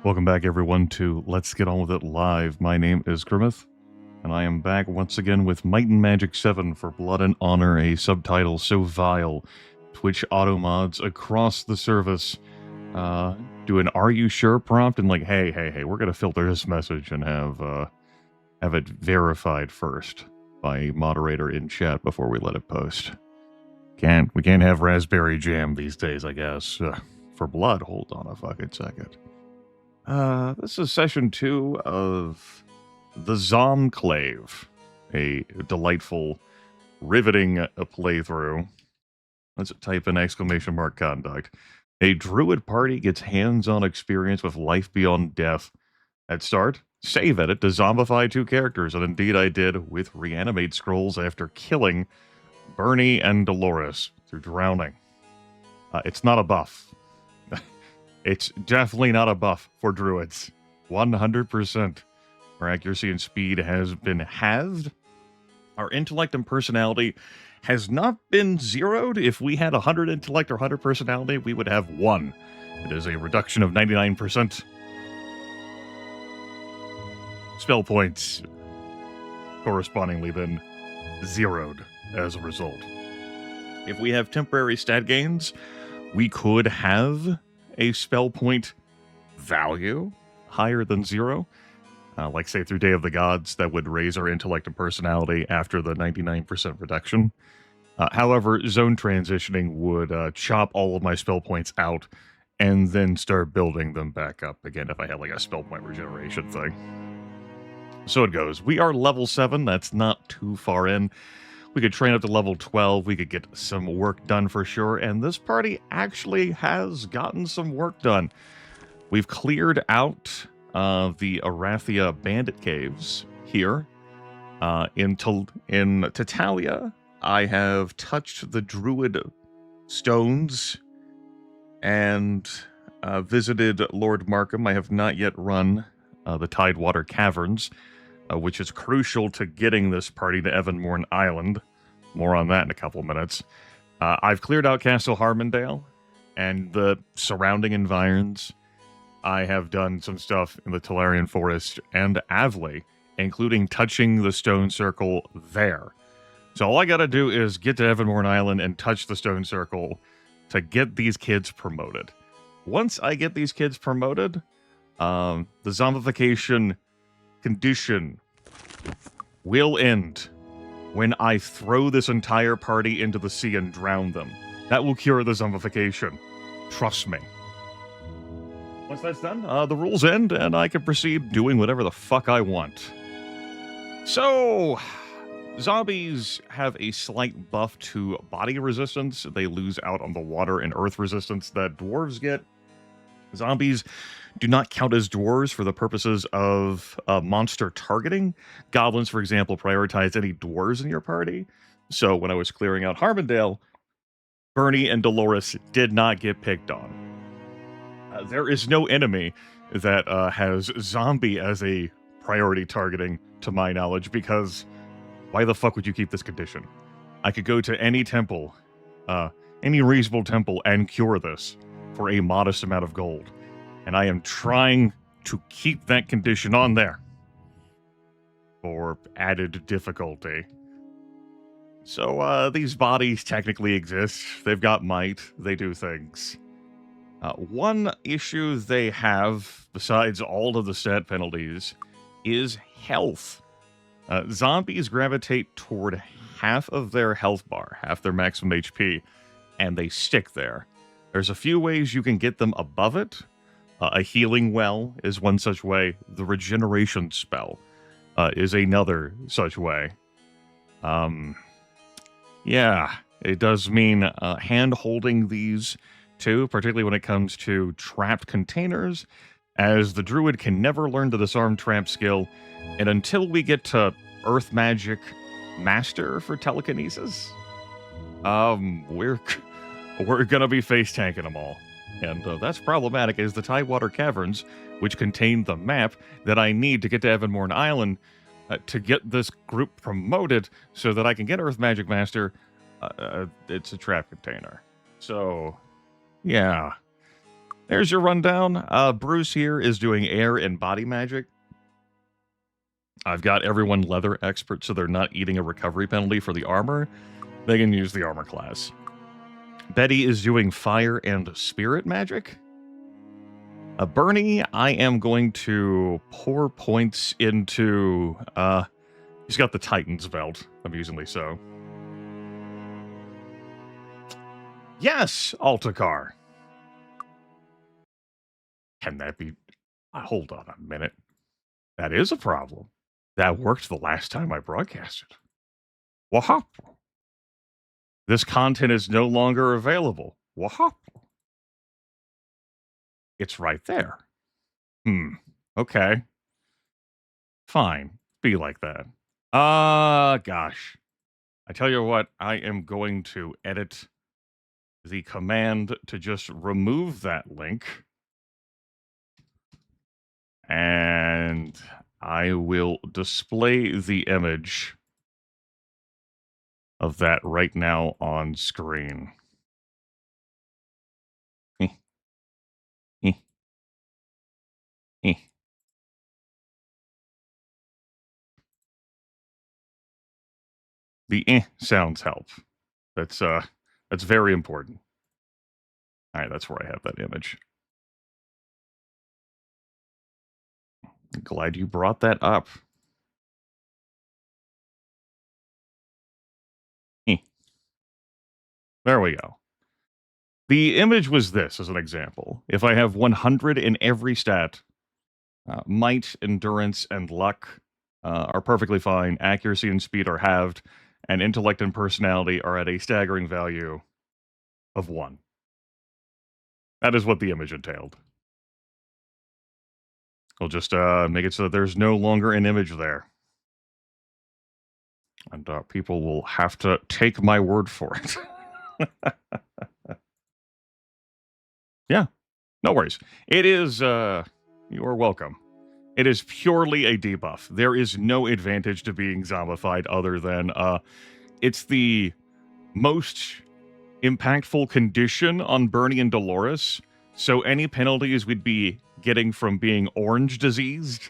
Welcome back, everyone, to Let's Get On With It Live. My name is Grimith, and I am back once again with Might and Magic 7 for Blood and Honor, a subtitle so vile. Twitch auto mods across the service do an "Are you sure?" prompt and like, hey, we're gonna filter this message and have it verified first by a moderator in chat before we let it post. We can't have raspberry jam these days, I guess. For blood, hold on a fucking second. This is session 2 of the Zomclave, a delightful, riveting playthrough. Let's type in exclamation mark conduct. A druid party gets hands-on experience with life beyond death. At start, save edit to zombify 2 characters, and indeed I did with reanimate scrolls after killing Bernie and Dolores through drowning. It's not a buff. It's definitely not a buff for druids. 100%. Our accuracy and speed has been halved. Our intellect and personality has not been zeroed. If we had 100 intellect or 100 personality, we would have 1. It is a reduction of 99%. Spell points correspondingly been zeroed as a result. If we have temporary stat gains, we could have a spell point value higher than 0. Like, say, through Day of the Gods, that would raise our intellect and personality after the 99% reduction. However, zone transitioning would chop all of my spell points out and then start building them back up again if I had, like, a spell point regeneration thing. So it goes. We are level 7. That's not too far in. We could train up to level 12. We could get some work done for sure. And this party actually has gotten some work done. We've cleared out the Arathia bandit caves here. In Tatalia, I have touched the Druid stones and visited Lord Markham. I have not yet run the Tidewater Caverns, which is crucial to getting this party to Evanmorn Island. More on that in a couple minutes. I've cleared out Castle Harmondale and the surrounding environs. I have done some stuff in the Tolarian Forest and Avley, including touching the stone circle there. So all I gotta do is get to Evanmorn Island and touch the stone circle to get these kids promoted. Once I get these kids promoted, the zombification condition will end when I throw this entire party into the sea and drown them. That will cure the zombification. Trust me. Once that's done, the rules end, and I can proceed doing whatever the fuck I want. So, zombies have a slight buff to body resistance. They lose out on the water and earth resistance that dwarves get. Zombies do not count as dwarves for the purposes of monster targeting. Goblins, for example, prioritize any dwarves in your party. So when I was clearing out Harmondale, Bernie and Dolores did not get picked on. There is no enemy that has zombie as a priority targeting, to my knowledge, because why the fuck would you keep this condition? I could go to any temple, any reasonable temple, and cure this for a modest amount of gold. And I am trying to keep that condition on there for added difficulty. So, these bodies technically exist. They've got might. They do things. One issue they have, besides all of the stat penalties, is health. Zombies gravitate toward half of their health bar, half their maximum HP, and they stick there. There's a few ways you can get them above it. A healing well is one such way. The regeneration spell is another such way. Yeah, it does mean hand-holding these too, particularly when it comes to trapped containers, as the druid can never learn the disarm trap skill, and until we get to Earth Magic Master for telekinesis, we're gonna be face tanking them all. And that's problematic, as the Tidewater Caverns, which contain the map that I need to get to Evanmorn Island to get this group promoted so that I can get Earth Magic Master, it's a trap container. So, yeah. There's your rundown. Bruce here is doing air and body magic. I've got everyone leather expert, so they're not eating a recovery penalty for the armor. They can use the armor class. Betty is doing fire and spirit magic. Bernie, I am going to pour points into... he's got the Titan's belt, amusingly so. Yes, Altacar. Can that be... hold on a minute. That is a problem. That worked the last time I broadcasted. Wahop. This content is no longer available. Wahop. It's right there. Okay. Fine. Be like that. Gosh. I tell you what, I am going to edit the command to just remove that link. And I will display the image of that right now on screen. The sounds help. That's very important. All right, that's where I have that image. Glad you brought that up. There we go. The image was this as an example. If I have 100 in every stat, might, endurance, and luck are perfectly fine. Accuracy and speed are halved, and intellect and personality are at a staggering value of 1. That is what the image entailed. We'll just make it so that there's no longer an image there. And people will have to take my word for it. Yeah, no worries. It is, you're welcome. It is purely a debuff. There is no advantage to being zombified other than, it's the most impactful condition on Bernie and Dolores. So any penalties we'd be getting from being orange diseased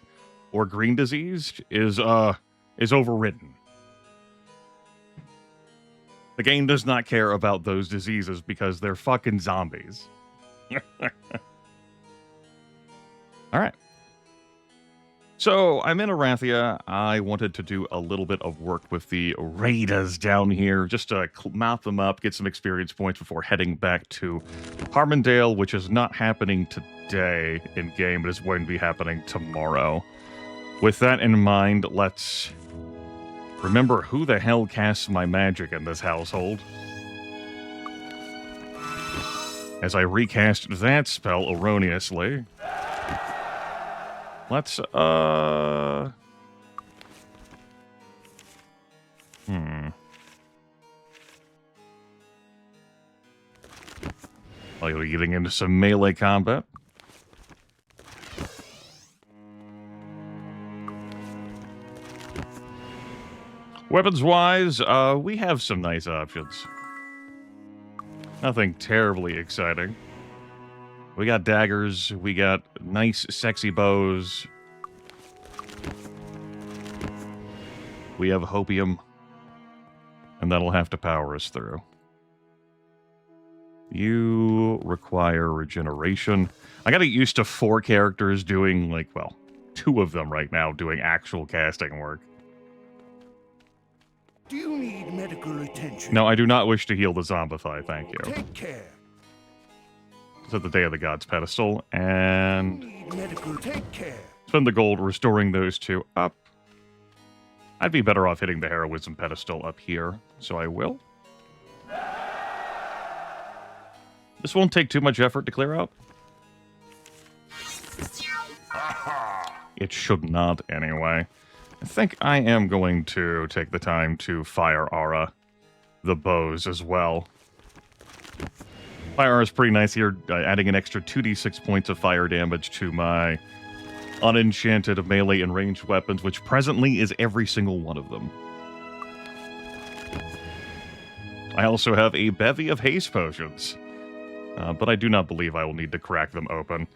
or green diseased is overridden. The game does not care about those diseases because they're fucking zombies. Alright. So, I'm in Arathia. I wanted to do a little bit of work with the raiders down here, just to mouth them up, get some experience points before heading back to Harmondale, which is not happening today in-game, but is going to be happening tomorrow. With that in mind, let's remember who the hell casts my magic in this household. As I recast that spell erroneously. Let's, Well, you'll be getting into some melee combat. Weapons-wise, we have some nice options. Nothing terribly exciting. We got daggers, we got nice, sexy bows. We have hopium. And that'll have to power us through. You require regeneration. I gotta get used to 4 characters doing, like, well, 2 of them right now doing actual casting work. Do you need medical attention? No, I do not wish to heal the Zombify, thank you. Take care. It's at the Day of the Gods pedestal, and Need medical. Take care. spend the gold restoring those 2 up. I'd be better off hitting the Heroism pedestal up here, so I will. This won't take too much effort to clear out. It should not, anyway. I think I am going to take the time to Fire Aura the bows as well. Fire Aura is pretty nice here, adding an extra 2d6 points of fire damage to my unenchanted melee and ranged weapons, which presently is every single one of them. I also have a bevy of haste potions. but I do not believe I will need to crack them open.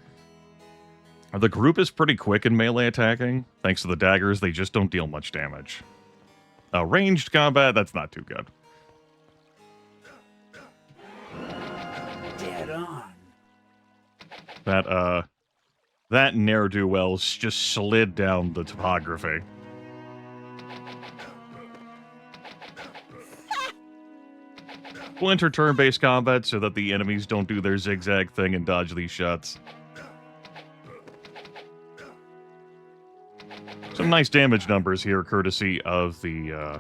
The group is pretty quick in melee attacking. Thanks to the daggers, they just don't deal much damage. Ranged combat, that's not too good. Dead on. That ne'er-do-wells just slid down the topography. We'll enter turn-based combat so that the enemies don't do their zigzag thing and dodge these shots. Some nice damage numbers here, courtesy of the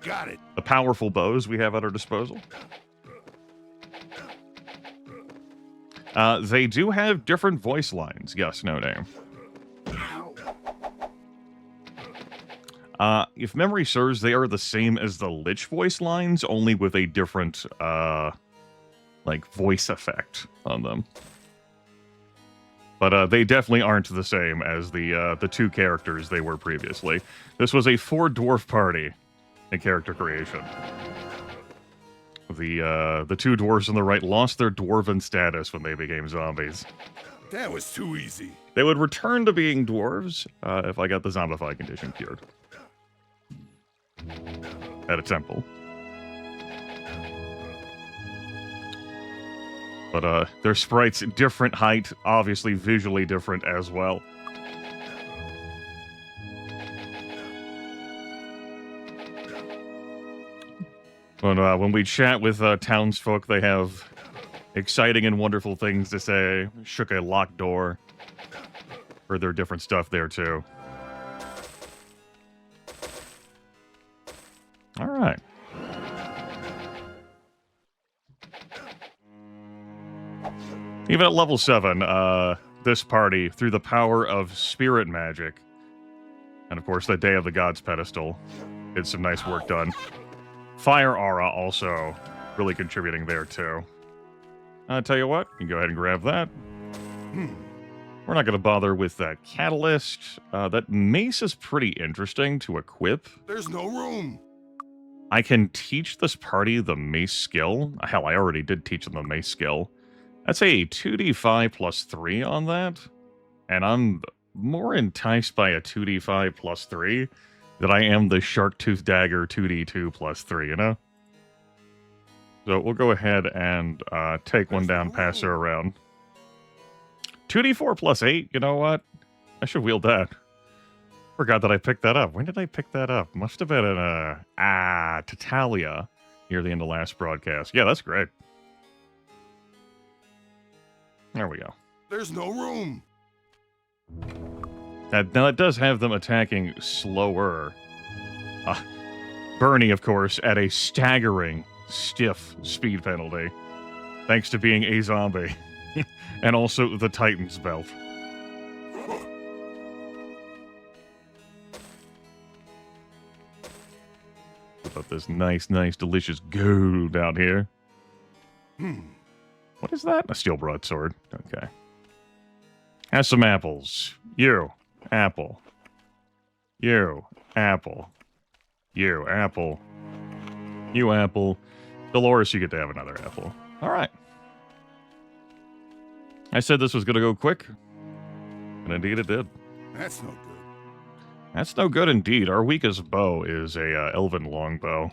Got it. the powerful bows we have at our disposal. They do have different voice lines. Yes, no name. If memory serves, they are the same as the Lich voice lines, only with a different, like, voice effect on them. But they definitely aren't the same as the two characters they were previously. This was a 4-dwarf party in character creation. The two dwarves on the right lost their dwarven status when they became zombies. That was too easy. They would return to being dwarves if I got the zombify condition cured. At a temple. But their sprites different height, obviously visually different as well. When we chat with townsfolk, they have exciting and wonderful things to say. Shook a locked door. Heard their different stuff there too. All right. Even at level 7, this party, through the power of spirit magic, and of course the Day of the Gods pedestal, did some nice work done. Fire aura also really contributing there too. I'll tell you what, you can go ahead and grab that. We're not going to bother with that catalyst. That mace is pretty interesting to equip. There's no room. I can teach this party the mace skill. Hell, I already did teach them the mace skill. That's a 2d5 plus 3 on that. And I'm more enticed by a 2d5 plus 3 than I am the Shark Tooth Dagger 2d2 plus 3, you know? So we'll go ahead and take one down, pass her around. 2d4 plus 8, you know what? I should wield that. Forgot that I picked that up. When did I pick that up? Must have been in Tatalia near the end of last broadcast. Yeah, that's great. There we go. There's no room. Now it does have them attacking slower. Bernie, of course, at a staggering, stiff speed penalty. Thanks to being a zombie. And also the Titan's belt. About this nice, delicious gold out here. What is that? A steel broadsword. Okay. Have some apples. You. Apple. You. Apple. You. Apple. You. Apple. Dolores, you get to have another apple. All right. I said this was going to go quick. And indeed it did. That's no good. That's no good indeed. Our weakest bow is a elven longbow.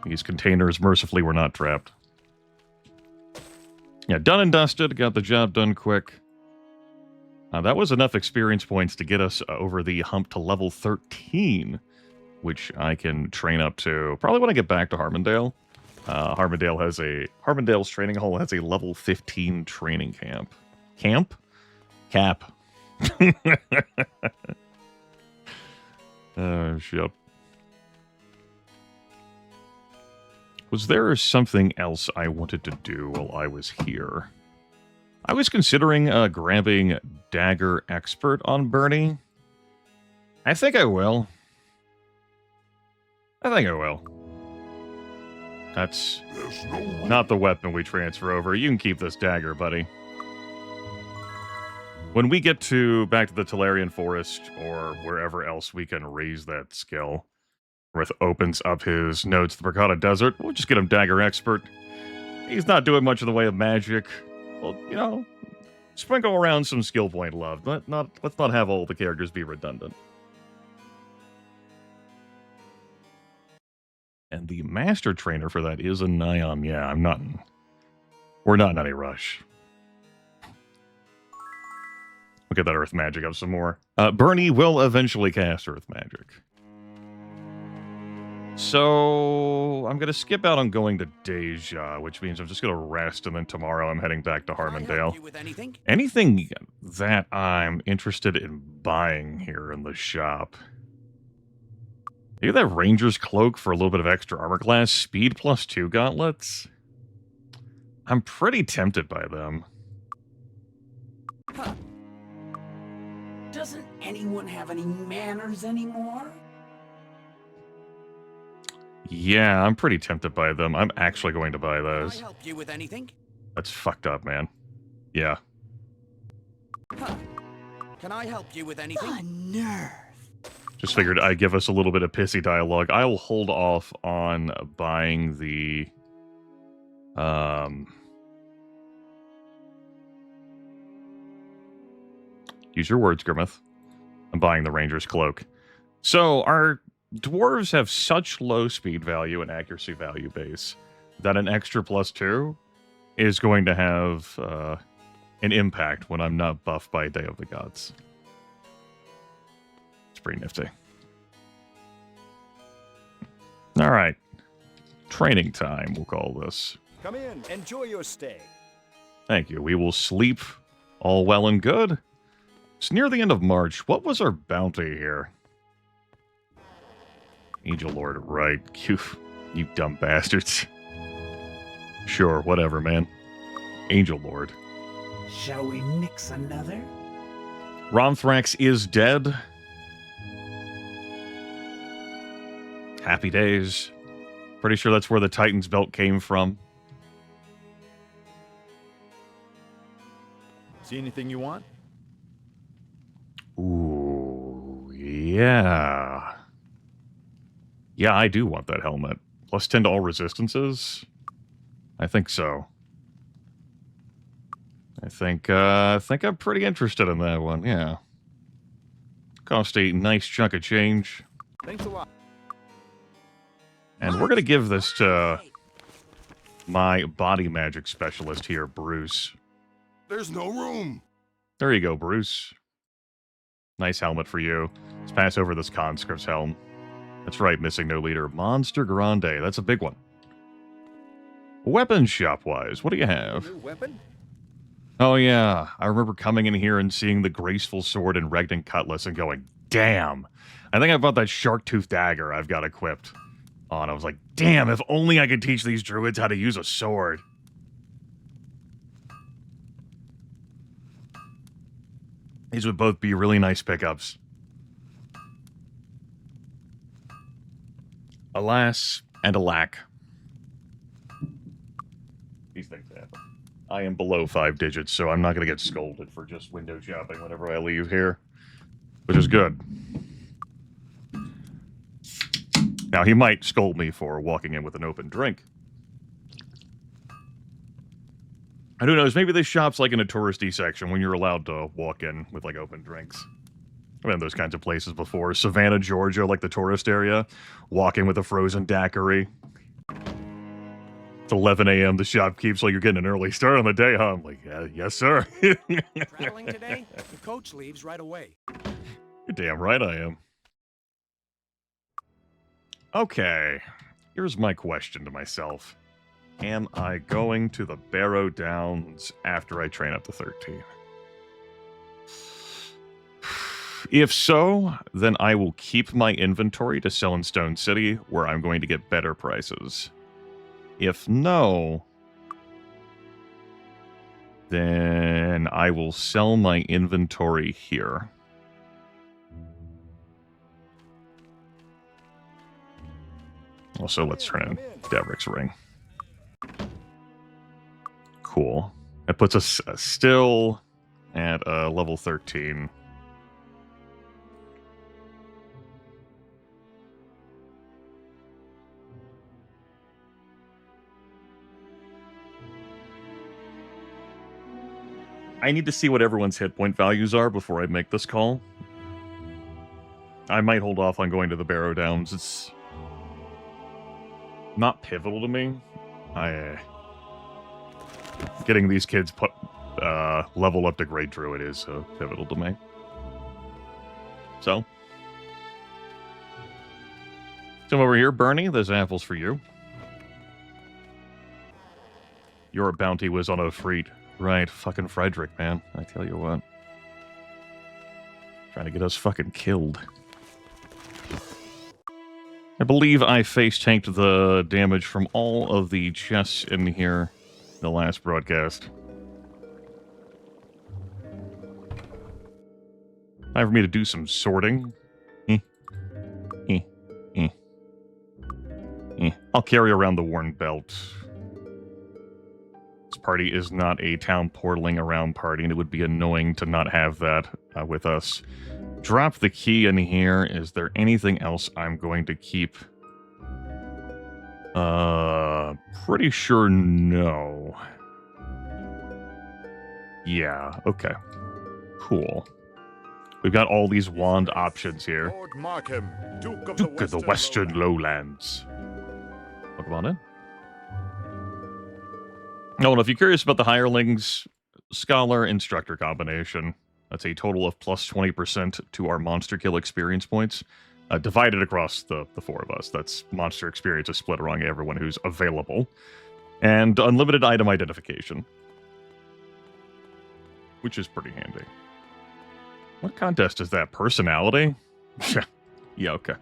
These containers mercifully were not trapped. Yeah, done and dusted. Got the job done quick. That was enough experience points to get us over the hump to level 13, which I can train up to probably when I get back to Harmondale. Harmondale's training hall has a level 15 training camp. Cap. Oh, shit. Was there something else I wanted to do while I was here? I was considering grabbing Dagger Expert on Bernie. I think I will. That's not the weapon we transfer over. You can keep this dagger, buddy. When we get back to the Talarian Forest or wherever else we can raise that skill, Grimith opens up his notes to the Bracada Desert. We'll just get him Dagger Expert. He's not doing much in the way of magic. Well, you know, sprinkle around some skill point love. Let's not have all the characters be redundant. And the master trainer for that is a Niam. Yeah, we're not in any rush. We'll get that Earth Magic up some more. Bernie will eventually cast Earth Magic. So I'm going to skip out on going to Deja, which means I'm just going to rest, and then tomorrow I'm heading back to Harmondale. Anything that I'm interested in buying here in the shop? Maybe that Ranger's Cloak for a little bit of extra armor class, speed +2 gauntlets? I'm pretty tempted by them. Huh. Doesn't anyone have any manners anymore? Yeah, I'm pretty tempted by them. I'm actually going to buy those. Can I help you with anything? That's fucked up, man. Yeah. Huh. Can I help you with anything? A nerve. Just figured I'd give us a little bit of pissy dialogue. I will hold off on buying the... Use your words, Grimith. I'm buying the Ranger's Cloak. So, our dwarves have such low speed value and accuracy value base that an extra +2 is going to have an impact when I'm not buffed by Day of the Gods. It's pretty nifty. Alright. Training time, we'll call this. Come in. Enjoy your stay. Thank you. We will sleep. All well and good. It's near the end of March. What was our bounty here? Angel Lord, right. You dumb bastards. Sure, whatever, man. Angel Lord. Shall we mix another? Romthrax is dead. Happy days. Pretty sure that's where the Titan's belt came from. See anything you want? Ooh, yeah. Yeah, I do want that helmet. +10 to all resistances? I think so. I think I'm pretty interested in that one, yeah. Cost a nice chunk of change. Thanks a lot. And we're going to give this to my body magic specialist here, Bruce. There's no room. There you go, Bruce. Nice helmet for you. Let's pass over this conscript's helm. That's right, missing no leader. Monster Grande. That's a big one. Weapons shop-wise, what do you have? New weapon? Oh, yeah. I remember coming in here and seeing the graceful sword and Regnan cutlass and going, damn. I think I bought that shark-tooth dagger I've got equipped on. I was like, damn, if only I could teach these druids how to use a sword. These would both be really nice pickups. Alas, and alack. These things happen. I am below 5 digits, so I'm not going to get scolded for just window shopping whenever I leave here. Which is good. Now, he might scold me for walking in with an open drink. And who knows, maybe this shop's like in a touristy section when you're allowed to walk in with, like, open drinks. I've been in those kinds of places before. Savannah, Georgia, like the tourist area. Walking with a frozen daiquiri. It's 11 a.m. The shop keeps like you're getting an early start on the day, huh? I'm like, yeah, yes, sir. Traveling today? The coach leaves right away. You're damn right I am. Okay. Here's my question to myself. Am I going to the Barrow Downs after I train up to 13? If so, then I will keep my inventory to sell in Stone City, where I'm going to get better prices. If no, then I will sell my inventory here. Also, let's turn in Devric's ring. Cool. That puts us still at level 13. I need to see what everyone's hit point values are before I make this call. I might hold off on going to the Barrow Downs. It's not pivotal to me. Getting these kids put level up to Great Druid is pivotal to me. So, come over here, Bernie. There's apples for you. Your bounty was on a freet. Right, fucking Frederick, man. I tell you what. Trying to get us fucking killed. I believe I face-tanked the damage from all of the chests in here in the last broadcast. Time for me to do some sorting. I'll carry around the worn belt. This party is not a town portaling around party, and it would be annoying to not have that with us. Drop the key in here. Is there anything else I'm going to keep? Pretty sure no. Yeah, okay. Cool. We've got all these wand options here. Lord Markham, Duke of the Western Lowlands. Welcome on in. Oh, and if you're curious about the hirelings, Scholar Instructor combination, that's a total of plus 20% to our monster kill experience points, divided across the four of us. That's monster experience is split among everyone who's available. And unlimited item identification, which is pretty handy. What contest is that? Personality? Yeah, okay.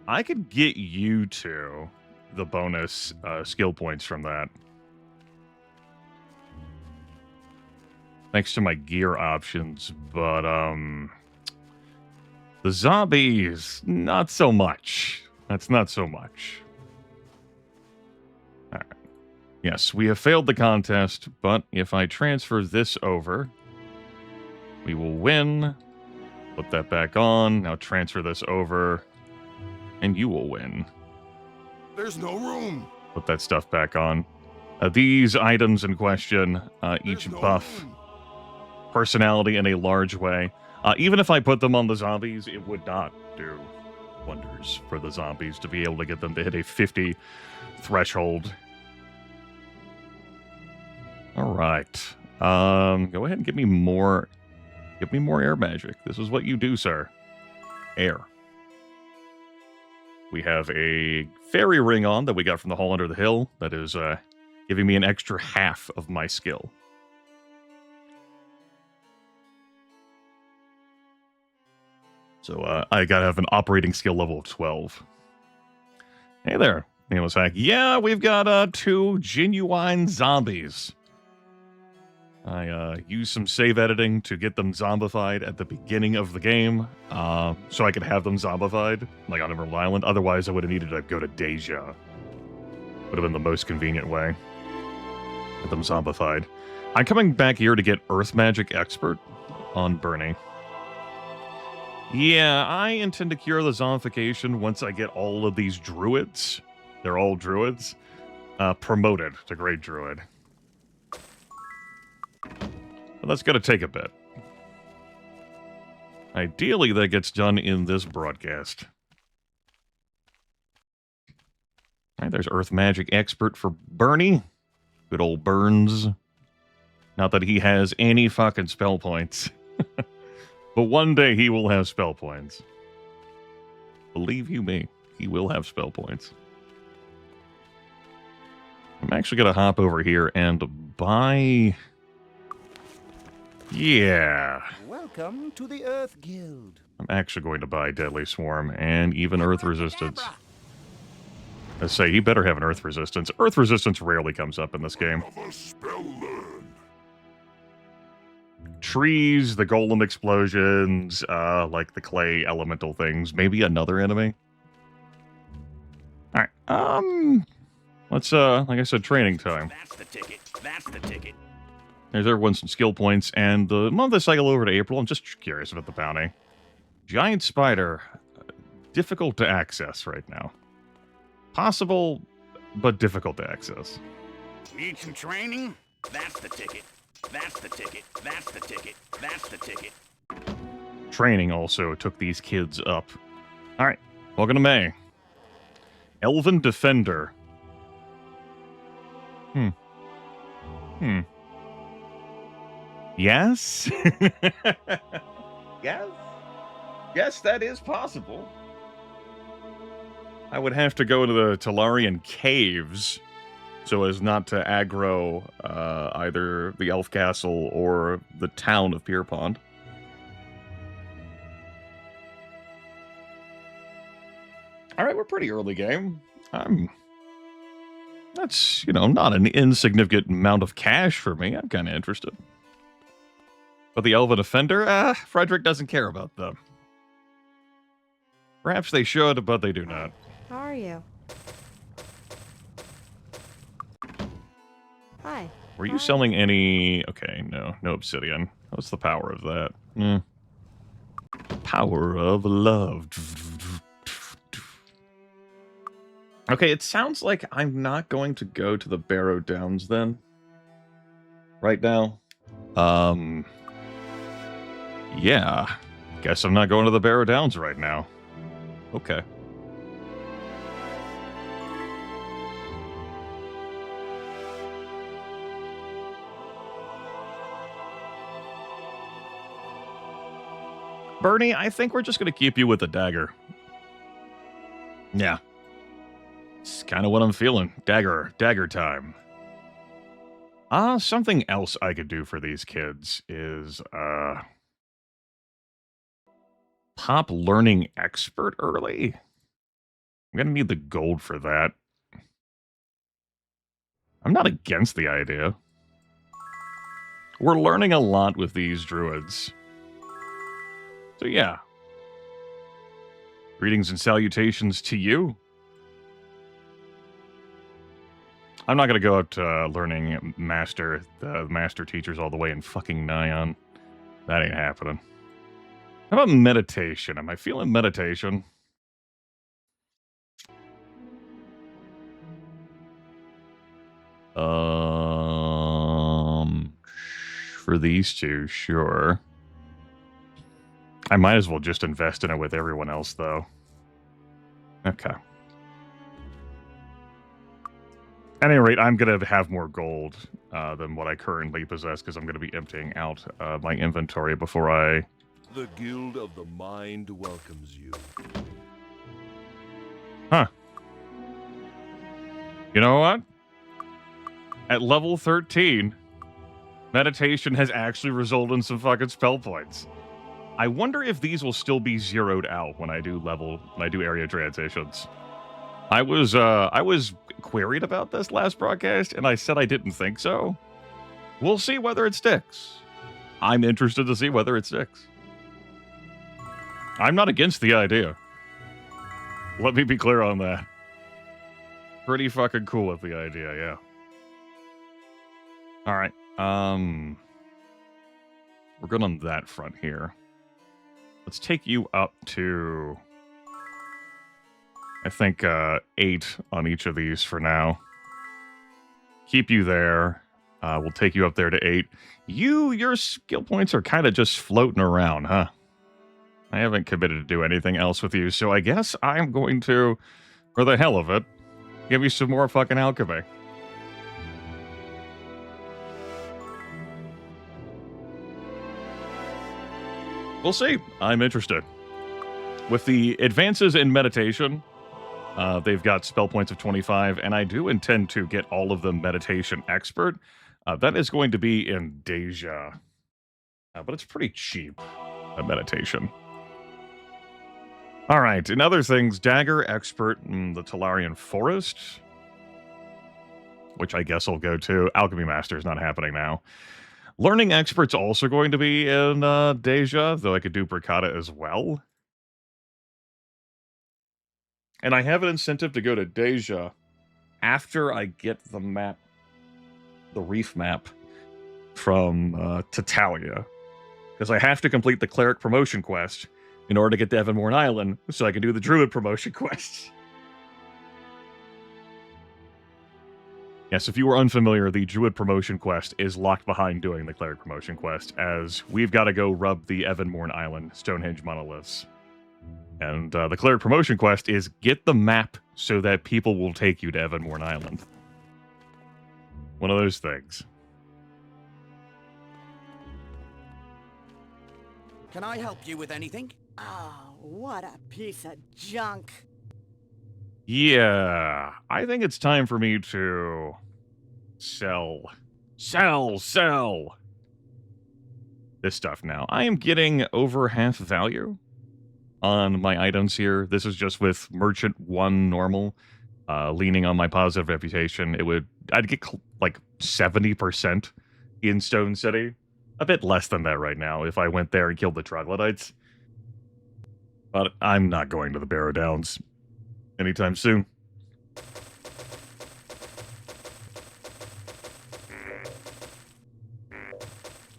I could get you to the bonus skill points from that. Thanks to my gear options, but the zombies, not so much. That's not so much. All right. Yes, we have failed the contest, but if I transfer this over, we will win. Put that back on. Now transfer this over, and you will win. There's no room. Put that stuff back on. These items in question, each buff personality in a large way. Even if I put them on the zombies, it would not do wonders for the zombies to be able to get them to hit a 50 threshold. All right. Go ahead and give me more air magic. This is what you do, sir. Air. We have a fairy ring on that we got from the Hall Under the Hill that is giving me an extra half of my skill. So I gotta have an operating skill level of 12. Hey there, Nameless Hack. Yeah, we've got 2 genuine zombies. I used some save editing to get them zombified at the beginning of the game, so I could have them zombified, like on Emerald Island. Otherwise, I would have needed to go to Deja. Would have been the most convenient way. Get them zombified. I'm coming back here to get Earth Magic Expert on Bernie. Yeah, I intend to cure the zombification once I get all of these druids. They're all druids. Promoted to Great Druid. But that's going to take a bit. Ideally, that gets done in this broadcast. All right, there's Earth Magic Expert for Bernie. Good old Burns. Not that he has any fucking spell points. But one day he will have spell points. Believe you me, he will have spell points. I'm actually going to hop over here and buy... Yeah. Welcome to the Earth Guild. I'm actually going to buy Deadly Swarm and even Earth Resistance. I say, he better have an Earth Resistance. Earth Resistance rarely comes up in this game. Trees, the golem explosions, like the clay elemental things. Maybe another enemy. Alright, let's, like I said, training time. That's the ticket. That's the ticket. There's everyone some skill points, and the month I cycle over to April, I'm just curious about the bounty. Giant spider. Difficult to access right now. Possible, but difficult to access. Need some training? That's the ticket. That's the ticket. That's the ticket. That's the ticket. Training also took these kids up. All right, welcome to May. Elven Defender. Yes? Yes? Yes, that is possible. I would have to go to the Talarian caves so as not to aggro either the Elf Castle or the town of Pierpont. All right, we're pretty early game. That's, not an insignificant amount of cash for me. I'm kind of interested. But the Elven Offender, Frederick doesn't care about them. Perhaps they should, but they do not. How are you? Hi. Were you selling any... Okay, no obsidian. What's the power of that? Power of love. Okay, it sounds like I'm not going to go to the Barrow Downs then. Right now. Yeah. Guess I'm not going to the Barrow Downs right now. Okay. Bernie, I think we're just going to keep you with the dagger. Yeah. It's kind of what I'm feeling. Dagger time. Something else I could do for these kids is, pop learning expert early. I'm going to need the gold for that. I'm not against the idea. We're learning a lot with these druids. So yeah. Greetings and salutations to you. I'm not going to go up to learning master teachers all the way in fucking Nyan. That ain't happening. How about meditation? Am I feeling meditation? For these two, sure. I might as well just invest in it with everyone else, though. Okay. At any rate, I'm going to have more gold than what I currently possess, because I'm going to be emptying out my inventory before I... The Guild of the Mind welcomes you. Huh. You know what? At level 13, meditation has actually resulted in some fucking spell points. I wonder if these will still be zeroed out when I do area transitions. I was queried about this last broadcast, and I said I didn't think so. We'll see whether it sticks. I'm interested to see whether it sticks. I'm not against the idea. Let me be clear on that. Pretty fucking cool with the idea, yeah. All right. We're good on that front here. Let's take you up to, I think, 8 on each of these for now. Keep you there. We'll take you up there to 8. Your skill points are kind of just floating around, huh? I haven't committed to do anything else with you, so I guess I'm going to, for the hell of it, give you some more fucking alchemy. We'll see. I'm interested. With the advances in meditation, they've got spell points of 25, and I do intend to get all of them meditation expert. That is going to be in Deja. But it's pretty cheap, meditation. All right, and other things, Dagger Expert in the Talarian Forest, which I guess I'll go to. Alchemy Master is not happening now. Learning Expert's also going to be in Deja, though I could do Bricata as well. And I have an incentive to go to Deja after I get the map, the reef map from Tatalia, because I have to complete the Cleric promotion quest in order to get to Evanmorn Island, so I can do the Druid promotion quest. Yes, if you were unfamiliar, the Druid promotion quest is locked behind doing the Cleric promotion quest, as we've got to go rub the Evanmorn Island Stonehenge monoliths. And the Cleric promotion quest is get the map so that people will take you to Evanmorn Island. One of those things. Can I help you with anything? Oh, what a piece of junk. Yeah, I think it's time for me to sell this stuff now. I am getting over half value on my items here. This is just with Merchant 1 normal, leaning on my positive reputation. I'd get like 70% in Stone City. A bit less than that right now if I went there and killed the Troglodytes. But I'm not going to the Barrow Downs anytime soon.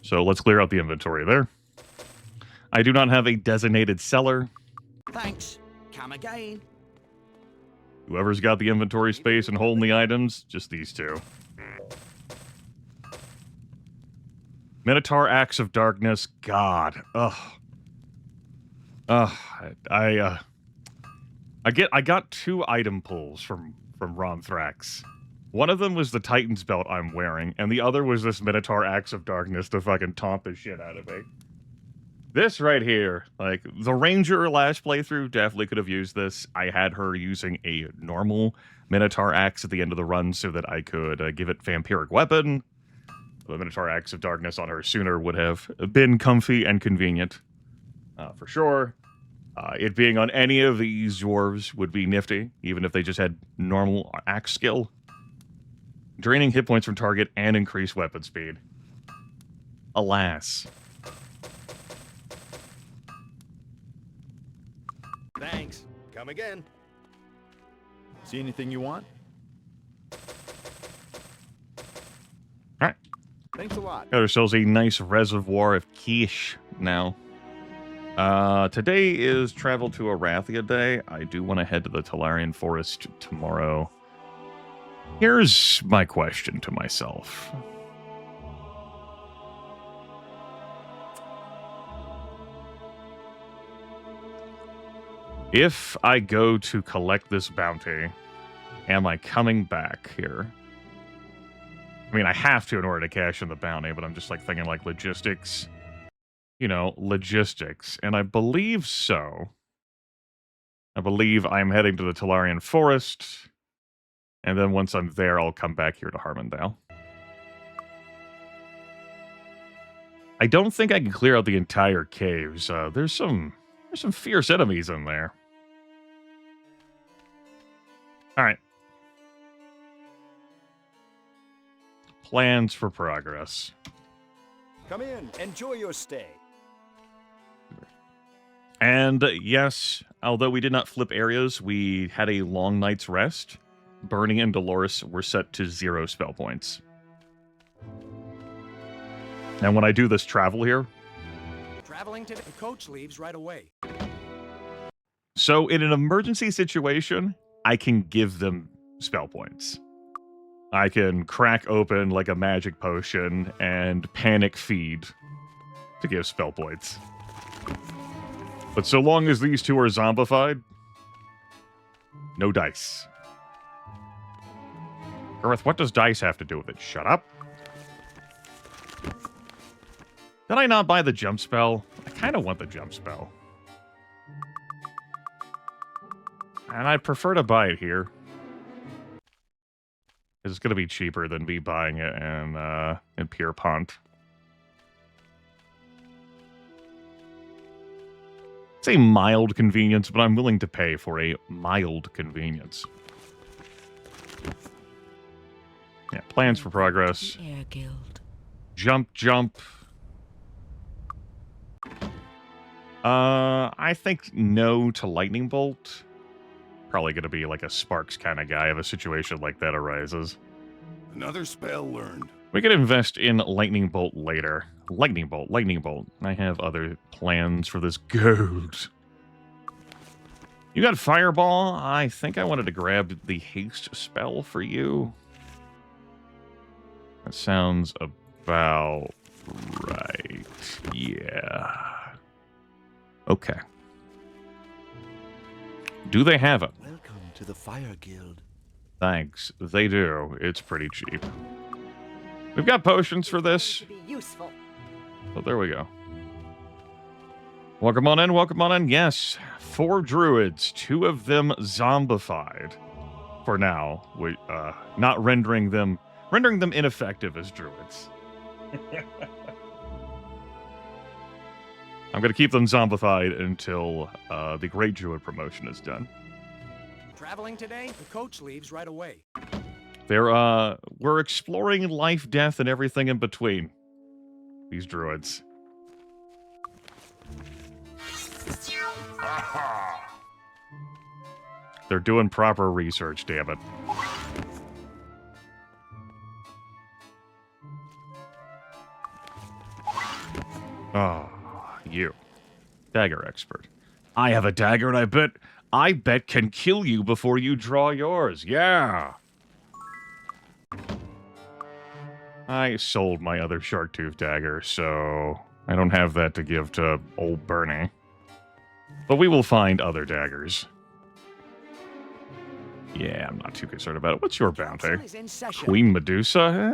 So let's clear out the inventory there. I do not have a designated seller. Thanks. Come again. Whoever's got the inventory space and holding the items, just these two. Minotaur Axe of Darkness, God. Ugh. I got 2 item pulls from Romthrax. One of them was the Titan's belt I'm wearing, and the other was this Minotaur Axe of Darkness to fucking taunt the shit out of me. This right here, like, the Ranger last playthrough definitely could have used this. I had her using a normal Minotaur Axe at the end of the run so that I could give it Vampiric Weapon. The Minotaur Axe of Darkness on her sooner would have been comfy and convenient, for sure. It being on any of these dwarves would be nifty, even if they just had normal axe skill. Draining hit points from target and increased weapon speed. Alas. Thanks. Come again. See anything you want? Alright. Thanks a lot. Got ourselves a nice reservoir of quiche now. Today is Travel to Arathia Day. I do want to head to the Talarian Forest tomorrow. Here's my question to myself. If I go to collect this bounty, am I coming back here? I mean, I have to in order to cash in the bounty, but I'm just like thinking like logistics. You know, logistics. And I believe so. I believe I'm heading to the Talarian Forest. And then once I'm there, I'll come back here to Harmondale. I don't think I can clear out the entire caves. There's some fierce enemies in there. Alright. Plans for progress. Come in. Enjoy your stay. And yes, although we did not flip areas, we had a long night's rest. Burning and Dolores were set to 0 spell points. And when I do this travel here... Traveling to the coach leaves right away. So in an emergency situation, I can give them spell points. I can crack open like a magic potion and panic feed to give spell points. But so long as these two are zombified, no dice. Grimith, what does dice have to do with it? Shut up. Did I not buy the jump spell? I kind of want the jump spell. And I'd prefer to buy it here. It's going to be cheaper than me buying it in Pierpont. It's a mild convenience, but I'm willing to pay for a mild convenience. Yeah, plans for progress. Air Guild. Jump. I think no to Lightning Bolt. Probably going to be like a Sparks kind of guy if a situation like that arises. Another spell learned. We could invest in Lightning Bolt later. Lightning Bolt. I have other plans for this gold. You got Fireball? I think I wanted to grab the haste spell for you. That sounds about right. Yeah. Okay. Do they have it? Welcome to the Fire Guild. Thanks. They do. It's pretty cheap. We've got potions for this. To be useful. So there we go. Welcome on in, welcome on in. Yes, 4 druids, 2 of them zombified. For now, we not rendering them ineffective as druids. I'm gonna keep them zombified until the Great Druid promotion is done. Traveling today? The coach leaves right away. We're exploring life, death, and everything in between. These druids. They're doing proper research, damn it. Oh, you. Dagger expert. I have a dagger and I bet can kill you before you draw yours. Yeah. I sold my other shark tooth dagger, so I don't have that to give to old Bernie. But we will find other daggers. Yeah, I'm not too concerned about it. What's your bounty? Is in session. Queen Medusa?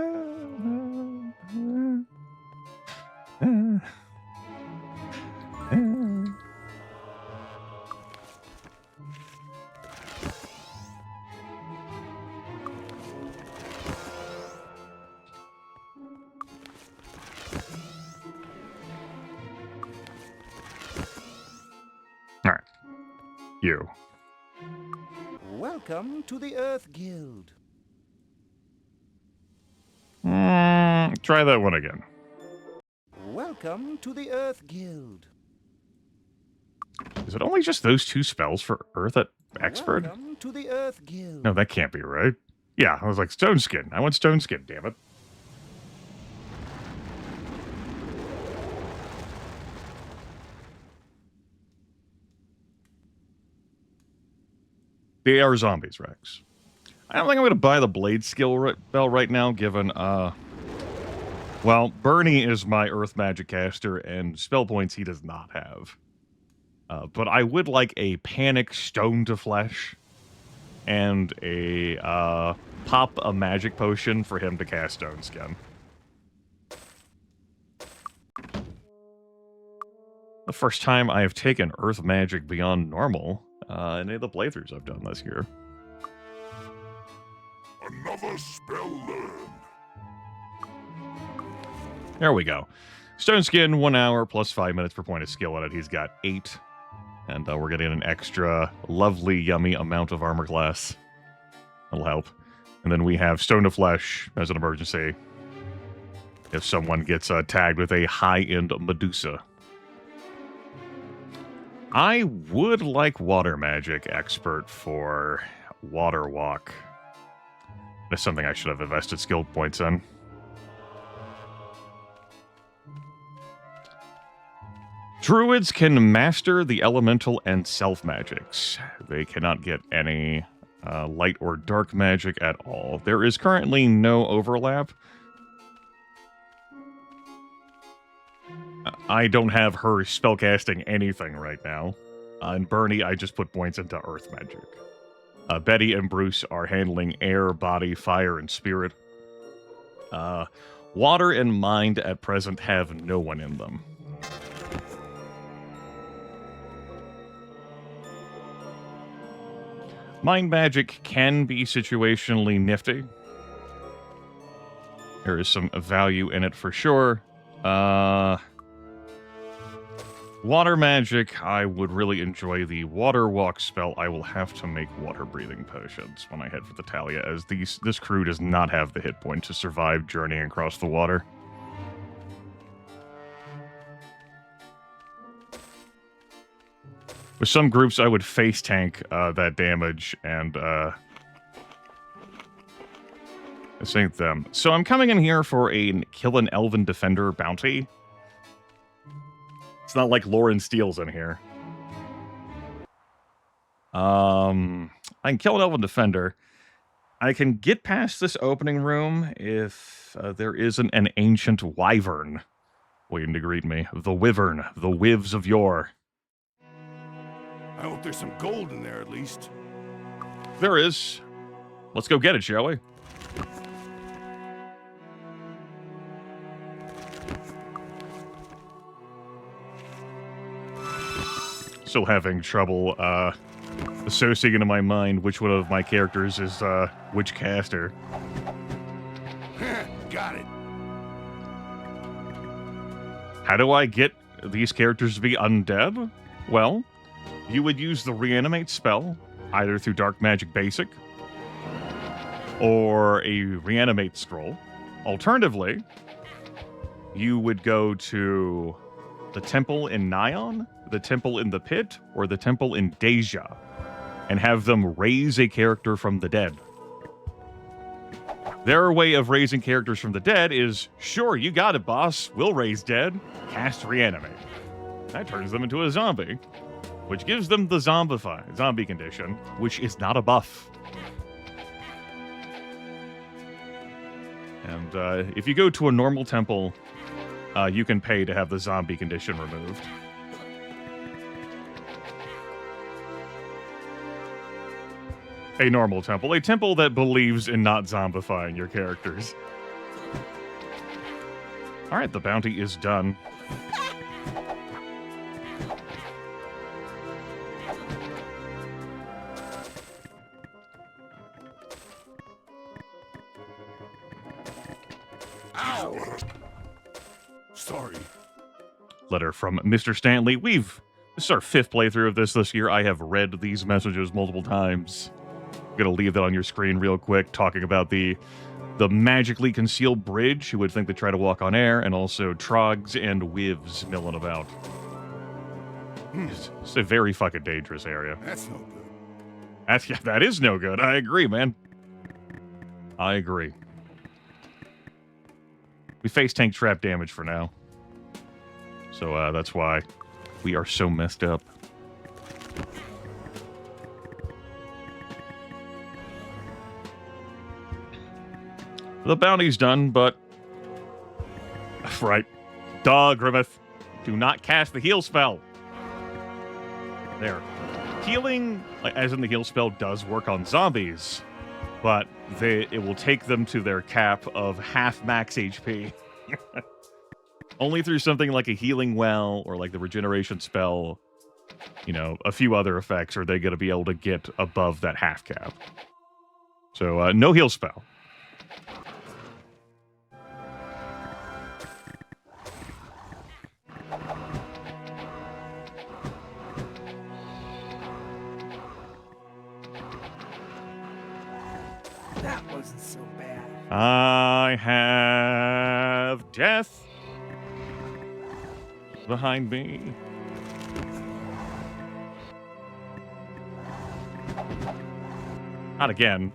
All right. You. Welcome to the Earth Guild. Try that one again. Welcome to the Earth Guild. Is it only just those 2 spells for Earth at Expert? Welcome to the Earth Guild. No, that can't be right. Yeah, I was like, Stone Skin. I want Stone Skin, damn it. They are zombies, Rex. I don't think I'm going to buy the Blade skill bell right now, given, well, Bernie is my Earth Magic caster, and spell points he does not have. But I would like a Panic Stone to Flesh, and a, Pop a Magic Potion for him to cast Stone Skin. The first time I have taken Earth Magic beyond normal, in any of the playthroughs I've done this year. Another spell learned. There we go. Stone Skin, 1 hour plus 5 minutes per point of skill in it. He's got 8. And we're getting an extra lovely, yummy amount of armor class. That'll help. And then we have Stone to Flesh as an emergency. If someone gets tagged with a high-end Medusa. I would like Water Magic Expert for Water Walk. That's something I should have invested skill points in. Druids can master the elemental and self magics. They cannot get any light or dark magic at all. There is currently no overlap. I don't have her spellcasting anything right now. And Bernie, I just put points into Earth Magic. Betty and Bruce are handling air, body, fire, and spirit. Water and mind at present have no one in them. Mind magic can be situationally nifty. There is some value in it for sure. Water magic, I would really enjoy the water walk spell. I will have to make water breathing potions when I head for the Talia, as this crew does not have the hit point to survive journeying across the water. With some groups, I would face tank that damage, and this ain't them. So I'm coming in here for a kill an Elven Defender bounty. It's not like Lauren Steele's in here. I can kill an Elven Defender. I can get past this opening room if there isn't an ancient wyvern waiting to greet me. The wyvern, the wivs of yore. I hope there's some gold in there at least. There is. Let's go get it, shall we? Still having trouble associating in my mind which one of my characters is which caster. Got it. How do I get these characters to be undead? Well, you would use the reanimate spell, either through Dark Magic Basic or a reanimate scroll. Alternatively, you would go to the temple in Nyon, the temple in the pit, or the temple in Deja, and have them raise a character from the dead. Their way of raising characters from the dead is, sure, you got it, boss. We'll raise dead. Cast reanimate. That turns them into a zombie, which gives them the zombie condition, which is not a buff. And if you go to a normal temple, you can pay to have the zombie condition removed. A normal temple. A temple that believes in not zombifying your characters. Alright, the bounty is done. Ow! Sorry. Letter from Mr. Stanley. This is our 5th playthrough of this year. I have read these messages multiple times. I'm going to leave that on your screen real quick, talking about the magically concealed bridge. You would think they try to walk on air, and also trogs and wivs milling about. It's a very fucking dangerous area. That's no good. That is no good. I agree, man. I agree. We face tank trap damage for now. So that's why we are so messed up. The bounty's done, but... Right. Duh, Grimith. Do not cast the heal spell. There. Healing, as in the heal spell, does work on zombies, but it will take them to their cap of half max HP. Only through something like a healing well or like the regeneration spell, you know, a few other effects, are they going to be able to get above that half cap. So, no heal spell. That wasn't so bad. I have death behind me. Not again.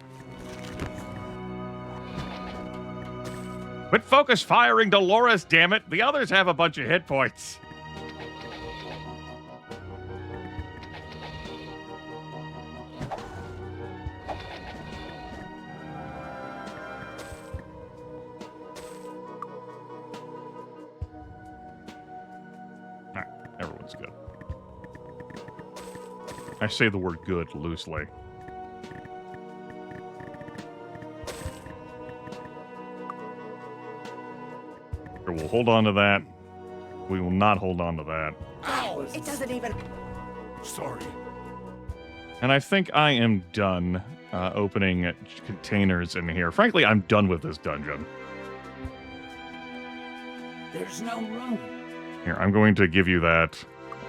Quit focus firing Dolores, damn it. The others have a bunch of hit points. Everyone's good. I say the word good loosely. We'll hold on to that. We will not hold on to that. Ow! It doesn't even... Sorry. And I think I am done opening containers in here. Frankly, I'm done with this dungeon. There's no room. Here, I'm going to give you that.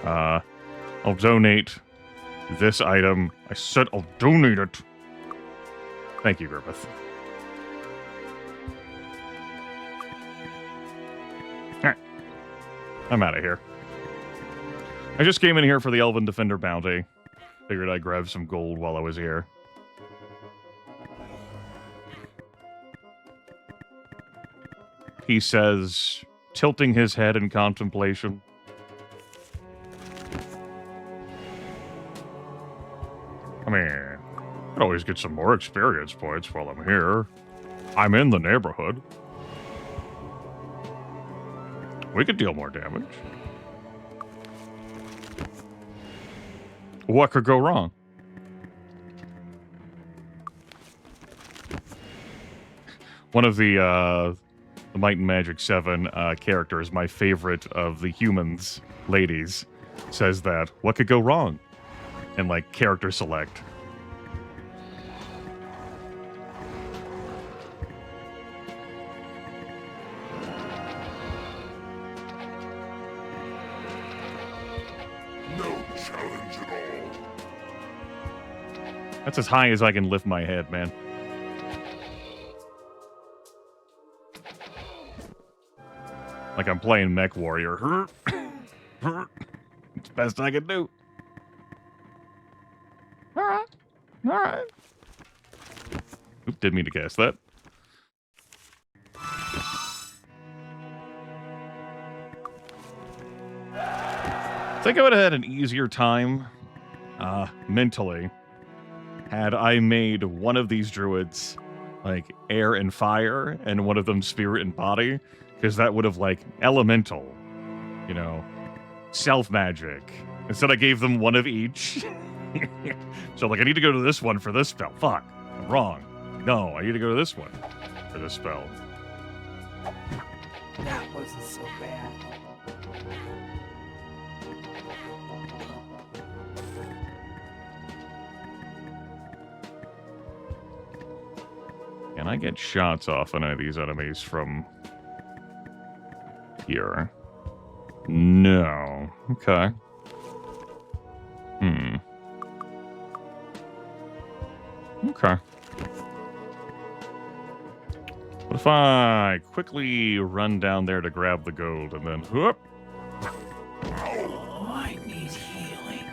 I'll donate this item. I said I'll donate it. Thank you, Grimith. Alright. I'm out of here. I just came in here for the Elven Defender bounty. Figured I'd grab some gold while I was here. He says, tilting his head in contemplation. Come here. Get over always get some more experience points while I'm here. I'm in the neighborhood. We could deal more damage. What could go wrong? One of the Might and Magic 7 characters, my favorite of the humans, ladies, says that, what could go wrong? And, like, character select. No challenge at all. That's as high as I can lift my head, man. Like I'm playing Mech Warrior. It's the best I can do. Alright. Alright. Oop, didn't mean to cast that. I think I would have had an easier time, mentally, had I made one of these druids, like, air and fire, and one of them spirit and body, because that would have, like, elemental, you know, self-magic. Instead, I gave them one of each. So, like, I need to go to this one for this spell. Fuck, I'm wrong. No, I need to go to this one for this spell. That wasn't so bad. Can I get shots off any of these enemies from here? No. Okay. Okay. What if I quickly run down there to grab the gold and then whoop? Oh, I need healing.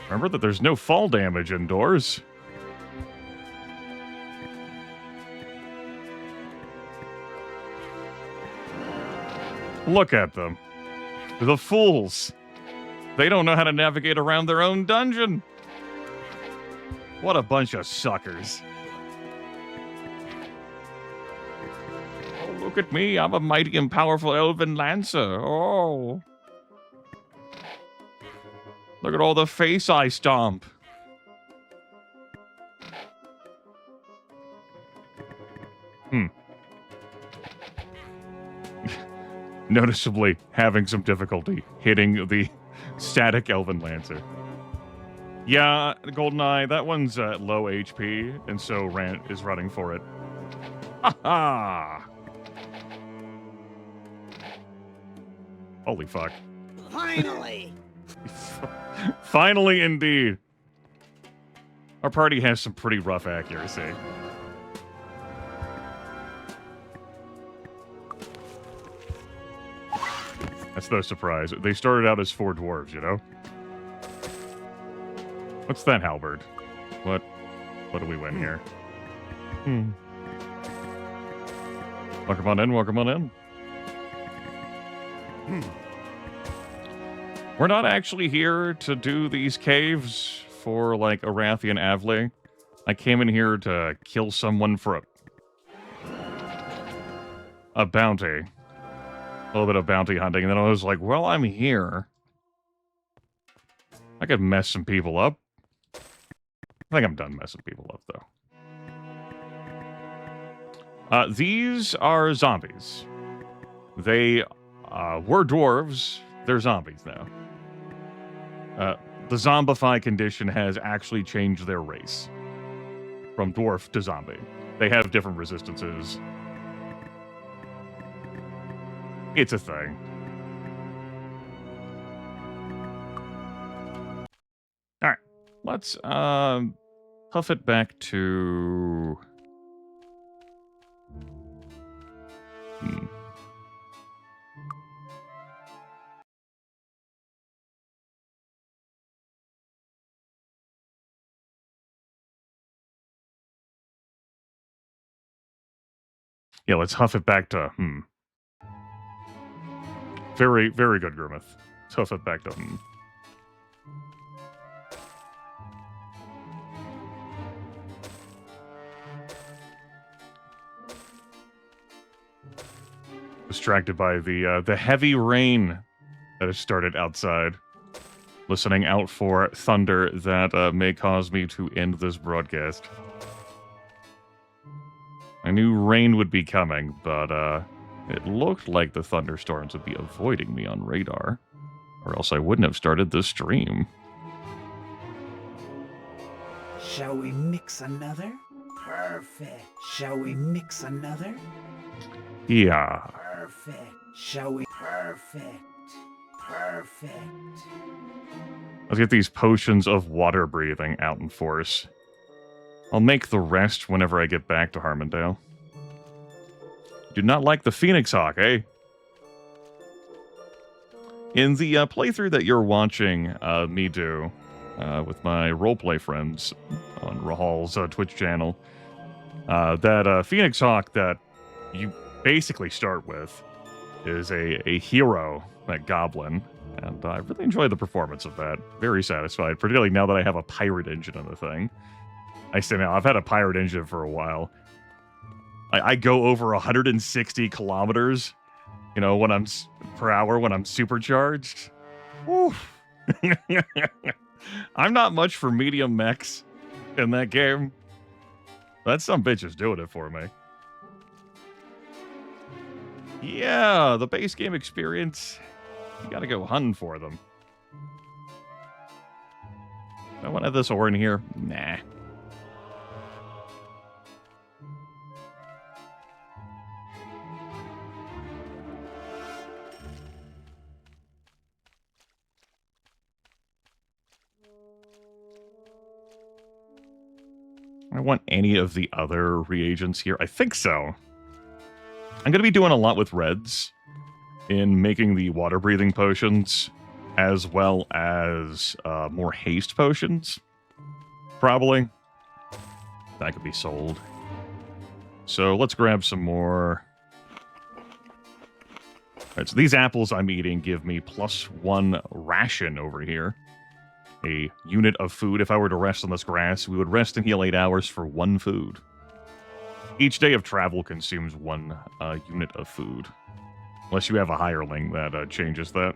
Remember that there's no fall damage indoors. Look at them. The fools. They don't know how to navigate around their own dungeon. What a bunch of suckers. Oh, look at me. I'm a mighty and powerful elven lancer. Oh. Look at all the face I stomp. Noticeably having some difficulty hitting the static elven lancer. Yeah, Goldeneye, that one's low HP, and so Rant is running for it. Ha-ha! Holy fuck. Finally! Finally, indeed. Our party has some pretty rough accuracy. That's no surprise. They started out as 4 dwarves, you know? What's that halberd? What do we win here? Welcome on in, welcome on in. We're not actually here to do these caves for, like, Arathian Avley. I came in here to kill someone for a bounty. A little bit of bounty hunting, and then I was like, well, I'm here. I could mess some people up. I think I'm done messing people up, though. These are zombies. They were dwarves. They're zombies now. The zombify condition has actually changed their race. From dwarf to zombie. They have different resistances. It's a thing. Alright. Let's huff it back to... Yeah, let's huff it back to Very, very good, Grimith. Let's huff it back to Distracted by the heavy rain that has started outside. Listening out for thunder that may cause me to end this broadcast. I knew rain would be coming, but it looked like the thunderstorms would be avoiding me on radar. Or else I wouldn't have started this stream. Shall we mix another? Perfect. Shall we mix another? Yeah. Perfect. Shall we? Perfect. Perfect. Let's get these potions of water breathing out in force. I'll make the rest whenever I get back to Harmondale. Do not like the Phoenix Hawk, eh? In the playthrough that you're watching me do with my roleplay friends on Rahal's Twitch channel, that Phoenix Hawk that you basically start with is a hero, that goblin, and I really enjoy the performance of that. Very satisfied, particularly now that I have a pirate engine on the thing. I say now, I've had a pirate engine for a while. I go over 160 kilometers, you know, when I'm per hour when I'm supercharged. Oof. I'm not much for medium mechs in that game. That sumbitch is doing it for me. Yeah, the base game experience. You gotta go hunting for them. I want to have this ore in here. Nah. I want any of the other reagents here. I think so. I'm going to be doing a lot with reds in making the water-breathing potions, as well as more haste potions. Probably. That could be sold. So let's grab some more. Alright, so these apples I'm eating give me +1 ration over here. A unit of food. If I were to rest on this grass, we would rest and heal 8 hours for 1 food. Each day of travel consumes 1 unit of food. Unless you have a hireling that changes that.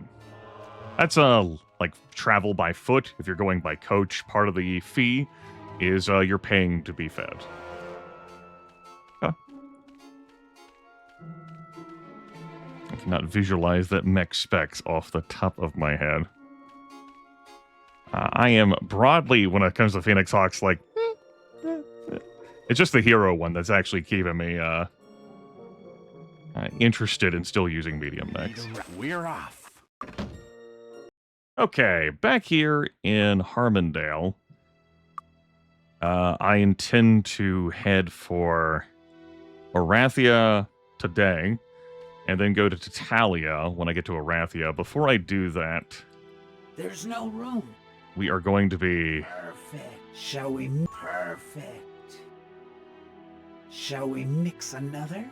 That's like travel by foot. If you're going by coach, part of the fee is you're paying to be fed. Huh. I cannot visualize that mech specs off the top of my head. I am broadly, when it comes to Phoenix Hawks, like... It's just the hero one that's actually keeping me interested in still using medium mechs. We're off. Okay, back here in Harmondale, I intend to head for Arathia today, and then go to Tatalia when I get to Arathia. Before I do that... There's no room. We are going to be... Perfect. Shall we? Perfect. Shall we mix another?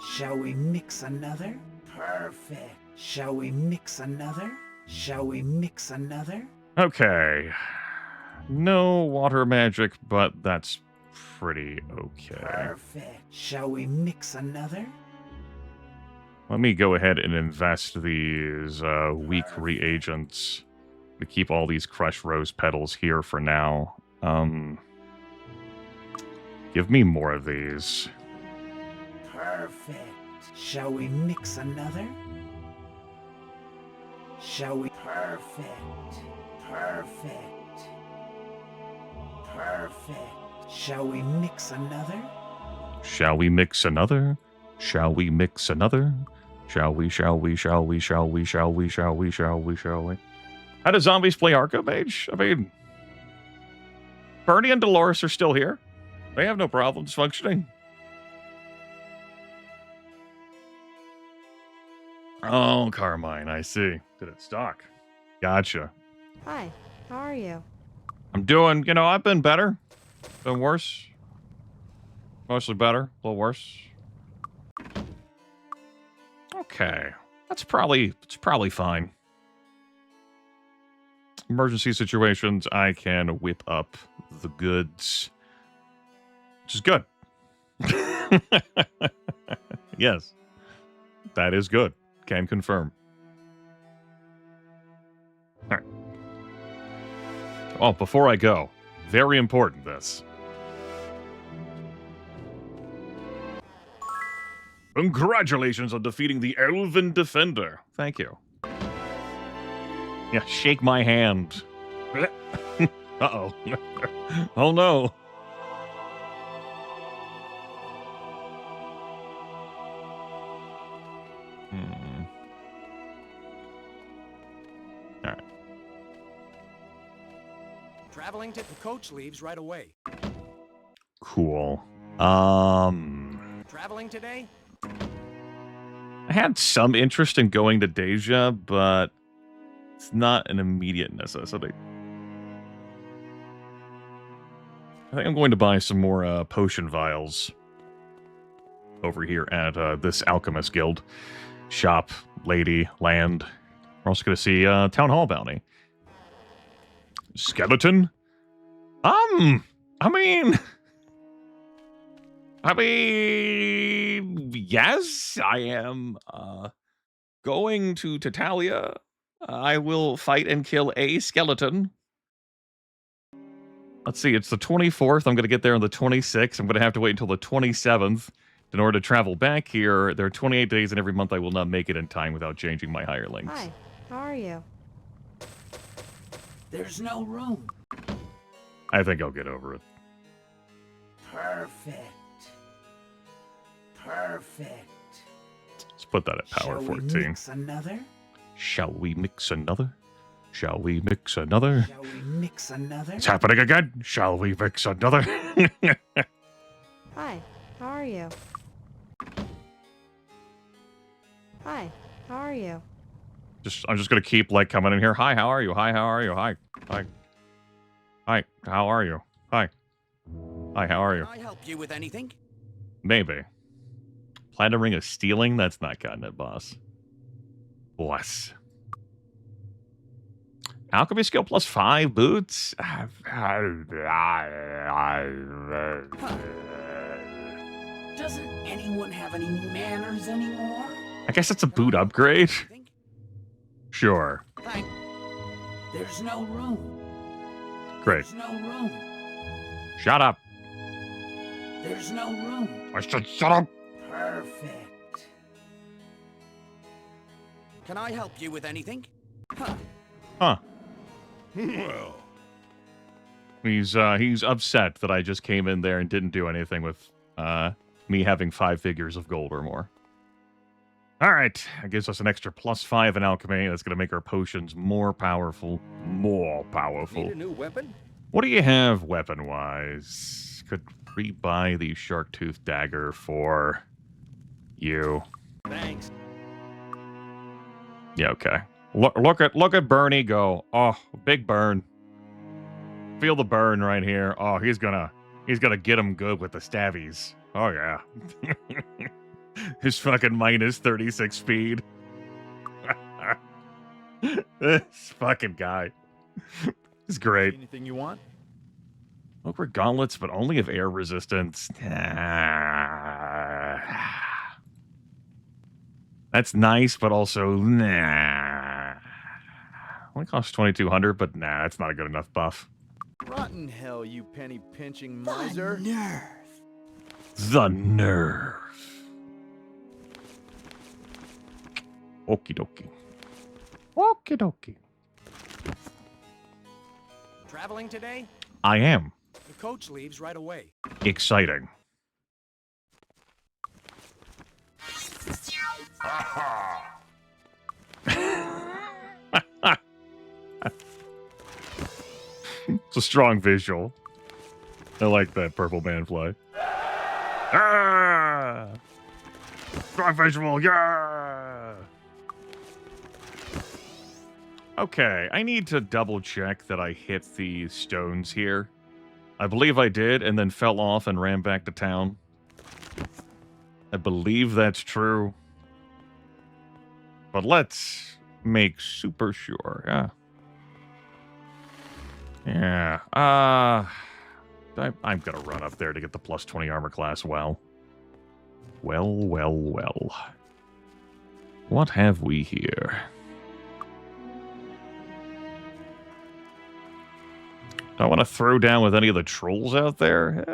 Shall we mix another? Perfect. Shall we mix another? Shall we mix another? Okay. No water magic, but that's pretty okay. Perfect. Shall we mix another? Let me go ahead and invest these weak reagents to keep all these crushed rose petals here for now. Give me more of these. Perfect. Shall we mix another? Shall we? Perfect. Perfect. Perfect. Shall we mix another? Shall we mix another? Shall we mix another? Shall we, shall we, shall we, shall we, shall we, shall we, shall we, shall we? How do zombies play Archomage? I mean, Bernie and Dolores are still here. They have no problems functioning. Oh, Carmine, I see. Did it stock? Gotcha. Hi, how are you? I'm doing, you know, I've been better. Been worse. Mostly better. A little worse. Okay. It's probably fine. Emergency situations, I can whip up the goods. Which is good. Yes. That is good. Can confirm. All right. Oh, before I go, very important this. Congratulations on defeating the Elven Defender. Thank you. Yeah, shake my hand. Uh-oh. Oh, no. All right. Traveling to the coach leaves right away. Cool. Traveling today? I had some interest in going to Deja, but it's not an immediate necessity. I think I'm going to buy some more potion vials over here at this Alchemist Guild. Shop, lady, land. We're also going to see Town Hall bounty. Skeleton? I mean, yes, I am going to Tatalia. I will fight and kill a skeleton. Let's see, it's the 24th. I'm going to get there on the 26th. I'm going to have to wait until the 27th in order to travel back here. There are 28 days, and every month I will not make it in time without changing my hirelings. Hi, how are you? There's no room. I think I'll get over it. Perfect. Perfect. Let's put that at power Shall 14. we mix another? Shall we mix another? Shall we mix another? Shall we mix another? It's happening again. Shall we mix another? Hi, how are you? Hi, how are you? I'm just gonna keep like coming in here. Hi, how are you? Hi, how are you? Hi, how are you? Hi, how are you? Can I help you with anything? Maybe. Platinum Ring of Stealing? That's not cutting it, boss. Bless. Alchemy skill plus 5 boots? Doesn't anyone have any manners anymore? I guess it's a boot upgrade. Sure. Thanks. There's no room. Great. There's no room. Shut up. There's no room. I said shut up. Perfect. Can I help you with anything? Huh. Well, He's upset that I just came in there and didn't do anything with me having 5 figures of gold or more. All right, that gives us an extra +5 in alchemy. That's going to make our potions more powerful. More powerful. Need a new weapon? What do you have weapon-wise? Could re-buy the shark tooth dagger for you. Thanks. Yeah, okay. Look at Bernie go. Oh, big burn. Feel the burn right here. Oh, he's gonna get him good with the stabbies. Oh yeah. His fucking minus 36 speed. This fucking guy. He's great. Anything you want? Look, we're gauntlets, but only of air resistance. That's nice, but also nah. Only costs 2,200, but nah, that's not a good enough buff. Rotten hell, you penny pinching miser. The nerve. Okie dokie. Okie dokie. Traveling today? I am. The coach leaves right away. Exciting. It's a strong visual. I like that purple man fly. Ah! Strong visual, yeah! Okay, I need to double check that I hit the stones here. I believe I did, and then fell off and ran back to town. I believe that's true. But let's make super sure, yeah. Yeah, I'm gonna run up there to get the +20 armor class, well. Well. What have we here? Do I want to throw down with any of the trolls out there?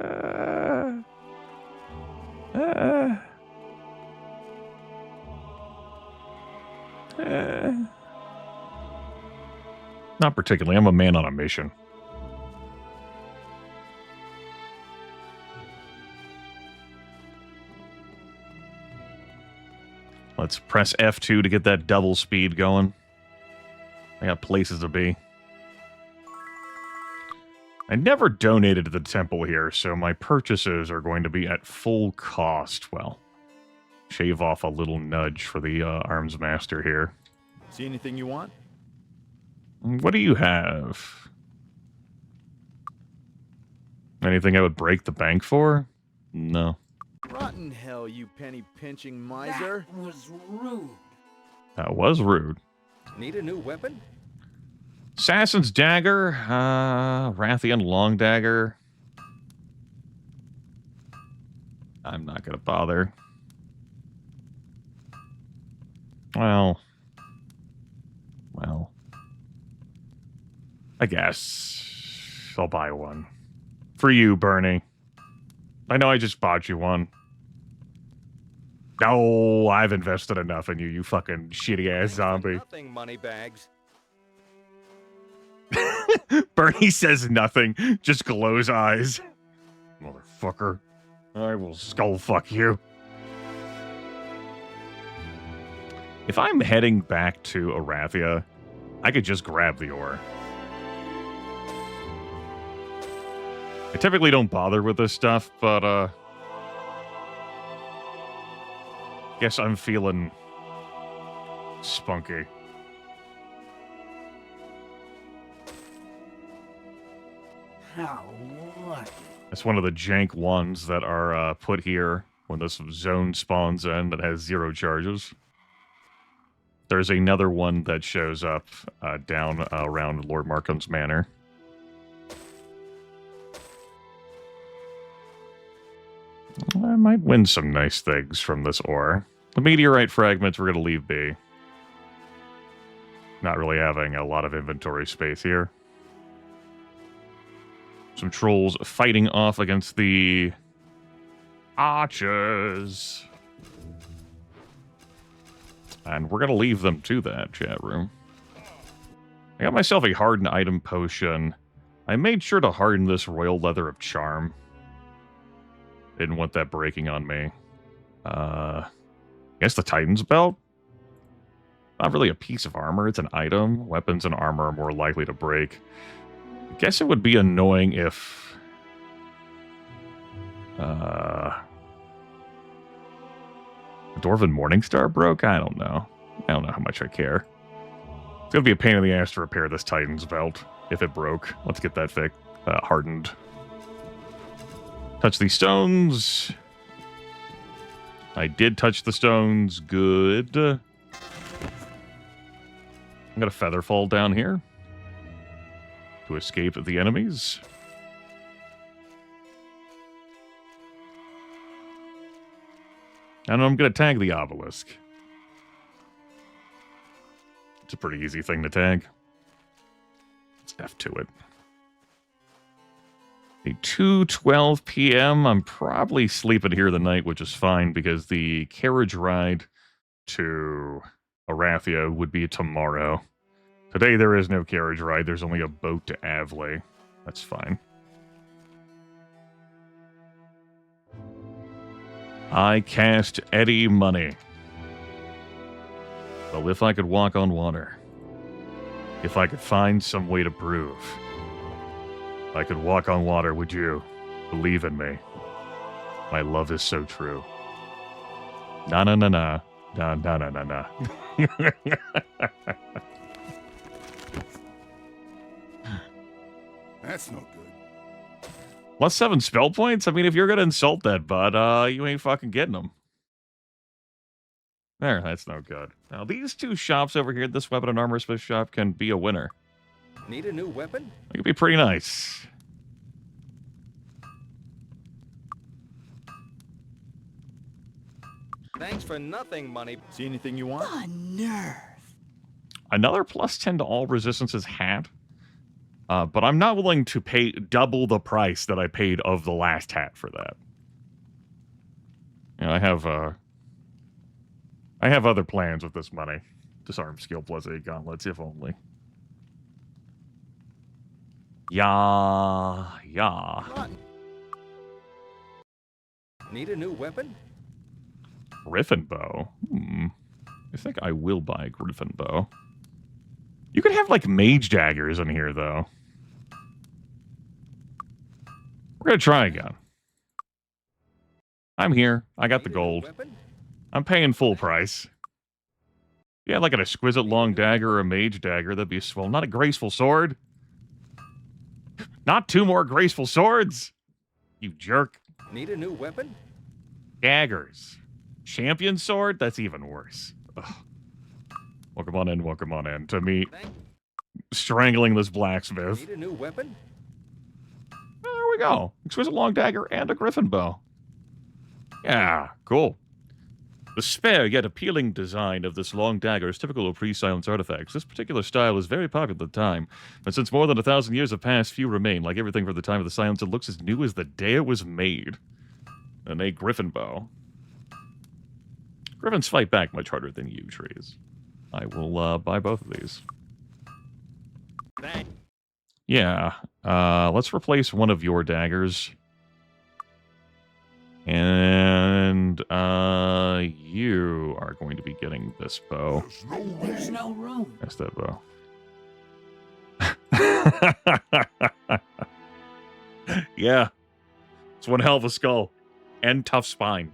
Not particularly. I'm a man on a mission. Let's press F2 to get that double speed going. I got places to be. I never donated to the temple here, so my purchases are going to be at full cost. Well, shave off a little nudge for the arms master here. See anything you want? What do you have? Anything I would break the bank for? No. Rotten hell, you penny-pinching miser. That was rude. That was rude. Need a new weapon? Assassin's Dagger, Rathian Long Dagger. I'm not gonna bother. Well, I guess I'll buy one. For you, Bernie. I know I just bought you one. No, I've invested enough in you, you fucking shitty-ass zombie. Nothing, money bags. Bernie says nothing, just glows eyes. Motherfucker. I will skull fuck you. If I'm heading back to Arathia, I could just grab the ore. I typically don't bother with this stuff, but, guess I'm feeling spunky. How lucky. That's one of the jank ones that are put here when this zone spawns in that has 0 charges. There's another one that shows up down around Lord Markham's Manor. I might win some nice things from this ore. The meteorite fragments we're going to leave be. Not really having a lot of inventory space here. Some trolls fighting off against the archers. And we're going to leave them to that, chat room. I got myself a hardened item potion. I made sure to harden this royal leather of charm. Didn't want that breaking on me. I guess the Titan's belt? Not really a piece of armor, it's an item. Weapons and armor are more likely to break. I guess it would be annoying if... the Dwarven Morningstar broke? I don't know. I don't know how much I care. It's gonna be a pain in the ass to repair this Titan's belt if it broke. Let's get that hardened. Touch these stones. I did touch the stones. Good. I'm gonna feather fall down here to escape the enemies. And I'm gonna tag the obelisk. It's a pretty easy thing to tag. Let's F to it. A 2:12 p.m. I'm probably sleeping here the night, which is fine because the carriage ride to Arathia would be tomorrow. Today there is no carriage ride. There's only a boat to Avlay. That's fine. I cast Eddie Money. Well, if I could walk on water. If I could find some way to prove. If I could walk on water, would you believe in me? My love is so true. Na na na na. Na na na na na. That's no good. +7 spell points? I mean, if you're gonna insult that bud, you ain't fucking getting them. There, that's no good. Now, these two shops over here, this weapon and armor smith shop, can be a winner. Need a new weapon? It could be pretty nice. Thanks for nothing, money. See anything you want? The nerve. Another +10 to all resistances hat. But I'm not willing to pay double the price that I paid of the last hat for that. You know, I have other plans with this money. Disarm skill +8 gauntlets, if only. Yeah. Need a new weapon? Griffin bow. I think I will buy a Griffin bow. You could have, like, mage daggers in here, though. We're gonna try again. I'm here. I got the gold. I'm paying full price. Yeah, like an exquisite long dagger or a mage dagger, that'd be swell. Not a graceful sword. Not 2 more graceful swords. You jerk. Need a new weapon? Daggers. Champion sword? That's even worse. Ugh. Welcome on in to me strangling this blacksmith. Need a new weapon? There we go. Exquisite long dagger and a griffin bow. Yeah, cool. The spare yet appealing design of this long dagger is typical of pre-silence artifacts. This particular style is very popular at the time, but since more than 1,000 years have passed, few remain. Like everything from the time of the silence, it looks as new as the day it was made. And a griffin bow. Griffins fight back much harder than yew trees. I will buy both of these. Yeah, let's replace one of your daggers. And you are going to be getting this bow. There's no room. That's that bow. Yeah. It's one hell of a skull. And tough spine.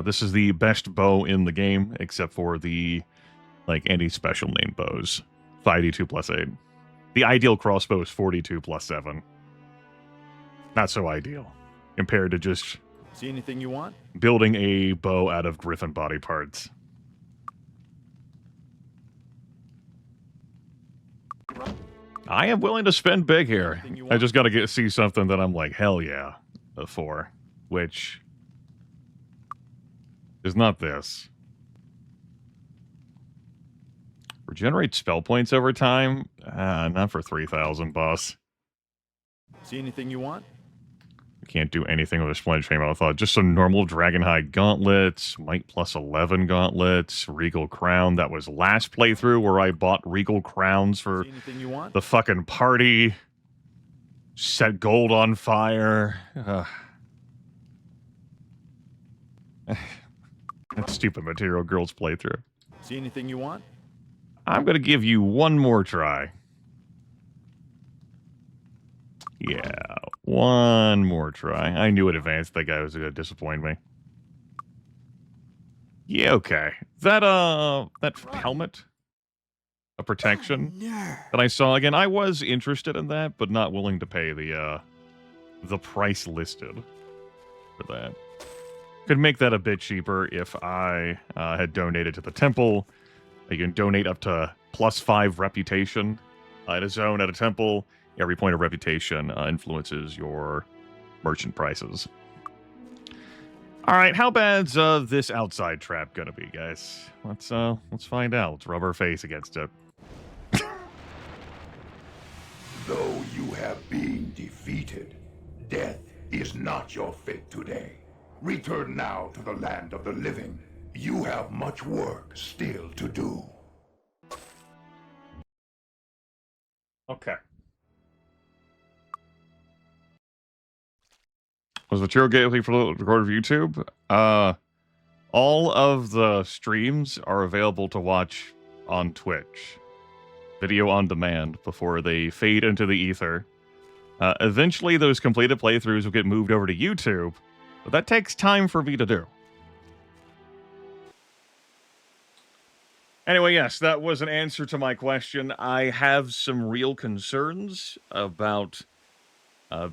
This is the best bow in the game, except for the, like, any special name bows. 5d2 +8. The ideal crossbow is 42 +7. Not so ideal, compared to just See anything you want? building a bow out of griffin body parts. I am willing to spend big here. I just gotta see something that I'm like, hell yeah, for, which is not this. Regenerate spell points over time? Not for 3,000, boss. See anything you want? Can't do anything with a splendid frame, I thought. Just some normal Dragonhide gauntlets, Might +11 gauntlets, Regal Crown. That was last playthrough where I bought Regal Crowns for the fucking party. Set gold on fire. That stupid Material Girls playthrough. See anything you want? I'm going to give you one more try. Yeah, one more try. I knew in advance that guy was going to disappoint me. Yeah, okay. That helmet, a protection that I saw again, I was interested in that, but not willing to pay the price listed for that. Could make that a bit cheaper if I had donated to the temple. You can donate up to +5 reputation at a zone at a temple. Every point of reputation influences your merchant prices. All right, how bad's this outside trap gonna be, guys? Let's find out. Let's rub our face against it. Though you have been defeated, death is not your fate today. Return now to the land of the living. You have much work still to do. Okay. Was material gateway for the recorded YouTube? All of the streams are available to watch on Twitch. Video on demand before they fade into the ether. Eventually, those completed playthroughs will get moved over to YouTube, but that takes time for me to do. Anyway, yes, that was an answer to my question. I have some real concerns about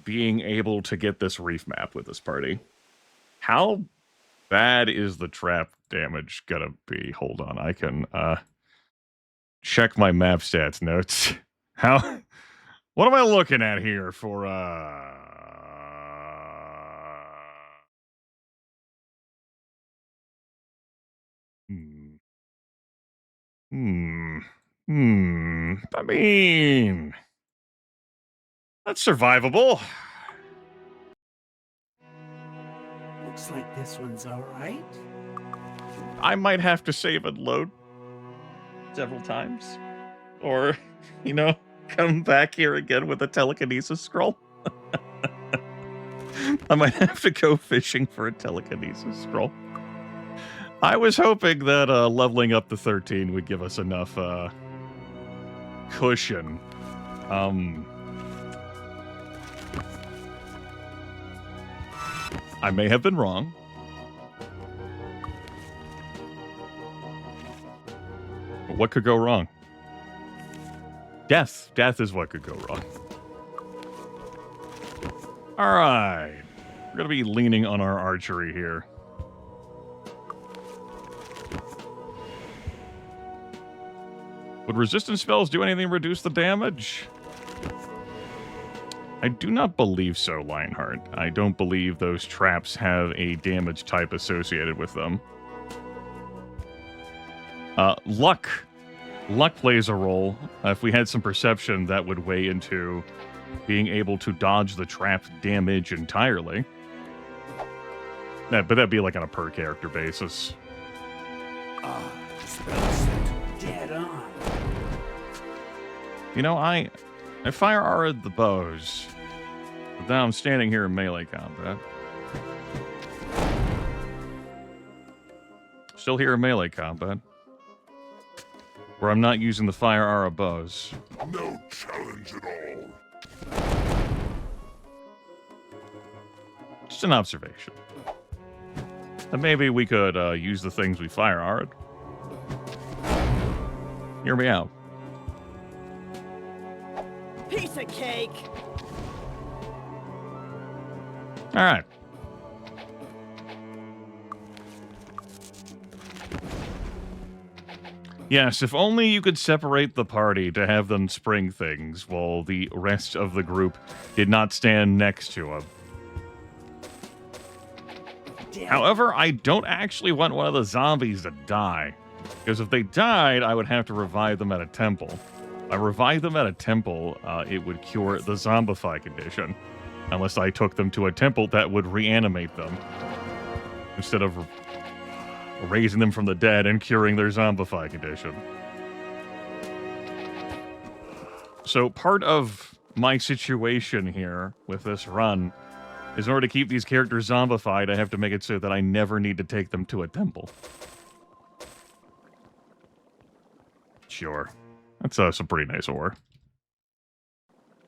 being able to get this reef map with this party. How bad is the trap damage gonna be? Hold on, I can check my map stats notes. What am I looking at here for, I mean, that's survivable. Looks like this one's alright. I might have to save and load several times. Or, you know, come back here again with a telekinesis scroll. I might have to go fishing for a telekinesis scroll. I was hoping that leveling up to 13 would give us enough cushion. I may have been wrong. But what could go wrong? Death. Death is what could go wrong. All right. We're going to be leaning on our archery here. Would resistance spells do anything to reduce the damage? I do not believe so, Lionheart. I don't believe those traps have a damage type associated with them. Luck. Luck plays a role. If we had some perception, that would weigh into being able to dodge the trap damage entirely. But that'd be like on a per character basis. Spell set. Dead on. You know, I fire arrowed the bows, but now I'm standing here in melee combat. Still here in melee combat, where I'm not using the fire arrow bows. No challenge at all. Just an observation. And maybe we could use the things we fire arrowed. Hear me out. Piece of cake. All right. Yes, if only you could separate the party to have them spring things while the rest of the group did not stand next to them. However, I don't actually want one of the zombies to die, because if they died, I would have to revive them at a temple. If I revive them at a temple, it would cure the zombify condition, unless I took them to a temple that would reanimate them, instead of raising them from the dead and curing their zombify condition. So part of my situation here with this run is in order to keep these characters zombified, I have to make it so that I never need to take them to a temple. Sure. That's some pretty nice ore.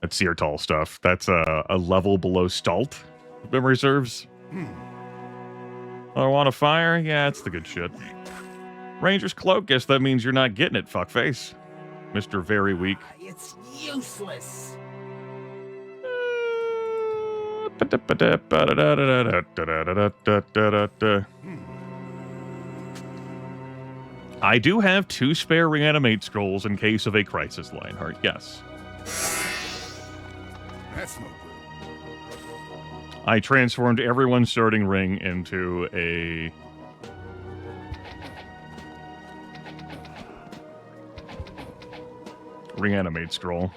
That's Seertall stuff. That's a level below Stalt, if memory serves. I want to fire? Yeah, it's the good shit. Ranger's Cloak, guess that means you're not getting it, fuckface. Mr. Very Weak. It's useless. I do have 2 spare reanimate scrolls in case of a crisis, Lionheart, yes. That's no good. I transformed everyone's starting ring into a reanimate scroll.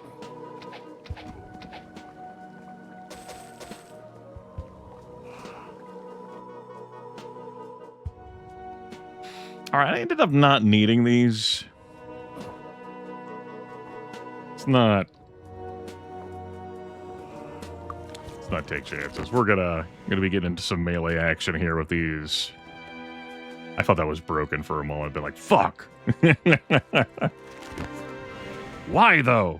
Alright, I ended up not needing these. Let's not take chances. We're gonna be getting into some melee action here with these. I thought that was broken for a moment. I've been like, fuck! Why, though?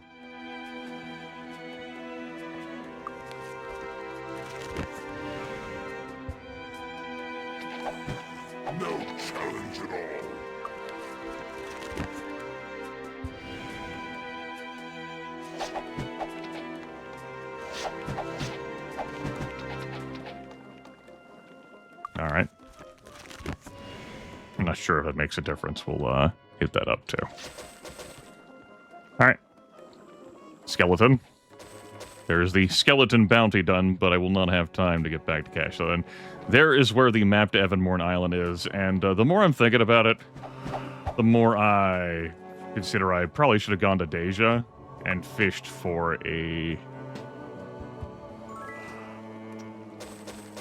No challenge at all. All right. I'm not sure if that makes a difference. We'll hit that up too. All right. Skeleton. There's the skeleton bounty done, but I will not have time to get back to cash. So then, there is where the map to Evanmorn Island is, and the more I'm thinking about it, the more I consider I probably should have gone to Deja and fished for a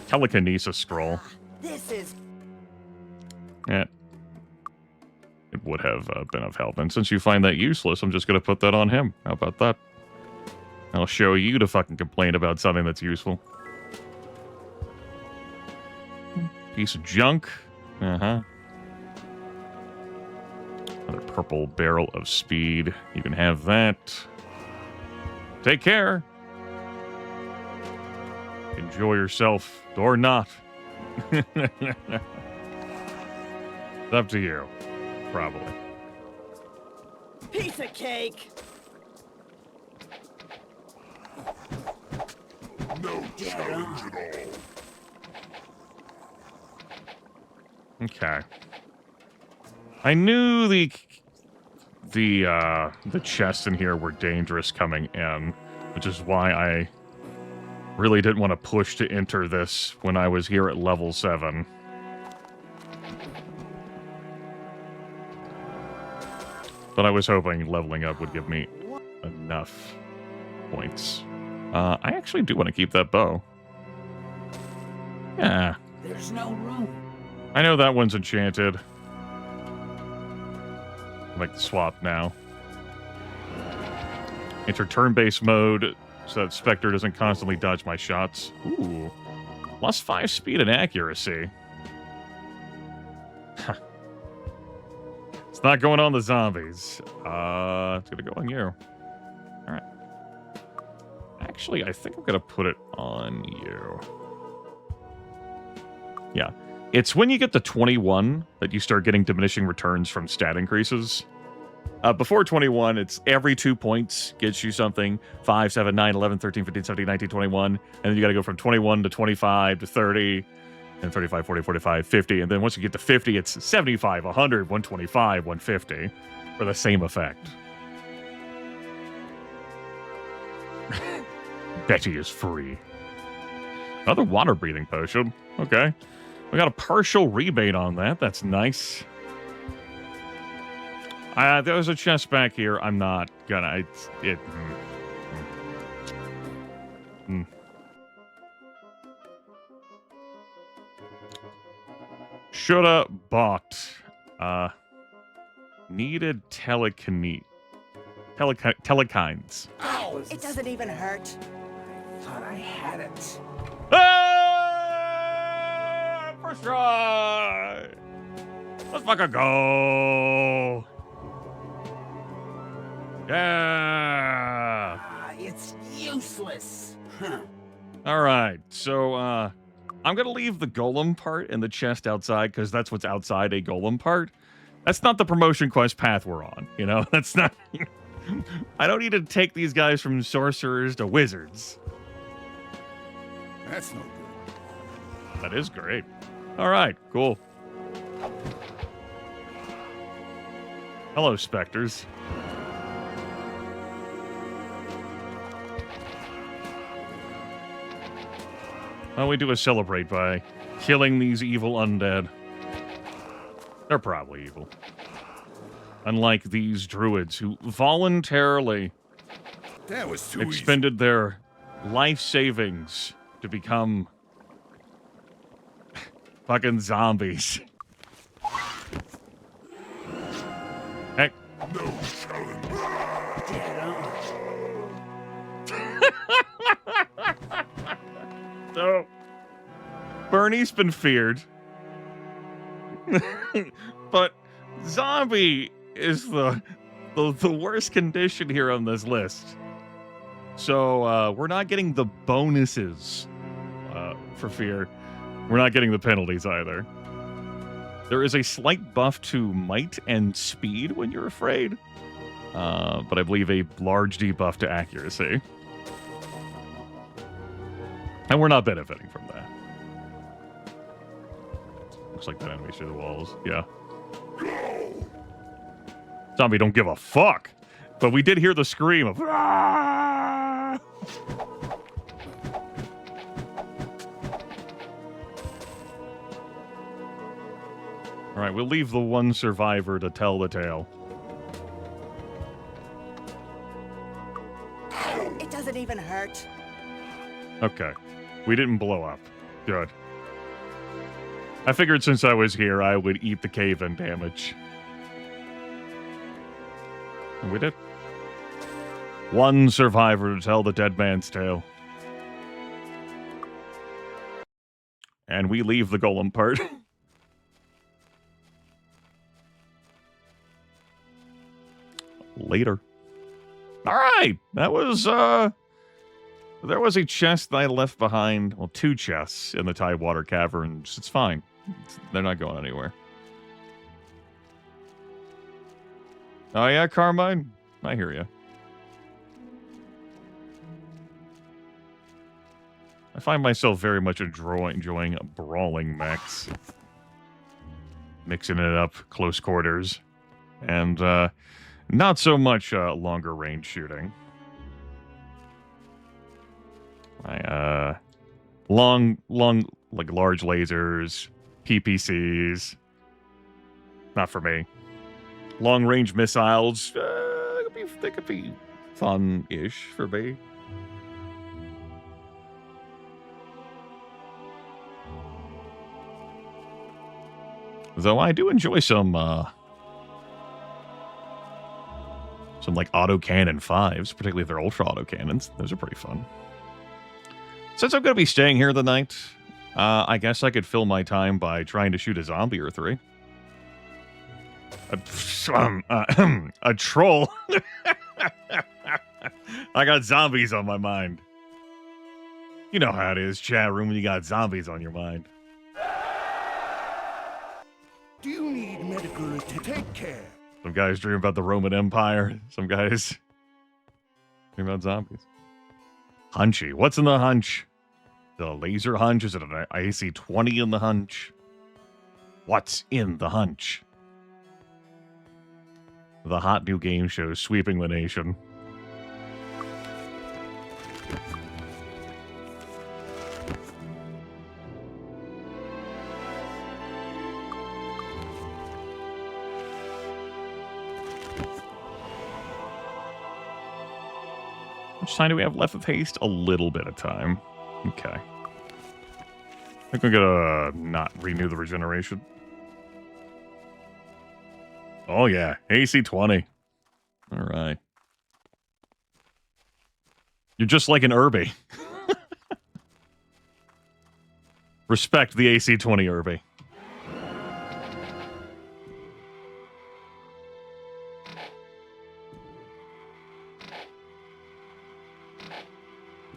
telekinesis scroll. This is... Yeah. It would have been of help. And since you find that useless, I'm just going to put that on him. How about that? I'll show you to fucking complain about something that's useful. Piece of junk. Uh-huh. Another purple barrel of speed. You can have that. Take care. Enjoy yourself. Or not. It's up to you. Probably. Piece of cake! No challenge at all. Okay. I knew the chests in here were dangerous coming in, which is why I really didn't want to push to enter this when I was here at level 7. But I was hoping leveling up would give me enough points. I actually do want to keep that bow. Yeah. There's no room. I know that one's enchanted. I'll make the swap now. Enter turn-based mode so that Spectre doesn't constantly dodge my shots. Ooh. +5 speed and accuracy. It's not going on the zombies. It's gonna go on you. Alright. Actually, I think I'm gonna put it on you. Yeah. It's when you get to 21 that you start getting diminishing returns from stat increases. Before 21, it's every 2 points gets you something. 5, 7, 9, 11, 13, 15, 17, 19, 21. And then you gotta go from 21 to 25 to 30. And 35, 40, 45, 50. And then once you get to 50, it's 75, 100, 125, 150. For the same effect. Betty is free. Another water-breathing potion. Okay. We got a partial rebate on that. That's nice. There's a chest back here. I'm not gonna... Shoulda bought. Needed telekines. Ow! It doesn't even hurt. I thought I had it. Ah! First try! Let's fucking go! Yeah! It's useless. Huh. Alright, so, I'm gonna leave the golem part in the chest outside, because that's what's outside a golem part. That's not the promotion quest path we're on, you know? That's not... I don't need to take these guys from sorcerers to wizards. That's no good. That is great. Alright, cool. Hello, specters. Well, we do a celebrate by killing these evil undead. They're probably evil. Unlike these druids who voluntarily That was too expended their life savings to become fucking zombies. Heck. No challenge. Dead on. So, Bernie's been feared. But zombie is the worst condition here on this list. So, we're not getting the bonuses for fear. We're not getting the penalties either. There is a slight buff to might and speed when you're afraid. But I believe a large debuff to accuracy. And we're not benefiting from that. Looks like that enemy through the walls. Yeah. Zombie don't give a fuck. But we did hear the scream of... "Ah!" Alright, we'll leave the one survivor to tell the tale. It doesn't even hurt. Okay. We didn't blow up. Good. I figured since I was here, I would eat the cave-in damage. And we did. One survivor to tell the dead man's tale. And we leave the golem part. Later. Alright! That was, there was a chest that I left behind. Well, 2 chests in the Tidewater Caverns. It's fine. They're not going anywhere. Oh yeah, Carmine? I hear you. I find myself very much enjoying brawling mechs. Mixing it up, close quarters. And, not so much, longer range shooting. Long, like, large lasers, PPCs. Not for me. Long-range missiles, they could be fun-ish for me. Though I do enjoy some like autocannon 5s, particularly if they're ultra autocannons. Those are pretty fun. Since I'm going to be staying here the night, I guess I could fill my time by trying to shoot a zombie or 3. A troll. I got zombies on my mind. You know how it is, chat room, when you got zombies on your mind. Do you need medical attention? Take care. Some guys dream about the Roman Empire. Some guys dream about zombies. Hunchy. What's in the hunch? The laser hunch? Is it an AC-20 in the hunch? What's in the hunch? The hot new game show sweeping the nation. How much time do we have left with haste? A little bit of time. Okay. I think we're gonna not renew the regeneration. Oh yeah, AC-20. All right. You're just like an Irby. Respect the AC-20 Irby.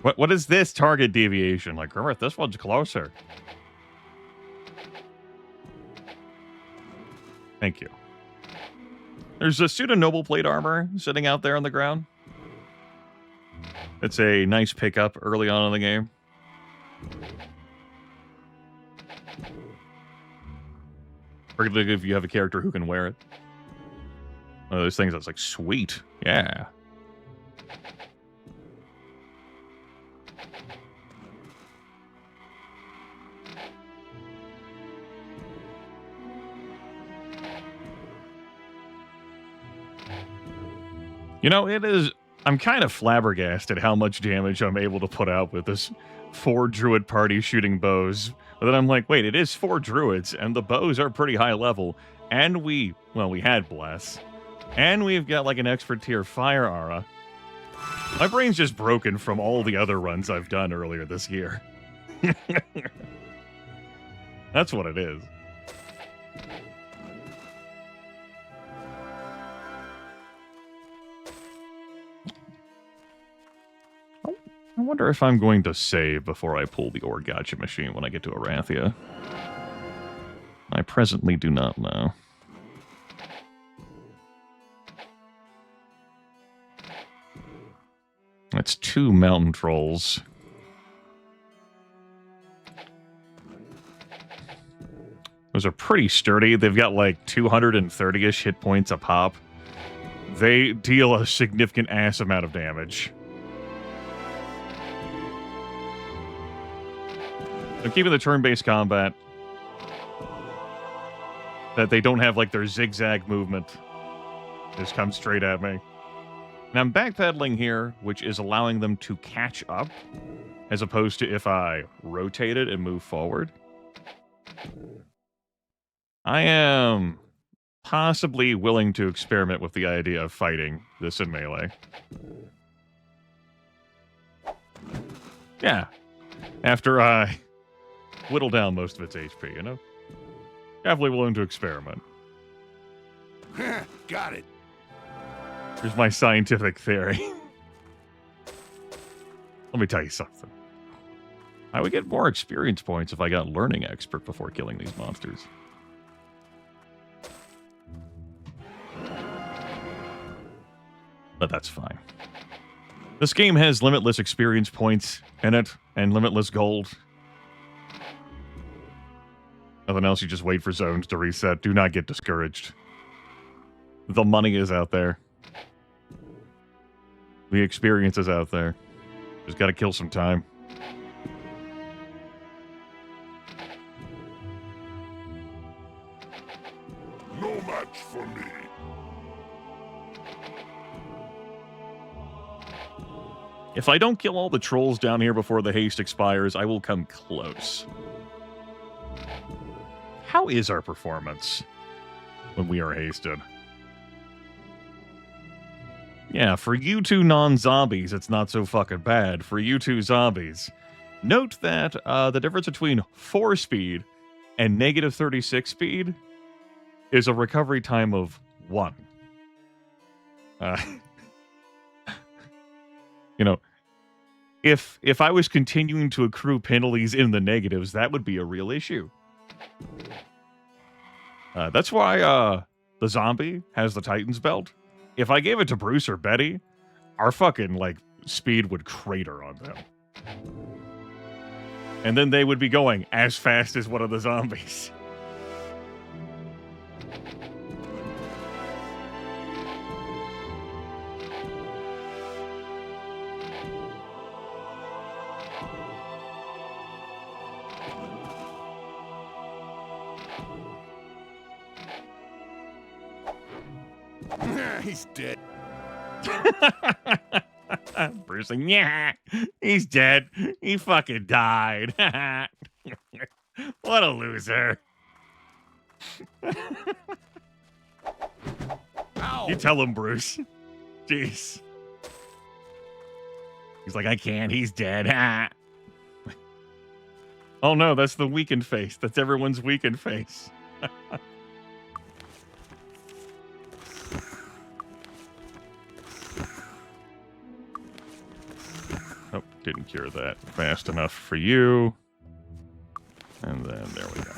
What is this target deviation? Like, Grimith, this one's closer. Thank you. There's a suit of noble plate armor sitting out there on the ground. It's a nice pickup early on in the game. Particularly if you have a character who can wear it. One of those things that's like, sweet. Yeah. You know, it is... I'm kind of flabbergasted how much damage I'm able to put out with this 4 druid party shooting bows. But then I'm like, wait, it is 4 druids, and the bows are pretty high level. And we had Bless. And we've got like an expert tier fire aura. My brain's just broken from all the other runs I've done earlier this year. That's what it is. I wonder if I'm going to save before I pull the Orgacha machine when I get to Arathia. I presently do not know. That's 2 mountain trolls. Those are pretty sturdy. They've got like 230-ish hit points a pop. They deal a significant ass amount of damage. I'm keeping the turn-based combat. That they don't have, like, their zigzag movement. Just come straight at me. And I'm backpedaling here, which is allowing them to catch up, as opposed to if I rotate it and move forward. I am possibly willing to experiment with the idea of fighting this in melee. Yeah. After I whittle down most of its HP, you know? Definitely willing to experiment. Got it. Here's my scientific theory. Let me tell you something. I would get more experience points if I got Learning Expert before killing these monsters. But that's fine. This game has limitless experience points in it, and limitless gold. Nothing else, you just wait for zones to reset. Do not get discouraged. The money is out there. The experience is out there. Just gotta kill some time. No match for me. If I don't kill all the trolls down here before the haste expires, I will come close. How is our performance when we are hasted? Yeah, for you two non-zombies, it's not so fucking bad. For you two zombies, note that the difference between 4 speed and negative 36 speed is a recovery time of 1. You know, if I was continuing to accrue penalties in the negatives, that would be a real issue. That's why the zombie has the Titan's belt. If I gave it to Bruce or Betty, our fucking, like, speed would crater on them. And then they would be going as fast as one of the zombies. He's dead. Bruce like, yeah, he's dead. He fucking died. What a loser. You tell him, Bruce. Jeez. He's like, I can't. He's dead. Oh no, that's the weakened face. That's everyone's weakened face. Oh, didn't cure that fast enough for you. And then there we go.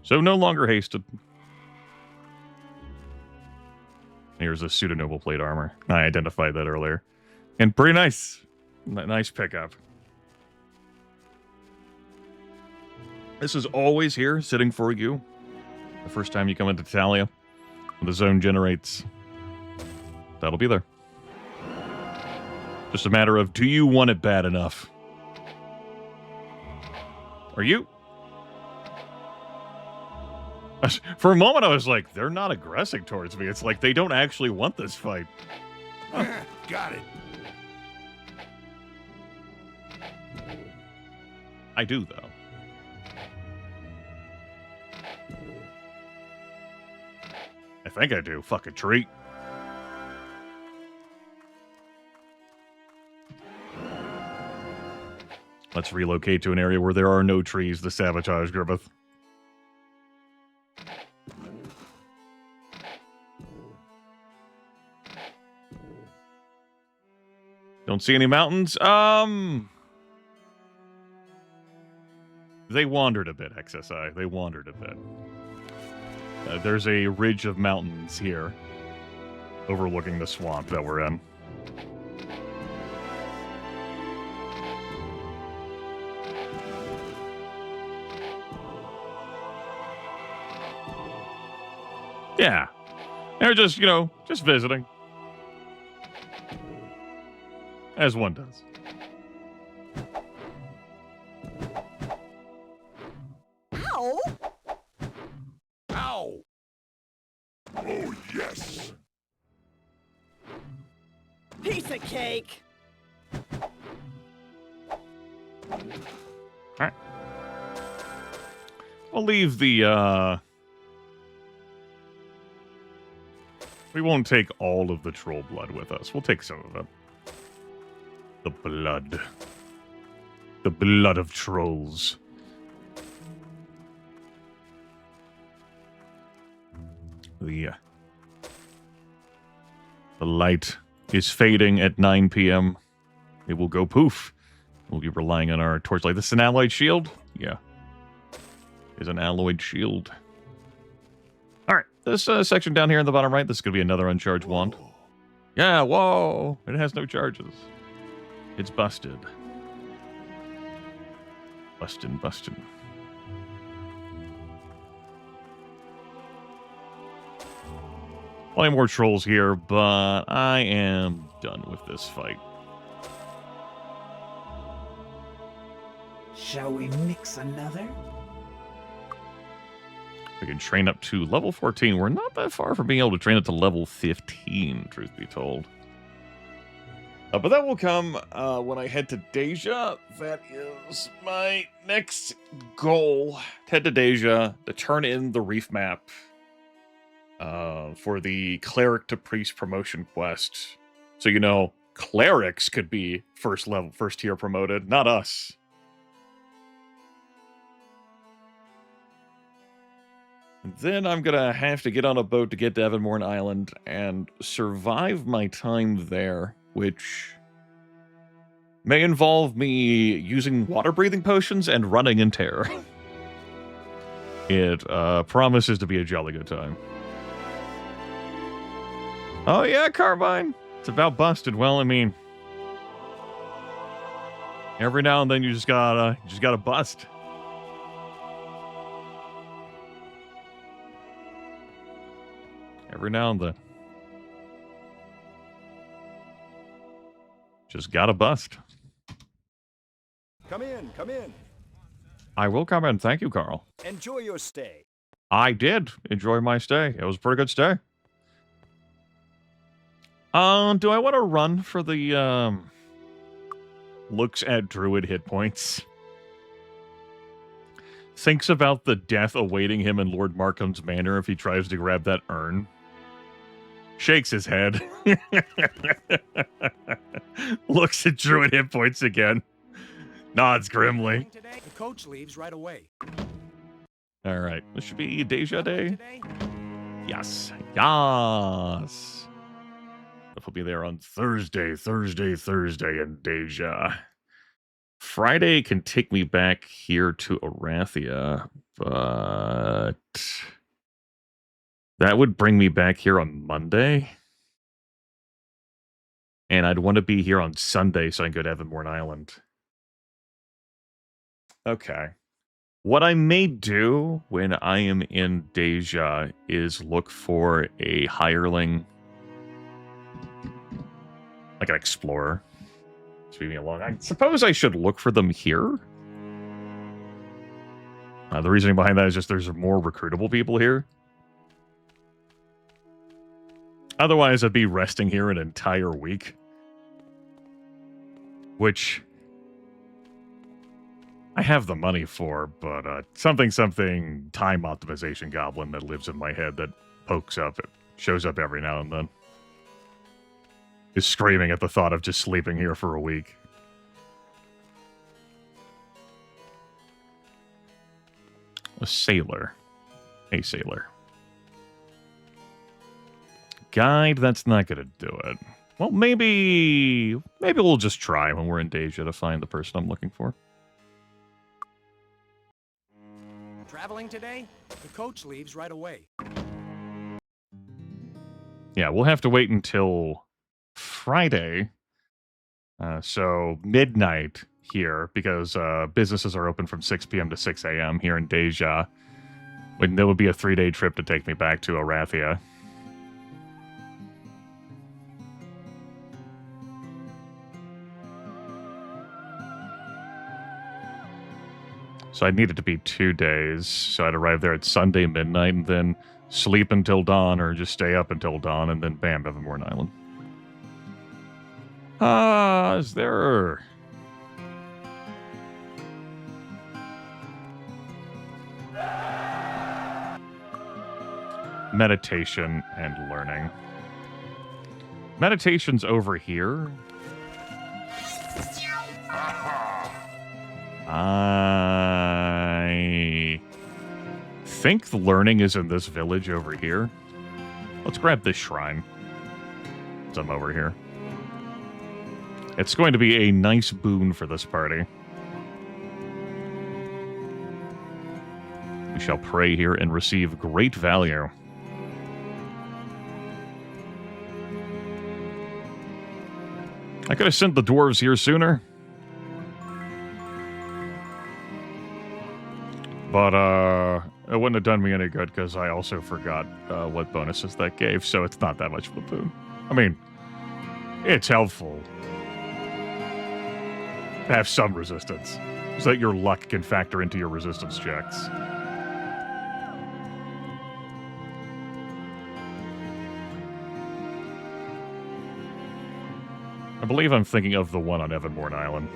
So no longer hasted. Here's a pseudo-noble plate armor. I identified that earlier. And pretty nice. Nice pickup. This is always here, sitting for you. The first time you come into Talia, when the zone generates, that'll be there. Just a matter of, do you want it bad enough? Are you? For a moment, I was like, they're not aggressing towards me. It's like they don't actually want this fight. Huh. Got it. I do, though. I think I do. Fucking treat. Let's relocate to an area where there are no trees to sabotage Grimith. Don't see any mountains. They wandered a bit, XSI. They wandered a bit. There's a ridge of mountains here overlooking the swamp that we're in. Yeah. They're just, just visiting. As one does. yes. Piece of cake. Alright. We'll leave the, we won't take all of the troll blood with us. We'll take some of it. The blood. The blood of trolls. The light is fading at 9 p.m. It will go poof. We'll be relying on our torchlight. This is an alloyed shield? Yeah. Is an alloyed shield. Alright, this section down here in the bottom right, this is going to be another uncharged wand. Yeah, whoa! It has no charges. It's busted. Bustin'. Plenty more trolls here, but I am done with this fight. Shall we mix another? We can train up to level 14. We're not that far from being able to train up to level 15, truth be told. But that will come when I head to Deja. That is my next goal. Head to Deja to turn in the reef map for the cleric to priest promotion quest. So, you know, clerics could be first tier promoted, not us. And then I'm gonna have to get on a boat to get to Evanmorn Island and survive my time there, which may involve me using water-breathing potions and running in terror. It promises to be a jolly good time. Oh yeah, Carbine! It's about busted. Well, I mean, every now and then you just gotta bust. Every now and then. Just gotta bust. Come in, come in. I will come in. Thank you, Carl. Enjoy your stay. I did enjoy my stay. It was a pretty good stay. Do I want to run for the, looks at Druid hit points? Thinks about the death awaiting him in Lord Markham's manor if he tries to grab that urn. Shakes his head. Looks at Druid hit points again. Nods grimly. Today, the coach leaves right away. Alright, this should be Deja Day. Yes. Yes. If we'll be there on Thursday in Deja. Friday can take me back here to Arathia, but that would bring me back here on Monday. And I'd want to be here on Sunday so I can go to Evanmorn Island. Okay. What I may do when I am in Deja is look for a hireling, like an explorer. Leave me alone. I suppose I should look for them here. The reasoning behind that is just there's more recruitable people here. Otherwise, I'd be resting here an entire week. Which I have the money for, but something time optimization goblin that lives in my head that pokes up, it shows up every now and then. Is screaming at the thought of just sleeping here for a week. A sailor. A sailor. Guide, that's not gonna do it. Well, maybe we'll just try when we're in Deja to find the person I'm looking for. Traveling today? The coach leaves right away. Yeah, we'll have to wait until Friday. So midnight here, because businesses are open from 6 p.m. to 6 a.m. here in Deja. When there would be a 3-day trip to take me back to Arathia. So I needed to be 2 days. So I'd arrive there at Sunday midnight and then sleep until dawn or just stay up until dawn and then bam, Evermorn Island. Is there... meditation and learning. Meditation's over here. I think the learning is in this village over here. Let's grab this shrine. So I'm over here. It's going to be a nice boon for this party. We shall pray here and receive great value. I could have sent the dwarves here sooner. But, it wouldn't have done me any good because I also forgot what bonuses that gave, so it's not that much of a boon. I mean, it's helpful to have some resistance so that your luck can factor into your resistance checks. I believe I'm thinking of the one on Evermorn Island.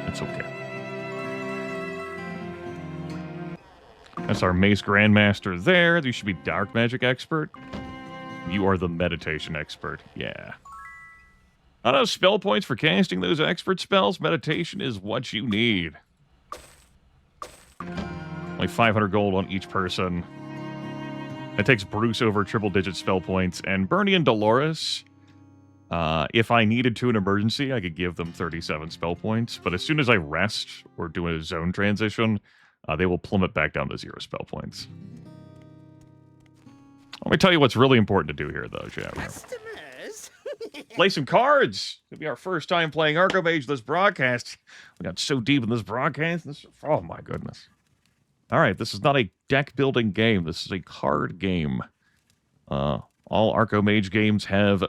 It's okay. That's our Mace Grandmaster there. You should be Dark Magic Expert. You are the Meditation Expert. Yeah. Not enough spell points for casting those expert spells. Meditation is what you need. Only 500 gold on each person. It takes Bruce over triple-digit spell points. And Bernie and Dolores, if I needed to in emergency, I could give them 37 spell points. But as soon as I rest or do a zone transition, they will plummet back down to 0 spell points. Let me tell you what's really important to do here, though, chat. Customers? Play some cards. It'll be our first time playing Archmage this broadcast. We got so deep in this broadcast. Oh, my goodness. All right, this is not a deck-building game. This is a card game. All Archmage games have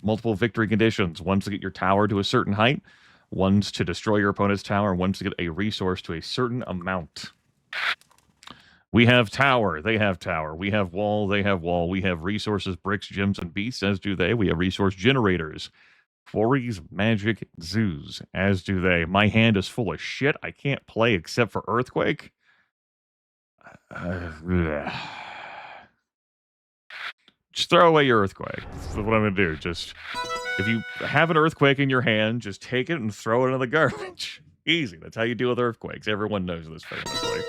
multiple victory conditions. One's to get your tower to a certain height. One's to destroy your opponent's tower. And one's to get a resource to a certain amount. We have tower. They have tower. We have wall. They have wall. We have resources, bricks, gems, and beasts, as do they. We have resource generators. Quarries, magic, zoos, as do they. My hand is full of shit. I can't play except for Earthquake. Just throw away your Earthquake. That's what I'm going to do. Just, if you have an Earthquake in your hand, just take it and throw it into the garbage. Easy. That's how you deal with Earthquakes. Everyone knows this famously.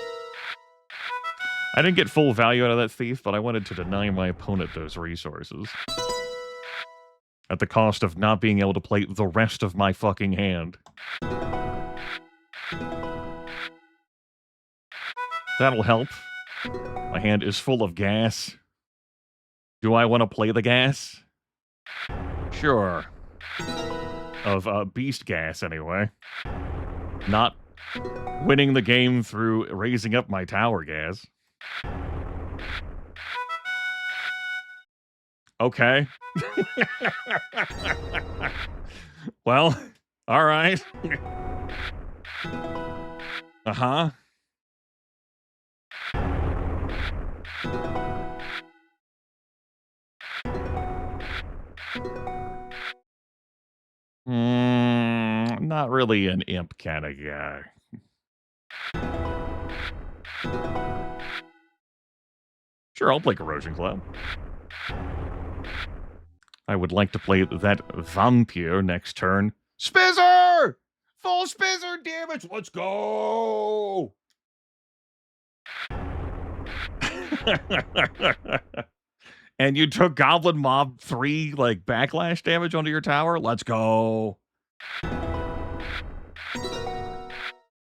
I didn't get full value out of that thief, but I wanted to deny my opponent those resources. At the cost of not being able to play the rest of my fucking hand. That'll help. My hand is full of gas. Do I want to play the gas? Sure. Of beast gas, anyway. Not winning the game through raising up my tower gas. Okay. Well, all right. Uh-huh. Not really an imp kind of guy. Sure, I'll play Corrosion Cloud. I would like to play that vampire next turn. Spizzer! Full Spizzer damage! Let's go! And you took Goblin Mob 3, like, backlash damage onto your tower? Let's go.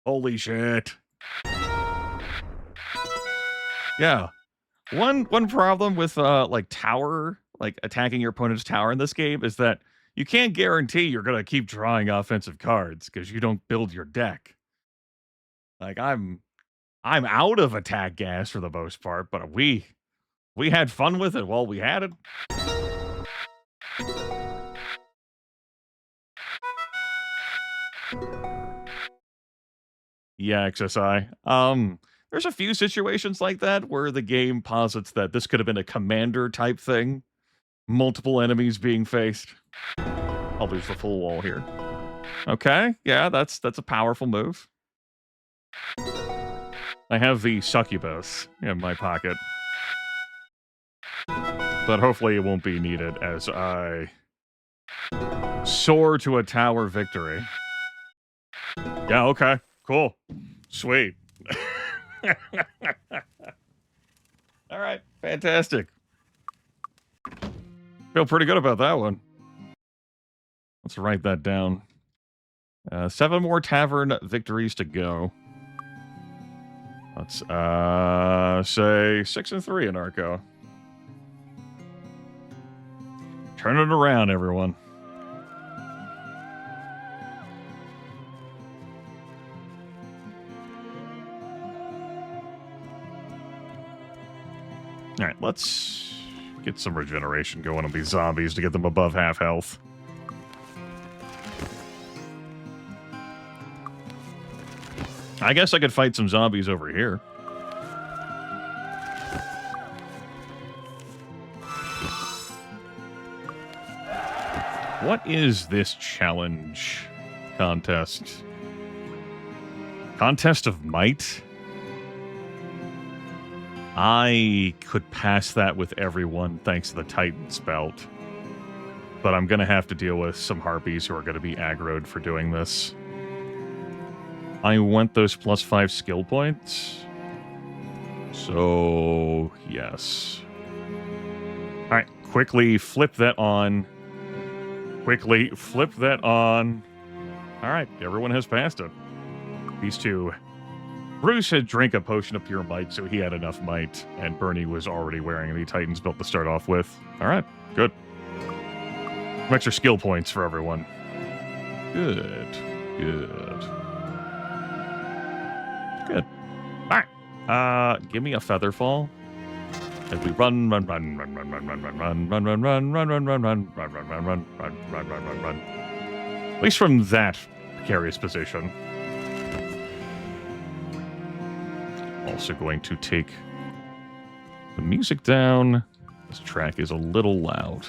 Holy shit. Yeah. One problem with, like, tower, like, attacking your opponent's tower in this game is that you can't guarantee you're going to keep drawing offensive cards because you don't build your deck. Like, I'm out of attack gas for the most part, but we had fun with it while we had it. Yeah, XSI. There's a few situations like that where the game posits that this could have been a commander type thing. Multiple enemies being faced. I'll lose the full wall here. Okay, yeah, that's a powerful move. I have the succubus in my pocket. But hopefully it won't be needed as I soar to a tower victory. Yeah, okay, cool. Sweet. All right, fantastic. Feel pretty good about that one. Let's write that down. 7 more tavern victories to go. Let's say 6 and 3 in Arco. Turn it around, everyone. All right, let's get some regeneration going on these zombies to get them above half health. I guess I could fight some zombies over here. What is this challenge contest? Contest of Might? I could pass that with everyone thanks to the Titan's belt. But I'm going to have to deal with some harpies who are going to be aggroed for doing this. I want those +5 skill points. So, yes. Alright, quickly flip that on. Quickly flip that on. Alright, everyone has passed it. These two. Bruce had drank a potion of pure might, so he had enough might, and Bernie was already wearing the Titan's belt to start off with. Alright, good. Some extra skill points for everyone. Good. Good. Good. Alright. Give me a feather fall. As we run. At least from that precarious position. Also going to take the music down. This track is a little loud.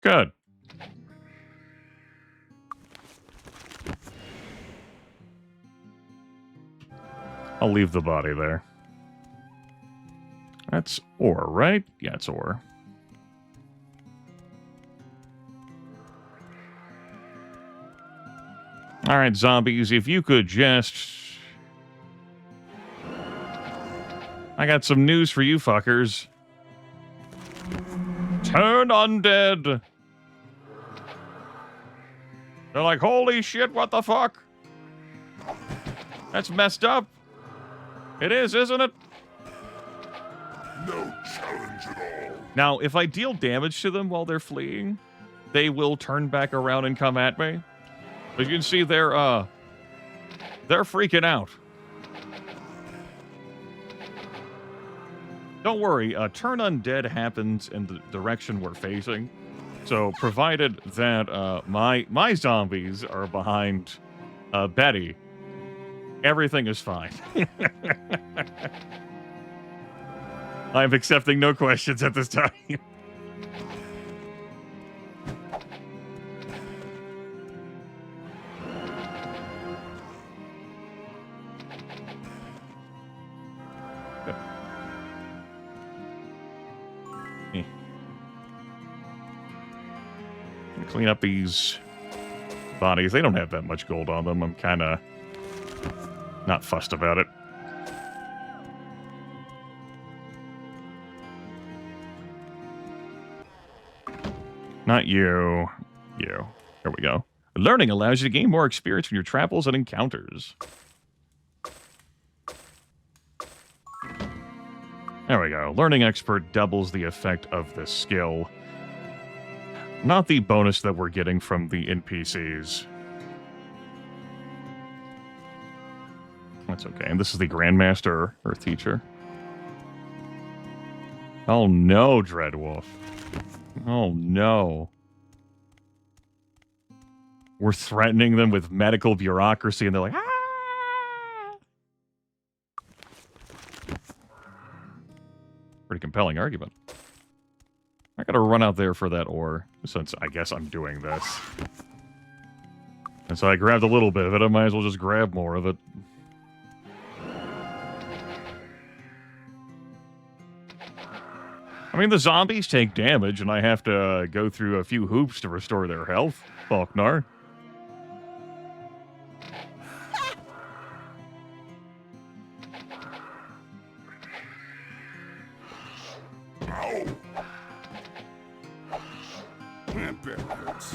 Good. I'll leave the body there. That's ore, right? Yeah, it's ore. Alright, zombies, if you could just... I got some news for you fuckers. Turn undead! They're like, holy shit, what the fuck? That's messed up. It is, isn't it? No challenge at all. Now, if I deal damage to them while they're fleeing, they will turn back around and come at me. As you can see, they're freaking out. Don't worry, turn undead happens in the direction we're facing. So, provided that my zombies are behind Betty, everything is fine. I'm accepting no questions at this time. Clean up these bodies. They don't have that much gold on them. I'm kind of not fussed about it. Not you. You. There we go. Learning allows you to gain more experience from your travels and encounters. There we go. Learning expert doubles the effect of this skill. Not the bonus that we're getting from the NPCs. That's okay. And this is the Grandmaster or teacher. Oh no, Dreadwolf. Oh no. We're threatening them with medical bureaucracy, and they're like, ah! Pretty compelling argument. I gotta run out there for that ore, since I guess I'm doing this. And so I grabbed a little bit of it, I might as well just grab more of it. I mean, the zombies take damage, and I have to go through a few hoops to restore their health. Faulknar.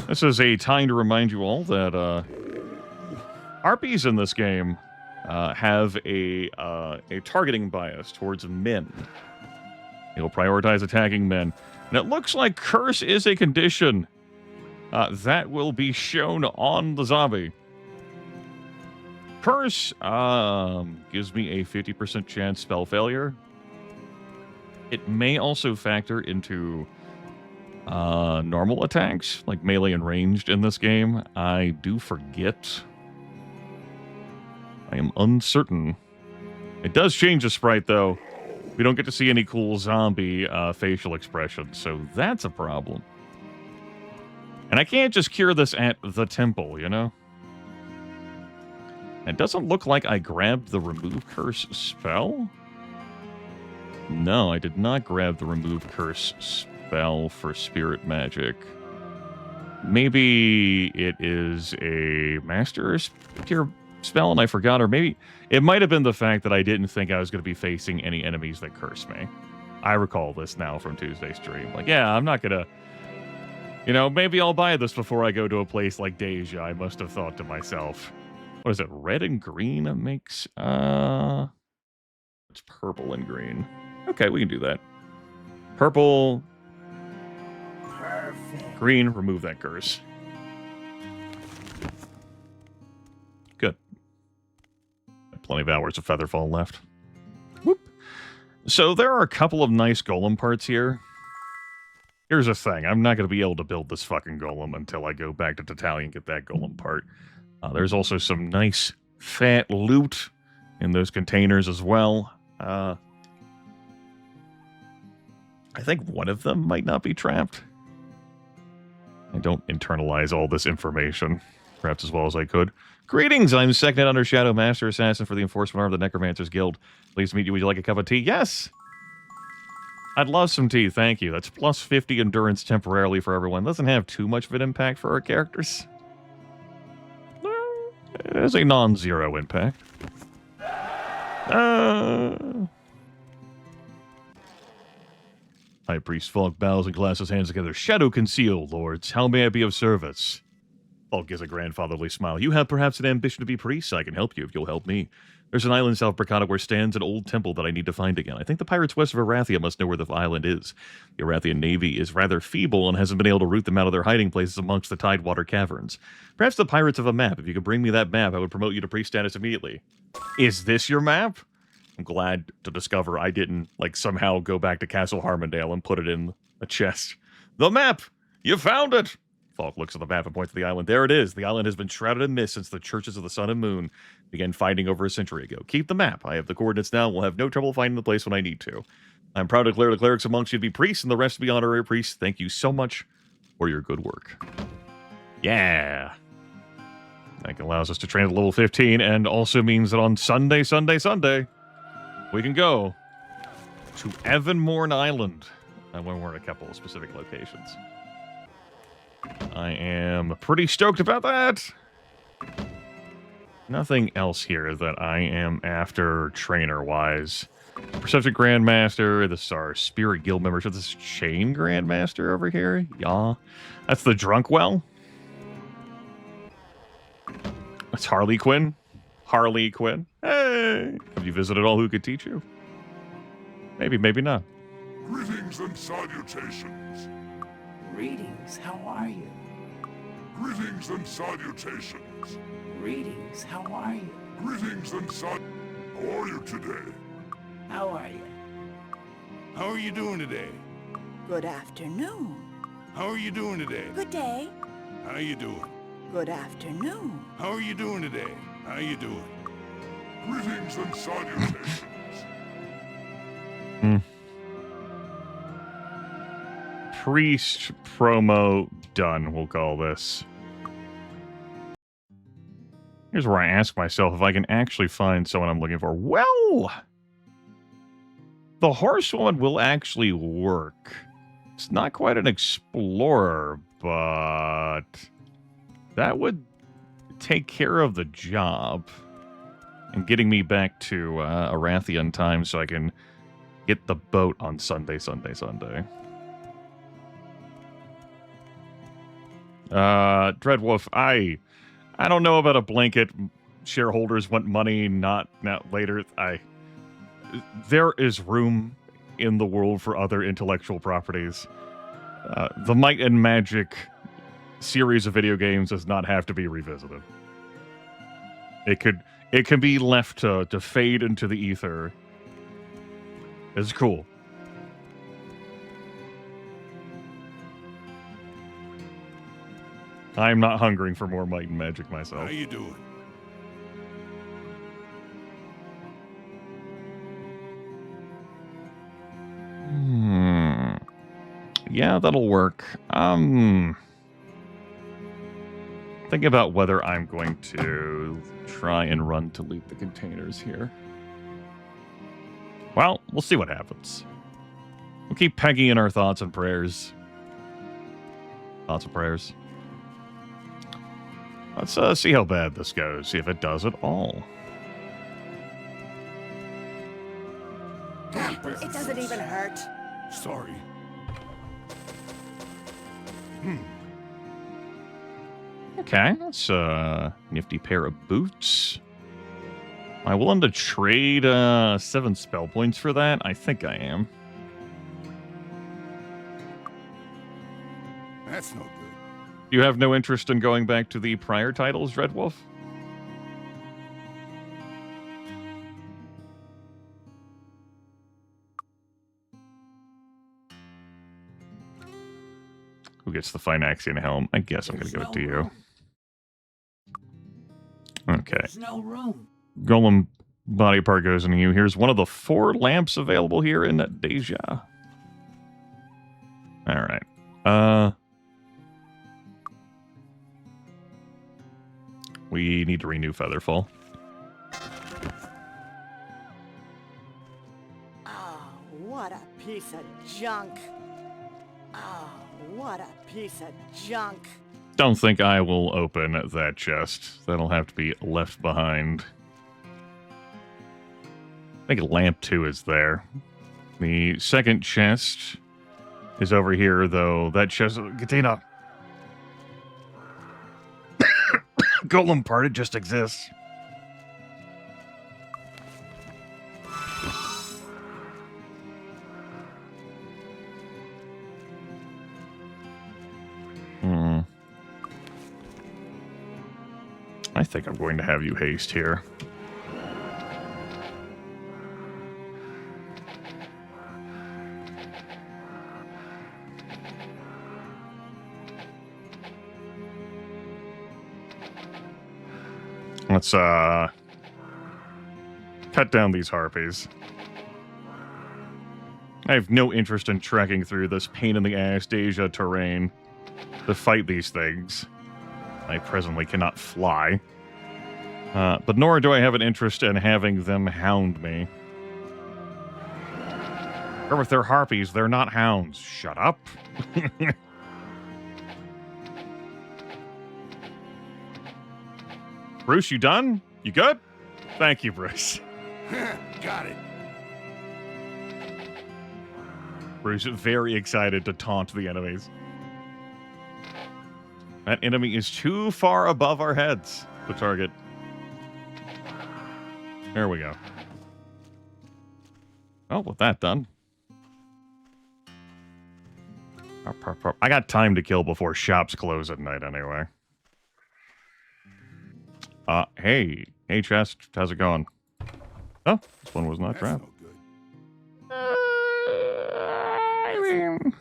This is a time to remind you all that RPs in this game have a targeting bias towards men. It'll prioritize attacking men. And it looks like Curse is a condition that will be shown on the zombie. Curse gives me a 50% chance spell failure. It may also factor into normal attacks, like melee and ranged in this game. I do forget. I am uncertain. It does change the sprite, though. We don't get to see any cool zombie facial expressions, so that's a problem. And I can't just cure this at the temple, you know? It doesn't look like I grabbed the Remove Curse spell. No, I did not grab the Remove Curse spell for spirit magic. Maybe it is a master tier spell and I forgot, or maybe it might have been the fact that I didn't think I was going to be facing any enemies that curse me. I recall this now from Tuesday's stream. Like, yeah, I'm not gonna, you know, maybe I'll buy this before I go to a place like Deja. I must have thought to myself, what is it, red and green makes, it's purple and green. Okay, we can do that. Purple, Perfect. green, remove that curse. Good. Plenty of hours of Featherfall left. Whoop. So there are a couple of nice golem parts here. Here's the thing. I'm not going to be able to build this fucking golem until I go back to Tatali and get that golem part. There's also some nice fat loot in those containers as well. I think one of them might not be trapped. I don't internalize all this information, perhaps as well as I could. Greetings, I'm Second Under Shadow Master Assassin for the Enforcement Arm of the Necromancers Guild. Pleased to meet you. Would you like a cup of tea? Yes! I'd love some tea, thank you. That's plus 50 endurance temporarily for everyone. Doesn't have too much of an impact for our characters. It is a non-zero impact. High Priest Falk bows and clasps his hands together. Shadow conceal, lords. How may I be of service? Falk gives a grandfatherly smile. You have perhaps an ambition to be priest? I can help you if you'll help me. There's an island south of Bracada where stands an old temple that I need to find again. I think the pirates west of Arathia must know where the island is. The Arathian navy is rather feeble and hasn't been able to root them out of their hiding places amongst the Tidewater caverns. Perhaps the pirates have a map. If you could bring me that map, I would promote you to priest status immediately. Is this your map? I'm glad to discover I didn't, like, somehow go back to Castle Harmondale and put it in a chest. The map! You found it! Falk looks at the map and points to the island. There it is. The island has been shrouded in mist since the churches of the sun and moon began fighting over a century ago. Keep the map. I have the coordinates now. We'll have no trouble finding the place when I need to. I'm proud to declare the clerics amongst you to be priests and the rest to be honorary priests. Thank you so much for your good work. Yeah. That allows us to train at level 15 and also means that on Sunday, we can go to Evanmorn Island. When we're in a couple of specific locations. I am pretty stoked about that. Nothing else here that I am after trainer-wise. Perception Grandmaster. This is our Spirit Guild membership. This is Chain Grandmaster over here. Yeah. That's the Drunk Well. That's Harley Quinn. Harley Quinn. Hey! Have you visited all who could teach you? Maybe, maybe not. Greetings and salutations. Greetings, how are you? Greetings and salutations. Greetings, how are you? Greetings and How are you today? How are you? How are you doing today? Good afternoon. How are you doing today? Good day. How you doing? Good afternoon. How are you doing today? How you doing? Greetings and salutations. Priest promo done, we'll call this. Here's where I ask myself if I can actually find someone I'm looking for. Well, the horsewoman will actually work. It's not quite an explorer, but that would take care of the job and getting me back to Arathia in time so I can get the boat on Sunday. Dreadwolf, I don't know about a blanket. Shareholders want money, not later. There is room in the world for other intellectual properties. The Might and Magic series of video games does not have to be revisited. It can be left to fade into the ether. It's cool. I'm not hungering for more Might and Magic myself. How you doing? Yeah, that'll work. Thinking about whether I'm going to try and run to loot the containers here. Well, we'll see what happens. We'll keep pegging in our thoughts and prayers. Thoughts and prayers. Let's see how bad this goes. See if it does at all. It doesn't even hurt. Sorry. Okay, that's a nifty pair of boots. Am I willing to trade 7 spell points for that? I think I am. That's no good. You have no interest in going back to the prior titles, Dreadwolf? Who gets the Phynaxian helm? I guess I'm going to give it to you. Okay. There's no room. Golem body part goes into you. Here's one of the 4 lamps available here in Deja. Alright. We need to renew Featherfall. Oh, what a piece of junk. Oh, what a piece of junk. Don't think I will open that chest. That'll have to be left behind. I think lamp 2 is there. The second chest is over here, though. That chest... Katina! Golem part, it just exists. I think I'm going to have you haste here. Let's cut down these harpies. I have no interest in trekking through this pain-in-the-ass Deja terrain to fight these things. I presently cannot fly. But nor do I have an interest in having them hound me. Or if they're harpies, they're not hounds. Shut up. Bruce, you done? You good? Thank you, Bruce. Got it. Bruce is very excited to taunt the enemies. That enemy is too far above our heads to target. There we go. Oh, with that done. I got time to kill before shops close at night anyway. Hey, chest, how's it going? Oh, this one was not trapped. No good. mean,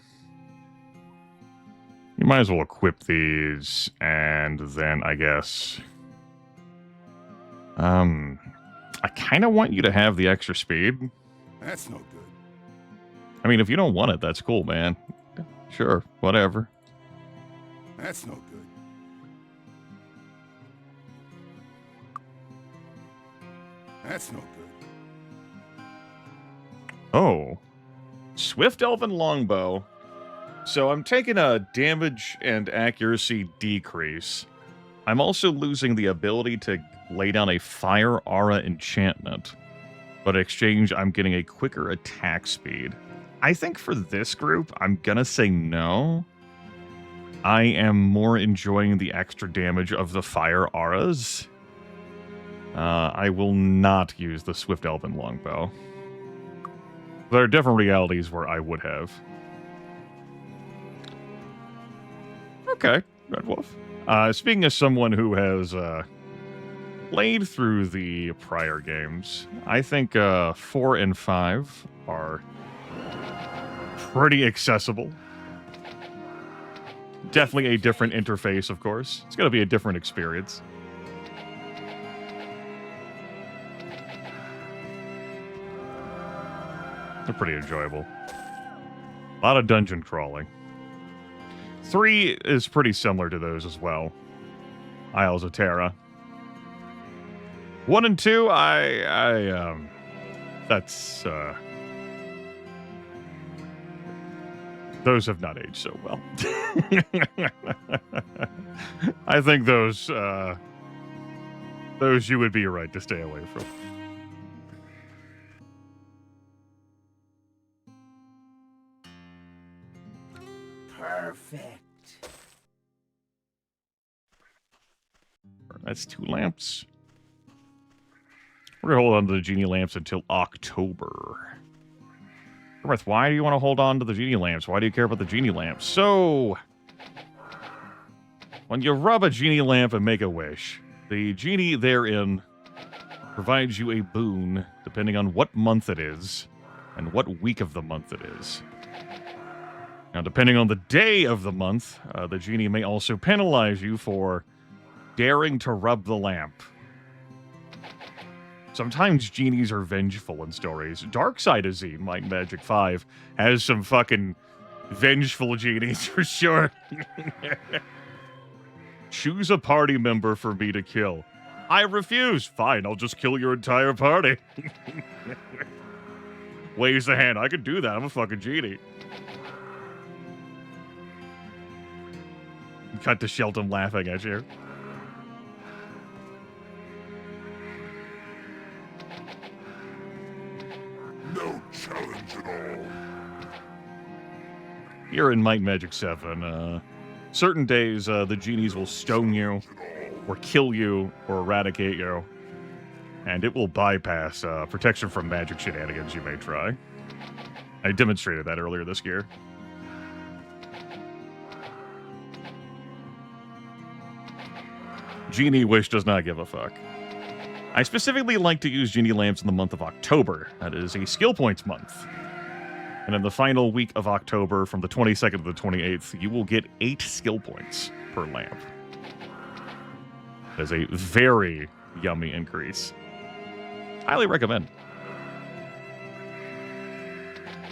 you might as well equip these, and then I guess, I kind of want you to have the extra speed. That's no good. I mean, if you don't want it, that's cool, man. Sure, whatever. That's no good. That's no good. Oh. Swift Elven Longbow. So I'm taking a damage and accuracy decrease. I'm also losing the ability to lay down a Fire Aura enchantment. But in exchange, I'm getting a quicker attack speed. I think for this group, I'm gonna say no. I am more enjoying the extra damage of the Fire Auras. I will not use the Swift Elven Longbow. There are different realities where I would have. Okay, Red Wolf. Speaking as someone who has played through the prior games, I think 4 and 5 are pretty accessible. Definitely a different interface, of course. It's going to be a different experience. They're pretty enjoyable. A lot of dungeon crawling. 3 is pretty similar to those as well. Isles of Terra. 1 and 2, that's, those have not aged so well. I think those you would be right to stay away from. Perfect. That's 2 lamps. We're going to hold on to the genie lamps until October. Grimith, why do you want to hold on to the genie lamps? Why do you care about the genie lamps? So, when you rub a genie lamp and make a wish, the genie therein provides you a boon depending on what month it is and what week of the month it is. Now, depending on the day of the month, the genie may also penalize you for daring to rub the lamp. Sometimes genies are vengeful in stories. Darkside of Z, Might and Magic 5, has some fucking vengeful genies for sure. Choose a party member for me to kill. I refuse. Fine, I'll just kill your entire party. Waves the hand. I could do that. I'm a fucking genie. Cut to Shelton laughing at you. No challenge at all. Here in Might and Magic 7, certain days the genies will stone you, or kill you, or eradicate you, and it will bypass protection from magic shenanigans you may try. I demonstrated that earlier this year. Genie Wish does not give a fuck. I specifically like to use genie lamps in the month of October. That is a skill points month. And in the final week of October, from the 22nd to the 28th, you will get 8 skill points per lamp. That is a very yummy increase. Highly recommend.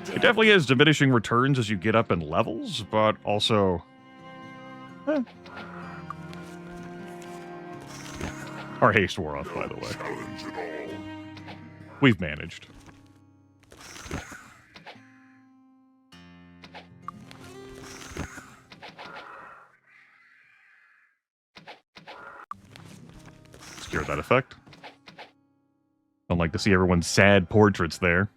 It definitely has diminishing returns as you get up in levels, but also... Our haste wore off, by the way. We've managed. Secure that effect. Don't like to see everyone's sad portraits there.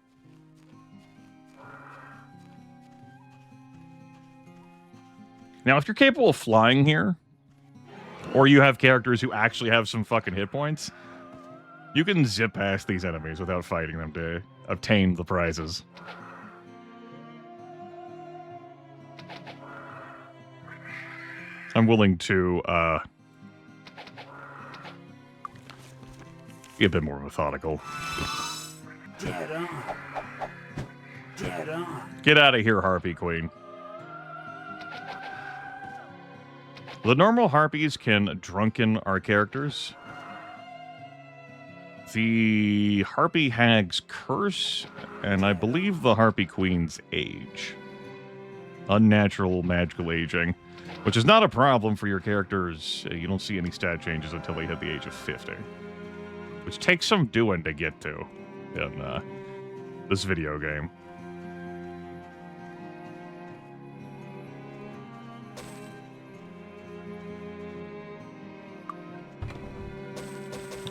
Now, if you're capable of flying here, or you have characters who actually have some fucking hit points, you can zip past these enemies without fighting them to obtain the prizes. I'm willing to be a bit more methodical. Dead on. Dead on. Get out of here, Harpy Queen. The normal Harpies can drunken our characters. The Harpy Hag's curse, and I believe the Harpy Queen's age. Unnatural magical aging, which is not a problem for your characters. You don't see any stat changes until they hit the age of 50, which takes some doing to get to in this video game.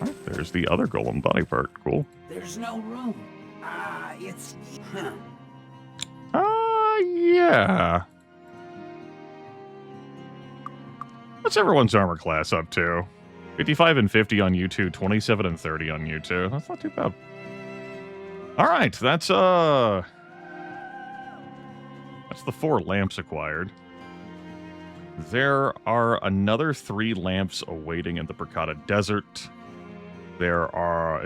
All right, there's the other golem body part. Cool. There's no room. It's... Huh. Yeah. What's everyone's armor class up to? 55 and 50 on U2, 27 and 30 on U2. That's not too bad. All right, that's the 4 lamps acquired. There are another 3 lamps awaiting in the Percata Desert. There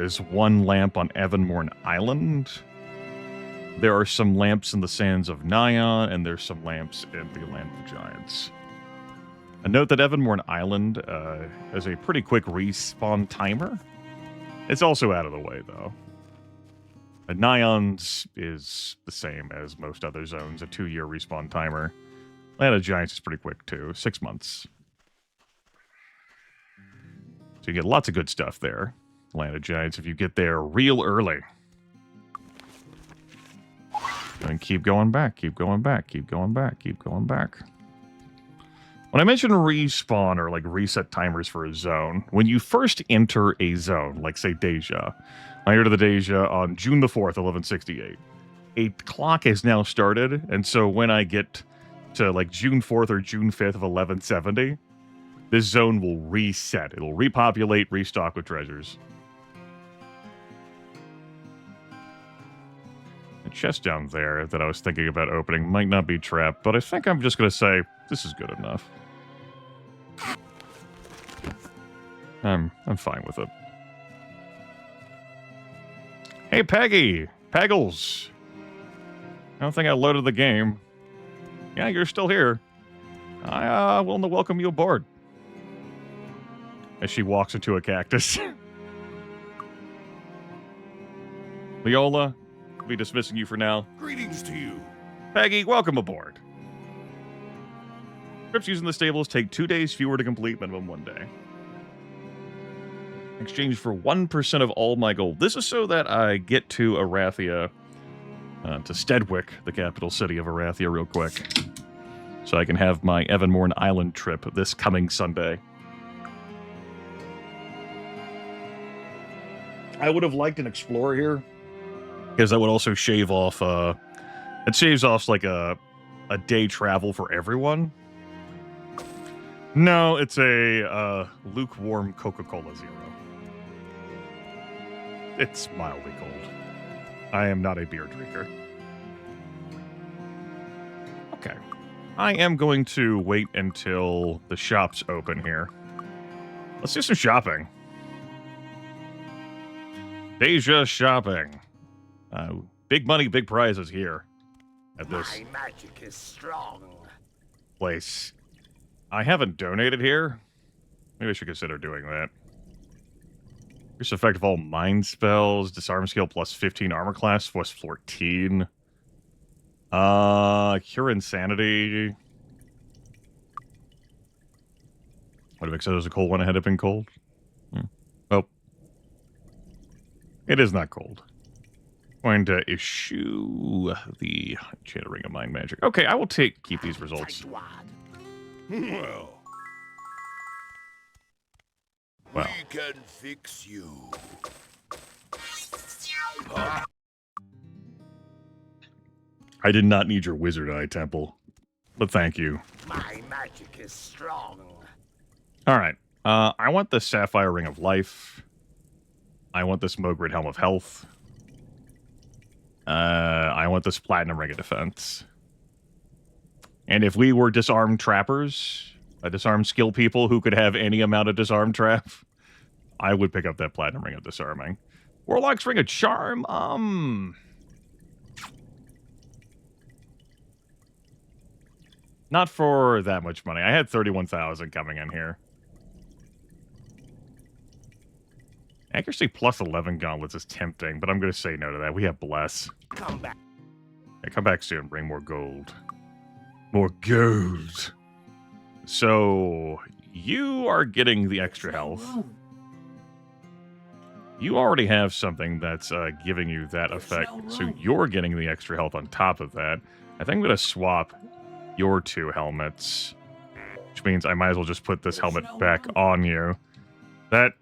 is 1 lamp on Evanmorn Island. There are some lamps in the Sands of Nyan, and there's some lamps in the Land of Giants. And note that Evanmorn Island has a pretty quick respawn timer. It's also out of the way, though. And Nyan's is the same as most other zones, a 2-year respawn timer. Land of Giants is pretty quick, too. 6 months. So you get lots of good stuff there. Land of Giants, if you get there real early. And keep going back, keep going back, keep going back, keep going back. When I mention respawn or like reset timers for a zone, when you first enter a zone, like say Deja, I entered the Deja on June the 4th, 1168. A clock has now started, and so when I get to like June 4th or June 5th of 1170, this zone will reset. It'll repopulate, restock with treasures. The chest down there that I was thinking about opening might not be trapped, but I think I'm just going to say this is good enough. I'm fine with it. Hey, Peggy! Peggles! I don't think I loaded the game. Yeah, you're still here. I willing to welcome you aboard. As she walks into a cactus. Leola, I'll be dismissing you for now. Greetings to you. Peggy, welcome aboard. Trips using the stables take 2 days fewer to complete, minimum 1 day. Exchange for 1% of all my gold. This is so that I get to Arathia, to Stedwick, the capital city of Arathia, real quick. So I can have my Evanmorn Island trip this coming Sunday. I would have liked an explorer here, because that would also shave off, it shaves off like a day travel for everyone. No, it's a lukewarm Coca-Cola Zero. It's mildly cold. I am not a beer drinker. Okay. I am going to wait until the shop's open here. Let's do some shopping. Deja shopping. Big money, big prizes here at this My magic is strong. place. I haven't donated here. Maybe I should consider doing that. Increase effect of all mind spells. Disarm skill plus 15 armor class plus 14. Cure insanity. Would have accepted as a cold one had it been cold. Oh. It is not cold. Going to issue the Enchanted Ring of Mind Magic. Okay, I will keep these results. Well. Well. We can fix you. I did not need your wizard eye, Temple. But thank you. My magic is strong. Alright. I want the Sapphire Ring of Life. I want this Mogrid Helm of Health. I want this Platinum Ring of Defense. And if we were disarmed trappers, disarmed skill people who could have any amount of disarm trap, I would pick up that Platinum Ring of Disarming. Warlock's Ring of Charm, Not for that much money. I had 31,000 coming in here. Accuracy plus 11 gauntlets is tempting, but I'm going to say no to that. We have Bless. Come back. Yeah, come back soon. Bring more gold. More gold. So, you are getting the extra health. You already have something that's giving you that effect, so you're getting the extra health on top of that. I think I'm going to swap your 2 helmets, which means I might as well just put this helmet back on you. That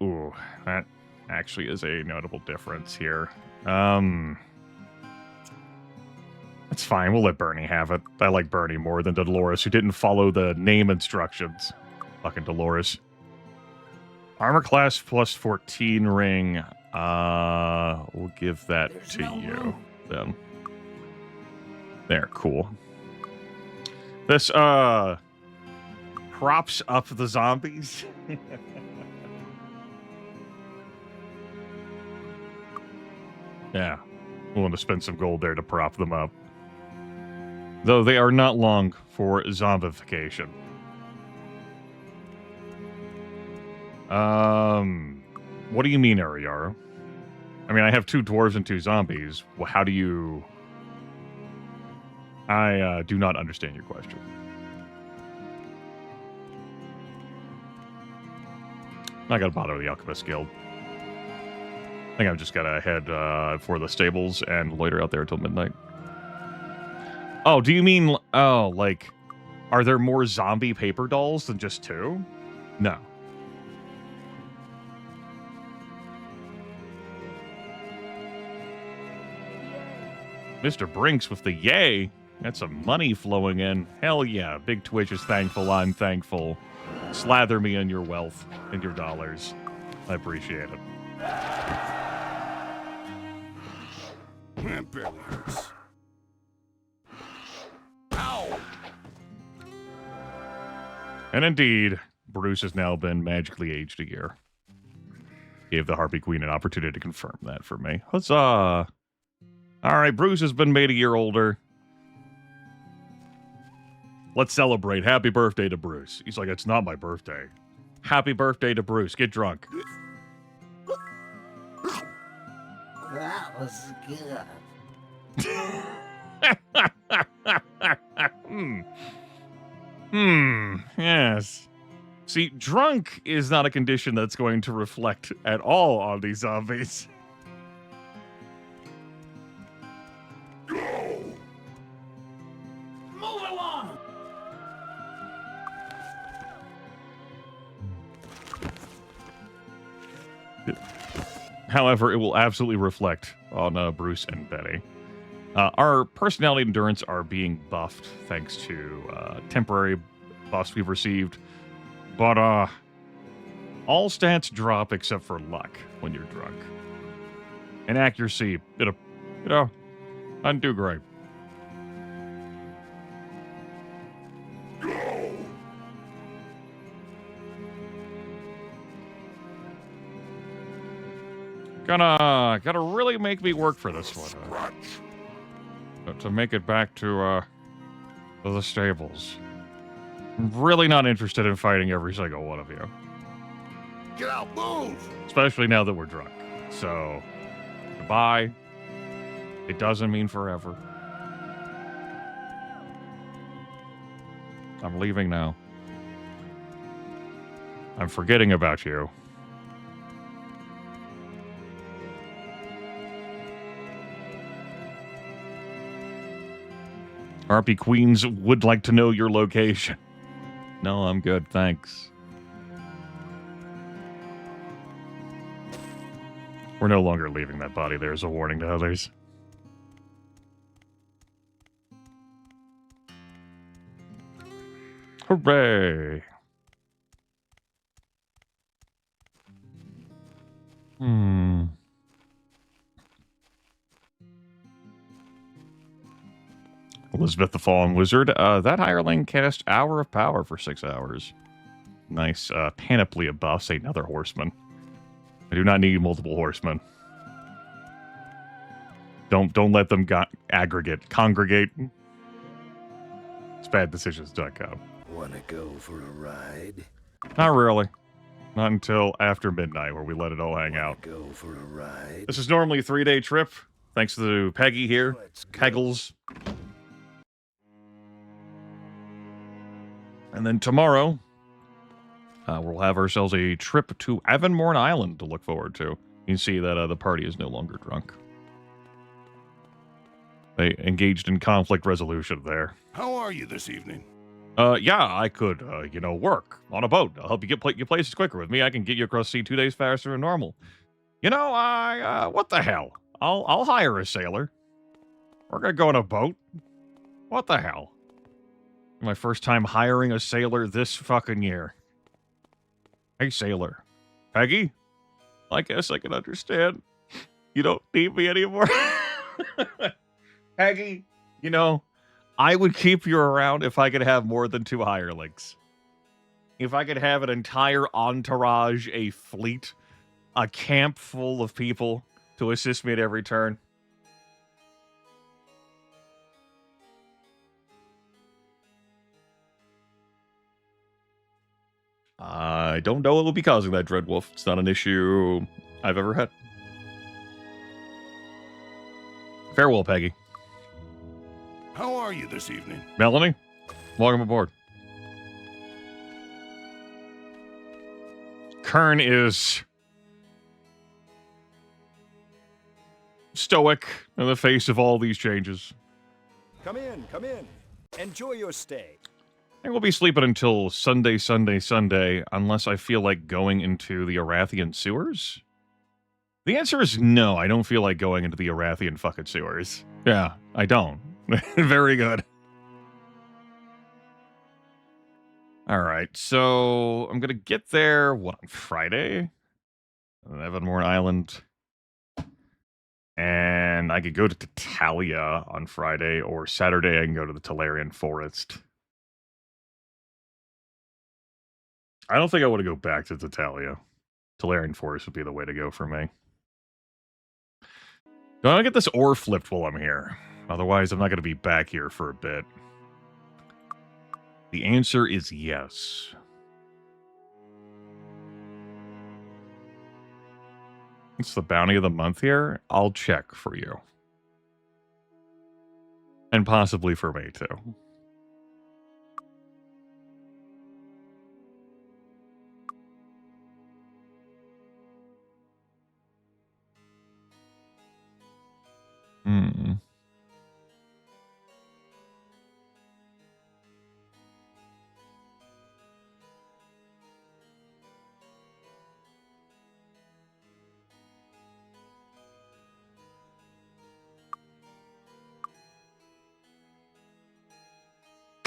actually is a notable difference here. That's fine, we'll let Bernie have it. I like Bernie more than Dolores, who didn't follow the name instructions. Fucking Dolores. Armor class plus 14 ring. We'll give that to you then. There, cool. This props up the zombies. Yeah, willing to spend some gold there to prop them up. Though they are not long for zombification. What do you mean, Ariara? I mean, I have 2 dwarves and 2 zombies. Well, how do you... I do not understand your question. Not gonna bother the Alchemist Guild. I think I've just gotta head for the stables and loiter out there until midnight. Oh, do you mean... Oh, like... Are there more zombie paper dolls than just 2? No. Mr. Brinks with the yay. That's some money flowing in. Hell yeah. Big Twitch is thankful. I'm thankful. Slather me in your wealth and your dollars. I appreciate it. That barely hurts. Ow! And indeed, Bruce has now been magically aged a year. Gave the Harpy Queen an opportunity to confirm that for me. Huzzah! Alright, Bruce has been made a year older. Let's celebrate. Happy birthday to Bruce. He's like, it's not my birthday. Happy birthday to Bruce. Get drunk. That was good. Yes. See, drunk is not a condition that's going to reflect at all on these zombies. Move along! However, it will absolutely reflect on Bruce and Betty. Our personality and endurance are being buffed thanks to temporary buffs we've received. But all stats drop except for luck when you're drunk. And accuracy, doesn't do great. Gotta really make me work for this one. To make it back to the stables. I'm really not interested in fighting every single one of you. Get out, move! Especially now that we're drunk. So, goodbye. It doesn't mean forever. I'm leaving now. I'm forgetting about you. Harpy Queens would like to know your location. No, I'm good, thanks. We're no longer leaving that body there as a warning to others. Hooray! Elizabeth the Fallen Wizard. That hireling cast Hour of Power for 6 hours. Nice panoply of buffs. Another horseman. I do not need multiple horsemen. Don't let them congregate. badDecisions.com. Wanna go for a ride? Not really. Not until after midnight, where we let it all hang out. Go for a ride? This is normally a 3-day trip. Thanks to Peggy here. Let's go. Peggles. And then tomorrow, we'll have ourselves a trip to Avonmorn Island to look forward to. You can see that the party is no longer drunk. They engaged in conflict resolution there. How are you this evening? Yeah, I could, work on a boat. I'll help you get places quicker. With me, I can get you across sea 2 days faster than normal. What the hell? I'll hire a sailor. We're gonna go on a boat. What the hell? My first time hiring a sailor this fucking year. Hey, sailor. Peggy? I guess I can understand. You don't need me anymore. Peggy, I would keep you around if I could have more than 2 hirelings. If I could have an entire entourage, a fleet, a camp full of people to assist me at every turn. I don't know what will be causing that, Dreadwolf. It's not an issue I've ever had. Farewell, Peggy. How are you this evening? Melanie, welcome aboard. Kern is stoic in the face of all these changes. Come in, come in. Enjoy your stay. I will be sleeping until Sunday, unless I feel like going into the Arathian sewers. The answer is no, I don't feel like going into the Arathian fucking sewers. Yeah, I don't. Very good. Alright, so I'm gonna get there, on Friday? Avonmorn Island. And I could go to Tatalia on Friday, or Saturday I can go to the Talarian Forest. I don't think I want to go back to Tatalia. Talarian Forest would be the way to go for me. Do I want to get this ore flipped while I'm here? Otherwise, I'm not going to be back here for a bit. The answer is yes. It's the bounty of the month here. I'll check for you. And possibly for me, too.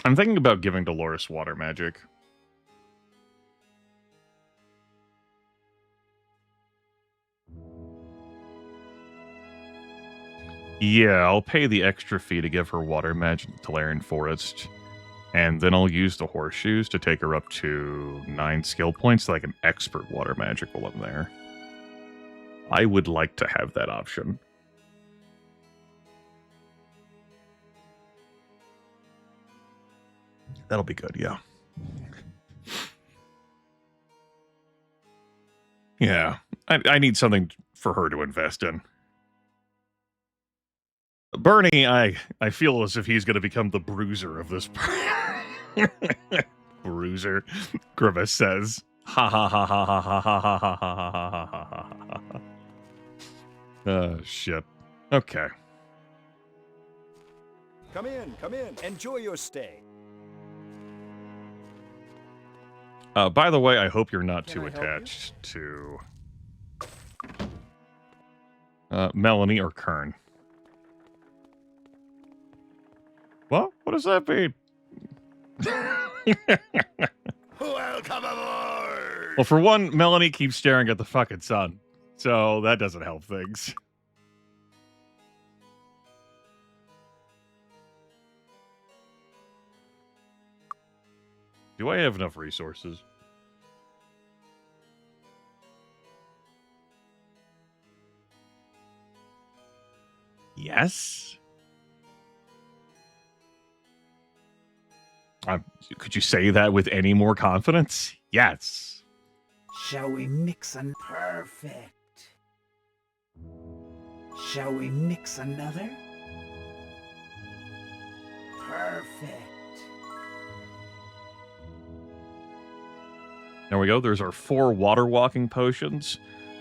I'm thinking about giving Dolores water magic. Yeah, I'll pay the extra fee to give her water magic in the Talarian Forest. And then I'll use the horseshoes to take her up to 9 skill points so I can expert water magic while I'm there. I would like to have that option. That'll be good, yeah. Yeah, I need something for her to invest in. Bernie, I feel as if he's going to become the bruiser of this bruiser, Grimith says. Ha ha ha ha ha ha ha ha ha ha ha ha. Oh, shit. Okay. Come in, come in. Enjoy your stay. By the way, I hope you're not too attached to Melanie or Kern. What? What does that mean? Welcome aboard! Well, for one, Melanie keeps staring at the fucking sun, so that doesn't help things. Do I have enough resources? Yes. Could you say that with any more confidence? Yes. Shall we mix an perfect? Shall we mix another? Perfect. There we go. There's our 4 water walking potions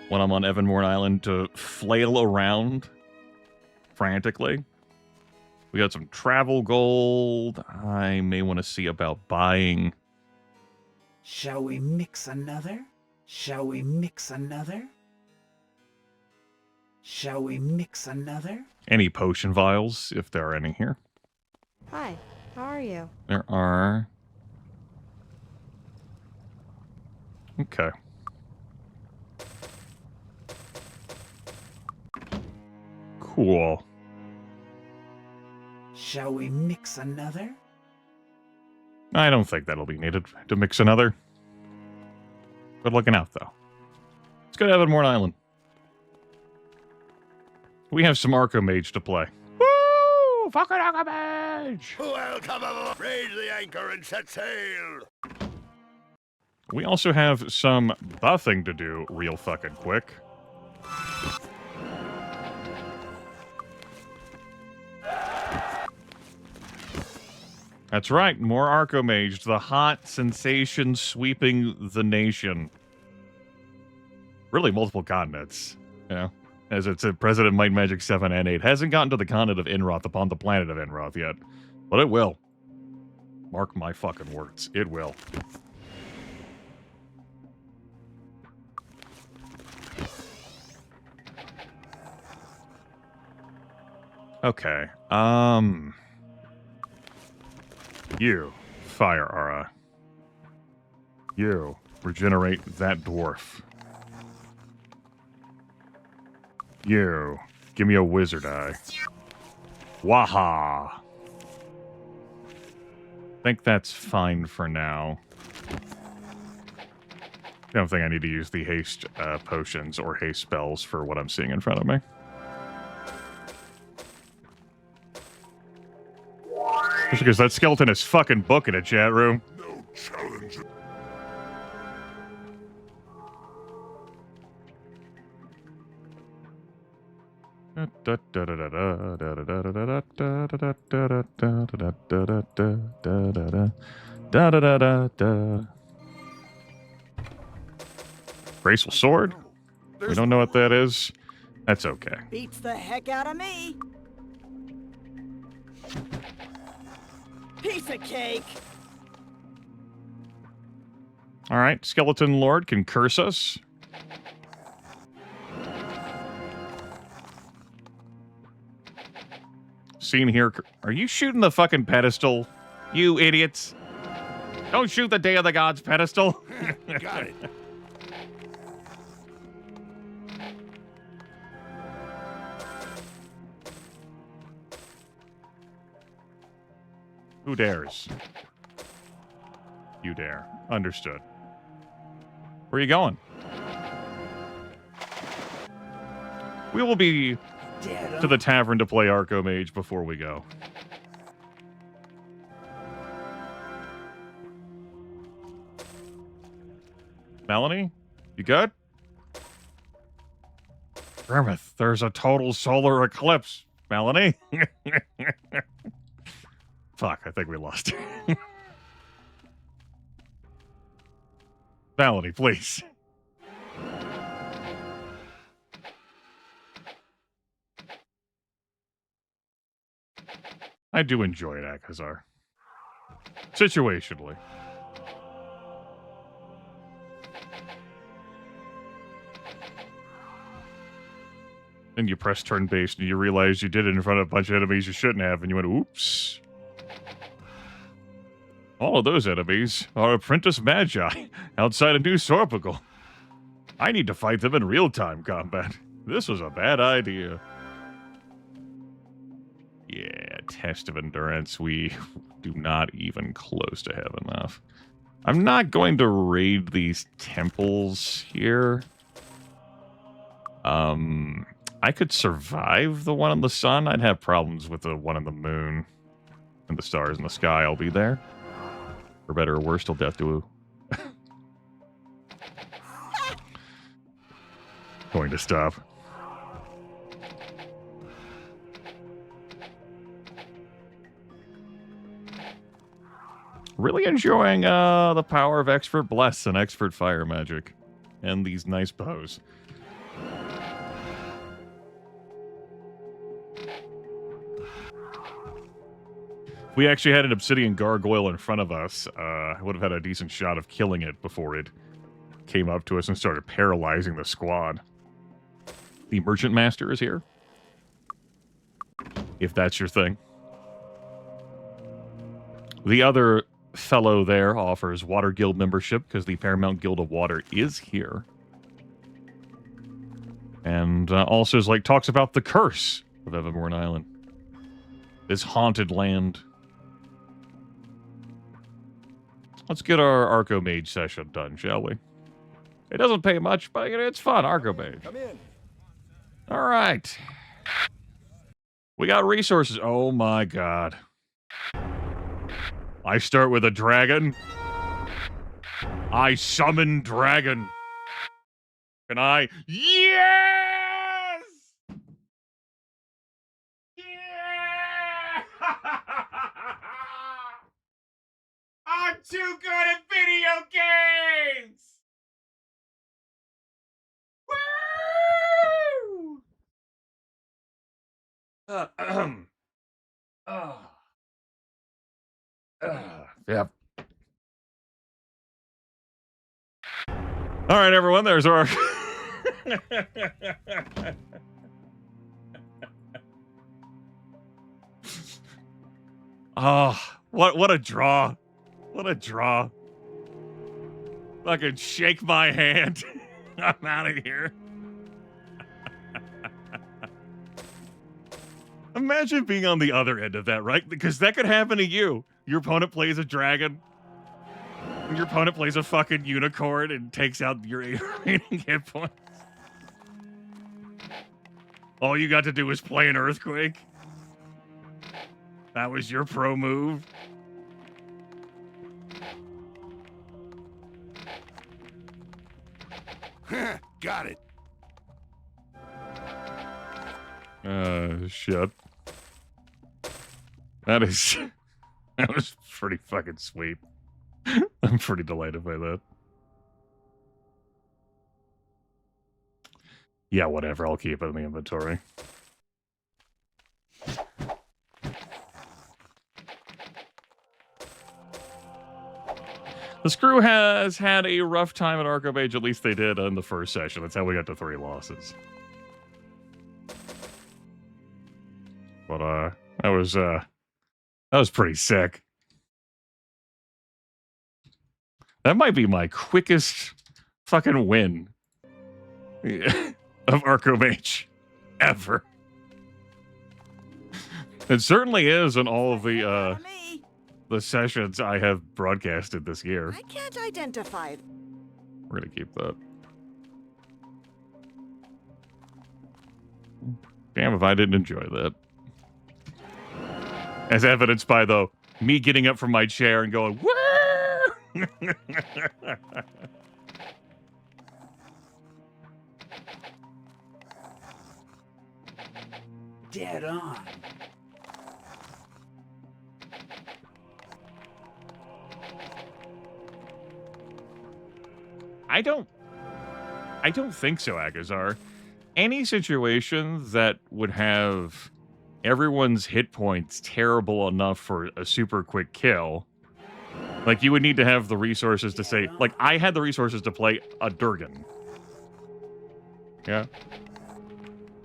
when I'm on Evanmorn Island to flail around frantically. We got some travel gold. I may want to see about buying. Shall we mix another? Shall we mix another? Shall we mix another? Any potion vials, if there are any here. Hi, how are you? There are. Okay. Cool. Shall we mix another? I don't think that'll be needed to mix another. Good looking out, though. Let's go to Evanmorn Island. We have some Archomage to play. Woo! Fucking Archomage! Welcome aboard! Raise the anchor and set sail! We also have some buffing to do real fucking quick. That's right, more Archomage, the hot sensation sweeping the nation. Really multiple continents, you know? As it said, President Might Magic 7 and 8 hasn't gotten to the continent of Inroth upon the planet of Inroth yet. But it will. Mark my fucking words. It will. Okay. You, Fire Aura. You, regenerate that dwarf. You, give me a wizard eye. Waha! Think that's fine for now. I don't think I need to use the haste potions or haste spells for what I'm seeing in front of me. Just because that skeleton is fucking booking a chat room. No challenge. Graceful sword? We don't know what that is. That's okay. Beats the heck out of me. Piece of cake. All right, Skeleton Lord can curse us. Seen here. Are you shooting the fucking pedestal? You idiots. Don't shoot the Day of the Gods pedestal. Got it. Who dares? You dare. Understood. Where are you going? We will be to the tavern to play Archomage before we go. Melanie? You good? Grimith, there's a total solar eclipse. Melanie? Fuck, I think we lost her. Melanie, please. I do enjoy it, Akazar. Situationally. Then you press turn based and you realize you did it in front of a bunch of enemies you shouldn't have, and you went, oops. All of those enemies are apprentice magi outside of New Sorpigal. I need to fight them in real-time combat. This was a bad idea. Yeah, test of endurance. We do not even close to have enough. I'm not going to raid these temples here. I could survive the one in the sun. I'd have problems with the one in the moon and the stars in the sky. I'll be there. For better or worse, till death do. Going to stop. Really enjoying the power of Expert Bless and Expert Fire Magic. And these nice bows. If we actually had an Obsidian Gargoyle in front of us, I would have had a decent shot of killing it before it came up to us and started paralyzing the squad. The Merchant Master is here. If that's your thing. The other fellow there offers Water Guild membership because the Paramount Guild of Water is here. And also is like talks about the curse of Everborn Island. This haunted land. Let's get our Archomage session done, shall we? It doesn't pay much, but it's fun, Archomage. Come in. All right. We got resources. Oh my god. I start with a dragon. I summon dragon. Can I? Yes! Yeah! I'm too good at video games! Woo! Yep. All right, everyone, there's our... Oh, what a draw. What a draw. Fucking shake my hand. I'm out of here. Imagine being on the other end of that, right? Because that could happen to you. Your opponent plays a dragon. Your opponent plays a fucking unicorn and takes out your remaining hit points. All you got to do was play an earthquake. That was your pro move. Got it. Shit. That is... That was pretty fucking sweet. I'm pretty delighted by that. Yeah, whatever. I'll keep it in the inventory. This crew has had a rough time at Archomage. At least they did in the first session. That's how we got to 3 losses. But, that was pretty sick. That might be my quickest fucking win of Archomage ever. It certainly is in all of the sessions I have broadcasted this year. I can't identify. We're gonna keep that. Damn if I didn't enjoy that. As evidenced by, though, me getting up from my chair and going, woo! Dead on. I don't think so, Agazar. Any situation that would have everyone's hit points terrible enough for a super quick kill, like, you would need to have the resources to say, like, I had the resources to play a Durgan. Yeah.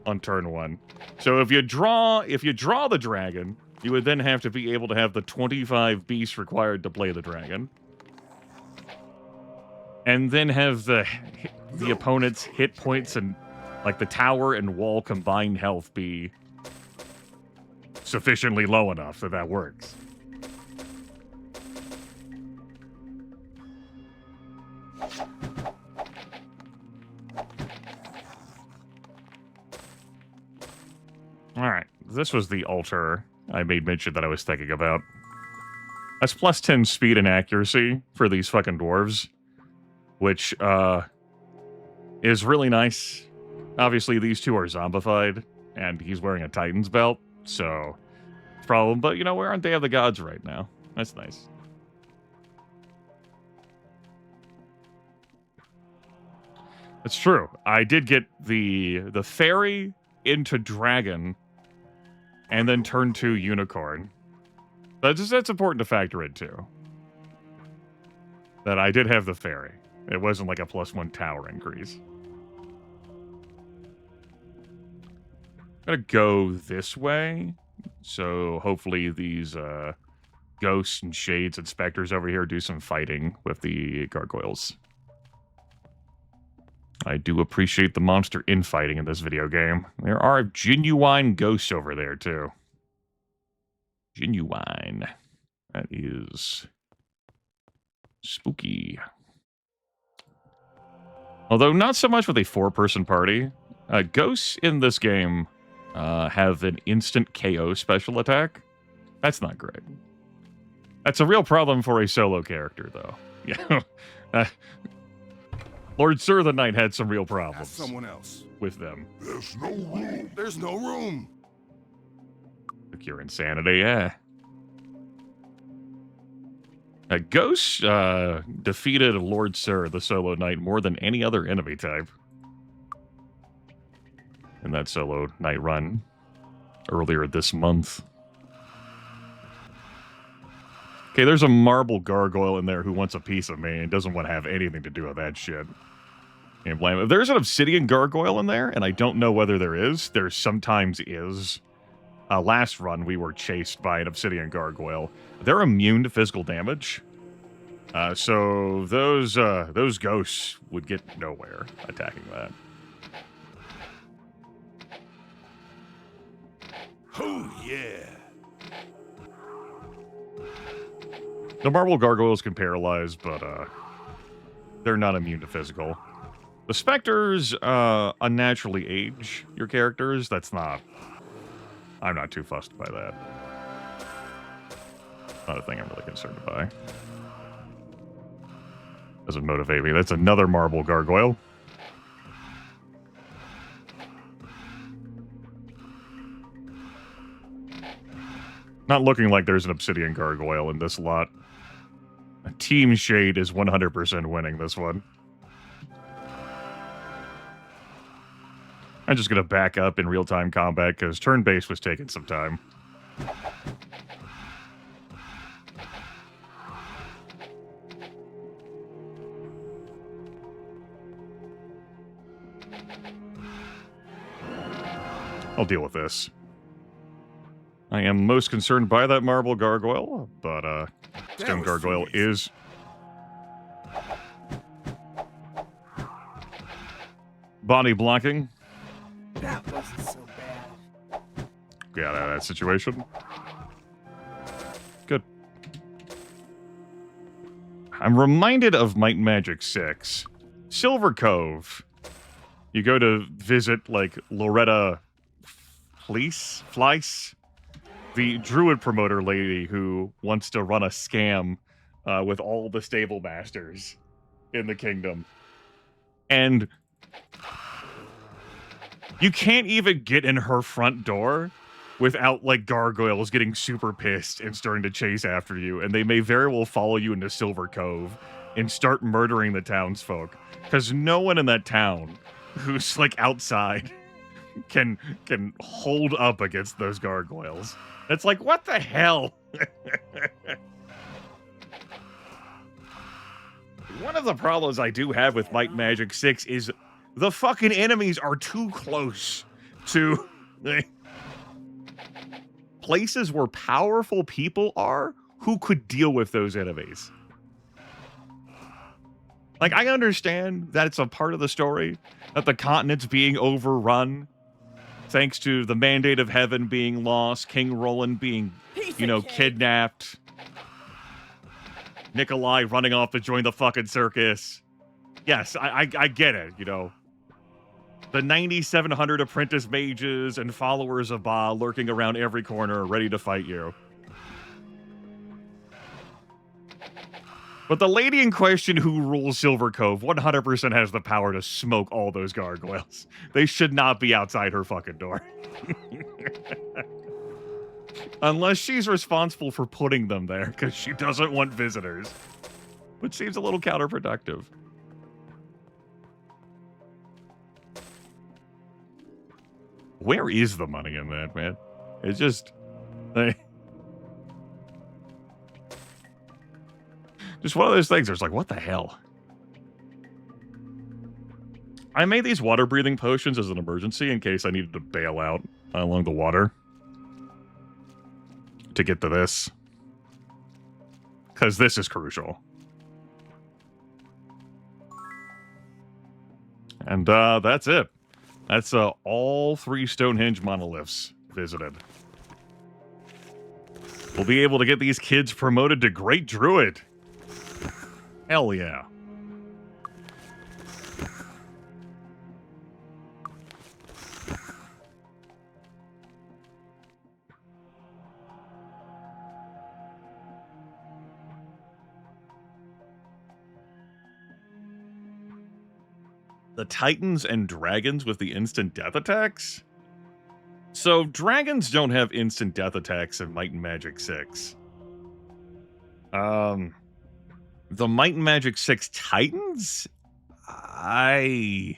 On turn 1. So if you draw the dragon, you would then have to be able to have the 25 beasts required to play the dragon. And then have the opponent's hit points and, like, the tower and wall combined health be sufficiently low enough that that works. Alright, this was the altar I made mention that I was thinking about. That's plus 10 speed and accuracy for these fucking dwarves, which is really nice. Obviously, these two are zombified, and he's wearing a Titan's belt, so it's a problem. But, you know, we're on Day of the Gods right now. That's nice. It's true. I did get the fairy into dragon and then turn to unicorn. That's important to factor in, too. That I did have the fairy. It wasn't like a +1 tower increase. I'm gonna go this way. So hopefully these ghosts and shades and specters over here do some fighting with the gargoyles. I do appreciate the monster infighting in this video game. There are genuine ghosts over there, too. Genuine. That is spooky. Although not so much with a 4-person party. Ghosts in this game have an instant KO special attack. That's not great. That's a real problem for a solo character, though. Yeah. Lord Sir the Knight had some real problems. Ask someone else. with them. There's no room. There's no room. Pure insanity, yeah. Ghost defeated Lord Sir, the solo knight, more than any other enemy type in that solo knight run earlier this month. Okay, there's a marble gargoyle in there who wants a piece of me and doesn't want to have anything to do with that shit. Can't blame him. If there's an obsidian gargoyle in there, and I don't know whether there sometimes is. Last run, we were chased by an obsidian gargoyle. They're immune to physical damage. So those ghosts would get nowhere attacking that. Oh, yeah. The marble gargoyles can paralyze, but they're not immune to physical. The specters unnaturally age your characters. That's not... I'm not too fussed by that. Not a thing I'm really concerned by. Doesn't motivate me. That's another marble gargoyle. Not looking like there's an obsidian gargoyle in this lot. Team Shade is 100% winning this one. I'm just going to back up in real-time combat because turn-based was taking some time. I'll deal with this. I am most concerned by that marble gargoyle, but stone gargoyle is... body blocking. That wasn't so bad. Get out of that situation. Good. I'm reminded of Might and Magic 6. Silver Cove. You go to visit, like, Loretta Fleiss, the Druid promoter lady who wants to run a scam with all the stable masters in the kingdom. And... you can't even get in her front door without, like, gargoyles getting super pissed and starting to chase after you, and they may very well follow you into Silver Cove and start murdering the townsfolk, because no one in that town who's, like, outside can hold up against those gargoyles. It's like, what the hell? One of the problems I do have with Might and Magic 6 is the fucking enemies are too close to places where powerful people are who could deal with those enemies. Like, I understand that it's a part of the story, that the continent's being overrun, thanks to the Mandate of Heaven being lost, King Roland being, kidnapped, Nikolai running off to join the fucking circus. Yes, I get it, The 9,700 apprentice mages and followers of Ba lurking around every corner, ready to fight you. But the lady in question who rules Silver Cove 100% has the power to smoke all those gargoyles. They should not be outside her fucking door. Unless she's responsible for putting them there because she doesn't want visitors. Which seems a little counterproductive. Where is the money in that, man? It's just... just one of those things. It's like, what the hell? I made these water-breathing potions as an emergency in case I needed to bail out along the water to get to this. Because this is crucial. And that's it. That's all 3 Stonehenge monoliths visited. We'll be able to get these kids promoted to Great Druid. Hell yeah. The Titans and Dragons with the instant death attacks? So, Dragons don't have instant death attacks in Might and Magic 6. The Might and Magic 6 Titans? I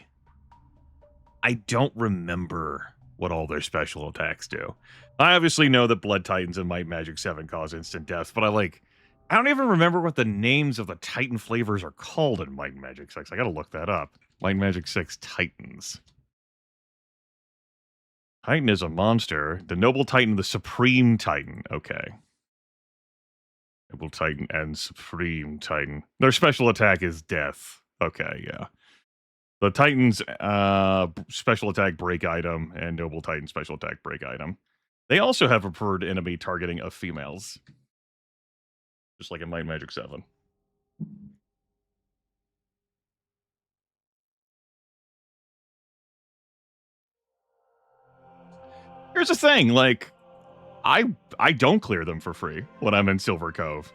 don't remember what all their special attacks do. I obviously know that Blood Titans and Might and Magic 7 cause instant death, but I don't even remember what the names of the Titan flavors are called in Might and Magic 6. I gotta look that up. Might and Magic 6 Titans. Titan is a monster. The Noble Titan, the Supreme Titan. Okay. Noble Titan and Supreme Titan. Their special attack is death. Okay, yeah. The Titan's special attack break item and Noble Titan special attack break item. They also have a preferred enemy targeting of females. Just like in Might and Magic 7. Here's the thing, I don't clear them for free when I'm in Silver Cove.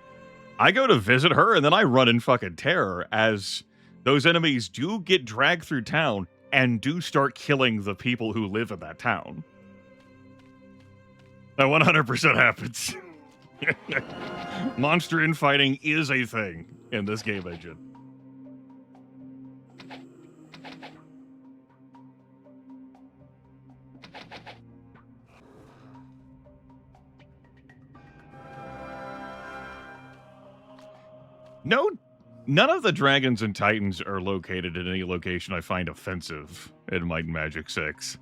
I go to visit her, and then I run in fucking terror as those enemies do get dragged through town and do start killing the people who live in that town. That 100% happens. Monster infighting is a thing in this game engine. None of the dragons and titans are located in any location I find offensive in Might and Magic 6.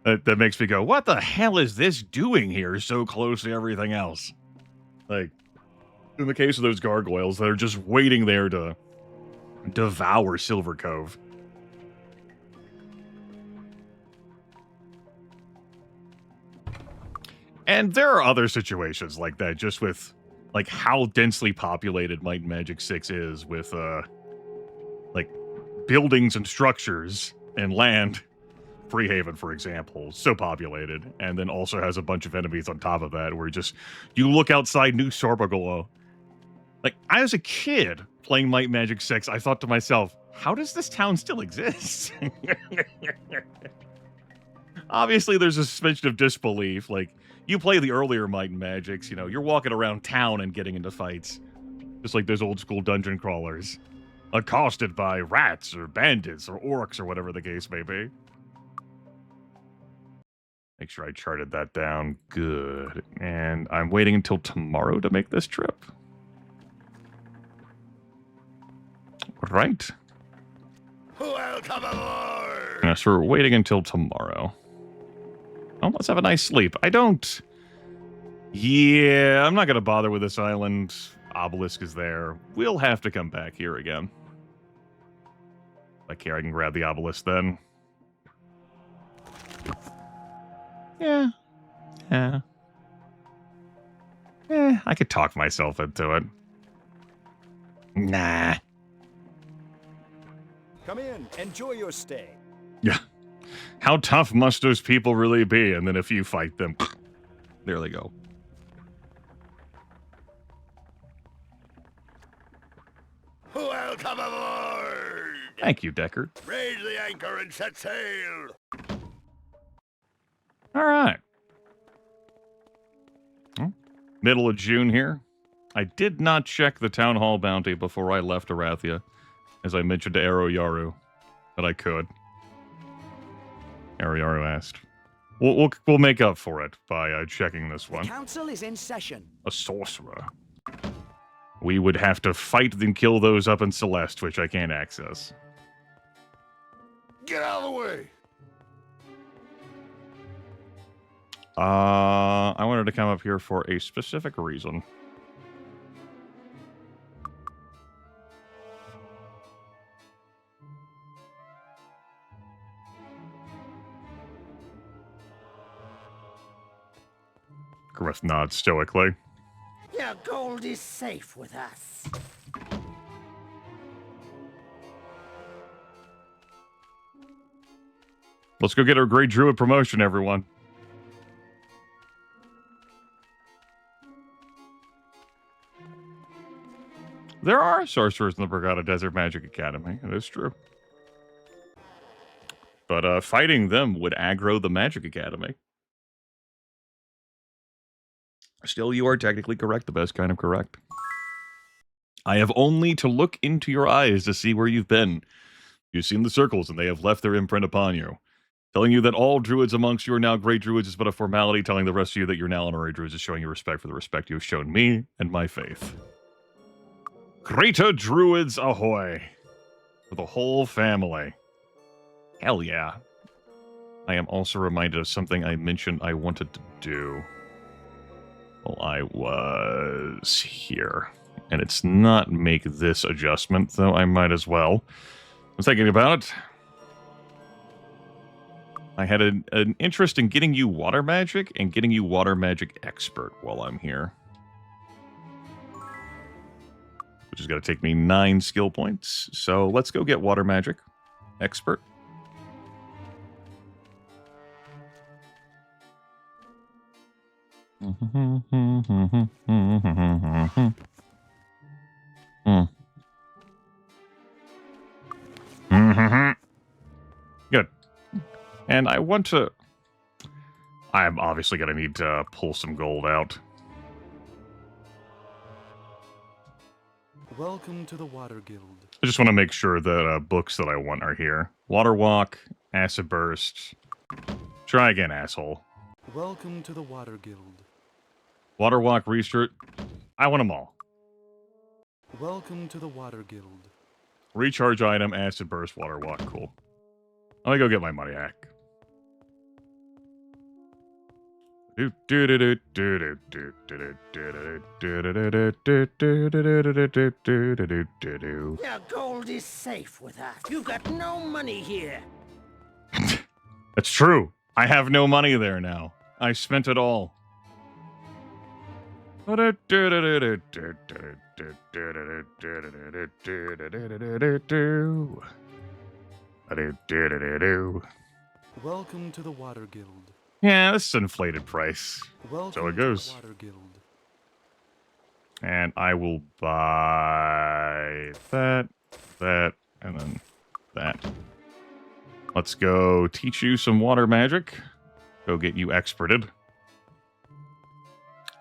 That makes me go, what the hell is this doing here so close to everything else? Like, in the case of those gargoyles, they're just waiting there to devour Silver Cove. And there are other situations like that, just with like how densely populated Might and Magic 6 is with like buildings and structures and land. Freehaven, for example, so populated, and then also has a bunch of enemies on top of that, where you look outside New Sorbagolo. Like, I was a kid playing Might and Magic 6, I thought to myself, how does this town still exist? Obviously, there's a suspension of disbelief. Like, you play the earlier Might and Magics, you know, you're walking around town and getting into fights. Just like those old school dungeon crawlers. Accosted by rats or bandits or orcs or whatever the case may be. Make sure I charted that down. Good. And I'm waiting until tomorrow to make this trip. Right. Welcome aboard! Yeah, so we're waiting until tomorrow. Oh, let's have a nice sleep. Yeah, I'm not going to bother with this island. Obelisk is there. We'll have to come back here again. Like here, I can grab the obelisk then. Yeah. I could talk myself into it. Nah. Come in. Enjoy your stay. Yeah. How tough must those people really be? And then if you fight them, there they go. Aboard! Thank you, Deckard. Raise the anchor and set sail! All right. Well, middle of June here. I did not check the Town Hall bounty before I left Arathia, as I mentioned to Aro Yaru that I could. Aro Yaru asked. We'll make up for it by checking this one. Council is in session. A sorcerer. We would have to fight and kill those up in Celeste, which I can't access. Get out of the way! I wanted to come up here for a specific reason. Grimith nods stoically. Your gold is safe with us. Let's go get our Great Druid promotion, everyone. There are sorcerers in the Brigada Desert Magic Academy. It is true. But fighting them would aggro the Magic Academy. Still, you are technically correct, the best kind of correct. I have only to look into your eyes to see where you've been. You've seen the circles, and they have left their imprint upon you. Telling you that all druids amongst you are now great druids is but a formality. Telling the rest of you that you're now honorary druids is showing you respect for the respect you have shown me and my faith. Greater druids ahoy! For the whole family. Hell yeah. I am also reminded of something I mentioned I wanted to do. Well, I was here. And it's not make this adjustment, though I might as well. I was thinking about it. I had an interest in getting you water magic and getting you water magic expert while I'm here. Which is going to take me 9 skill points. So let's go get water magic expert. Good. And I want to... I'm obviously going to need to pull some gold out. Welcome to the Water Guild. I just want to make sure that books that I want are here. Water Walk, Acid Burst. Try again, asshole. Welcome to the Water Guild. Water Walk, Research. I want them all. Welcome to the Water Guild. Recharge item, Acid Burst, Water Walk. Cool. Let me go get my money back. Your gold is safe with us. You've got no money here. That's true. I have no money there now. I spent it all. Welcome to the Water Guild. Yeah, this is an inflated price. Welcome so it goes. To the Water Guild. And I will buy that, and then that. Let's go teach you some water magic. Go get you experted.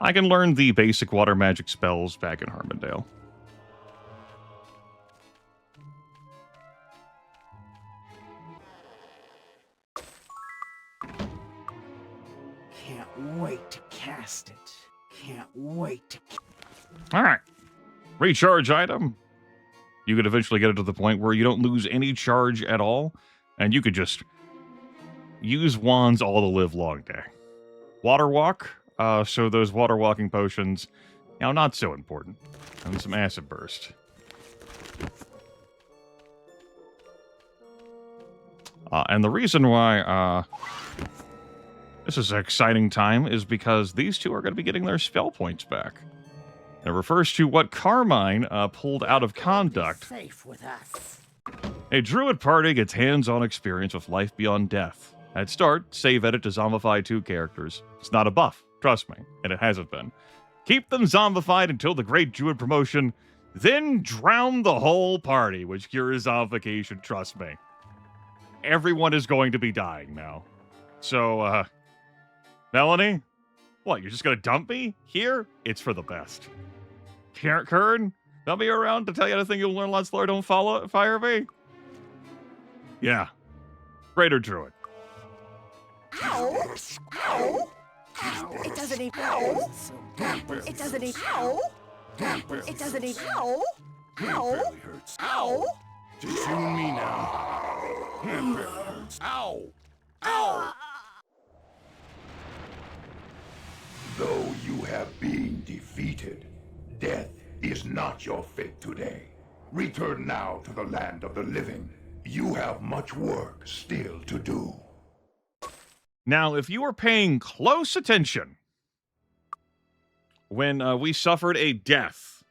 I can learn the basic water magic spells back in Harmondale. Can't wait to cast it. Can't wait to... Alright. Recharge item. You could eventually get it to the point where you don't lose any charge at all, and you could just use wands all the live long day. Water Walk. So those water walking potions, now not so important. And some Acid Burst. And the reason why this is an exciting time is because these two are going to be getting their spell points back. It refers to what Carmine pulled out of Conduct. Safe with us. A druid party gets hands-on experience with life beyond death. At start, save edit to zombify 2 characters. It's not a buff. Trust me, and it hasn't been. Keep them zombified until the Great Druid promotion, then drown the whole party, which cures zombification, trust me. Everyone is going to be dying now. So, Melanie? What, you're just gonna dump me? Here? It's for the best. Kern? I'll be around to tell you anything you'll learn lots slower. Don't fire me? Yeah. Greater Druid. Ow! Ow! It doesn't eat ow! It doesn't eat ow! It doesn't eat ow! Ow! Hurts. Ow! Just you and me now. That barely hurts. Ow! Ow! Though you have been defeated, death is not your fate today. Return now to the land of the living. You have much work still to do. Now, if you were paying close attention when we suffered a death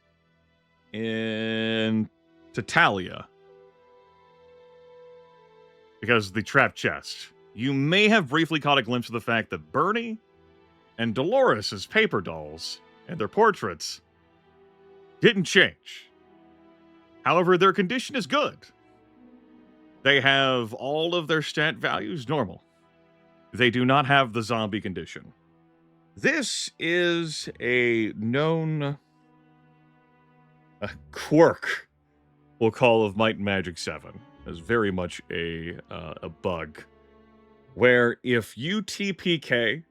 in Tatalia because of the trap chest, you may have briefly caught a glimpse of the fact that Bernie and Dolores' paper dolls and their portraits didn't change. However, their condition is good. They have all of their stat values normal. They do not have the zombie condition. This is a known quirk, we'll call, of Might and Magic 7. It's very much a bug, where if you TPK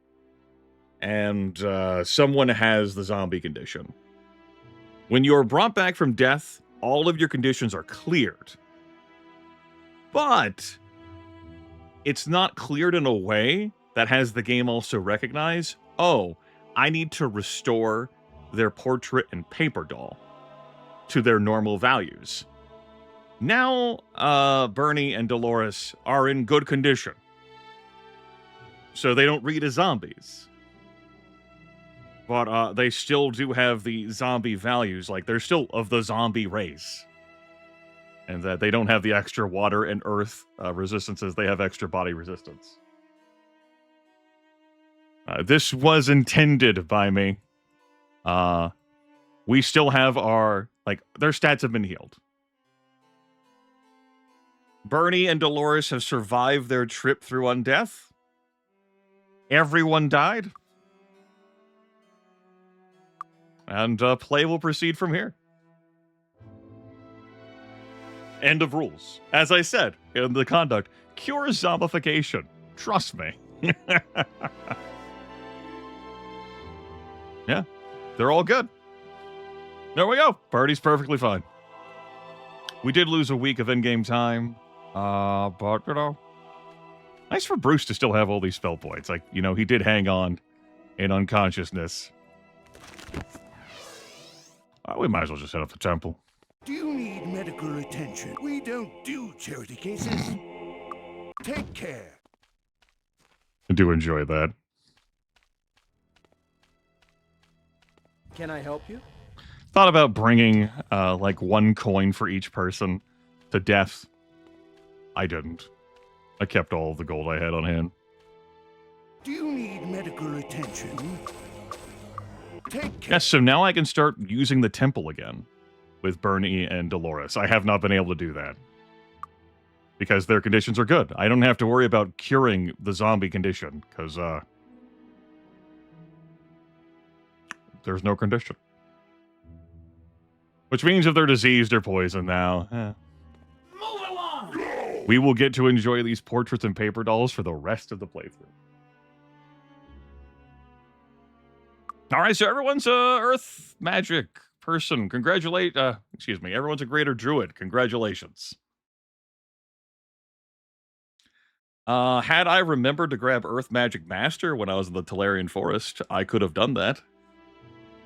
and someone has the zombie condition, when you're brought back from death, all of your conditions are cleared. But it's not cleared in a way that has the game also recognize, oh, I need to restore their portrait and paper doll to their normal values. Now, Bernie and Dolores are in good condition, so they don't read as zombies. But they still do have the zombie values, like they're still of the zombie race. And that they don't have the extra water and earth resistances, they have extra body resistance. This was intended by me. We still have our, their stats have been healed. Bernie and Dolores have survived their trip through undeath. Everyone died. And play will proceed from here. End of rules. As I said in the conduct, cures zombification. Trust me. Yeah, they're all good. There we go. Party's perfectly fine. We did lose a week of in-game time, but, you know, nice for Bruce to still have all these spell points. Like, you know, he did hang on in unconsciousness. We might as well just head up the temple. Do you need medical attention? We don't do charity cases. Take care. I do enjoy that. Can I help you? Thought about bringing, like, 1 coin for each person to death. I didn't. I kept all of the gold I had on hand. Do you need medical attention? Take care. Yes, so now I can start using the temple again with Bernie and Dolores. I have not been able to do that because their conditions are good. I don't have to worry about curing the zombie condition because there's no condition. Which means if they're diseased or poisoned now, Move along! we will get to enjoy these portraits and paper dolls for the rest of the playthrough. All right, so everyone's a Earth Magic person. Everyone's a Greater Druid. Congratulations. Had I remembered to grab Earth Magic Master when I was in the Talarian Forest, I could have done that.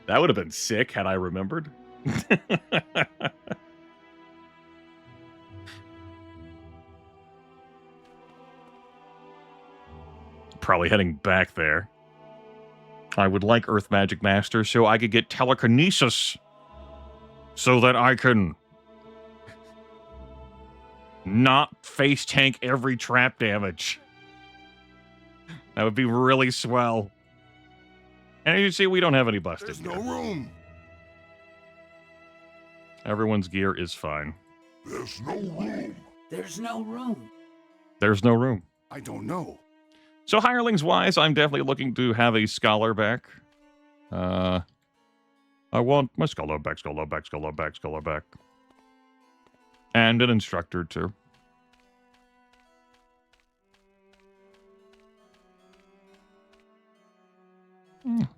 That would have been sick had I remembered. Probably heading back there. I would like Earth Magic Master so I could get telekinesis so that I can not face tank every trap damage. That would be really swell. And as you see, we don't have any busted. There's no room. Everyone's gear is fine. There's no room. There's no room. There's no room. I don't know. So hirelings-wise, I'm definitely looking to have a scholar back. I want my scholar back, scholar back, scholar back, scholar back. And an instructor, too.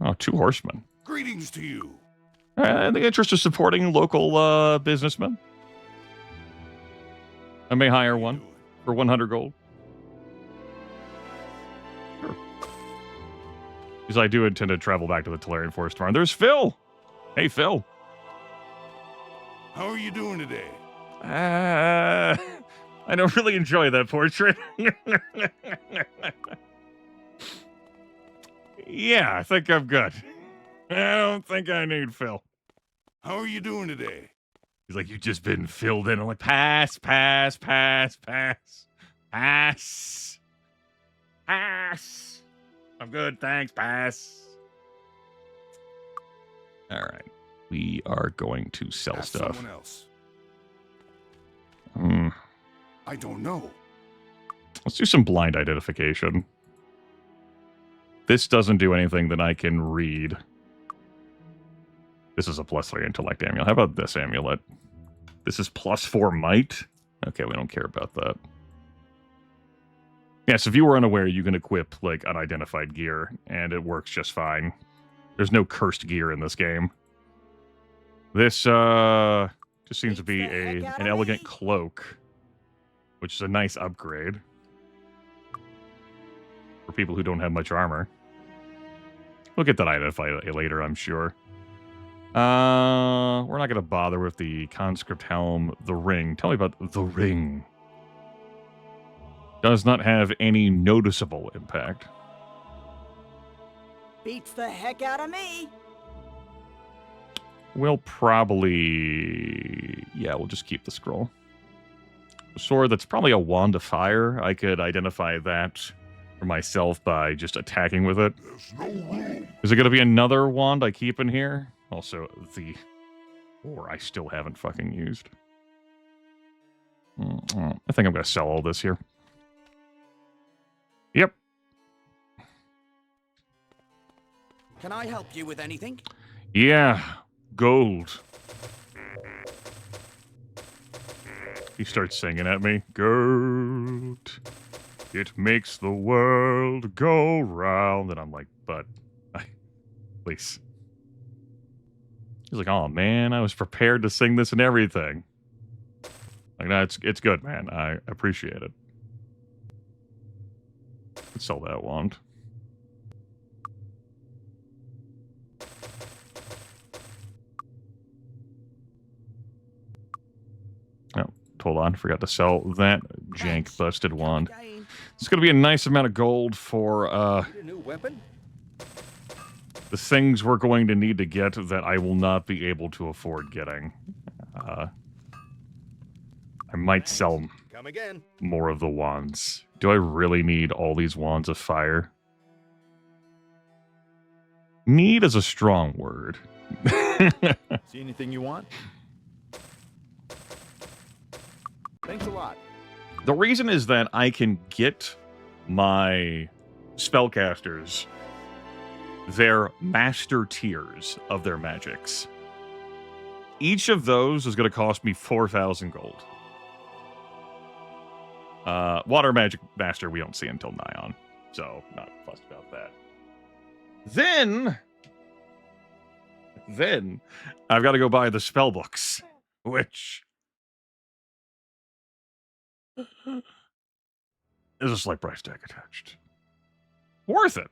Oh, 2 horsemen. Greetings to you. In the interest of supporting local businessmen, I may hire one for 100 gold. Sure. Because I do intend to travel back to the Tolarian Forest tomorrow. There's Phil! Hey, Phil. How are you doing today? I don't really enjoy that portrait. Yeah, I think I'm good. I don't think I need Phil. How are you doing today? He's like, you've just been filled in. I'm like, pass, pass, pass, pass, pass, pass. I'm good, thanks, pass. All right. We are going to sell Ask stuff. someone else. I don't know. Let's do some blind identification. This doesn't do anything that I can read. This is a +3 intellect amulet. How about this amulet? This is +4 might. Okay, we don't care about that. Yes, if you were unaware, you can equip, like, unidentified gear, and it works just fine. There's no cursed gear in this game. This, just seems to be an elegant cloak, which is a nice upgrade for people who don't have much armor. We'll get that identified later, I'm sure. We're not going to bother with the conscript helm, the ring. Tell me about the ring. Does not have any noticeable impact. Beats the heck out of me. We'll probably... Yeah, we'll just keep the scroll. A sword that's probably a wand of fire. I could identify that for myself by just attacking with it. There's no room. Is it going to be another wand I keep in here? Also, the... Or I still haven't fucking used. I think I'm going to sell all this here. Yep. Can I help you with anything? Yeah. Gold. He starts singing at me. Gold. It makes the world go round. And I'm like, but... Please. He's like, oh man, I was prepared to sing this and everything. Like, no, it's good, man. I appreciate it. Let's sell that wand. Oh, hold on. Forgot to sell that jank busted wand. It's going to be a nice amount of gold for, A new weapon? the things we're going to need to get that I will not be able to afford getting. I might sell Come again. more of the wands. Do I really need all these wands of fire? Need is a strong word. See anything you want? Thanks a lot. The reason is that I can get my spellcasters their master tiers of their magics. Each of those is going to cost me 4,000 gold. Water Magic Master we don't see until Nyon, so not fussed about that. Then I've got to go buy the spell books, which is a slight price tag attached. Worth it.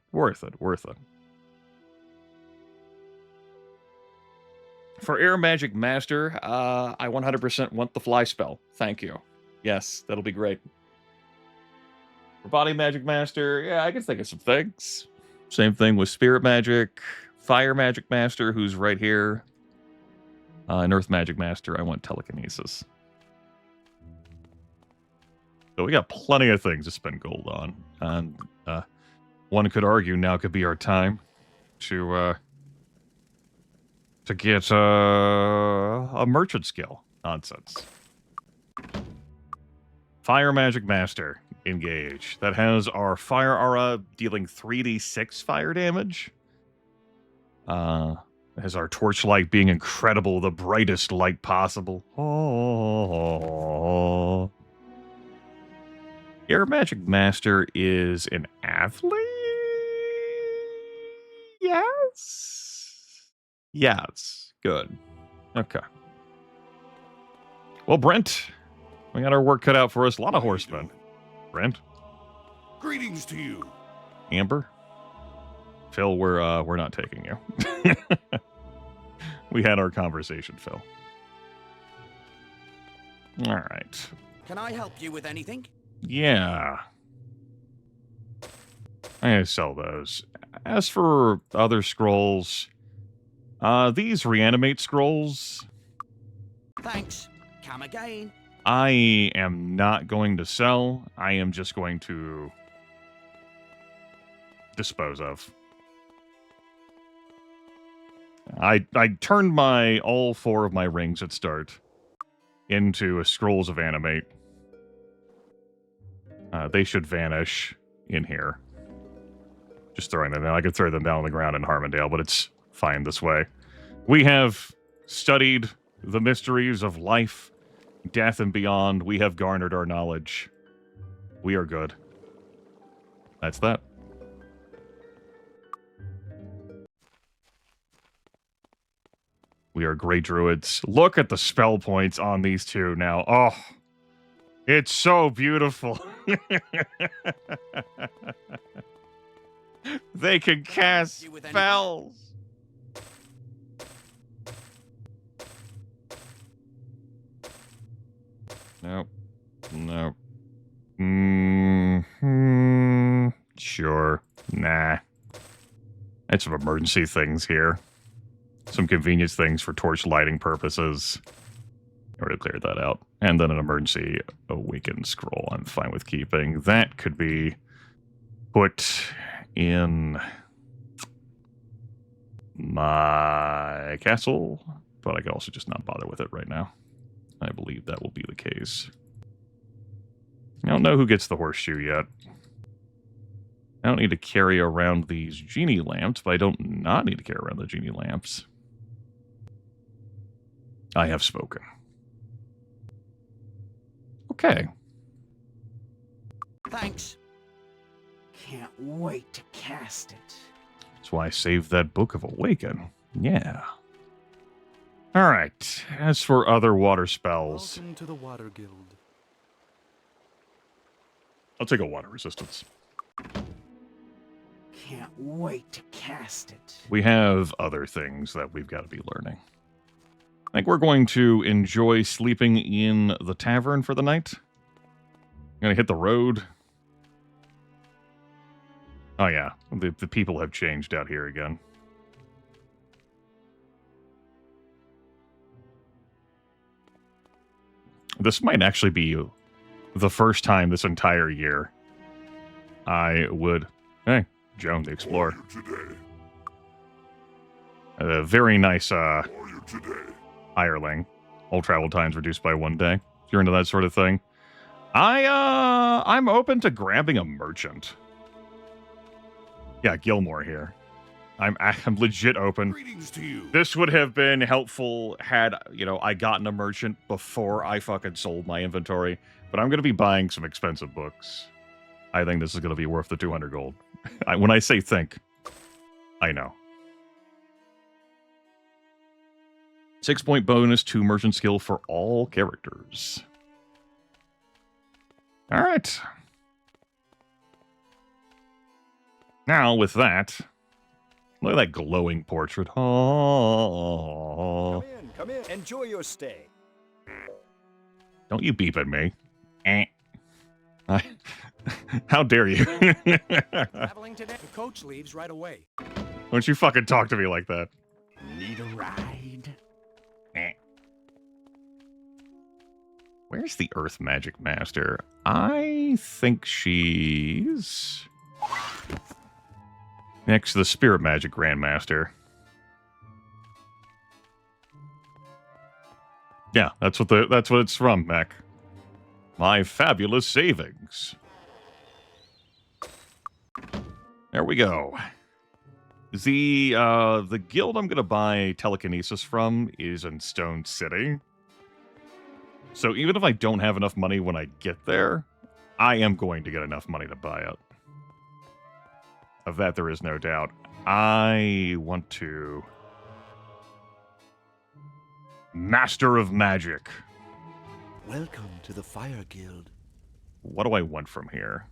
For Air Magic Master, I 100% want the fly spell. Thank you. Yes, that'll be great. For Body Magic Master, yeah, I can think of some things. Same thing with Spirit Magic, Fire Magic Master, who's right here. And Earth Magic Master, I want Telekinesis. So we got plenty of things to spend gold on. And one could argue now could be our time to to get a merchant skill. Nonsense. Fire Magic Master. Engage. That has our fire aura dealing 3d6 fire damage. Has our torchlight being incredible, the brightest light possible. Oh. Air Magic Master is an athlete? Yes. Yes. Good. Okay. Well, Brent, we got our work cut out for us. A lot of horsemen. Brent? Greetings to you. Amber? Phil, we're not taking you. We had our conversation, Phil. All right. Can I help you with anything? Yeah. I'm gonna sell those. As for other scrolls, these reanimate scrolls, Thanks. Come again. I am not going to sell. I am just going to dispose of. I turned all 4 of my rings at start into a scrolls of animate. They should vanish in here. Just throwing them down. I could throw them down on the ground in Harmondale, but it's fine this way. We have studied the mysteries of life, death, and beyond. We have garnered our knowledge. We are good. That's that. We are great druids. Look at the spell points on these two now. Oh, it's so beautiful. They can cast spells. Nope. Nope. Sure. Nah. It's some emergency things here. Some convenience things for torch lighting purposes. Already cleared that out. And then an emergency awaken scroll I'm fine with keeping. That could be put in my castle, but I could also just not bother with it right now. I believe that will be the case. I don't know who gets the horseshoe yet. I don't need to carry around these genie lamps, but I don't not need to carry around the genie lamps. I have spoken. Okay. Thanks. Can't wait to cast it. That's why I saved that Book of Awaken. Yeah. All right. As for other water spells, Welcome to the Water Guild. I'll take a water resistance. Can't wait to cast it. We have other things that we've got to be learning. I think we're going to enjoy sleeping in the tavern for the night. I'm going to hit the road. Oh, yeah. The people have changed out here again. This might actually be the first time this entire year I would... Hey, Joan the Explorer. A very nice hireling. All travel times reduced by 1 day. If you're into that sort of thing. I'm open to grabbing a merchant. Yeah, Gilmore here. I'm legit open. Greetings to you. This would have been helpful had, I gotten a merchant before I fucking sold my inventory. But I'm going to be buying some expensive books. I think this is going to be worth the 200 gold. When I say think, I know. 6-point bonus to merchant skill for all characters. All right. Now, with that, look at that glowing portrait. Oh. Come in. Enjoy your stay. Don't you beep at me. How dare you? Traveling today? The coach leaves right away. Don't you fucking talk to me like that. Need a ride? Where's the Earth Magic Master? I think she's next to the Spirit Magic Grandmaster. Yeah, that's what it's from, Mac. My fabulous savings. There we go. The guild I'm gonna buy telekinesis from is in Stone City. So even if I don't have enough money when I get there, I am going to get enough money to buy it. Of that there is no doubt. I want to... Master of Magic. Welcome to the Fire Guild. What do I want from here?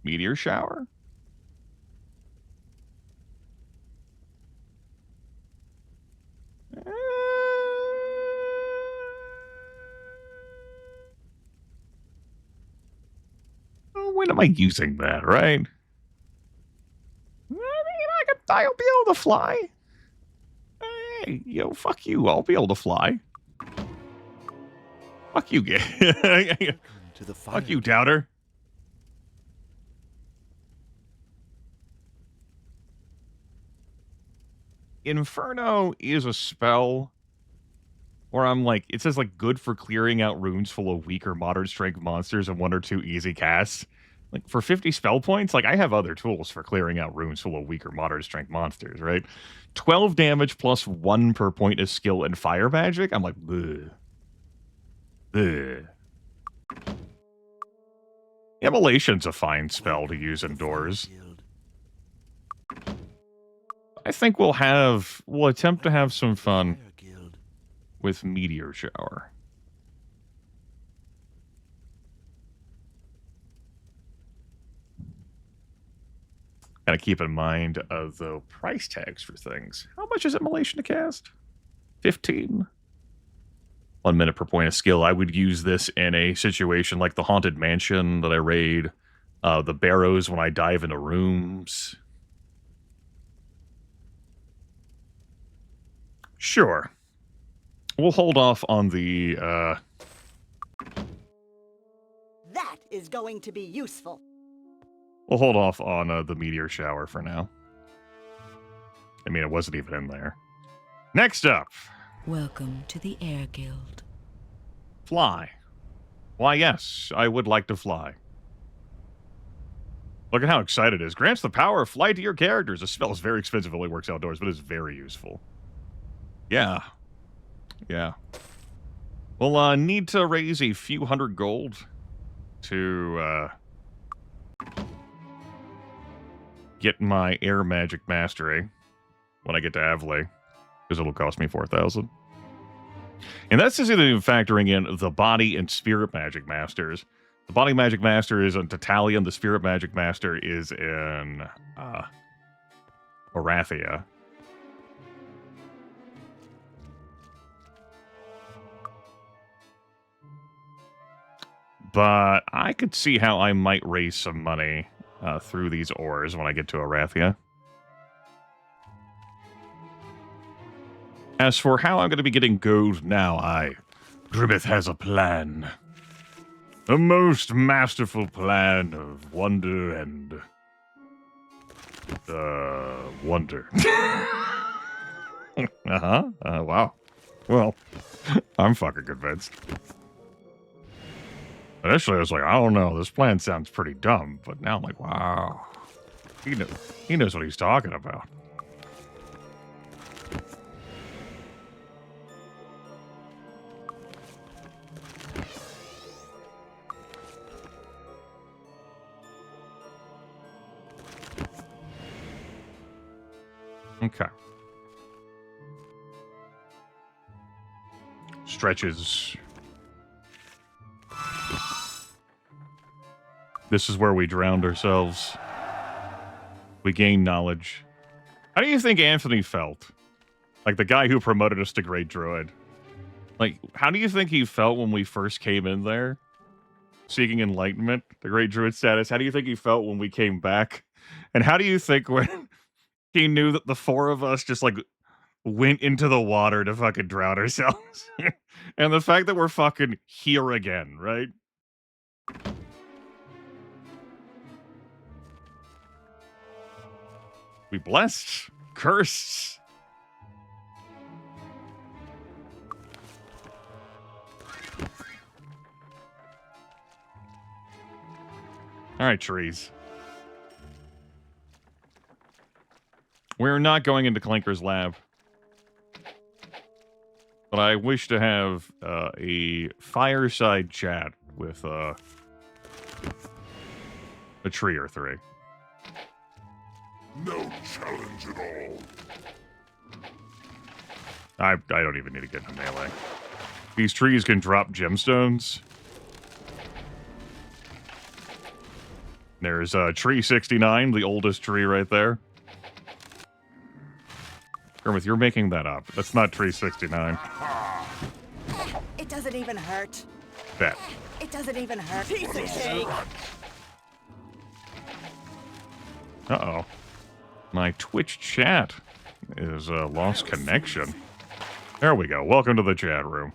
Meteor Shower? When am I using that, right? I mean, I'll be able to fly. Hey, yo, fuck you. I'll be able to fly. Fuck you, fuck you, doubter. Inferno is a spell where I'm like, it says like good for clearing out rooms full of weaker moderate strength monsters and 1 or 2 easy casts. Like for 50 spell points, like I have other tools for clearing out rooms full of weaker moderate strength monsters, right? 12 damage plus 1 per point of skill and fire magic. I'm like, ugh. Ugh. Immolation's a fine spell to use indoors. I think we'll attempt to have some fun with Meteor Shower. Gotta keep in mind the price tags for things. How much is Immolation to cast? 15. 1 minute per point of skill. I would use this in a situation like the Haunted Mansion that I raid, the Barrows when I dive into rooms. Sure. We'll hold off on the, That is going to be useful. We'll hold off on the Meteor Shower for now. I mean, it wasn't even in there. Next up. Welcome to the Air Guild. Fly. Why, yes, I would like to fly. Look at how excited it is. Grants the power of flight to your characters. This spell is very expensive, it only works outdoors, but it's very useful. Yeah. Yeah. We'll need to raise a few 100 gold to get my air magic mastery when I get to Avlay, because it'll cost me 4,000. And that's just even factoring in the body and spirit magic masters. The body magic master is in Tatalian. The spirit magic master is in Arathia. But I could see how I might raise some money through these ores when I get to Arathia. As for how I'm going to be getting gold now, Grimith has a plan. A most masterful plan of wonder and... wonder. Wow. Well, I'm fucking convinced. Initially, I was like, I don't know, this plan sounds pretty dumb, but now I'm like, wow. He knows what he's talking about. Okay. Stretches. This is where we drowned ourselves. We gained knowledge. How do you think Anthony felt? Like the guy who promoted us to Great Druid. Like, how do you think he felt when we first came in there? Seeking enlightenment, the Great Druid status. How do you think he felt when we came back? And how do you think when he knew that the 4 of us just, like, went into the water to fucking drown ourselves? And the fact that we're fucking here again, right? We blessed, cursed. Alright, trees. We're not going into Clanker's lab. But I wish to have a fireside chat with a tree or three. No challenge at all. I don't even need to get into melee. These trees can drop gemstones. There's tree 69, the oldest tree right there. Grimith, you're making that up. That's not tree 69. It doesn't even hurt. Bet. It doesn't even hurt. Piece of cake. Uh-oh. My Twitch chat is lost connection. There we go. Welcome to the chat room.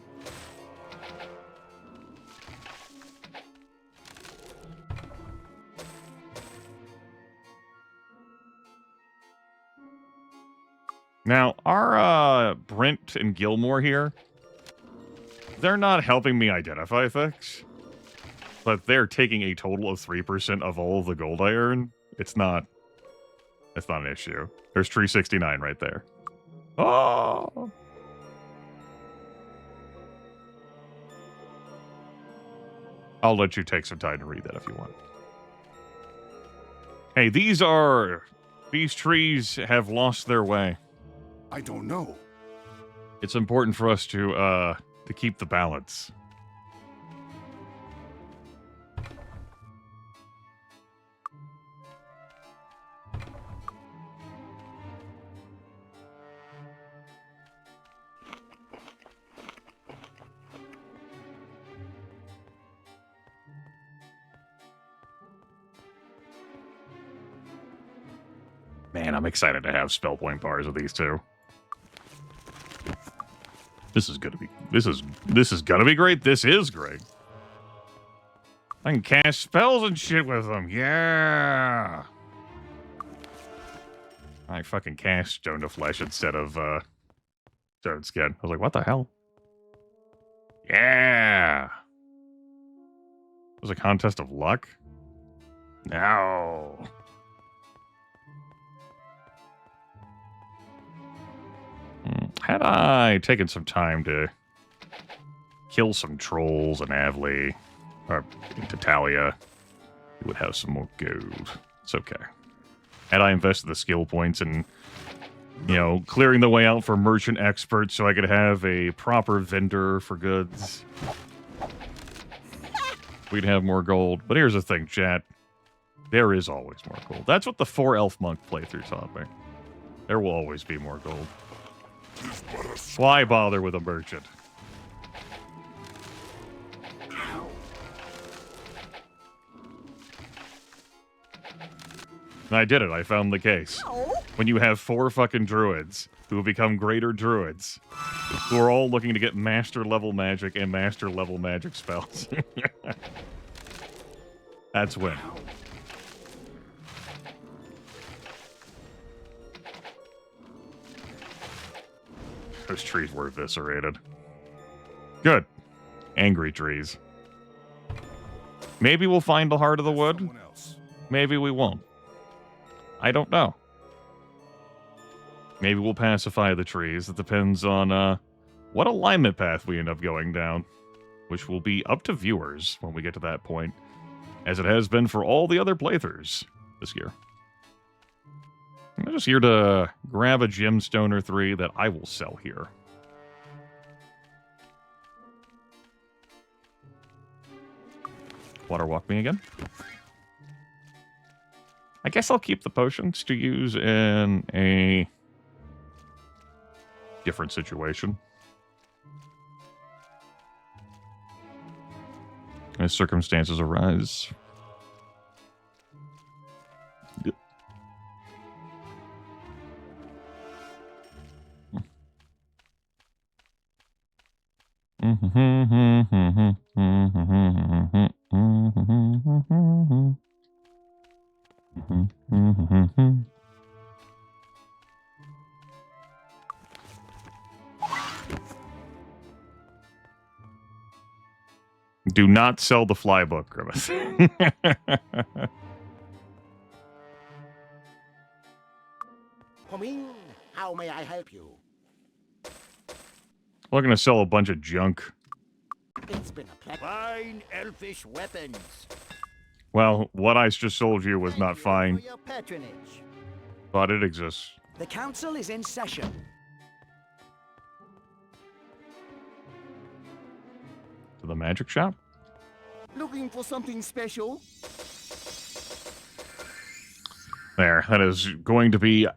Now, are Brent and Gilmore here? They're not helping me identify things, but they're taking a total of 3% of all of the gold I earn. It's not an issue. There's tree 69 right there. Oh! I'll let you take some time to read that if you want. Hey, these trees have lost their way. I don't know. It's important for us to keep the balance. Man, I'm excited to have spell point bars with these two. This is gonna be great. This is great. I can cast spells and shit with them. Yeah. I fucking cast Stone to Flesh instead of Stone Skin. I was like, what the hell? Yeah. It was a contest of luck? No. Had I taken some time to kill some trolls in Avley, or in Tatalia, we would have some more gold. It's okay. Had I invested the skill points in, you know, clearing the way out for merchant experts so I could have a proper vendor for goods, we'd have more gold. But here's the thing, chat. There is always more gold. That's what the 4 elf monk playthrough taught me. There will always be more gold. Why bother with a merchant? And I did it. I found the case. When you have 4 fucking druids who have become greater druids, who are all looking to get master level magic and master level magic spells. That's when. Those trees were eviscerated. Good. Angry trees. Maybe we'll find the heart of the wood. Maybe we won't. I don't know. Maybe we'll pacify the trees. It depends on what alignment path we end up going down, which will be up to viewers when we get to that point, as it has been for all the other playthroughs this year. I'm just here to grab a gemstone or 3 that I will sell here. Water walk me again. I guess I'll keep the potions to use in a different situation. As circumstances arise. Do not sell the fly book, Grimith. Come in. How may I help you? We're going to sell a bunch of junk. It's been a pleasure. Fine elfish weapons. Well, what I just sold you was not fine, For your patronage. but it exists. The council is in session. To the magic shop? Looking for something special? There, that is going to be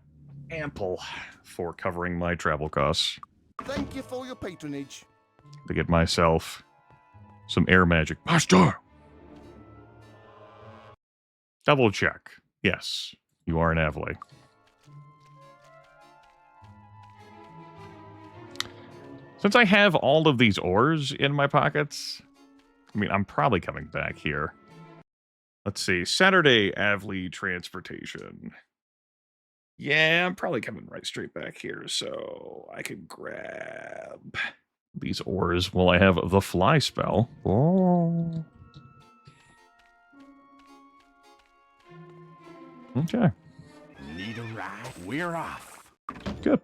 ample for covering my travel costs. Thank you for your patronage. To get myself some air magic. Master! Double check. Yes, you are an Avley. Since I have all of these ores in my pockets, I mean, I'm probably coming back here. Let's see. Saturday, Avley transportation. Yeah, I'm probably coming right straight back here, so I can grab these ores while I have the fly spell. Oh. Okay. Need a ride? We're off. Good.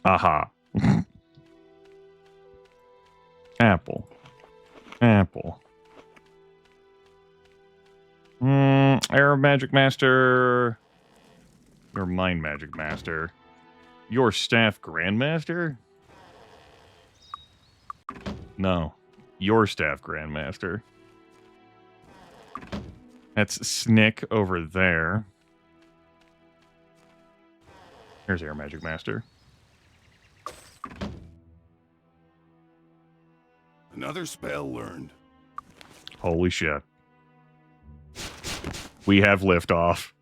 Aha. Apple. Apple. Air Magic Master. Your Mind Magic Master. Your Staff Grandmaster? No. Your Staff Grandmaster. That's Snick over there. Here's Air Magic Master. Another spell learned. Holy shit. We have liftoff.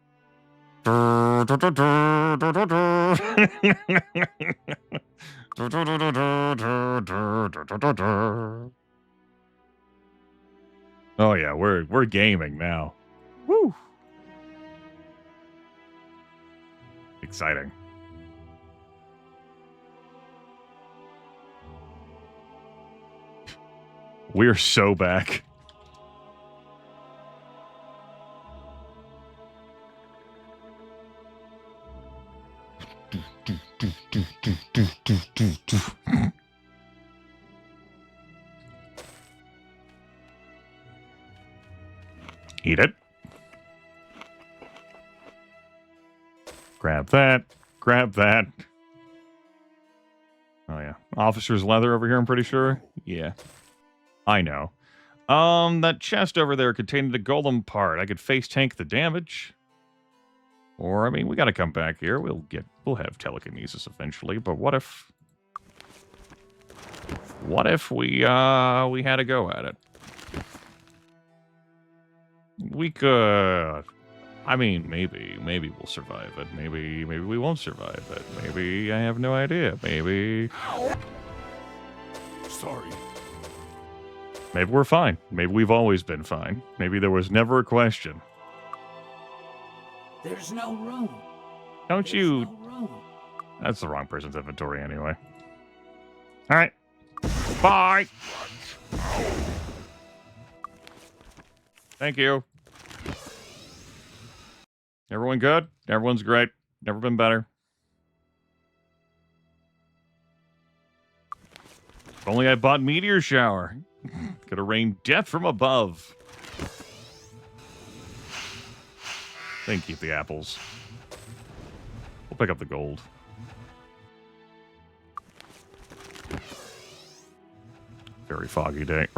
Oh yeah, we're gaming now. Woo! Exciting. We're so back. Eat it. Grab that. Grab that. Oh yeah. Officer's leather over here, I'm pretty sure. Yeah. I know. That chest over there contained the golem part. I could face tank the damage. Or, I mean, we gotta come back here. We'll have telekinesis eventually, but what if we had a go at it? We could. I mean, maybe we'll survive it. Maybe we won't survive it. Maybe I have no idea. Maybe. Sorry. Maybe we're fine. Maybe we've always been fine. Maybe there was never a question. There's no room. Don't you? No room. That's the wrong person's inventory anyway. All right. Bye. Thank you. Everyone good? Everyone's great. Never been better. If only I bought Meteor Shower. Could have rained death from above. Then keep the apples. We'll pick up the gold. Very foggy day.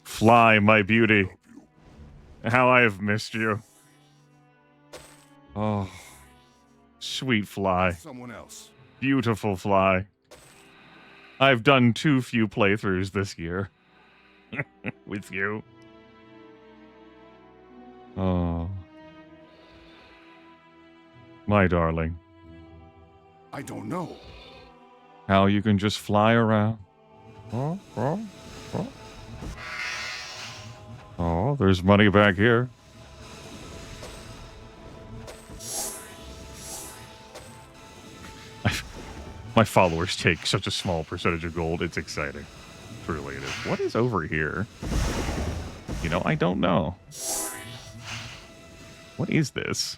Fly, my beauty. How I have missed you. Oh, sweet fly. Someone else. Beautiful fly. I've done too few playthroughs this year. With you. Oh. My darling. I don't know. How you can just fly around. Oh, there's money back here. My followers take such a small percentage of gold. It's exciting. Truly it is. What is over here? You know, I don't know. What is this?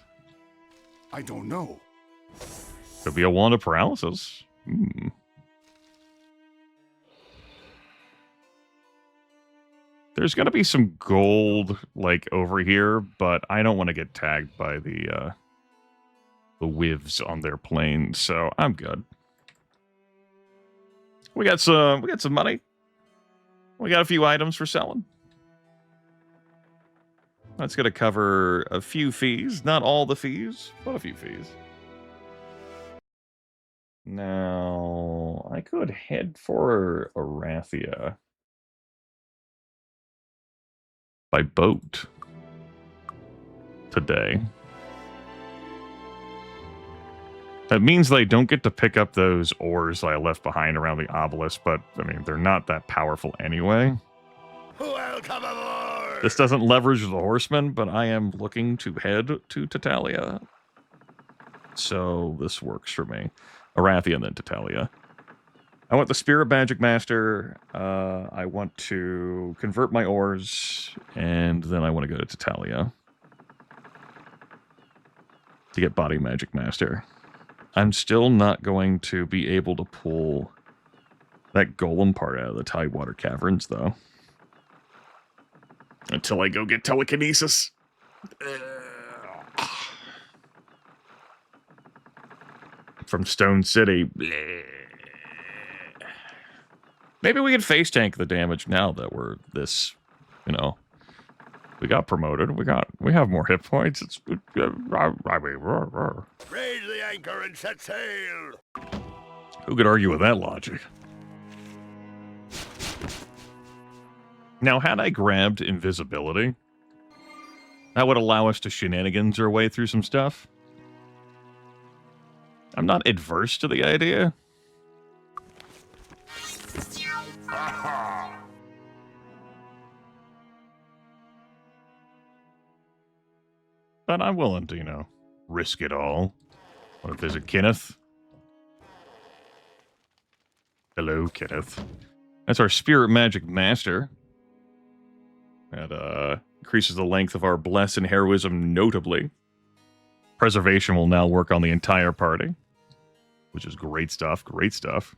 I don't know. Could be a wand of paralysis. Hmm. There's going to be some gold, like, over here, but I don't want to get tagged by the whivs on their plane, so I'm good. We got some money. We got a few items for selling. That's going to cover a few fees. Not all the fees, but a few fees. Now, I could head for Arathia by boat today. That means they don't get to pick up those ores I left behind around the obelisk, but, I mean, they're not that powerful anyway. Welcome aboard! This doesn't leverage the horsemen, but I am looking to head to Tatalia. So this works for me. Arathia and then Tatalia. I want the Spirit Magic Master. I want to convert my ores, and then I want to go to Tatalia to get Body Magic Master. I'm still not going to be able to pull that golem part out of the Tidewater Caverns, though. Until I go get telekinesis. From Stone City. Maybe we can face tank the damage now that we're this, you know. We got promoted. We have more hit points. It's Raise the anchor and set sail. Who could argue with that logic? Now, had I grabbed invisibility, that would allow us to shenanigans our way through some stuff. I'm not adverse to the idea. But I'm willing to, you know, risk it all. Want to visit Kenneth? Hello, Kenneth. That's our Spirit Magic Master. That increases the length of our Bless and Heroism notably. Preservation will now work on the entire party, which is great stuff, great stuff.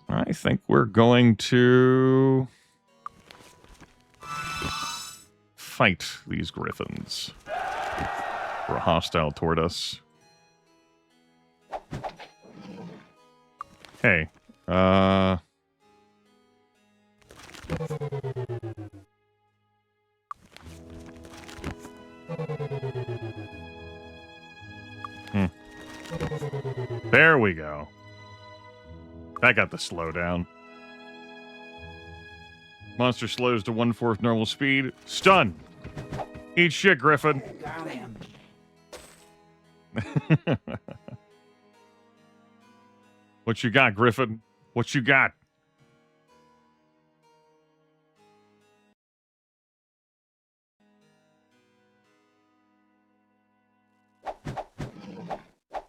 I think we're going to fight these griffins who are hostile toward us. Hey, There we go. That got the slowdown. Monster slows to 1/4 normal speed. Stun. Eat shit, Griffin. Got him. What you got, Griffin? What you got?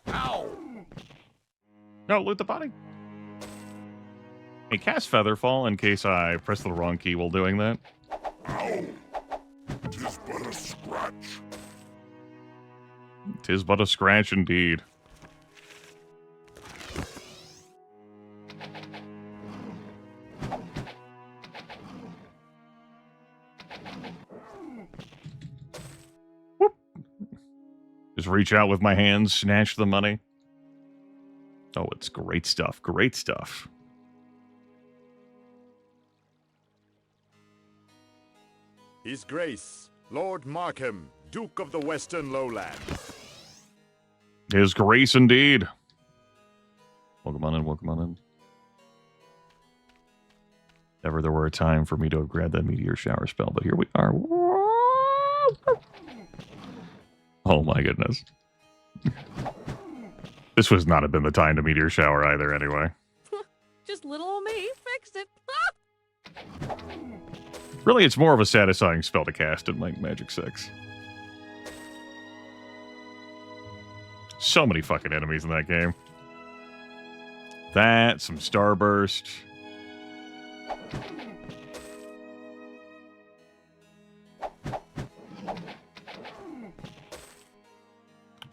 Ow! No, loot the body. Hey, cast Featherfall in case I press the wrong key while doing that. Ow! 'Tis but a scratch. 'Tis but a scratch indeed. Whoop. Just reach out with my hands, snatch the money. Oh, it's great stuff. Great stuff. His Grace, Lord Markham, Duke of the Western Lowlands. His Grace indeed. Welcome on in, welcome on in. Never there were a time for me to have grabbed that meteor shower spell, but here we are. Oh my goodness. This was not have been the time to meteor shower either, anyway. Just little old me fixed it. Really, it's more of a satisfying spell to cast in like Magic 6. So many fucking enemies in that game. That, some Starburst.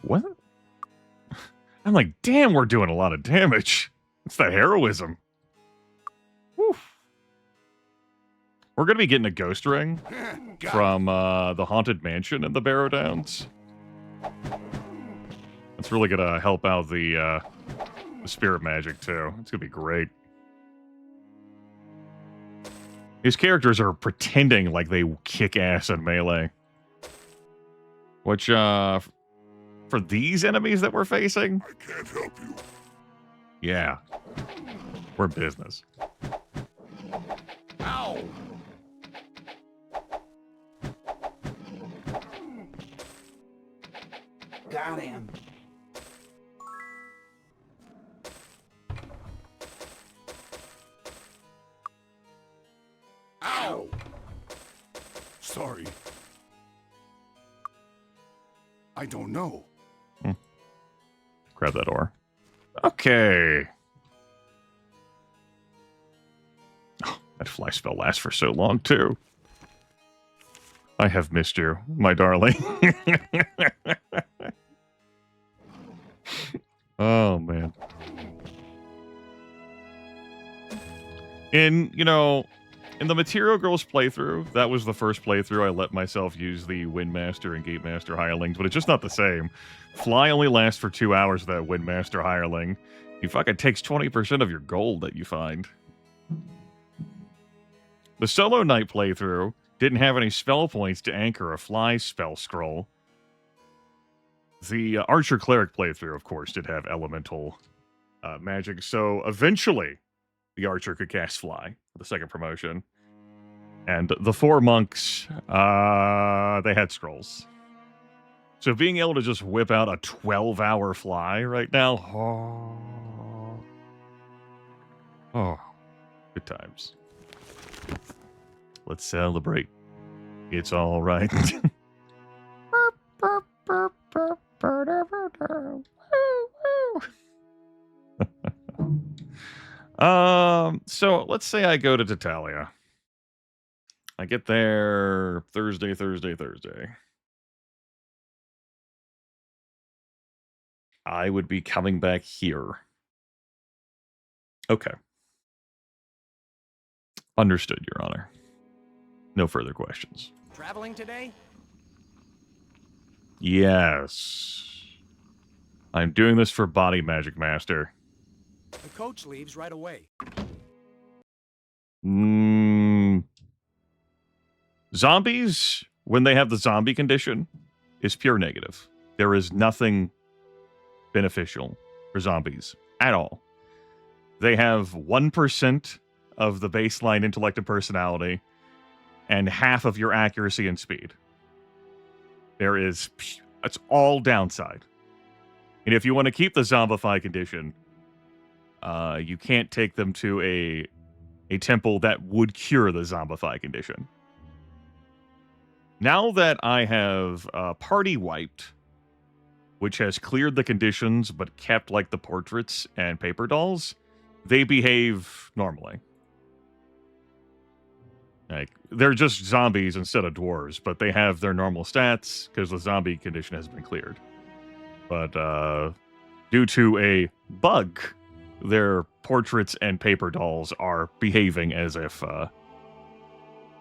What? I'm like, damn, we're doing a lot of damage. It's the heroism. Whew. We're going to be getting a Ghost Ring from the Haunted Mansion in the Barrow Downs. That's really going to help out the Spirit Magic, too. It's going to be great. These characters are pretending like they kick ass in melee. Which, for these enemies that we're facing... I can't help you. Yeah. We're business. Ow! Got him. Ow! Sorry. I don't know. Grab that ore. Okay. Oh, that fly spell lasts for so long, too. I have missed you, my darling. Oh, man. In the Material Girls playthrough, that was the first playthrough I let myself use the Windmaster and Gatemaster Hirelings, but it's just not the same. Fly only lasts for 2 hours, that Windmaster Hireling. He fucking takes 20% of your gold that you find. The Solo Knight playthrough didn't have any spell points to anchor a fly spell scroll. The Archer Cleric playthrough, of course, did have elemental magic, so eventually the Archer could cast Fly, the second promotion. And the 4 monks, they had scrolls. So being able to just whip out a 12-hour Fly right now, oh, good times. Let's celebrate. It's all right. So let's say I go to Tatalia. I get there Thursday. I would be coming back here. Okay. Understood, Your Honor. No further questions. Traveling today? Yes. I'm doing this for Body Magic Master. The coach leaves right away. Zombies, when they have the zombie condition, is pure negative. There is nothing beneficial for zombies at all. They have 1% of the baseline intellect and personality and half of your accuracy and speed. It's all downside. And if you want to keep the zombify condition, you can't take them to a temple that would cure the zombify condition. Now that I have party wiped, which has cleared the conditions but kept like the portraits and paper dolls, they behave normally. Like, they're just zombies instead of dwarves, but they have their normal stats because the zombie condition has been cleared. But due to a bug, their portraits and paper dolls are behaving as if,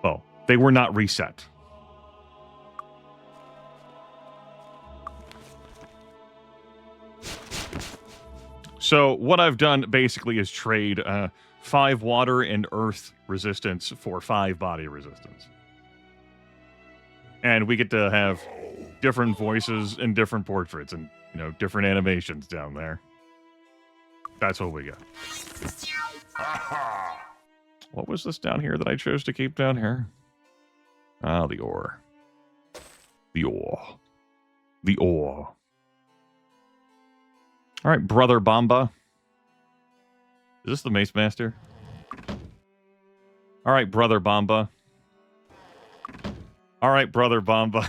well, they were not reset. So what I've done basically is trade 5 water and earth resistance for 5 body resistance. And we get to have different voices and different portraits and, you know, different animations down there. That's what we got. What was this down here that I chose to keep down here? Ah, the ore. The ore. The ore. All right, Brother Bamba. this the Mace Master? All right, Brother Bomba. All right, Brother Bomba.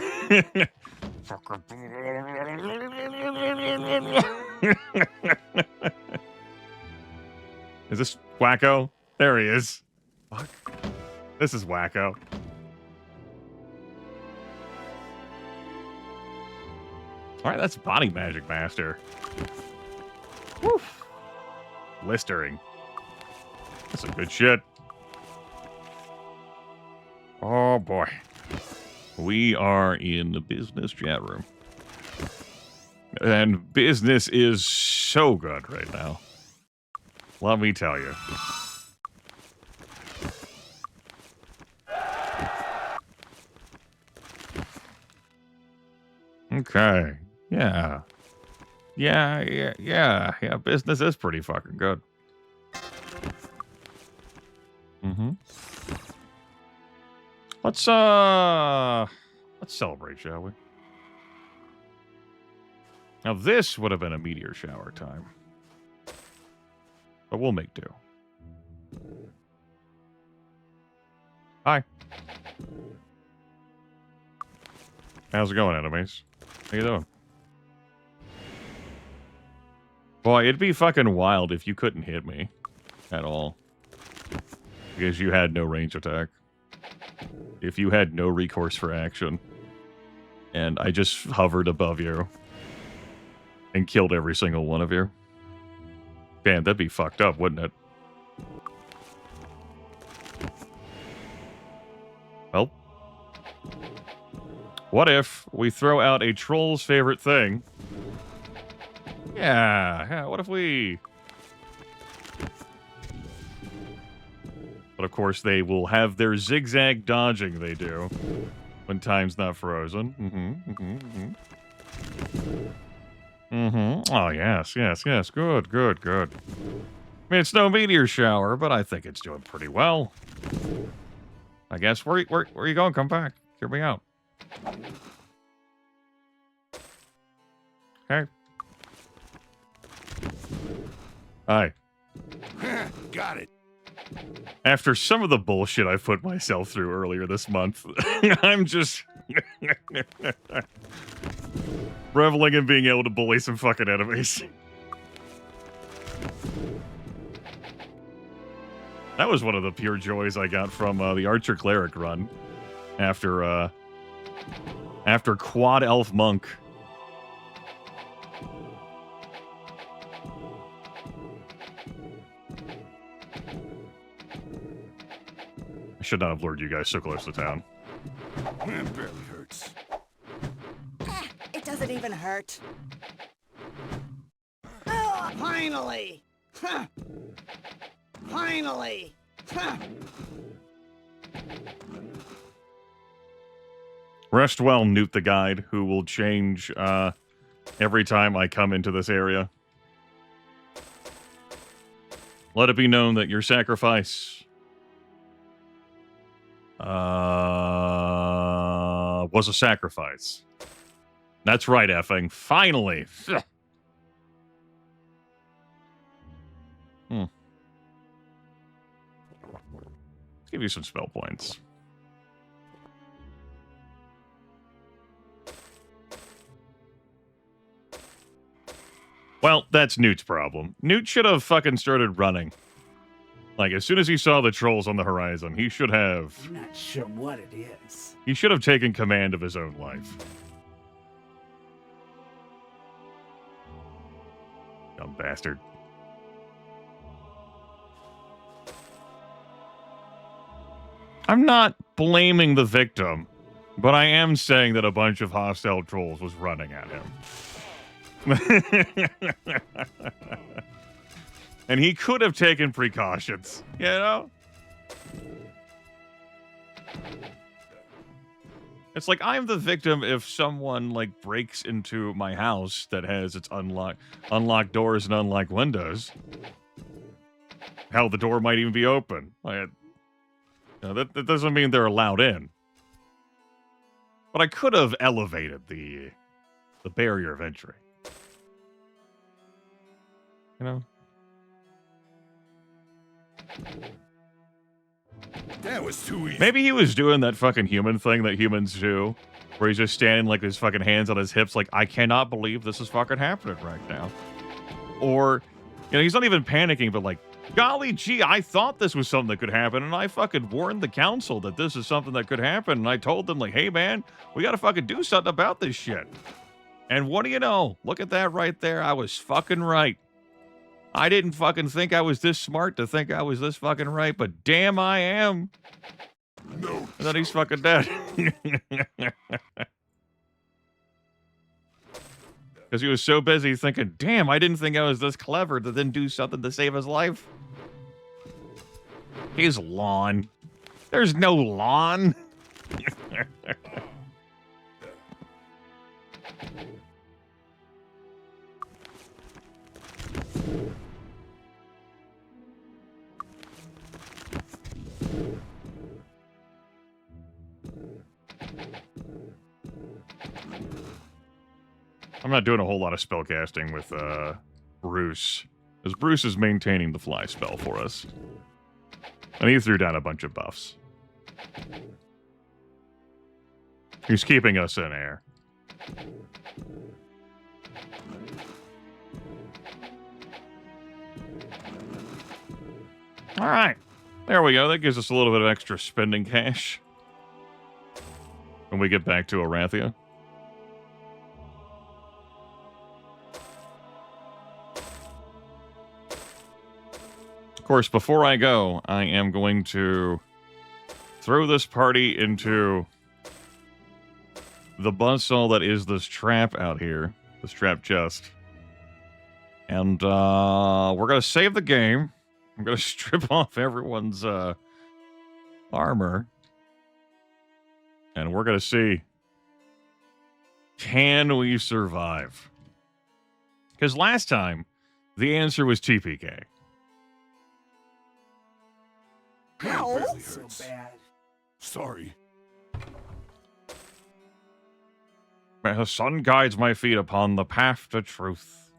Is this Wacko? There he is. Fuck. This is Wacko. All right, that's Body Magic Master. Woof. Blistering. That's some good shit. Oh, boy. We are in the business chat room. And business is so good right now. Let me tell you. Okay. Yeah. Yeah, business is pretty fucking good. Mm-hmm. Let's celebrate, shall we? Now this would have been a meteor shower time. But we'll make do. Hi. How's it going, enemies? How you doing? Boy, it'd be fucking wild if you couldn't hit me at all. Because you had no range attack. If you had no recourse for action. And I just hovered above you. And killed every single one of you. Man, that'd be fucked up, wouldn't it? Well. What if we throw out a troll's favorite thing? Yeah, what if we... But of course they will have their zigzag dodging they do. When time's not frozen. Oh, yes. Good. I mean, it's no meteor shower, but I think it's doing pretty well. I guess. Where are you going? Come back. Hear me out. Okay. Hi. Got it. After some of the bullshit I put myself through earlier this month, I'm just reveling in being able to bully some fucking enemies. That was one of the pure joys I got from the Archer Cleric run after Quad Elf Monk. I should not have lured you guys so close to town. It barely hurts. It doesn't even hurt. Oh, finally! Huh. Finally! Huh. Rest well, Newt the Guide, who will change every time I come into this area. Let it be known that your sacrifice was a sacrifice. That's right, effing. Finally. Let's give you some spell points. Well, that's Newt's problem. Newt should have fucking started running. Like, as soon as he saw the trolls on the horizon, he should have... I'm not sure what it is. He should have taken command of his own life. Dumb bastard. I'm not blaming the victim, but I am saying that a bunch of hostile trolls was running at him. And he could have taken precautions, you know? It's like, I'm the victim if someone, like, breaks into my house that has its unlocked doors and unlocked windows. Hell, the door might even be open. Like, you know, that doesn't mean they're allowed in. But I could have elevated the barrier of entry. You know? That was too easy. Maybe he was doing that fucking human thing that humans do, where he's just standing like his fucking hands on his hips like, I cannot believe this is fucking happening right now. Or, you know, he's not even panicking, but like, golly gee, I thought this was something that could happen, and I fucking warned the council that this is something that could happen, and I told them, like, hey man, we gotta fucking do something about this shit. And what do you know? Look at that right there. I was fucking right. I didn't fucking think I was this smart to think I was this fucking right, but damn I am. No. And then he's fucking dead. Because he was so busy thinking, damn, I didn't think I was this clever to then do something to save his life. His lawn. There's no lawn. I'm not doing a whole lot of spellcasting with Bruce, as Bruce is maintaining the fly spell for us. And he threw down a bunch of buffs. He's keeping us in air. Alright. There we go. That gives us a little bit of extra spending cash when we get back to Arathia. Of course, before I go, I am going to throw this party into the buzzsaw that is this trap out here. This trap chest. And we're going to save the game. I'm going to strip off everyone's armor. And we're going to see, can we survive? Because last time, the answer was TPK. Ow! So bad. Sorry. The sun guides my feet upon the path to truth.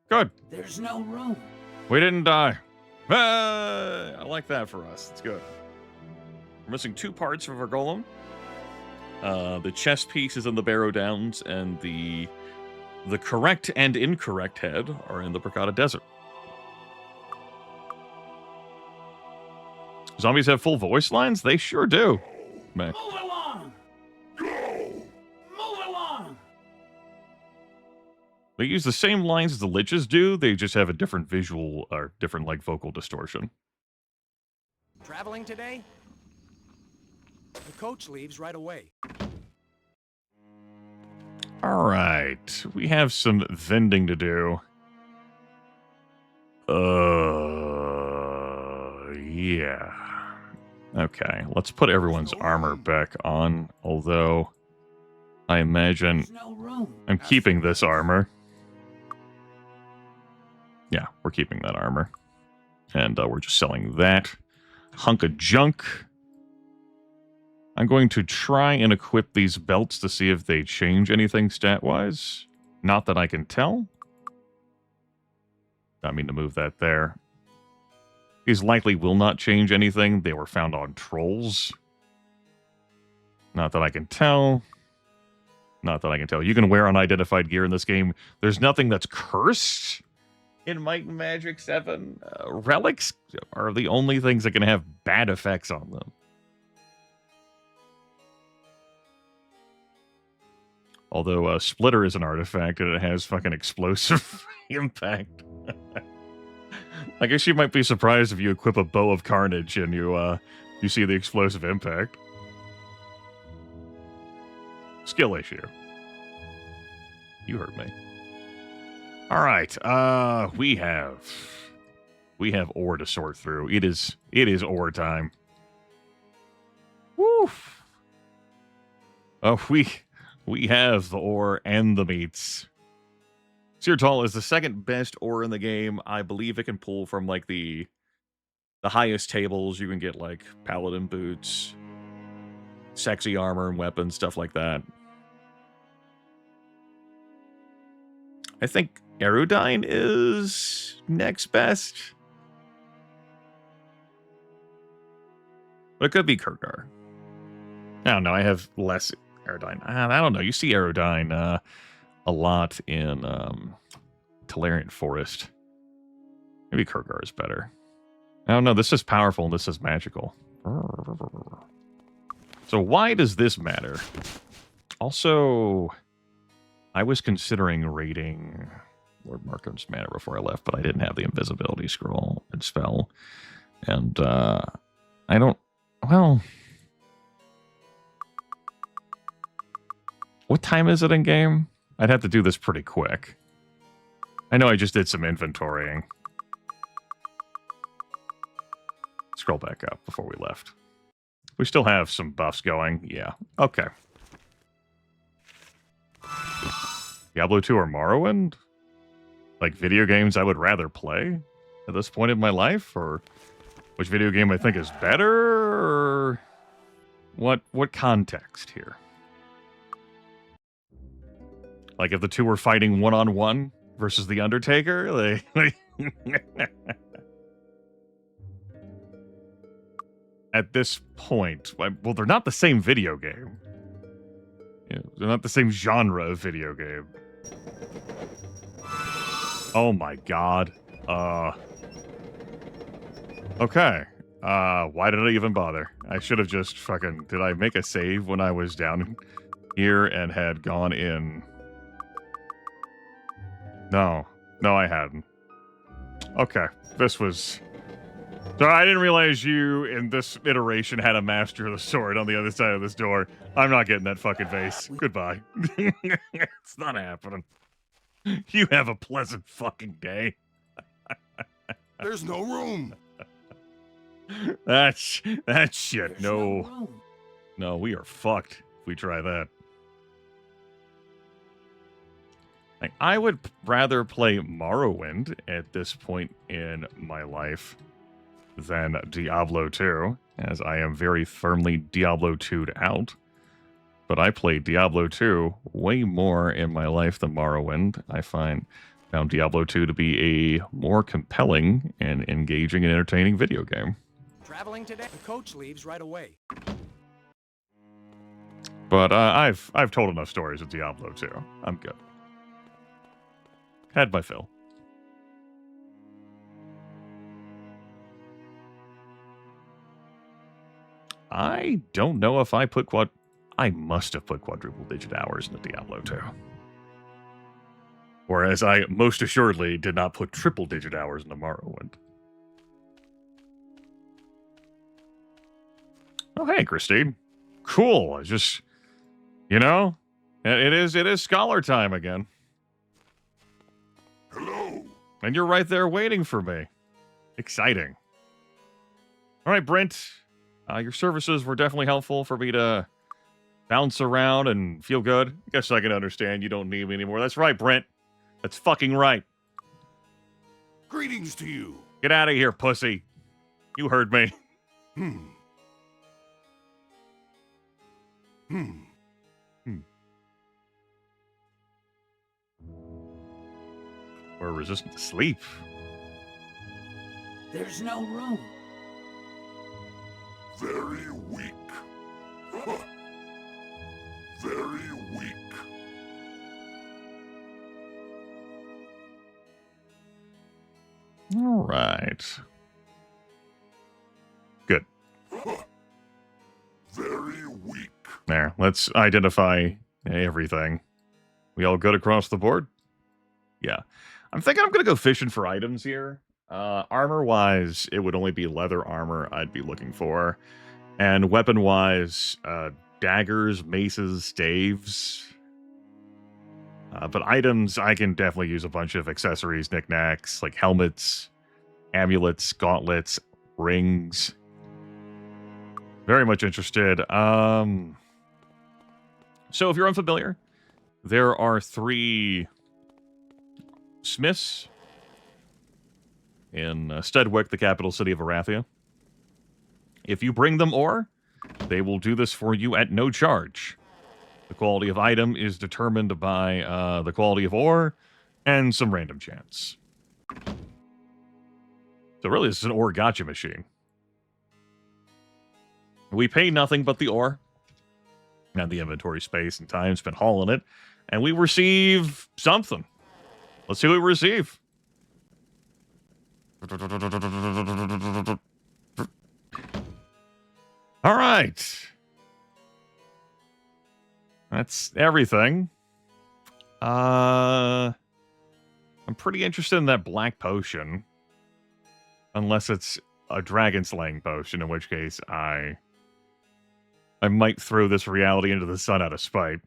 Good. There's no room. We didn't die. I like that for us. It's good. We're missing 2 parts of our golem. The chest piece is in the Barrow Downs, and the correct and incorrect head are in the Bracada Desert. Zombies have full voice lines? They sure do. Man. Move along. Move along. They use the same lines as the Liches do, they just have a different visual, or different, like, vocal distortion. Traveling today? The coach leaves right away. Alright, we have some vending to do. Yeah. Okay, let's put everyone's armor back on, although I imagine I'm keeping this armor. Yeah, we're keeping that armor. And we're just selling that hunk of junk. I'm going to try and equip these belts to see if they change anything stat-wise. Not that I can tell. I mean to move that there. These likely will not change anything. They were found on trolls. Not that I can tell. Not that I can tell. You can wear unidentified gear in this game. There's nothing that's cursed in Might and Magic 7. Relics are the only things that can have bad effects on them. Although Splitter is an artifact and it has fucking explosive impact. I guess you might be surprised if you equip a Bow of Carnage and you see the explosive impact. Skill issue. You heard me. Alright, we have ore to sort through. It is ore time. Woof. We have the ore and the meats. Seartall is the second best ore in the game. I believe it can pull from like the highest tables. You can get like paladin boots, sexy armor and weapons, stuff like that. I think Aerodyne is next best. But it could be Kurgar. I don't know. I have less Aerodyne. I don't know. You see Aerodyne a lot in Talarian Forest. Maybe Kurgar is better. I don't know. This is powerful and this is magical. So why does this matter? Also, I was considering raiding Lord Markham's Manor before I left, but I didn't have the invisibility scroll and spell. And I don't... Well... What time is it in game? I'd have to do this pretty quick. I know I just did some inventorying. Scroll back up before we left. We still have some buffs going. Yeah. Okay. Diablo 2 or Morrowind? Like video games I would rather play at this point in my life? Or which video game I think is better? Or what context here? Like if the two were fighting one-on-one versus The Undertaker? At this point, well, they're not the same video game. Yeah, they're not the same genre of video game. Oh my god. Okay. Why did I even bother? I should have just fucking... Did I make a save when I was down here and had gone in? No. No, I hadn't. Okay. This was... So I didn't realize you, in this iteration, had a Master of the Sword on the other side of this door. I'm not getting that fucking vase. Goodbye. It's not happening. You have a pleasant fucking day. There's no room. That shit. No. No, we are fucked if we try that. Like, I would rather play Morrowind at this point in my life than Diablo 2, as I am very firmly Diablo 2'd out. But I played Diablo 2 way more in my life than Morrowind. I found Diablo 2 to be a more compelling and engaging and entertaining video game. Traveling today? The coach leaves right away. But I've told enough stories of Diablo 2. I'm good. Had my fill. I don't know if I put I must have put quadruple digit hours in the Diablo 2. Whereas I most assuredly did not put triple digit hours in the Morrowind. Oh, hey, Christine. Cool. I just, you know, it is scholar time again. Hello. And you're right there waiting for me. Exciting. All right, Brent. Your services were definitely helpful for me to bounce around and feel good. I guess I can understand you don't need me anymore. That's right, Brent. That's fucking right. Greetings to you. Get out of here, pussy. You heard me. We're resistant to sleep. There's no room. Very weak. Very weak. All right. Good. Very weak. There, let's identify everything. We all good across the board? Yeah. I'm thinking I'm going to go fishing for items here. Armor-wise, it would only be leather armor I'd be looking for. And weapon-wise, daggers, maces, staves. But items, I can definitely use a bunch of accessories, knickknacks, like helmets, amulets, gauntlets, rings. Very much interested. So if you're unfamiliar, there are 3 smiths in Studwick, the capital city of Arathia. If you bring them ore, they will do this for you at no charge. The quality of item is determined by the quality of ore and some random chance. So really, this is an ore gotcha machine. We pay nothing but the ore and the inventory space and time spent hauling it, and we receive something. Let's see what we receive. All right. That's everything. I'm pretty interested in that black potion. Unless it's a dragon slaying potion, in which case I might throw this reality into the sun out of spite.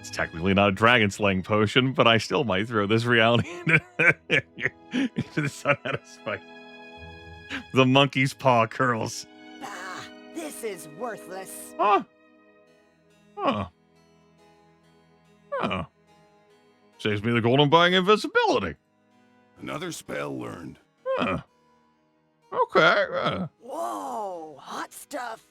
It's technically not a dragon slaying potion, but I still might throw this reality into the sun out of spite. The monkey's paw curls. Ah, this is worthless. Huh. Saves me the gold on buying invisibility. Another spell learned. Huh. Okay. Whoa, hot stuff.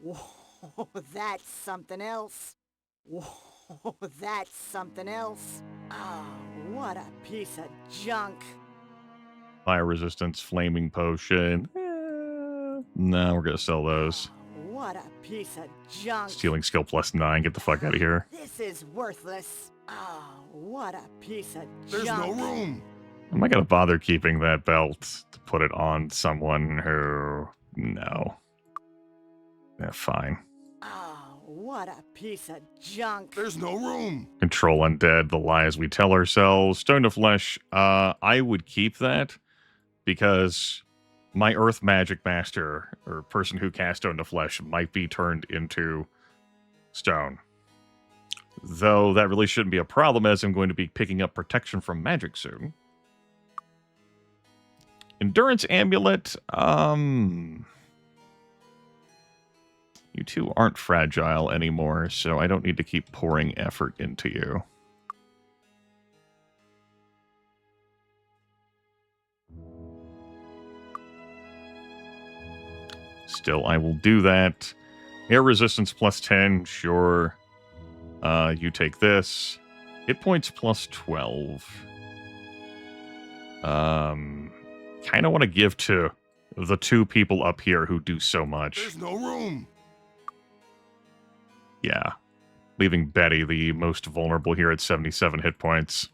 Whoa, that's something else. Whoa, that's something else. Oh, what a piece of junk. Fire resistance, flaming potion. No, we're gonna sell those. What a piece of junk. Stealing skill +9. Get the fuck out of here. This is worthless. Oh, what a piece of There's junk. no room. Am I gonna bother keeping that belt to put it on someone who... No. Yeah, fine. Oh, what a piece of junk. There's no room. Control undead, the lies we tell ourselves. Stone to flesh, I would keep that because my earth magic master, or person who cast stone to flesh, might be turned into stone. Though that really shouldn't be a problem, as I'm going to be picking up protection from magic soon. Endurance amulet, you two aren't fragile anymore, so I don't need to keep pouring effort into you. Still, I will do that. Air resistance +10, sure. You take this. Hit points +12. Kind of want to give to the two people up here who do so much. There's no room. Yeah. Leaving Betty the most vulnerable here at 77 hit points.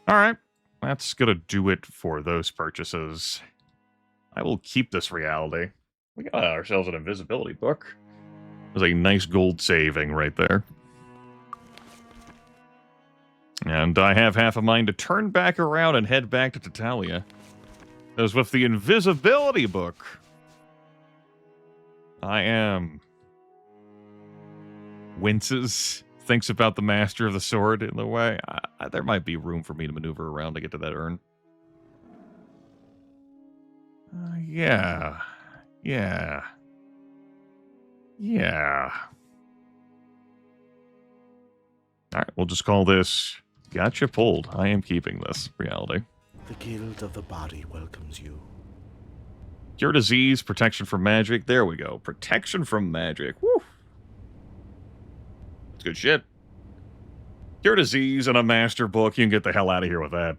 Alright. That's gonna do it for those purchases. I will keep this reality. We got ourselves an invisibility book. There's a nice gold saving right there. And I have half a mind to turn back around and head back to Tatalia. As with the invisibility book, I am... winces, thinks about the master of the sword in the way. There might be room for me to maneuver around to get to that urn. Yeah. Alright, we'll just call this Gotcha Pulled. I am keeping this reality. The guild of the body welcomes you. Cure disease, protection from magic. There we go. Protection from magic. Woo! It's good shit. Cure disease and a master book. You can get the hell out of here with that.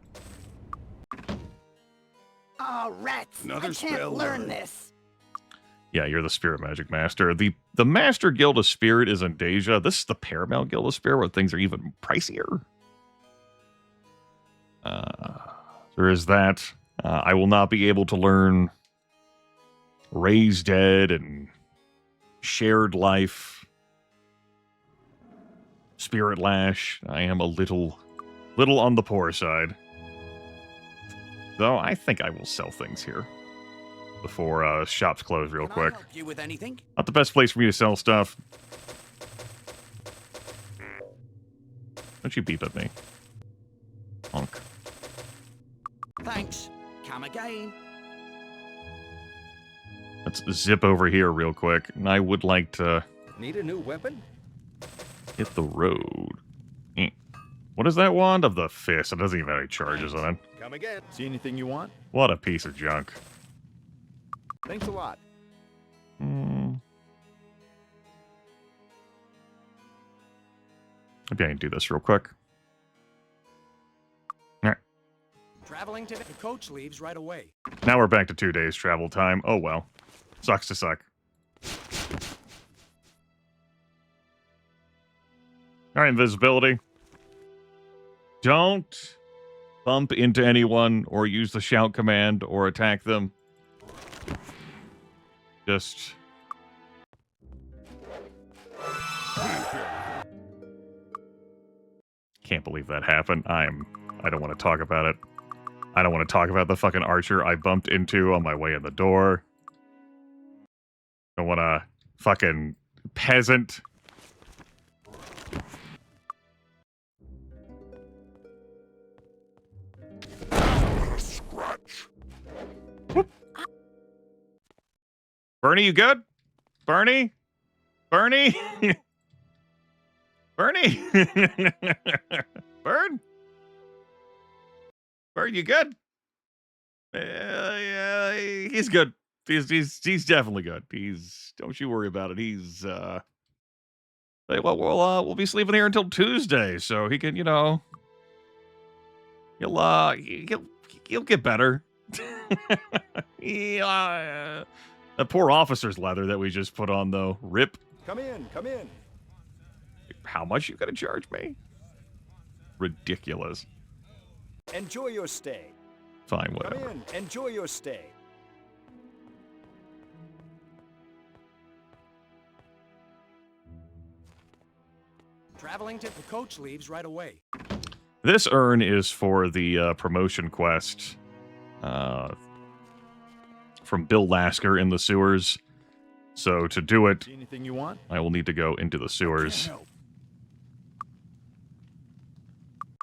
Oh, rats. Another I can't spell learn learned. this. Yeah, you're the Spirit Magic Master. The Master Guild of Spirit is in Deja. This is the Paramount Guild of Spirit where things are even pricier. There is that. I will not be able to learn Raise Dead and Shared Life. Spirit Lash. I am a little on the poor side. Though I think I will sell things here before shops close real quick. Can I help you with anything? Not the best place for me to sell stuff. Don't you beep at me. Honk. Thanks. Come again. Let's zip over here real quick. And I would like to Need a new weapon? hit the road. What is that wand? Of the fist. It doesn't even have any charges on it. Come again. See anything you want? What a piece of junk. Thanks a lot. Maybe I can do this real quick. Alright. Traveling today. The coach leaves right away. Now we're back to 2 days travel time. Oh well. Sucks to suck. Alright, invisibility. Don't bump into anyone or use the shout command or attack them. Just... Can't believe that happened. I don't want to talk about it. I don't want to talk about the fucking archer I bumped into on my way in the door. I want a fucking peasant. Whoop. Bernie, you good? Bernie? Bernie? Bernie? Burn? Burn, you good? Yeah, he's good. He's definitely good. Don't you worry about it. He's we'll be sleeping here until Tuesday, so he can, you know, he'll get better. The poor officer's leather that we just put on though. Rip. Come in, come in. How much you gonna charge me? Ridiculous. Enjoy your stay. Fine, whatever. Come in, enjoy your stay. Traveling to the coach leaves right away. This urn is for the promotion quest from Bill Lasker in the sewers. So to do it, anything you want? I will need to go into the sewers.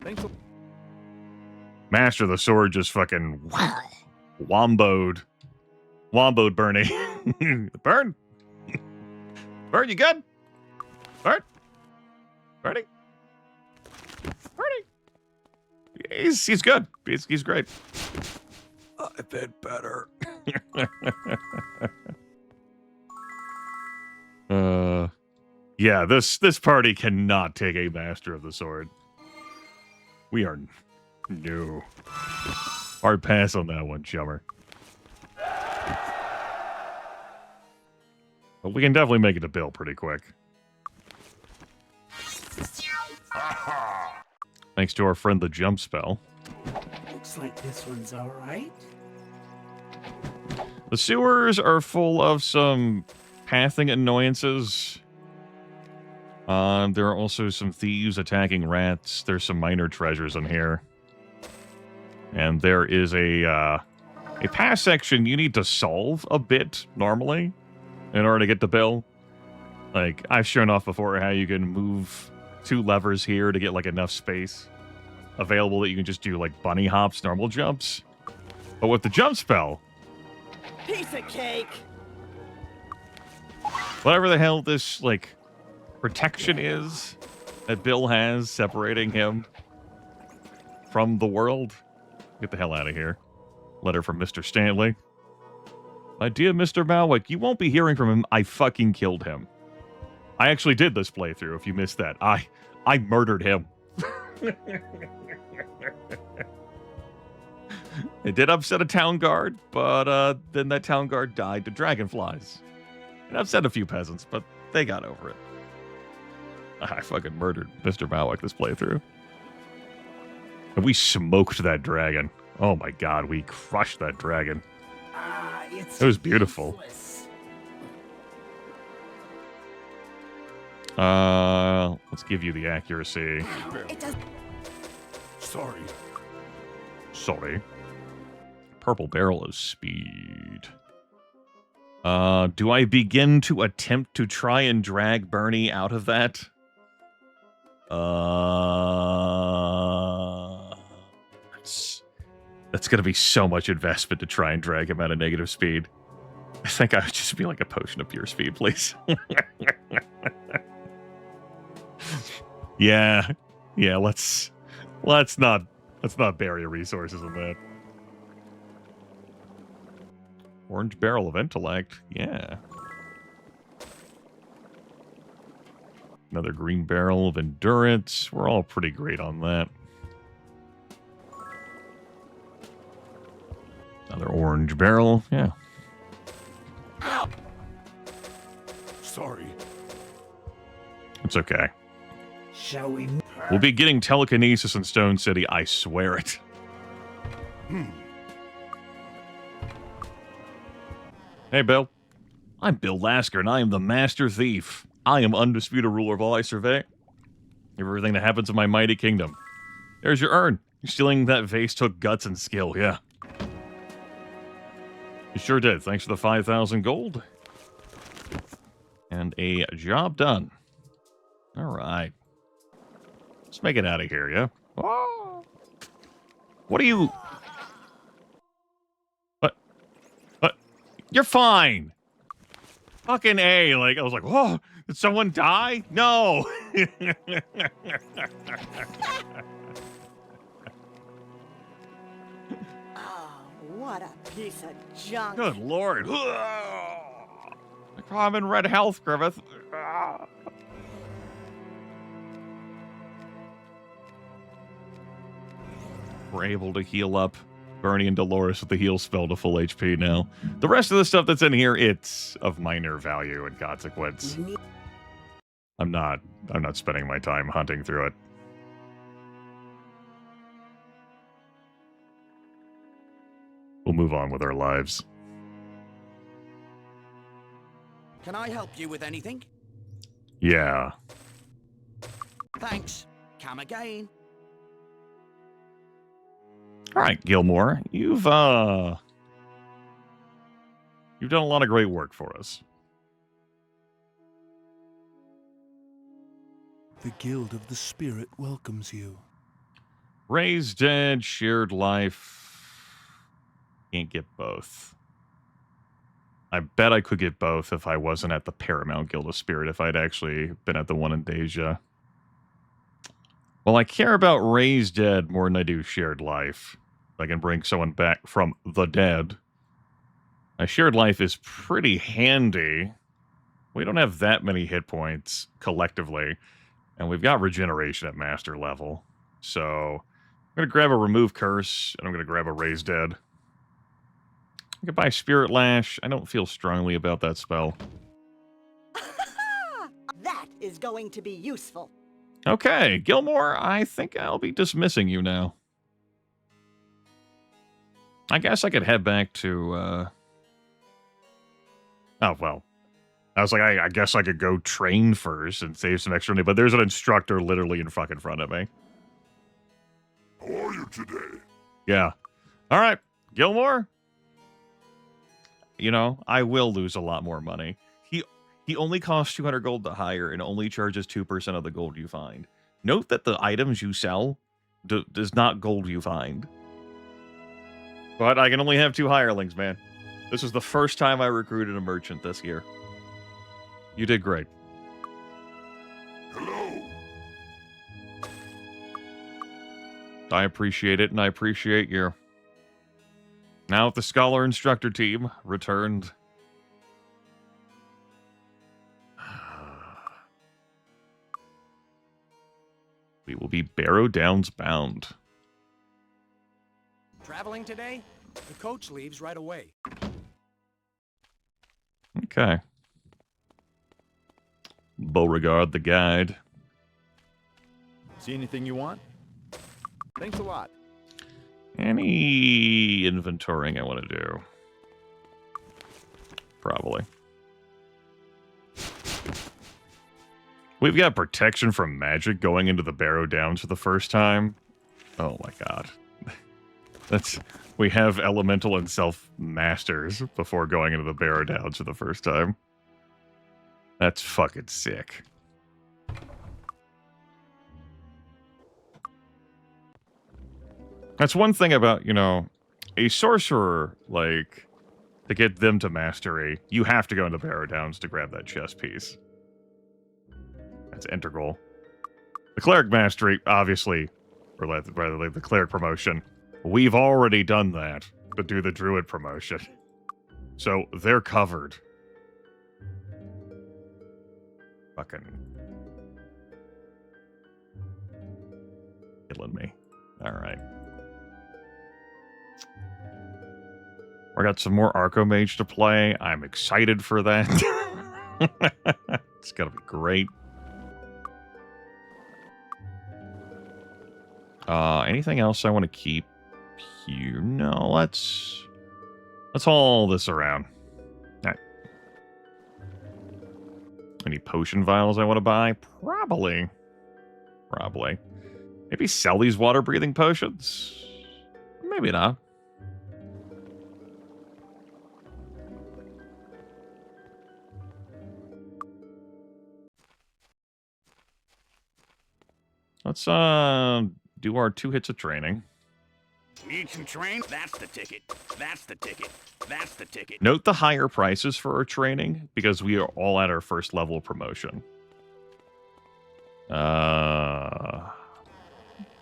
Thanks. Master of the Sword just fucking womboed Bernie. Burn? Burn, you good? Burn? Bernie? Bernie? He's good. He's great. I've been better. Yeah, this party cannot take a Master of the Sword. We are... No. Hard pass on that one, chummer. But we can definitely make it to Bill pretty quick. Thanks to our friend the Jump Spell. Looks like this one's alright. The sewers are full of some pathing annoyances. There are also some thieves attacking rats. There's some minor treasures in here. And there is a pass section you need to solve a bit normally in order to get to Bill. Like, I've shown off before how you can move 2 levers here to get, like, enough space available that you can just do, like, bunny hops, normal jumps. But with the jump spell... Piece of cake! Whatever the hell this, like, protection is that Bill has separating him from the world... Get the hell out of here. Letter from Mr. Stanley. My dear Mr. Malwick, you won't be hearing from him. I fucking killed him. I actually did this playthrough, if you missed that. I murdered him. It did upset a town guard, but then that town guard died to dragonflies. It upset a few peasants, but they got over it. I fucking murdered Mr. Malwick this playthrough. And we smoked that dragon. Oh my god, we crushed that dragon. It was beautiful. Let's give you the accuracy. Sorry. Purple barrel is speed. Do I begin to attempt to try and drag Bernie out of that? That's gonna be so much investment to try and drag him out of negative speed. I think I would just be like a potion of pure speed, please. Yeah, let's not bury resources in that. Orange barrel of intellect, yeah. Another green barrel of endurance. We're all pretty great on that. orange barrel. Yeah. Sorry. It's okay. Shall we? We'll be getting telekinesis in Stone City, I swear it. Hey, Bill. I'm Bill Lasker, and I am the Master Thief. I am undisputed ruler of all I survey. Everything that happens in my mighty kingdom. There's your urn. You're stealing that vase took guts and skill, yeah. You sure did. Thanks for the 5,000 gold. And a job done. All right. Let's make it out of here, yeah? Oh. What are you... What? You're fine. Fucking A. Like, I was like, whoa, did someone die? No. Oh, what a piece of junk. Good lord. I'm in red health, Grimith. We're able to heal up Bernie and Dolores with the heal spell to full HP now. The rest of the stuff that's in here, it's of minor value and consequence. I'm not spending my time hunting through it. We'll move on with our lives. Can I help you with anything? Yeah. Thanks. Come again. All right, Gilmore, you've done a lot of great work for us. The Guild of the Spirit welcomes you. Raised dead, shared life. Can't get both. I bet I could get both if I wasn't at the Paramount Guild of Spirit, if I'd actually been at the one in Deja. Well, I care about Raised Dead more than I do Shared Life. If I can bring someone back from the dead. My Shared Life is pretty handy. We don't have that many hit points collectively. And we've got regeneration at master level. So I'm going to grab a Remove Curse, and I'm going to grab a Raised Dead. I could buy Spirit Lash. I don't feel strongly about that spell. That is going to be useful. Okay, Gilmore, I think I'll be dismissing you now. I guess I could head back to, Oh, well. I was like, I guess I could go train first and save some extra money, but there's an instructor literally in fucking front of me. How are you today? Yeah. All right, Gilmore. You know, I will lose a lot more money. He only costs 200 gold to hire and only charges 2% of the gold you find. Note that the items you sell does not gold you find. But I can only have 2 hirelings, man. This is the first time I recruited a merchant this year. You did great. Hello. I appreciate it, and I appreciate you. Now, if the Scholar Instructor team returned... we will be Barrow Downs bound. Traveling today? The coach leaves right away. Okay. Beauregard the guide. See anything you want? Thanks a lot. Any inventorying I want to do? Probably. We've got protection from magic going into the Barrow Downs for the first time. Oh my god. We have elemental and self masters before going into the Barrow Downs for the first time. That's fucking sick. That's one thing about, you know, a sorcerer, like, to get them to mastery, you have to go into Barrow Downs to grab that chess piece. That's integral. The cleric mastery, obviously, or rather the cleric promotion, we've already done that to do the druid promotion. So they're covered. Fucking killing me. All right. I got some more Archomage to play. I'm excited for that. It's gonna be great. Anything else I want to keep here? No, let's haul this around. All right. Any potion vials I want to buy? Probably. Maybe sell these water-breathing potions? Maybe not. Let's do our 2 hits of training. Need some train? That's the ticket. That's the ticket. That's the ticket. Note the higher prices for our training because we are all at our first level of promotion.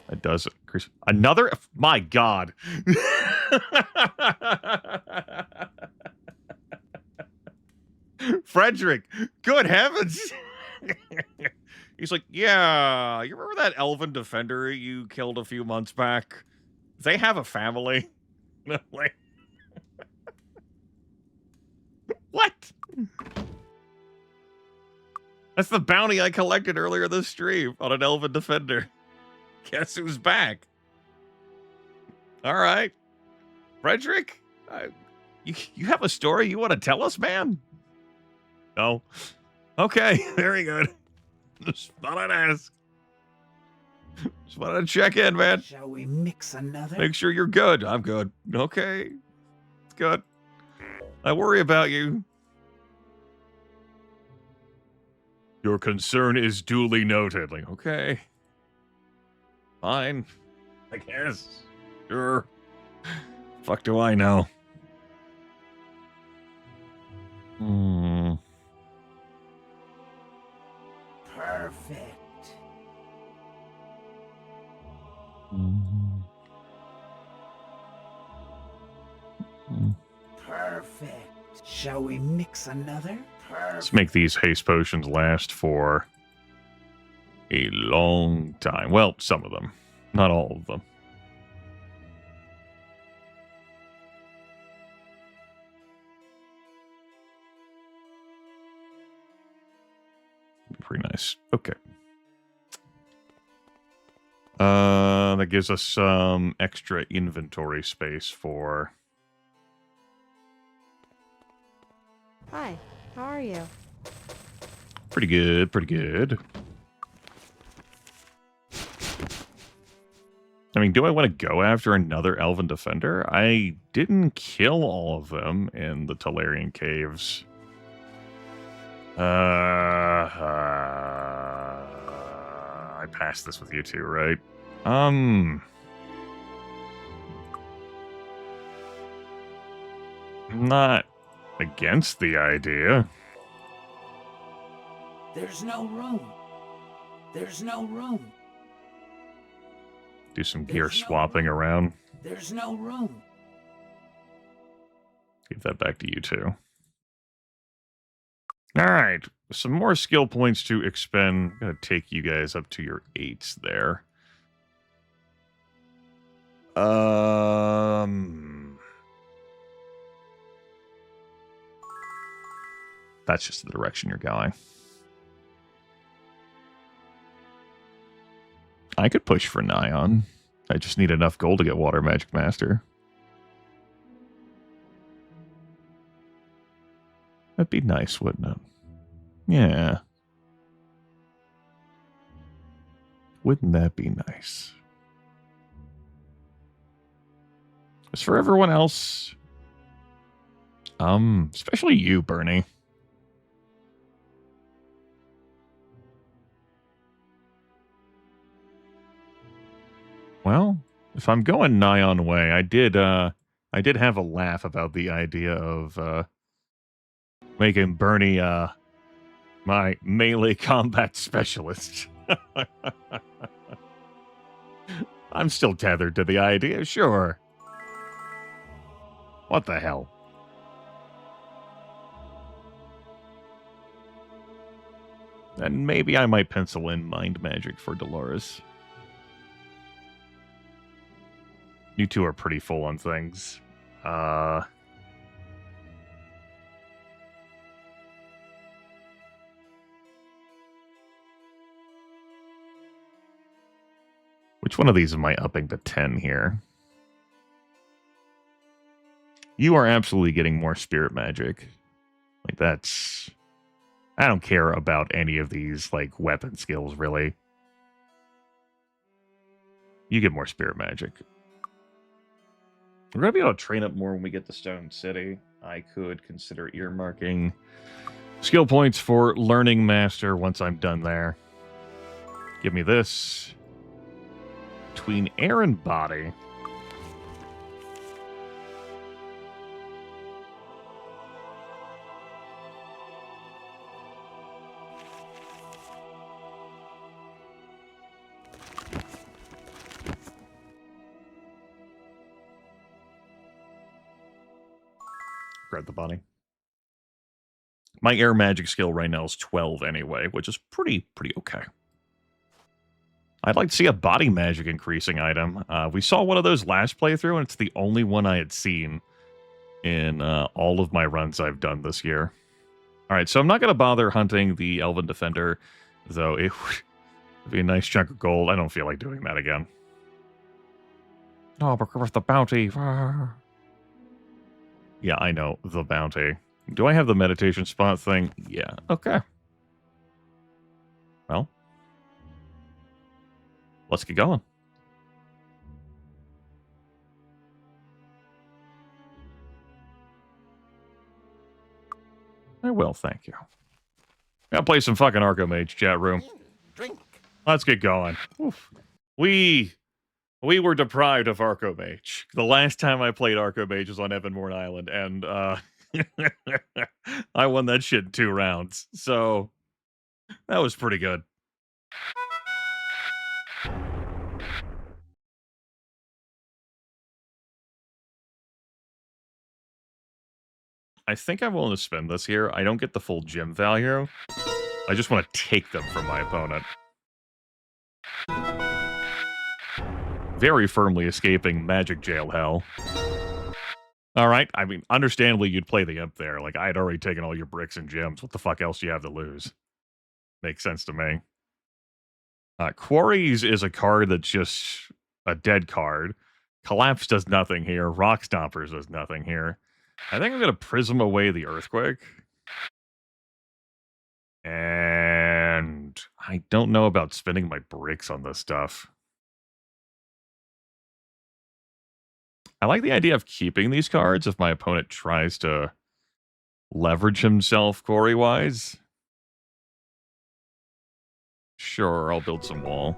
It does increase another. My God. Frederick, good heavens. He's like, yeah, you remember that elven defender you killed a few months back? They have a family. Like, what? That's the bounty I collected earlier this stream on an elven defender. Guess who's back? All right. Frederick, you have a story you want to tell us, man? No. Okay, very good. Just thought I'd ask. Just wanted to check in, man. Shall we mix another? Make sure you're good. I'm good. Okay. It's good. I worry about you. Your concern is duly noted. Like, okay. Fine. I guess. Sure. Fuck do I know? Perfect. Perfect. Shall we mix another? Perfect. Let's make these haste potions last for a long time. Well, some of them. Not all of them. Pretty nice. Okay. That gives us some extra inventory space for... Hi, how are you? Pretty good, pretty good. I mean, do I want to go after another Elven Defender? I didn't kill all of them in the Talarian Caves. I passed this with you two, right? Not against the idea. There's no room. There's no room. Do some gear swapping around. There's no room. Give that back to you two. All right, some more skill points to expend. I'm gonna take you guys up to your 8s there. That's just the direction you're going. I could push for Nyan. I just need enough gold to get Water Magic Master. That'd be nice, wouldn't it? Yeah. Wouldn't that be nice? As for everyone else, especially you, Bernie. Well, if I'm going Nyan way, I did have a laugh about the idea of making Bernie my melee combat specialist. I'm still tethered to the idea, sure. What the hell? And maybe I might pencil in Mind Magic for Dolores. You two are pretty full on things. Which one of these am I upping to 10 here? You are absolutely getting more spirit magic. Like, that's... I don't care about any of these, like, weapon skills, really. You get more spirit magic. We're going to be able to train up more when we get to Stone City. I could consider earmarking skill points for Learning Master once I'm done there. Give me this. Between air and body. Grab the body. My air magic skill right now is 12 anyway, which is pretty okay. I'd like to see a body magic increasing item. We saw one of those last playthrough, and it's the only one I had seen in all of my runs I've done this year. All right, so I'm not going to bother hunting the Elven Defender, though it would be a nice chunk of gold. I don't feel like doing that again. Oh, but with the bounty. Yeah, I know, the bounty. Do I have the meditation spot thing? Yeah, okay. Well, let's get going. I will, thank you. Gotta play some fucking Archomage, chat room. Drink. Let's get going. Oof. We were deprived of Archomage. The last time I played Archomage was on Evanmorn Island, and I won that shit in 2 rounds. So that was pretty good. I think I'm willing to spend this here. I don't get the full gem value. I just want to take them from my opponent. Very firmly escaping magic jail hell. Alright, I mean, understandably, you'd play the imp there. Like, I had already taken all your bricks and gems. What the fuck else do you have to lose? Makes sense to me. Quarries is a card that's just a dead card. Collapse does nothing here. Rock Stompers does nothing here. I think I'm going to Prism away the Earthquake. And I don't know about spending my bricks on this stuff. I like the idea of keeping these cards if my opponent tries to leverage himself quarry-wise. Sure, I'll build some wall.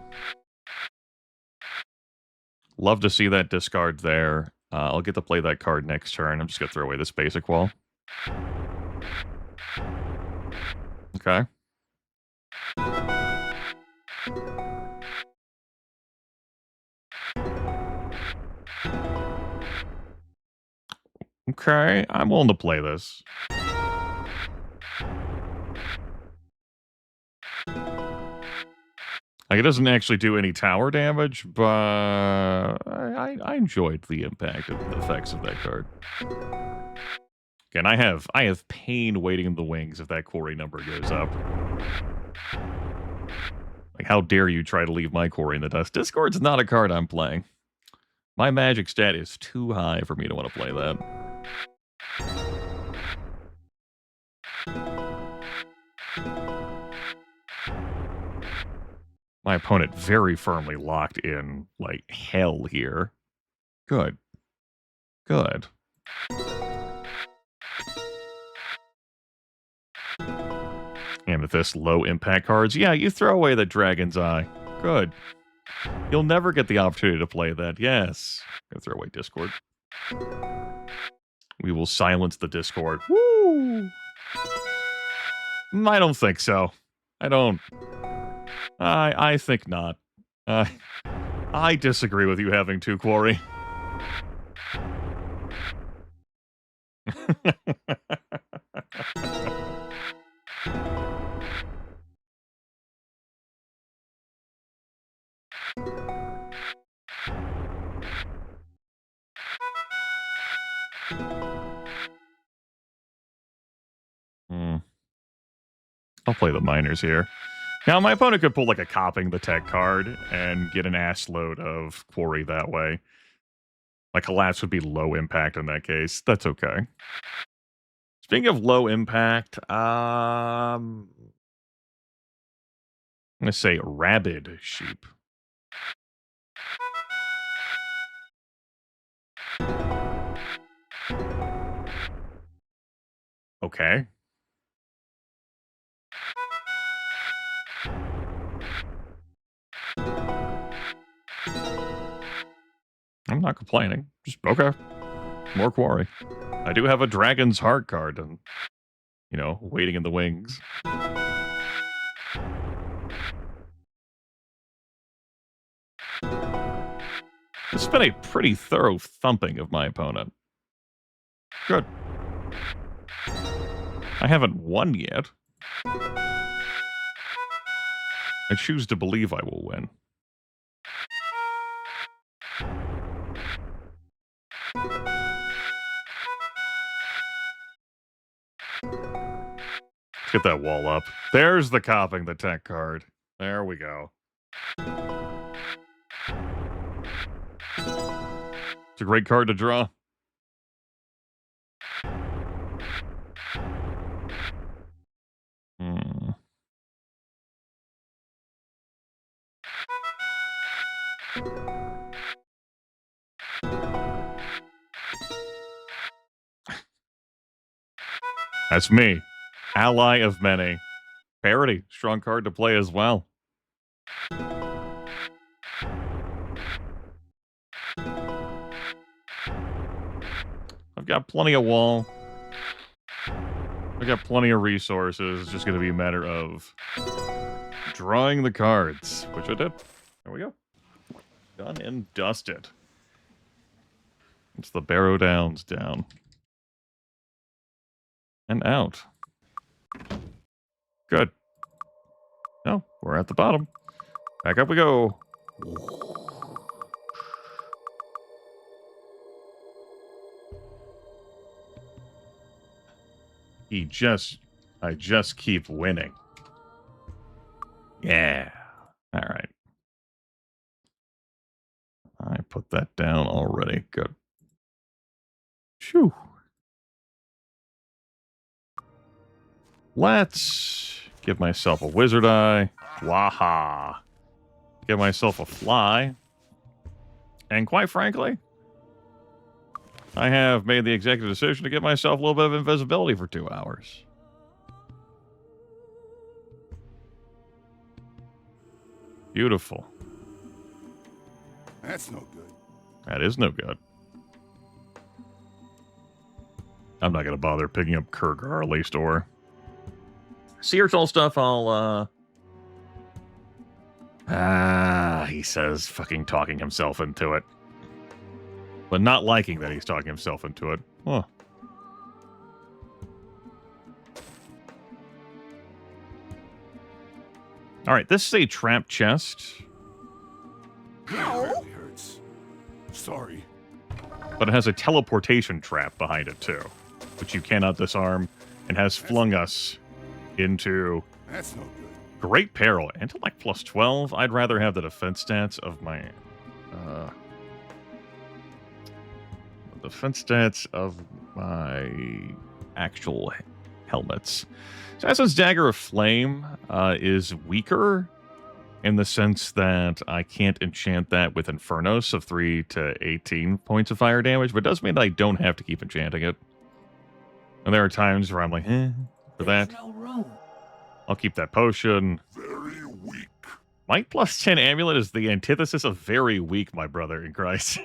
Love to see that discard there. I'll get to play that card next turn. I'm just going to throw away this basic wall. Okay. Okay, I'm willing to play this. Like, it doesn't actually do any tower damage, but I enjoyed the impact of the effects of that card. Again, I have pain waiting in the wings if that quarry number goes up. Like, how dare you try to leave my quarry in the dust? Discord's not a card I'm playing. My magic stat is too high for me to want to play that. My opponent very firmly locked in, like, hell here. Good. Good. Amethyst, low impact cards. Yeah, you throw away the Dragon's Eye. Good. You'll never get the opportunity to play that. Yes. I'm gonna throw away Discord. We will silence the Discord. Woo! I don't think so. I don't. I think not. I disagree with you having 2 quarry. I'll play the miners here. Now, my opponent could pull like a Copying the Tech card and get an ass load of Quarry that way. My Collapse would be low impact in that case. That's okay. Speaking of low impact, I'm going to say Rabid Sheep. Okay. I'm not complaining. Just, okay. More Quarry. I do have a Dragon's Heart card and, you know, waiting in the wings. This has been a pretty thorough thumping of my opponent. Good. I haven't won yet. I choose to believe I will win. Let's get that wall up. There's the Copying the Tech card. There we go. It's a great card to draw. That's me. Ally of many. Parity. Strong card to play as well. I've got plenty of wall. I've got plenty of resources. It's just going to be a matter of drawing the cards, which I did. There we go. Done and dusted. It's the Barrow Downs down. And out. Good. No, we're at the bottom. Back up we go. I just keep winning. Yeah. All right. I put that down already. Good. Phew. Let's give myself a Wizard Eye. Waha. Give myself a Fly. And quite frankly, I have made the executive decision to give myself a little bit of invisibility for 2 hours. Beautiful. That's no good. That is no good. I'm not going to bother picking up Kurgar or Laystor. Seartol stuff, he says, fucking talking himself into it. But not liking that he's talking himself into it. Huh. Alright, this is a trap chest. It really hurts. Sorry. But it has a teleportation trap behind it, too. Which you cannot disarm, and has flung us into... That's no good. Great Peril. Intellect plus 12. I'd rather have the defense stats of my... defense stats of my actual helmets. Assassin's Dagger of Flame is weaker in the sense that I can't enchant that with Infernos of 3 to 18 points of fire damage, but it does mean that I don't have to keep enchanting it. And there are times where I'm like, for that. No room. I'll keep that potion. Very weak. Might plus 10 amulet is the antithesis of very weak, my brother in Christ.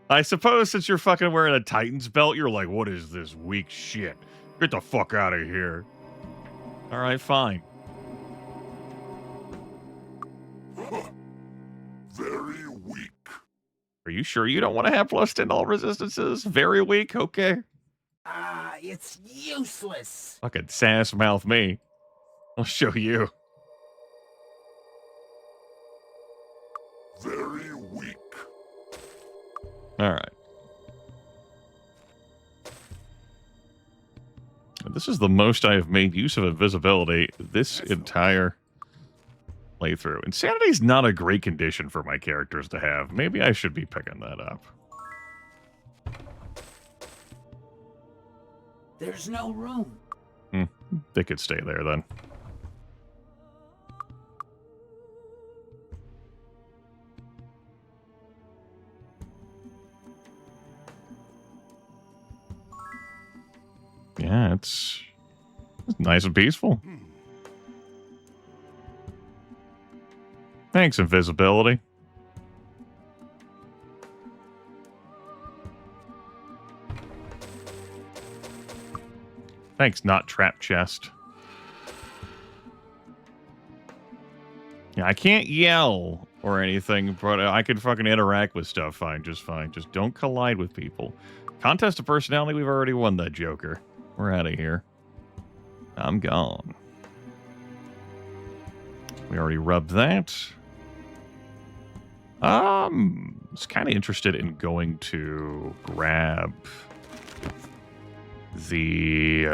I suppose since you're fucking wearing a Titan's belt, you're like, what is this weak shit? Get the fuck out of here. Alright, fine. Very weak. Are you sure you don't want to have plus 10 all resistances? Very weak? Okay. It's useless. Fucking sass mouth me. I'll show you. Very weak. Alright. This is the most I have made use of invisibility this entire playthrough. Insanity's not a great condition for my characters to have. Maybe I should be picking that up. There's no room. They could stay there then. Yeah, it's nice and peaceful. Thanks, invisibility. Thanks, not trap chest. Yeah, I can't yell or anything, but I can fucking interact with stuff fine. Just don't collide with people. Contest of personality, we've already won that joker. We're out of here. I'm gone. We already rubbed that. I was kind of interested in going to grab the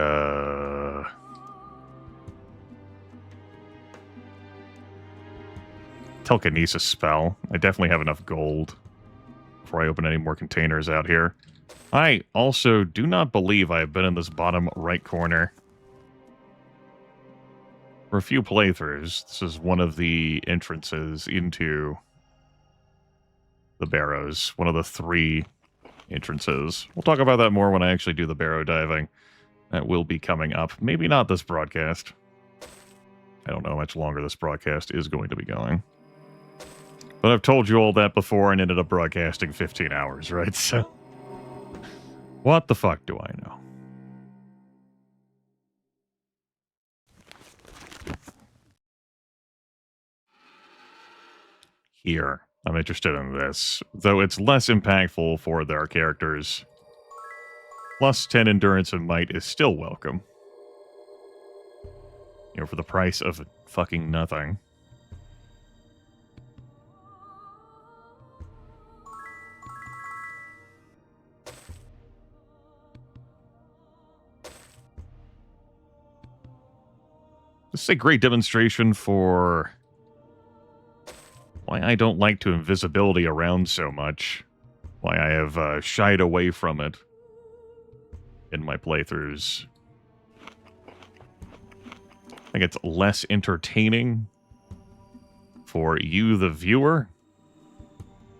telekinesis spell. I definitely have enough gold before I open any more containers out here. I also do not believe I have been in this bottom right corner for a few playthroughs. This is one of the entrances into the barrows. One of the 3 entrances. We'll talk about that more when I actually do the barrow diving. That will be coming up. Maybe not this broadcast. I don't know how much longer this broadcast is going to be going. But I've told you all that before and ended up broadcasting 15 hours, right? So, what the fuck do I know? Here. I'm interested in this, though it's less impactful for their characters. Plus 10 endurance and might is still welcome. You know, for the price of fucking nothing. This is a great demonstration for why I don't like to invisibility around so much. Why I have shied away from it in my playthroughs. I think it's less entertaining for you, the viewer.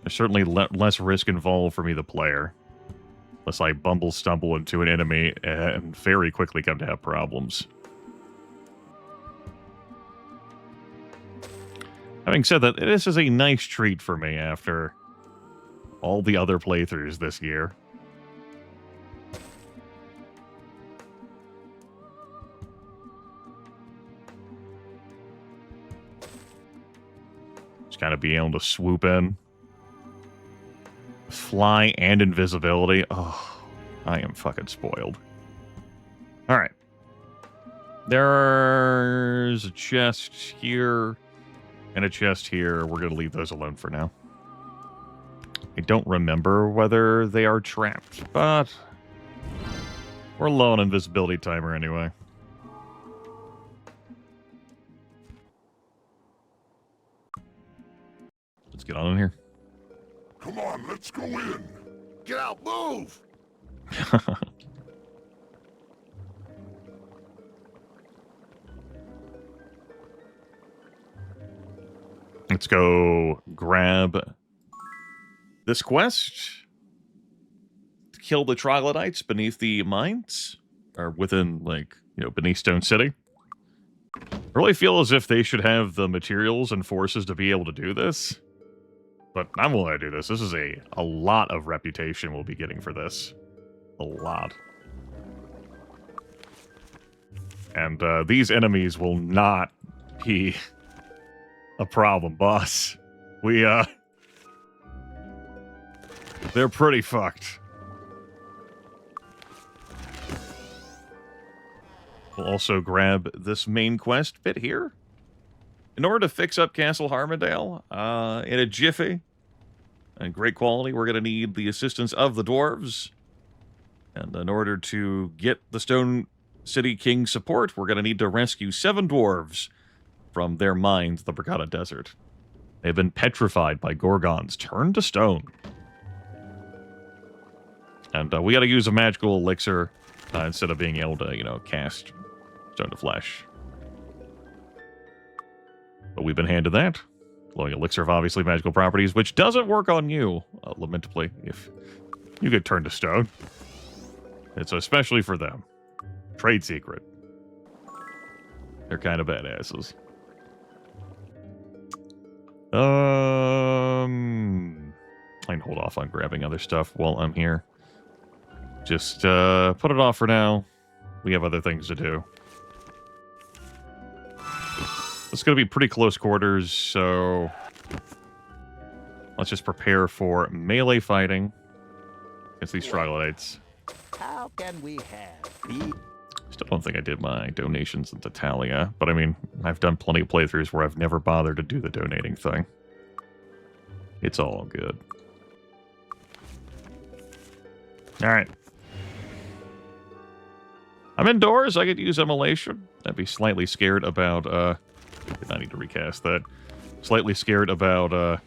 There's certainly less risk involved for me, the player. Unless I stumble into an enemy and very quickly come to have problems. Having said that, this is a nice treat for me after all the other playthroughs this year. Just kind of being able to swoop in. Fly and invisibility. Oh, I am fucking spoiled. Alright. There's a chest here. And a chest here. We're going to leave those alone for now. I don't remember whether they are trapped, but we're low on invisibility timer anyway. Let's get on in here. Come on, let's go in. Get out, move! Let's go grab this quest to kill the troglodytes beneath the mines, or within, like, you know, beneath Stone City. I really feel as if they should have the materials and forces to be able to do this. But I'm willing to do this. This is a lot of reputation we'll be getting for this. A lot. And these enemies will not be a problem, boss. They're pretty fucked. We'll also grab this main quest bit here. In order to fix up Castle Harmondale, in a jiffy, and great quality, we're going to need the assistance of the dwarves. And in order to get the stone City King support, we're going to need to rescue 7 dwarves from their mines, the Brigada Desert. They've been petrified by Gorgons, turned to stone. And we got to use a magical elixir instead of being able to, you know, cast Stone to Flesh. But we've been handed that. Glowing elixir of obviously magical properties, which doesn't work on you, lamentably, if you get turned to stone. It's especially for them. Trade secret. They're kind of badasses. I can hold off on grabbing other stuff while I'm here. Just put it off for now. We have other things to do. It's going to be pretty close quarters, so let's just prepare for melee fighting against these troglodytes. How can we have Still don't think I did my donations into Talia, but I mean, I've done plenty of playthroughs where I've never bothered to do the donating thing. It's all good. Alright. I'm indoors, I could use immolation. I'd be slightly scared about, did not need to recast that. Slightly scared about,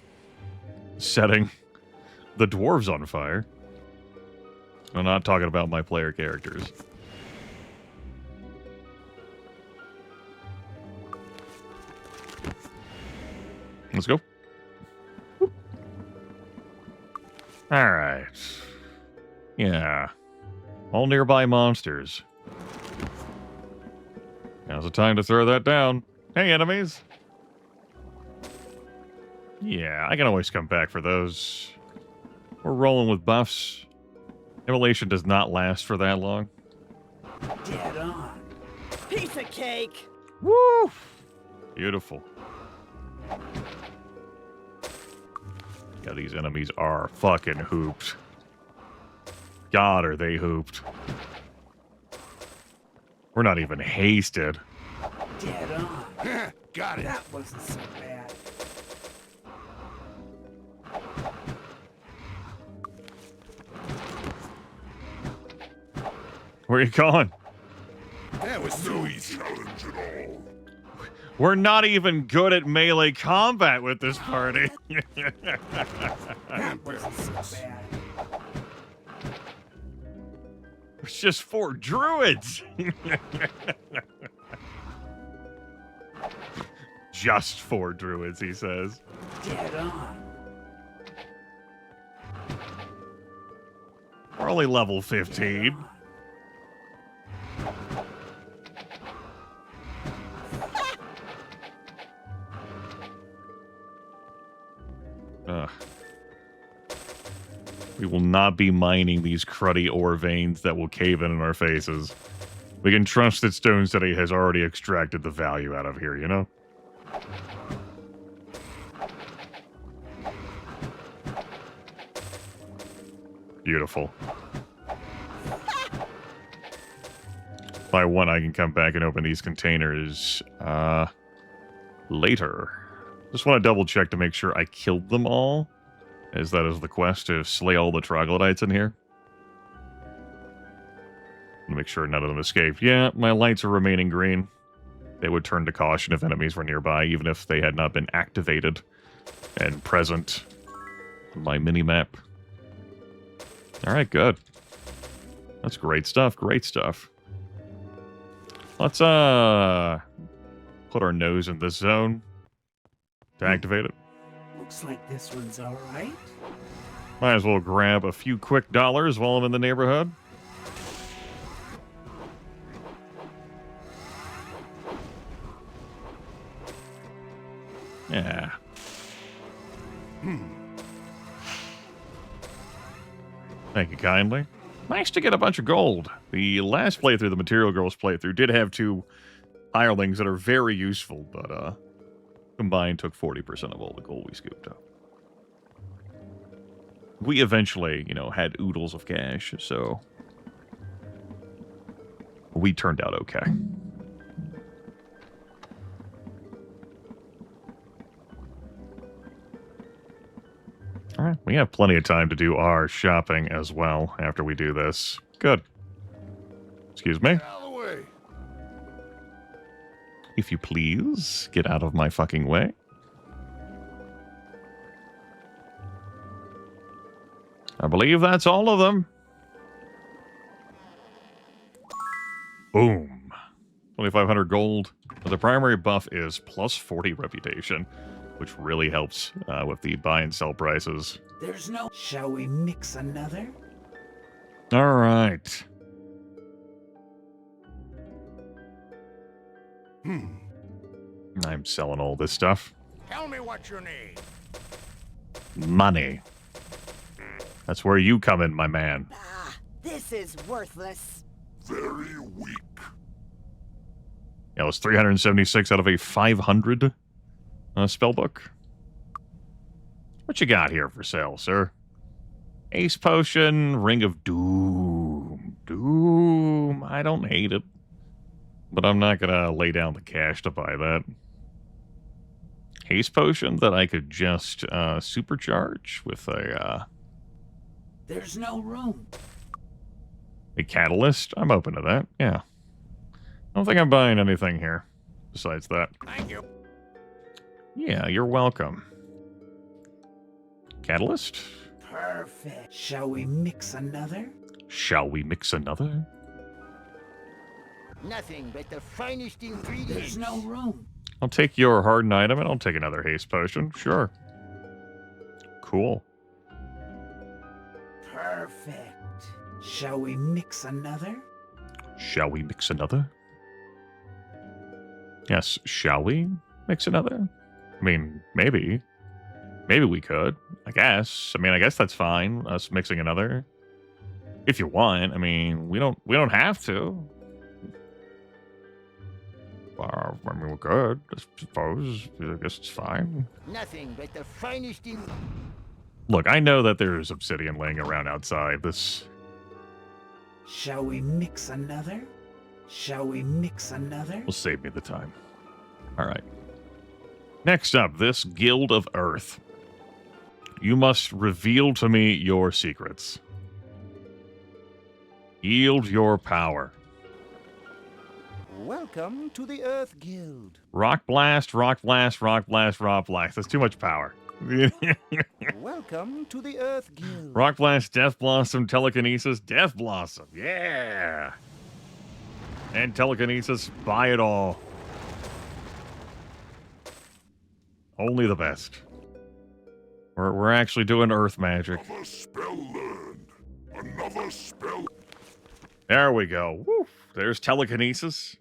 setting the dwarves on fire. I'm not talking about my player characters. Let's go. Alright. Yeah. All nearby monsters. Now's the time to throw that down. Hey, enemies. Yeah, I can always come back for those. We're rolling with buffs. Immolation does not last for that long. Dead on. Piece of cake! Woo! Beautiful. Yeah, these enemies are fucking hooped. God, are they hooped. We're not even hasted. Dead on. Got it. That wasn't so bad. Where are you going? That was no easy challenge at all. We're not even good at melee combat with this party. That wasn't so bad. It's just 4 druids. Just 4 druids, he says. Dead on. We're only level 15. We will not be mining these cruddy ore veins that will cave in our faces. We can trust that Stone City has already extracted the value out of here, you know? Beautiful. If I want, I can come back and open these containers later. Just want to double check to make sure I killed them all, as that is the quest, to slay all the troglodytes in here. To make sure none of them escaped. Yeah, my lights are remaining green. They would turn to caution if enemies were nearby, even if they had not been activated and present on my mini-map. Alright, good. That's great stuff, great stuff. Let's, put our nose in this zone to activate it. Looks like this one's alright. Might as well grab a few quick dollars while I'm in the neighborhood. Yeah. Thank you kindly. Nice to get a bunch of gold. The last playthrough, the Material Girls playthrough, did have 2 hirelings that are very useful, but combined took 40% of all the gold we scooped up. We eventually, you know, had oodles of cash, so we turned out okay. All right, we have plenty of time to do our shopping as well after we do this. Good. Excuse me. Get out of the way. If you please, get out of my fucking way. I believe that's all of them. Boom. 2,500 gold. The primary buff is plus 40 reputation, which really helps with the buy and sell prices. There's no... Shall we mix another? All right. I'm selling all this stuff. Tell me what you need. Money. That's where you come in, my man. Ah, this is worthless. Very weak. Yeah, it was 376 out of a 500 spellbook. What you got here for sale, sir? Ace Potion, Ring of Doom. Doom. I don't hate it. But I'm not going to lay down the cash to buy that. Haste Potion that I could just supercharge with a... There's no room. A Catalyst. I'm open to that, yeah. I don't think I'm buying anything here besides that. Thank you. Yeah, you're welcome. Catalyst? Perfect. Shall we mix another? Shall we mix another? Nothing but the finest ingredients. There's no room. I'll take your hardened item and I'll take another haste potion. Sure. Cool. Perfect. Shall we mix another? Shall we mix another? Yes, shall we mix another? I mean, maybe. Maybe we could. I guess. I mean, I guess that's fine, us mixing another. If you want. I mean, we don't have to. I mean, we could, I suppose. I guess it's fine. Nothing but the finest in... Look, I know that there's obsidian laying around outside. This... Shall we mix another? Shall we mix another? will save me the time. All right. Next up, this Guild of Earth. You must reveal to me your secrets. Yield your power. Welcome to the Earth Guild. Rock blast, rock blast, rock blast, rock blast. That's too much power. Welcome to the Earth Guild. Rock blast, death blossom, telekinesis, death blossom. Yeah. And telekinesis, buy it all. Only the best. We're actually doing earth magic. Another spell learned. Another spell. There we go. Woo. There's telekinesis.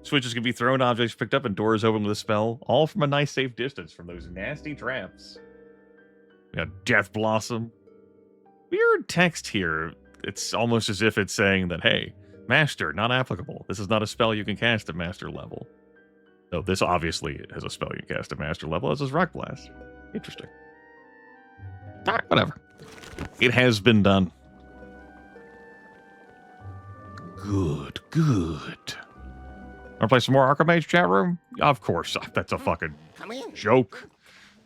Switches can be thrown, objects picked up, and doors open with a spell. All from a nice safe distance from those nasty traps. We got Death Blossom. Weird text here. It's almost as if it's saying that, hey, Master, not applicable. This is not a spell you can cast at Master level. No, this obviously has a spell you can cast at Master level. This is Rock Blast. Interesting. Alright, whatever. It has been done. Good, good. Want to play some more Archimage, chat room? Of course. That's a fucking joke.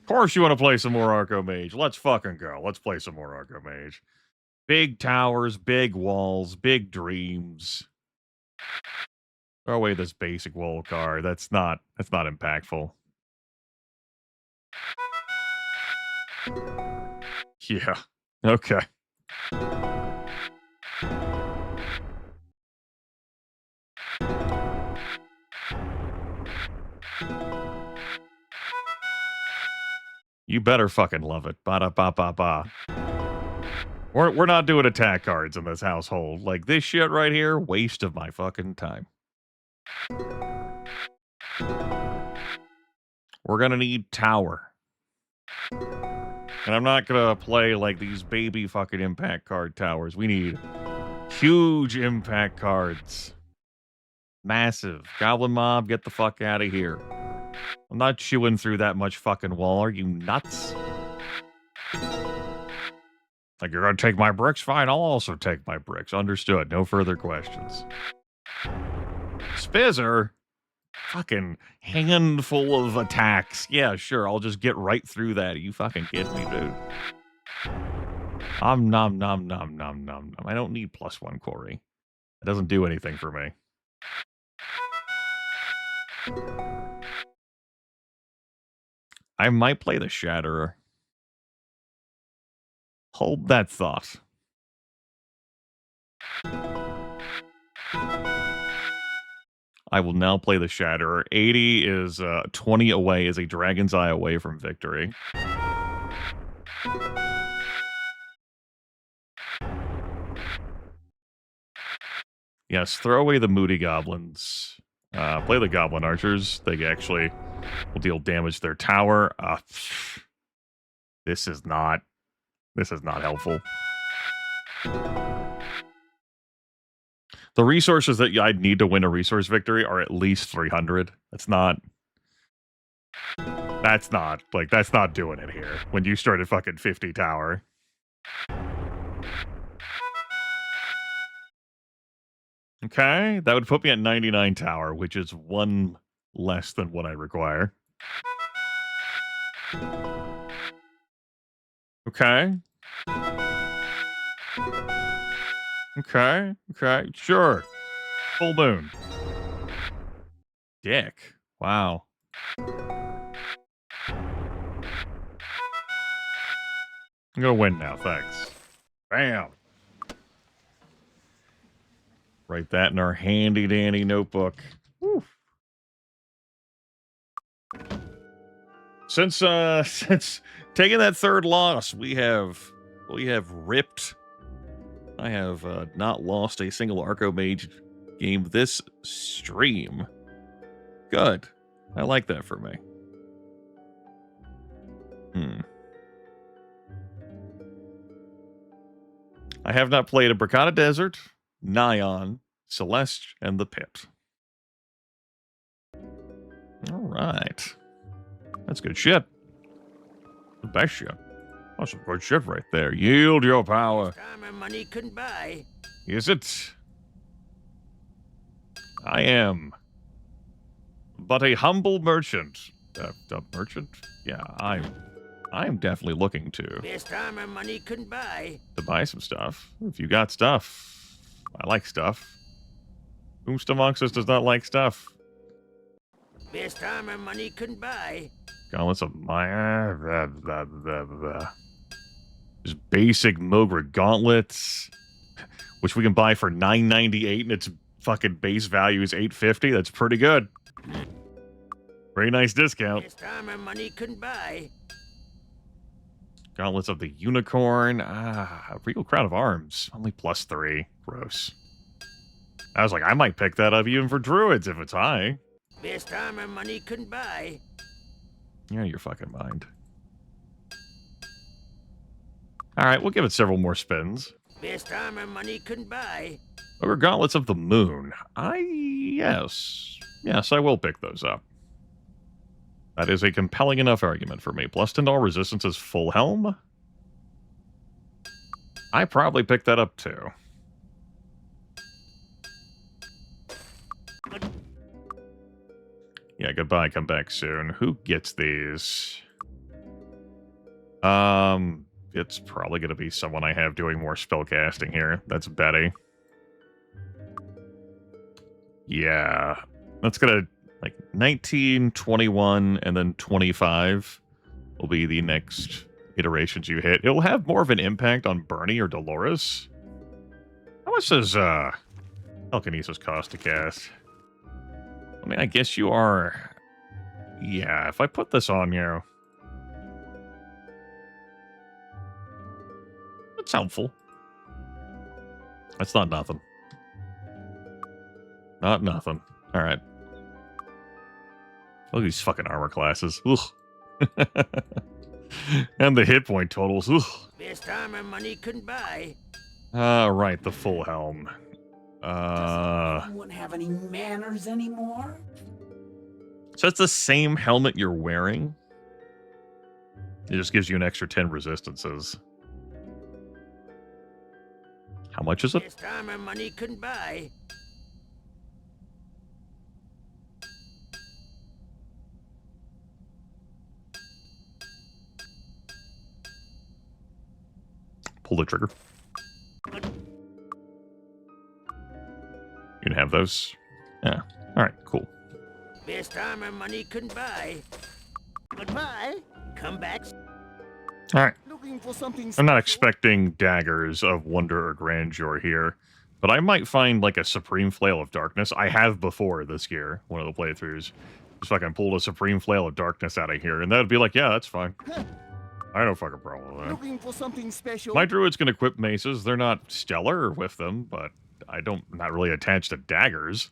Of course you want to play some more Archimage. Let's fucking go. Let's play some more Archimage. Big towers, big walls, big dreams. Throw away this basic wall card. That's not impactful. Yeah. Okay. You better fucking love it. Ba-da-ba-ba-ba. We're not doing attack cards in this household. Like, this shit right here, waste of my fucking time. We're gonna need tower. And I'm not gonna play, like, these baby fucking impact card towers. We need huge impact cards. Massive. Goblin mob, get the fuck out of here. I'm not chewing through that much fucking wall. Are you nuts? Like, you're gonna take my bricks? Fine, I'll also take my bricks. Understood. No further questions. Spizzer? Fucking handful of attacks. Yeah, sure, I'll just get right through that. Are you fucking kidding me, dude? Nom nom nom nom nom nom. I don't need +1 Corey. It doesn't do anything for me. I might play the Shatterer. Hold that thought. I will now play the Shatterer. 80 is 20 away, is a Dragon's Eye away from victory. Yes, throw away the Moody Goblins. Play the Goblin Archers. They actually will deal damage to their tower. This is not helpful. The resources that I'd need to win a resource victory are at least 300. That's not doing it here. When you start at fucking 50 tower. Okay, that would put me at 99 tower, which is one less than what I require. Okay. Okay, sure. Full moon. Dick. Wow. I'm gonna win now, thanks. Bam. Write that in our handy-dandy notebook. Whew. Since taking that third loss, we have ripped. I have not lost a single Archomage game this stream. Good. I like that for me. I have not played a Bracada Desert, Nyan, Celeste, and the Pit. All right. That's good shit. The best shit. That's some good shit right there. Yield your power. Time and money couldn't buy. Is it? I am but a humble merchant. A merchant? Yeah, I'm definitely looking to Best time and money couldn't buy. buy some stuff. If you got stuff, I like stuff. Whomst amongst us does not like stuff? Best time and money couldn't buy. Gauntlets of Maya. Just basic Mogra gauntlets, which we can buy for $9.98, and its fucking base value is $8.50. That's pretty good. Very nice discount. Best time and money couldn't buy. Gauntlets of the Unicorn. Regal Crown of Arms. Only +3. Gross. I was like, I might pick that up even for Druids if it's high. Best time and money couldn't buy. Yeah, your fucking mind. Alright, we'll give it several more spins. Best time and money couldn't buy. Ogre Gauntlets of the Moon. Yes, I will pick those up. That is a compelling enough argument for me. +10 to all resistances full helm. I probably picked that up too. Yeah, goodbye, come back soon. Who gets these? It's probably going to be someone I have doing more spellcasting here. That's Betty. Yeah. That's going to, like, 19, 21, and then 25 will be the next iterations you hit. It'll have more of an impact on Bernie or Dolores. How much does, Telekinesis cost to cast? I mean, I guess you are... Yeah, if I put this on you... It's helpful. That's not nothing. Not nothing. Alright. Look at these fucking armor classes. Ugh. And the hit point totals. Ugh. Best time and money couldn't buy. Right, the full helm. Does anyone have any manners anymore? So it's the same helmet you're wearing. It just gives you an extra 10 resistances. How much is it? Best time and money couldn't buy. Pull the trigger. You can have those. Yeah. Alright, cool. Best armor money can buy. Goodbye. Come back. All right. Looking for something I'm not special? expecting daggers of wonder or grandeur here, but I might find like a supreme flail of darkness. I have before this year, one of the playthroughs. Just fucking pulled a supreme flail of darkness out of here, and that'd be like, yeah, that's fine. I have no fucking problem with that. Looking for something special? My druids can equip maces. They're not stellar with them, but I'm not really attached to daggers.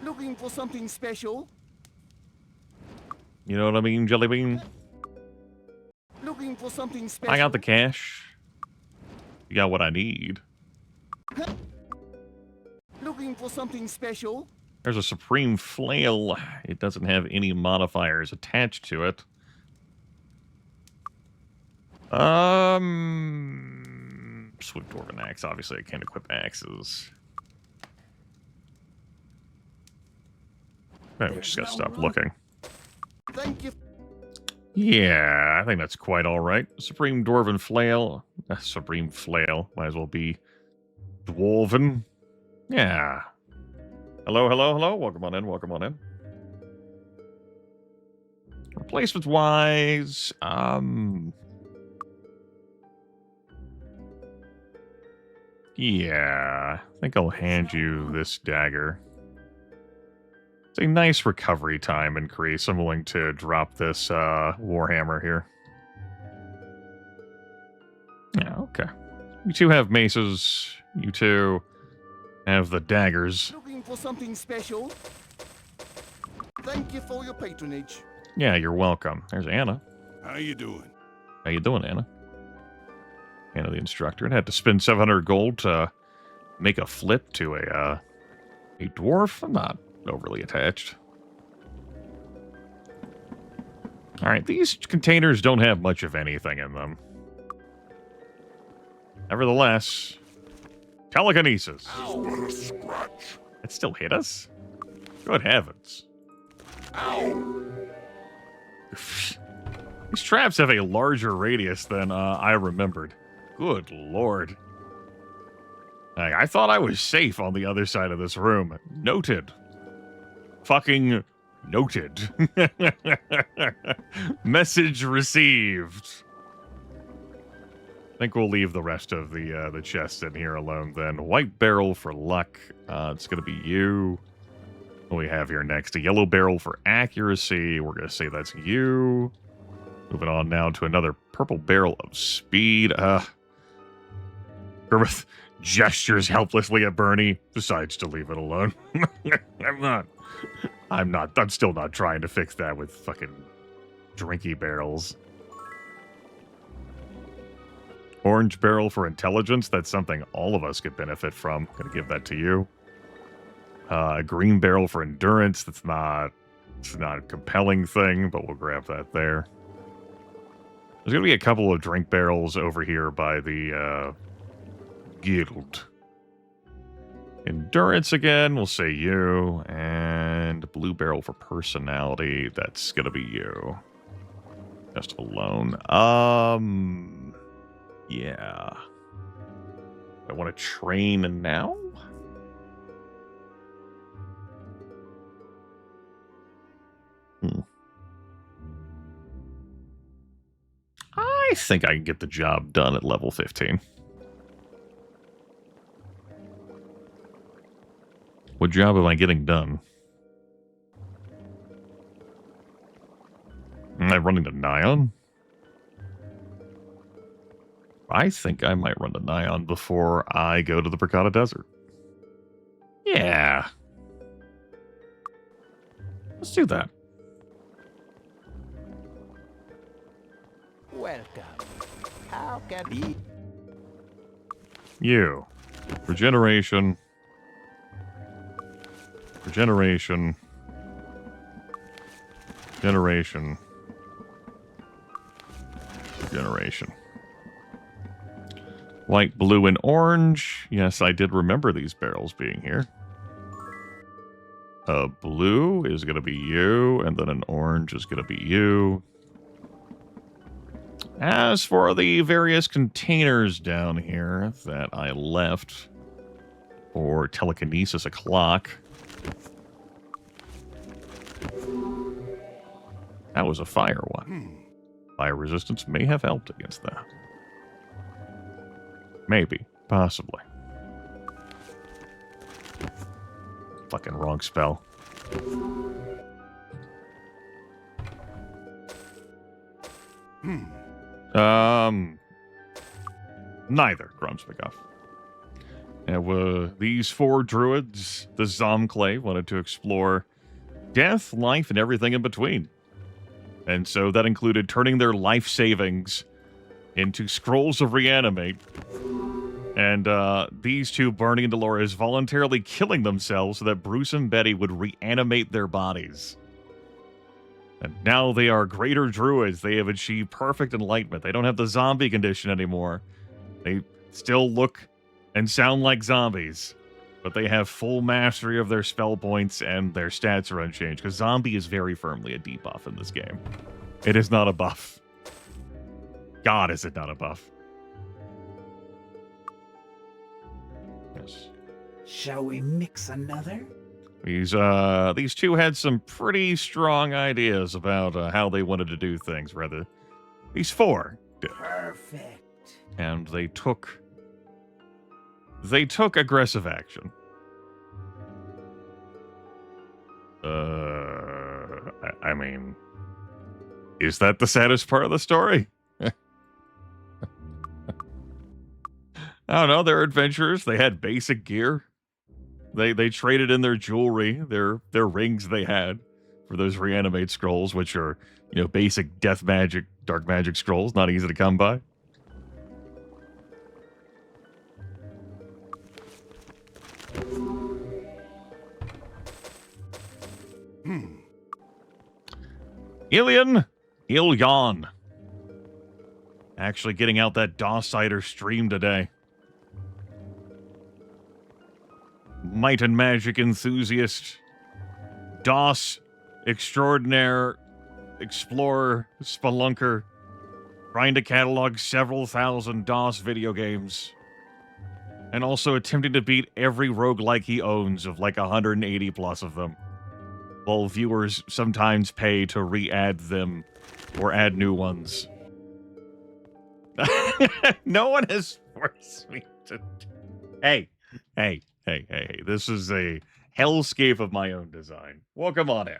Looking for something special? You know what I mean, Jellybean? Looking for something special? I got the cash. You got what I need. Looking for something special? There's a supreme flail. It doesn't have any modifiers attached to it. Swift Dwarven Axe. Obviously, I can't equip axes. Okay, we just gotta stop looking. Thank you. Yeah, I think that's quite all right. Supreme Dwarven Flail. Supreme Flail. Might as well be Dwarven. Yeah. Hello, hello, hello. Welcome on in, welcome on in. Replacement-wise, yeah, I think I'll hand you this dagger. It's a nice recovery time increase. I'm willing to drop this Warhammer here. Yeah, okay. You two have maces. You two have the daggers. Looking for something special? Thank you for your patronage. Yeah, you're welcome. There's Anna. How you doing? How you doing, Anna? Anna, the instructor. And had to spend 700 gold to make a flip to a dwarf. I'm not overly attached. All right, these containers don't have much of anything in them. Nevertheless, telekinesis. Ow, what a scratch. It still hit us? Good heavens. Ow. These traps have a larger radius than I remembered. Good lord. I thought I was safe on the other side of this room. Noted. Fucking noted. Message received. I think we'll leave the rest of the chests in here alone then. White barrel for luck. It's going to be you. What do we have here next? A yellow barrel for accuracy. We're going to say that's you. Moving on now to another purple barrel of speed. Grimith gestures helplessly at Bernie, decides to leave it alone. I'm still not trying to fix that with fucking drinky barrels. Orange barrel for intelligence. That's something all of us could benefit from. Gonna give that to you. Green barrel for endurance. It's not a compelling thing, but we'll grab that there. There's gonna be a couple of drink barrels over here by the guild. Endurance again, we'll say you. And blue barrel for personality. That's gonna be you. Just alone. Yeah. I want to train now? I think I can get the job done at level 15. What job am I getting done? Am I running to Nyan? I think I might run to Nyan before I go to the Bracada Desert. Yeah. Let's do that. Welcome. How can we... You. Regeneration. Regeneration. Regeneration. Regeneration. White, blue, and orange. Yes, I did remember these barrels being here. Blue is going to be you, and then an orange is going to be you. As for the various containers down here that I left, or telekinesis a clock. That was a fire one. Fire resistance may have helped against that. Maybe. Possibly. Fucking wrong spell. Neither, Grumspickoff. These 4 druids, the Zomclave, wanted to explore death, life, and everything in between. And so that included turning their life savings into scrolls of reanimate. And these 2, Bernie and Dolores, voluntarily killing themselves so that Bruce and Betty would reanimate their bodies. And now they are greater druids. They have achieved perfect enlightenment. They don't have the zombie condition anymore. They still look and sound like zombies, but they have full mastery of their spell points and their stats are unchanged, because zombie is very firmly a debuff in this game. It is not a buff. God, is it not a buff? Yes. Shall we mix another? These 2 had some pretty strong ideas about how they wanted to do things, rather. These 4 did. Perfect. And they took aggressive action. I mean, is that the saddest part of the story? I don't know. They're adventurers. They had basic gear. They traded in their jewelry, their rings they had for those reanimate scrolls, which are, basic death magic, dark magic scrolls, not easy to come by. Ilyon. Actually getting out that DOS-Cider stream today. Might and magic enthusiast, DOS extraordinaire, explorer, spelunker, trying to catalog several thousand DOS video games, and also attempting to beat every roguelike he owns of like 180 plus of them, while viewers sometimes pay to re-add them or add new ones. No one has forced me to... Hey. This is a hellscape of my own design. Welcome on in.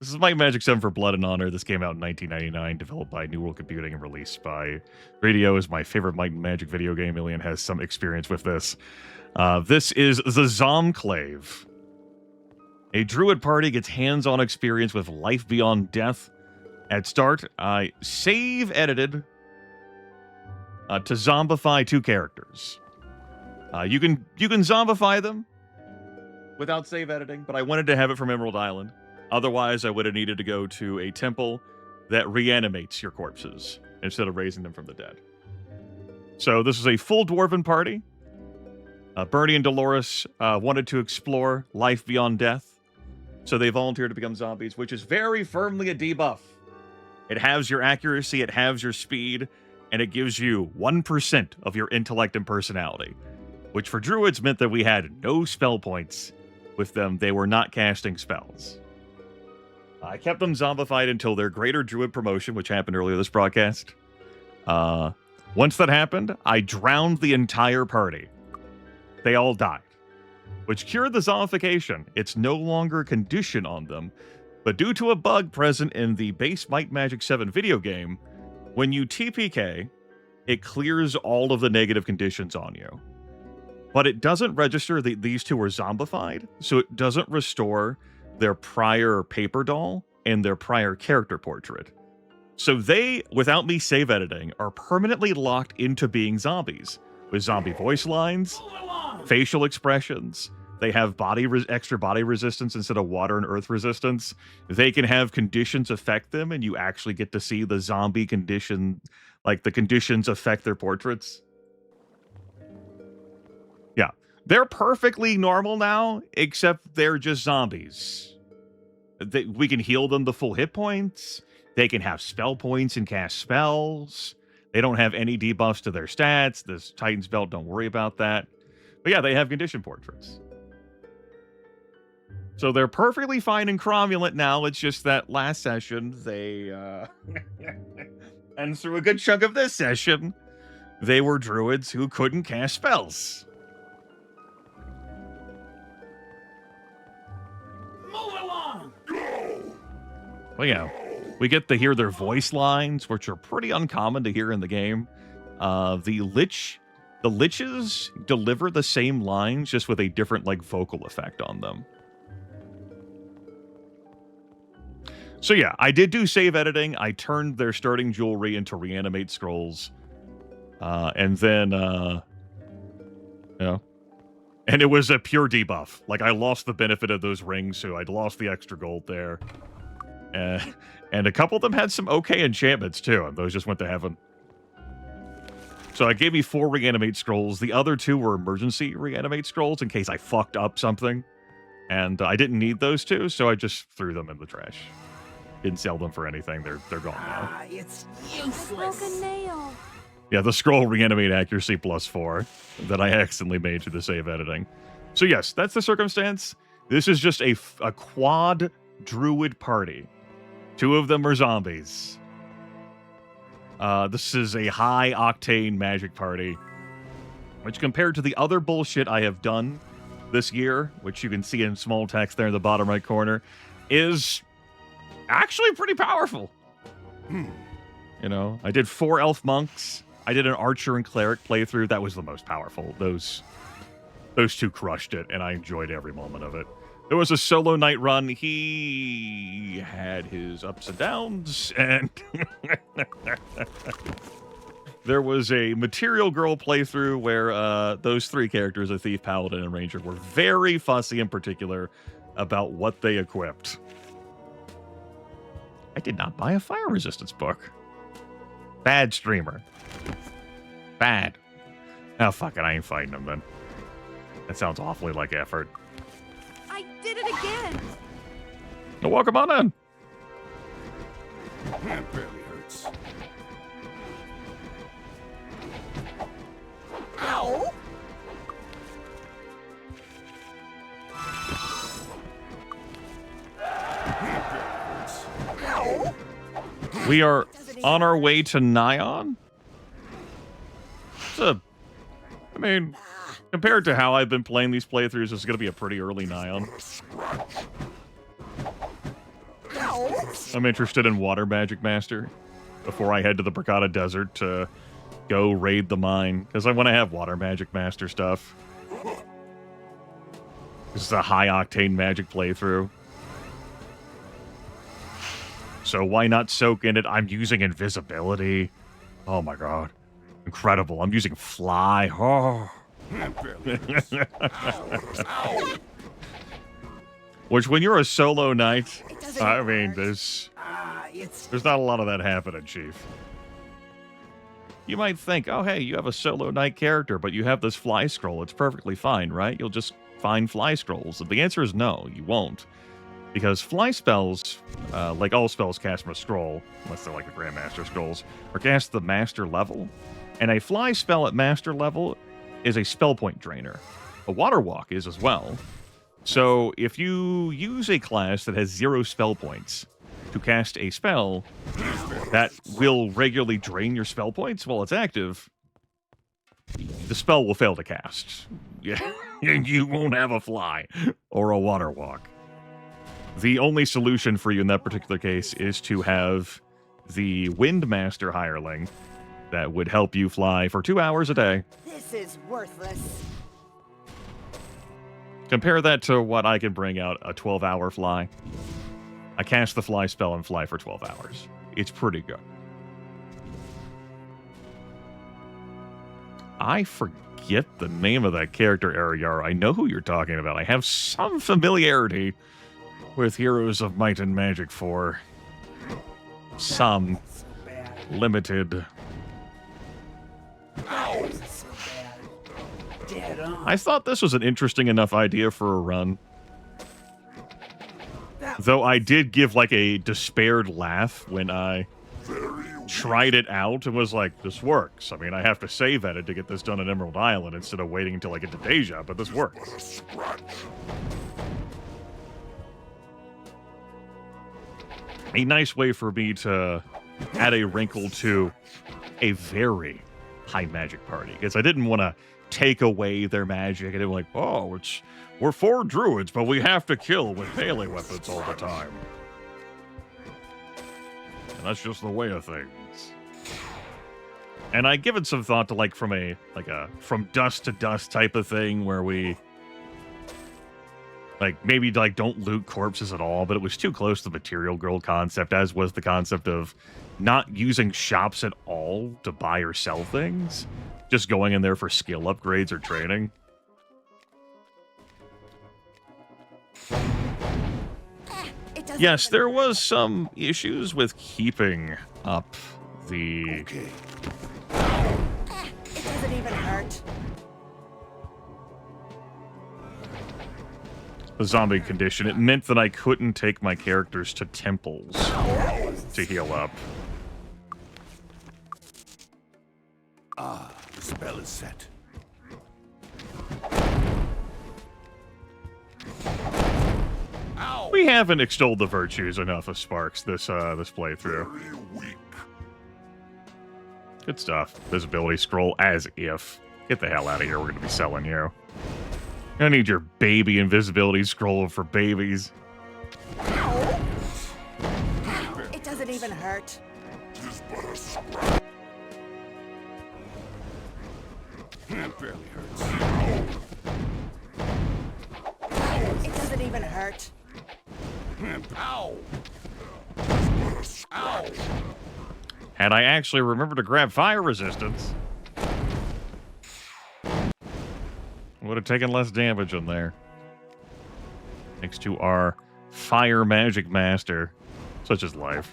This is Might and Magic 7 for Blood and Honor. This came out in 1999, developed by New World Computing and released by Radio. Is my favorite Might and Magic video game. Alien has some experience with this. This is the Zomclave. A druid party gets hands-on experience with life beyond death. At start, I save edited to zombify 2 characters. You can zombify them without save editing, but I wanted to have it from Emerald Island. Otherwise, I would have needed to go to a temple that reanimates your corpses instead of raising them from the dead. So this is a full dwarven party. Bernie and Dolores wanted to explore life beyond death, so they volunteered to become zombies, which is very firmly a debuff. It halves your accuracy, it halves your speed, and it gives you 1% of your intellect and personality, which for druids meant that we had no spell points with them. They were not casting spells. I kept them zombified until their greater druid promotion, which happened earlier this broadcast. Once that happened, I drowned the entire party. They all died, which cured the zombification. It's no longer a condition on them, but due to a bug present in the base Might Magic 7 video game, when you TPK, it clears all of the negative conditions on you. But it doesn't register that these 2 were zombified, so it doesn't restore their prior paper doll and their prior character portrait. So they, without me save editing, are permanently locked into being zombies, with zombie voice lines, facial expressions. They have extra body resistance instead of water and earth resistance. They can have conditions affect them, and you actually get to see the zombie condition, like the conditions affect their portraits. Yeah, they're perfectly normal now, except they're just zombies. We can heal them to full hit points. They can have spell points and cast spells. They don't have any debuffs to their stats. This Titan's Belt, don't worry about that. But yeah, they have condition portraits. So they're perfectly fine and cromulent now. It's just that last session, they, and through a good chunk of this session, they were druids who couldn't cast spells. Move along! Well, yeah, we get to hear their voice lines, which are pretty uncommon to hear in the game. The liches deliver the same lines, just with a different, like, vocal effect on them. So yeah, I did do save editing. I turned their starting jewelry into reanimate scrolls. And then, you know, and it was a pure debuff. Like, I lost the benefit of those rings, so I'd lost the extra gold there. And a couple of them had some okay enchantments, too, and those just went to heaven. So it gave me 4 reanimate scrolls. The other 2 were emergency reanimate scrolls in case I fucked up something. And I didn't need those 2, so I just threw them in the trash. Didn't sell them for anything. They're gone now. It's useless. Broken nail. Yeah, the scroll reanimate accuracy +4 that I accidentally made through the save editing. So yes, that's the circumstance. This is just a quad druid party. 2 of them are zombies. This is a high octane magic party, which compared to the other bullshit I have done this year, which you can see in small text there in the bottom right corner, is actually pretty powerful. You know, I did 4 elf monks. I did an archer and cleric playthrough. That was the most powerful. Those 2 crushed it, and I enjoyed every moment of it. There was a solo knight run. He had his ups and downs, and there was a material girl playthrough where those 3 characters, a thief, paladin, and ranger, were very fussy in particular about what they equipped. I did not buy a fire resistance book. Bad streamer. Bad. Oh, fuck it. I ain't fighting him then. That sounds awfully like effort. I did it again. Well, welcome on in. That barely hurts. Ow! We are on our way to Nyon. I mean, compared to how I've been playing these playthroughs, it's going to be a pretty early Nyon. I'm interested in Water Magic Master before I head to the Bracada Desert to go raid the mine, because I want to have Water Magic Master stuff. This is a high-octane magic playthrough. So why not soak in it? I'm using invisibility. Oh my god. Incredible. I'm using fly. Oh. Which, when you're a solo knight, I mean, there's not a lot of that happening, Chief. You might think, oh, hey, you have a solo knight character, but you have this fly scroll. It's perfectly fine, right? You'll just find fly scrolls. The answer is no, you won't. Because fly spells, like all spells cast from a scroll, unless they're like the Grandmaster scrolls, are cast at the master level. And a fly spell at master level is a spell point drainer. A water walk is as well. So if you use a class that has 0 spell points to cast a spell that will regularly drain your spell points while it's active, the spell will fail to cast. Yeah, and you won't have a fly or a water walk. The only solution for you in that particular case is to have the Windmaster hireling that would help you fly for 2 hours a day. This is worthless. Compare that to what I can bring out, a 12-hour fly. I cast the fly spell and fly for 12 hours. It's pretty good. I forget the name of that character, Ariar. I know who you're talking about. I have some familiarity with Heroes of Might and Magic 4. Some limited. I thought this was an interesting enough idea for a run. Though I did give like a despaired laugh when I tried it out and was like, this works. I mean, I have to save edit to get this done at Emerald Island instead of waiting until I get to Deja, but this works. A nice way for me to add a wrinkle to a very high magic party, because I didn't want to take away their magic. I didn't like, oh, we're 4 druids, but we have to kill with melee weapons all the time. And that's just the way of things. And I given some thought to like from dust to dust type of thing where we like maybe like don't loot corpses at all, but it was too close to the material girl concept, as was the concept of not using shops at all to buy or sell things, just going in there for skill upgrades or training. Yes, there was some issues with keeping up the... It doesn't even hurt. The zombie condition. It meant that I couldn't take my characters to temples to heal up. Ah, the spell is set. We haven't extolled the virtues enough of Sparks this playthrough. Good stuff. Visibility scroll as if. Get the hell out of here. We're going to be selling you. I need your baby invisibility scroll for babies. It doesn't even hurt. It barely hurts. It doesn't even hurt. Ow! Ow! Had I actually remembered to grab fire resistance, would have taken less damage in there. Next to our fire magic master, such as life.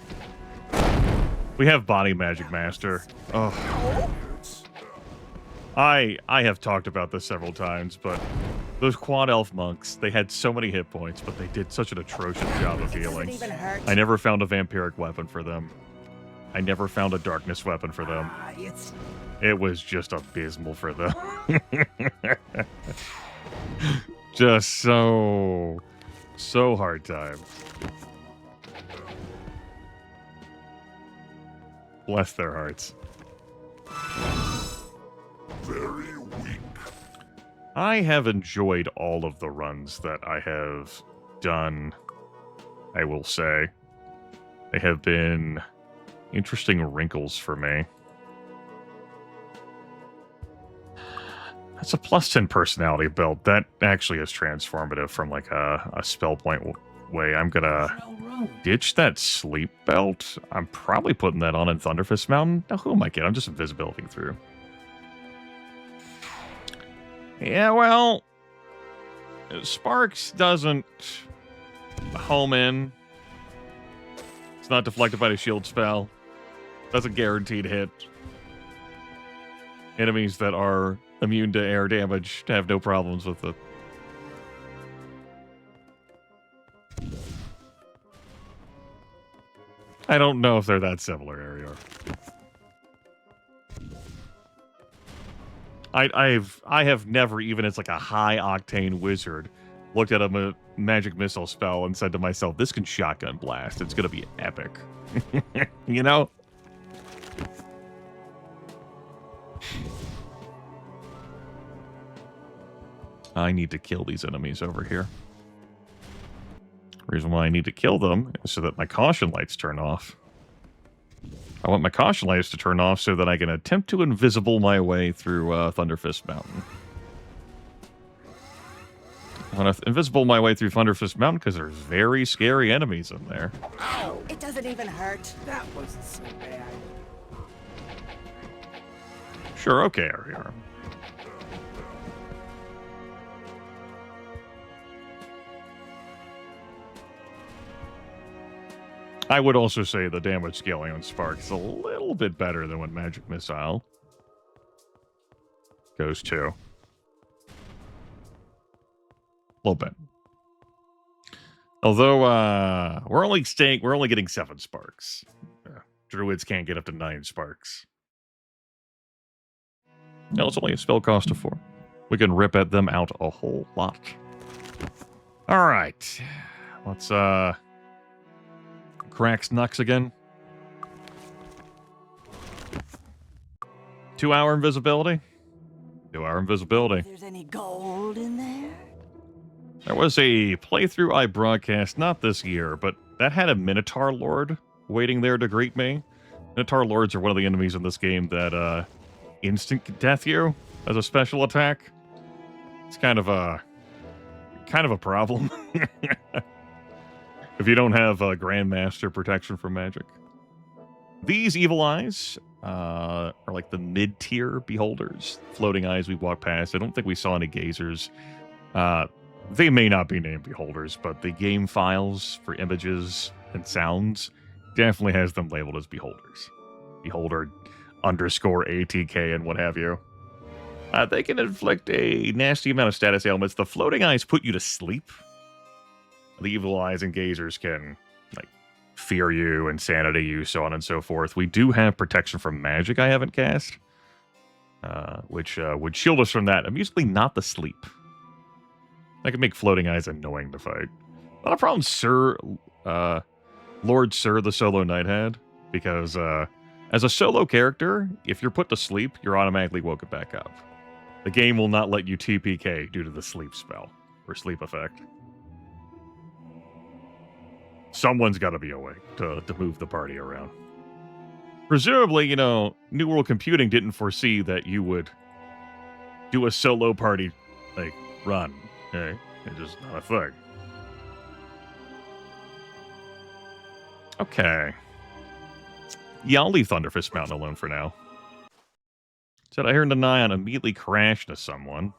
We have body magic master. Oh. I have talked about this several times, but those quad elf monks, they had so many hit points, but they did such an atrocious job of healing. I never found a vampiric weapon for them. I never found a darkness weapon for them. It was just abysmal for them. Just so hard time. Bless their hearts. Very weak. I have enjoyed all of the runs that I have done, I will say. They have been interesting wrinkles for me. That's a plus 10 personality build. That actually is transformative from like a spell point way. I'm gonna ditch that sleep belt. I'm probably putting that on in Thunderfist Mountain. Now, who am I kidding? I'm just invisibility through. Yeah, well, Sparks doesn't home in. It's not deflected by the shield spell. That's a guaranteed hit. Enemies that are immune to air damage have no problems with it. I don't know if they're that similar, Arior. I have never, even as like a high octane wizard, looked at a magic missile spell and said to myself, this can shotgun blast. It's going to be epic. You know? I need to kill these enemies over here. Reason why I need to kill them is so that my caution lights turn off. I want my caution lights to turn off so that I can attempt to invisible my way through Thunderfist Mountain. I want to invisible my way through Thunderfist Mountain because there's very scary enemies in there. It doesn't even hurt. That wasn't so bad. Sure, okay, Arior. I would also say the damage scaling on Spark is a little bit better than what Magic Missile goes to. A little bit. Although we're only getting 7 sparks. Druids can't get up to 9 sparks. No, it's only a spell cost of 4. We can rip at them out a whole lot. Alright. Let's, crack Snux again. 2-hour invisibility? 2-hour invisibility. If there's any gold in there? There was a playthrough I broadcast, not this year, but that had a Minotaur Lord waiting there to greet me. Minotaur Lords are one of the enemies in this game that, instant death you as a special attack. It's kind of a problem. If you don't have Grandmaster protection from magic. These evil eyes are like the mid-tier beholders. Floating eyes we walked past. I don't think we saw any gazers. They may not be named beholders, but the game files for images and sounds definitely has them labeled as beholders. Beholder _ ATK and what have you. They can inflict a nasty amount of status ailments. The floating eyes put you to sleep. The evil eyes and gazers can, like, fear you, insanity you, so on and so forth. We do have protection from magic I haven't cast, which would shield us from that. Amusingly, not the sleep. That could make floating eyes annoying to fight. Not a problem Lord Sir the Solo Knight had, because as a solo character, if you're put to sleep, you're automatically woken back up. The game will not let you TPK due to the sleep spell, or sleep effect. Someone's got to be awake to move the party around. Presumably, you know, New World Computing didn't foresee that you would do a solo party, like, run. Okay? It's just not a thing. Okay. Yeah, I'll leave Thunderfist Mountain alone for now. Said I heard the Nyan immediately crash into someone.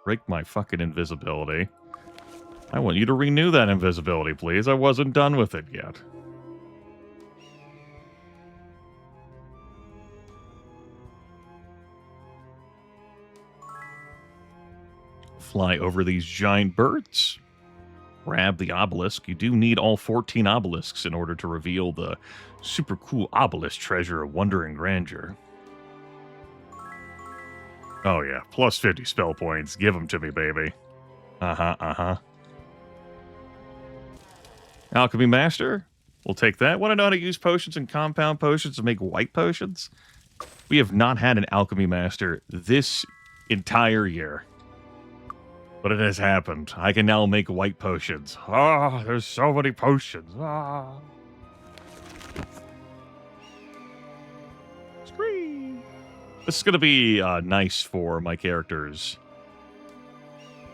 Break my fucking invisibility. I want you to renew that invisibility, please. I wasn't done with it yet. Fly over these giant birds. Grab the obelisk. You do need all 14 obelisks in order to reveal the super cool obelisk treasure of wonder and grandeur. Oh yeah, plus 50 spell points. Give them to me, baby. Uh-huh. Alchemy Master. We'll take that. Want to know how to use potions and compound potions to make white potions? We have not had an Alchemy Master this entire year. But it has happened. I can now make white potions. Ah, there's so many potions. Ah. Scream. This is going to be nice for my characters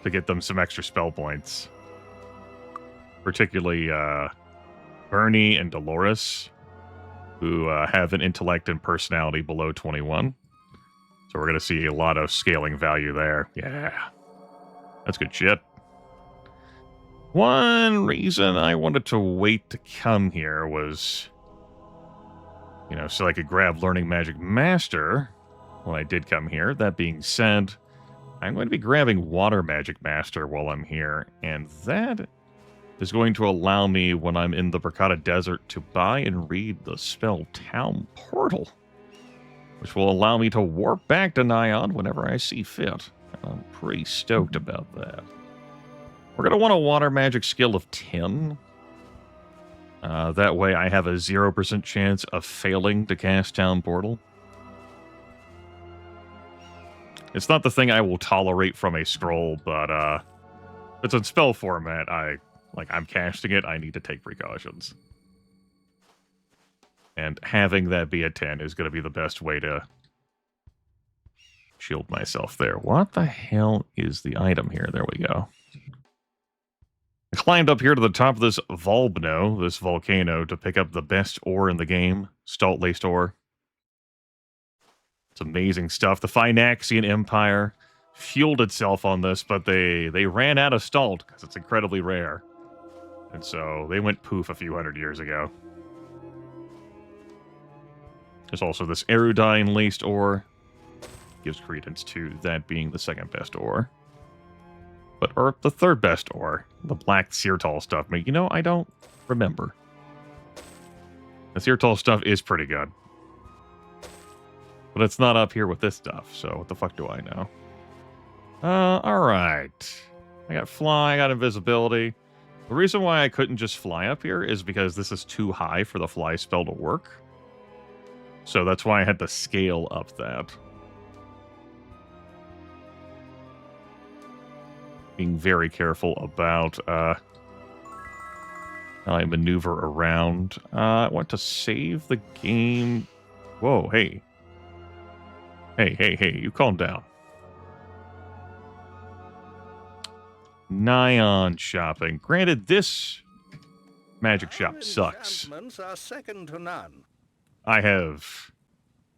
to get them some extra spell points. Particularly Bernie and Dolores, who have an intellect and personality below 21. So we're going to see a lot of scaling value there. Yeah. That's good shit. One reason I wanted to wait to come here was, you know, so I could grab Learning Magic Master when I did come here. That being said, I'm going to be grabbing Water Magic Master while I'm here, and that is going to allow me, when I'm in the Bracada Desert, to buy and read the spell Town Portal, which will allow me to warp back to Nyan whenever I see fit. I'm pretty stoked about that. We're going to want a water magic skill of 10. That way I have a 0% chance of failing to cast Town Portal. It's not the thing I will tolerate from a scroll, but it's in spell format. I'm casting it, I need to take precautions. And having that be a 10 is going to be the best way to shield myself there. What the hell is the item here? There we go. I climbed up here to the top of this this volcano, to pick up the best ore in the game, Stalt-laced ore. It's amazing stuff. The Phynaxian Empire fueled itself on this, but they ran out of Stalt because it's incredibly rare. And so they went poof a few hundred years ago. There's also this Erudine laced ore. Gives credence to that being the second best ore. Or the third best ore. The black Seartall stuff. You know, I don't remember. The Seertol stuff is pretty good. But it's not up here with this stuff, so what the fuck do I know? Alright. I got fly, I got invisibility. The reason why I couldn't just fly up here is because this is too high for the fly spell to work. So that's why I had to scale up that. Being very careful about how I maneuver around. I want to save the game. Whoa, hey. Hey, you calm down. Nyan shopping. Granted, this magic shop sucks. Are second to none. I have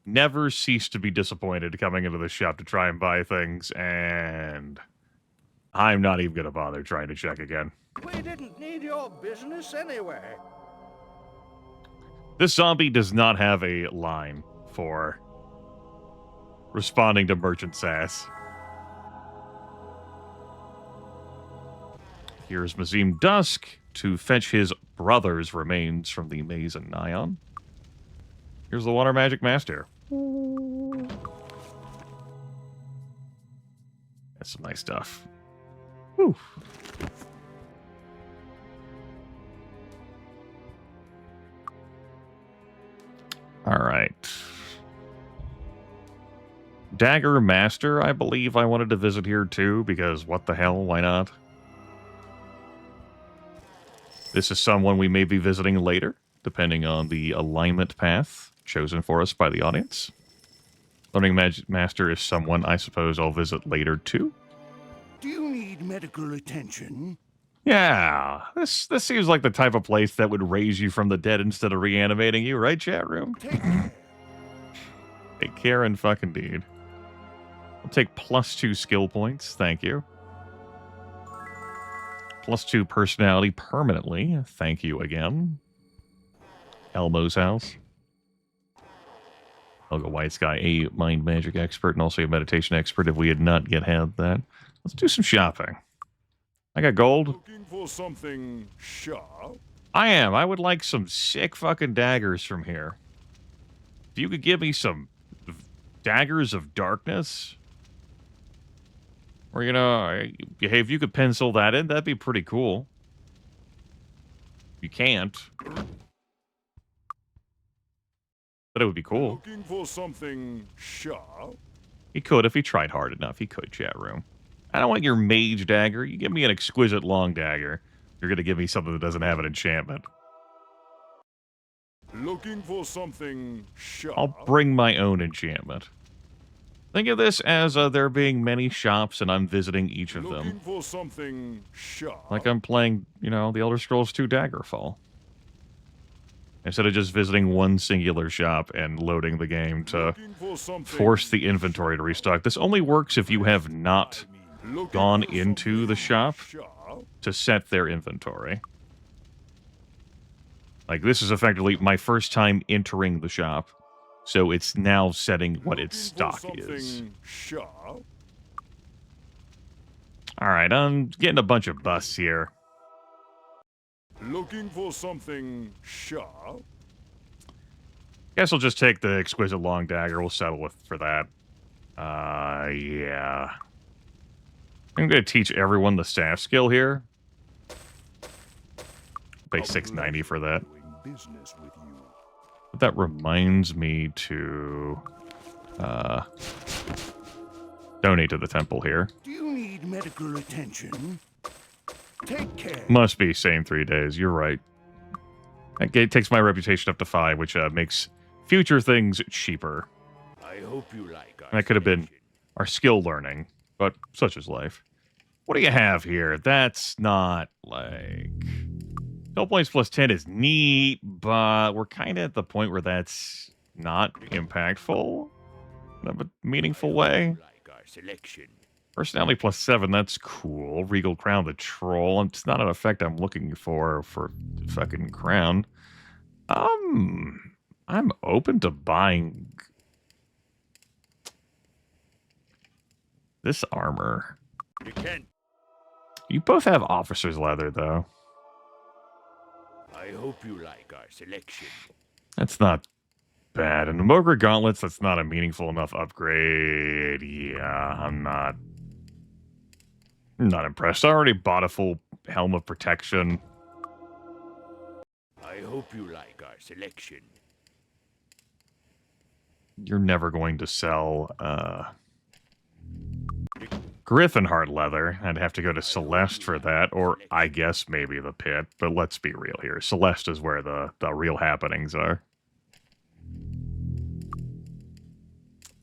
never ceased to be disappointed coming into this shop to try and buy things, and I'm not even going to bother trying to check again. We didn't need your business anyway. This zombie does not have a line for responding to merchant sass. Here's Mazim Dusk to fetch his brother's remains from the maze in Nyan. Here's the Water Magic Master. That's some nice stuff. Whew. All right. Dagger Master, I believe I wanted to visit here too, because what the hell, why not? This is someone we may be visiting later, depending on the alignment path chosen for us by the audience. Learning Master is someone I suppose I'll visit later too. Do you need medical attention? Yeah, this seems like the type of place that would raise you from the dead instead of reanimating you, right, chat room? Take care and fucking deed. I'll take +2 skill points, thank you. +2 personality permanently, thank you again. Elmo's house. Helga White Sky, a mind magic expert and also a meditation expert if we had not yet had that. Let's do some shopping. I got gold. Looking for something sharp? I am. I would like some sick fucking daggers from here. If you could give me some daggers of darkness, or, you know, hey, if you could pencil that in, that'd be pretty cool. You can't. But it would be cool. Looking for something sharp? He could if he tried hard enough. He could, chat room. I don't want your mage dagger. You give me an exquisite long dagger. You're going to give me something that doesn't have an enchantment. Looking for something sharp? I'll bring my own enchantment. Think of this as there being many shops and I'm visiting each of them. Looking for something sharp? Like I'm playing, you know, the Elder Scrolls 2 Daggerfall. Instead of just visiting one singular shop and loading the game to force the inventory to restock. This only works if you have not gone into the shop to set their inventory. Like, this is effectively my first time entering the shop, so it's now setting what its stock is. Alright, I'm getting a bunch of busts here. Looking for something sharp? Guess I'll just take the exquisite long dagger. We'll settle for that. Yeah. I'm going to teach everyone the staff skill here. Pay $6.90 for that. But that reminds me to donate to the temple here. Do you need medical attention? Take care. Must be same 3 days. You're right. That gate takes my reputation up to 5, which makes future things cheaper. I hope you like that could have been our skill learning, but such is life. What do you have here? That's not like... Skill points +10 is neat, but we're kind of at the point where that's not impactful in a meaningful way. Personality +7, that's cool. Regal Crown the Troll. It's not an effect I'm looking for fucking crown. I'm open to buying this armor. You both have officer's leather, though. I hope you like our selection. That's not bad. And the Mogre Gauntlets, that's not a meaningful enough upgrade. Yeah, I'm not impressed. I already bought a full Helm of Protection. I hope you like our selection. You're never going to sell Griffin Heart Leather. I'd have to go to Celeste for that, or I guess maybe the Pit, but let's be real here. Celeste is where the real happenings are.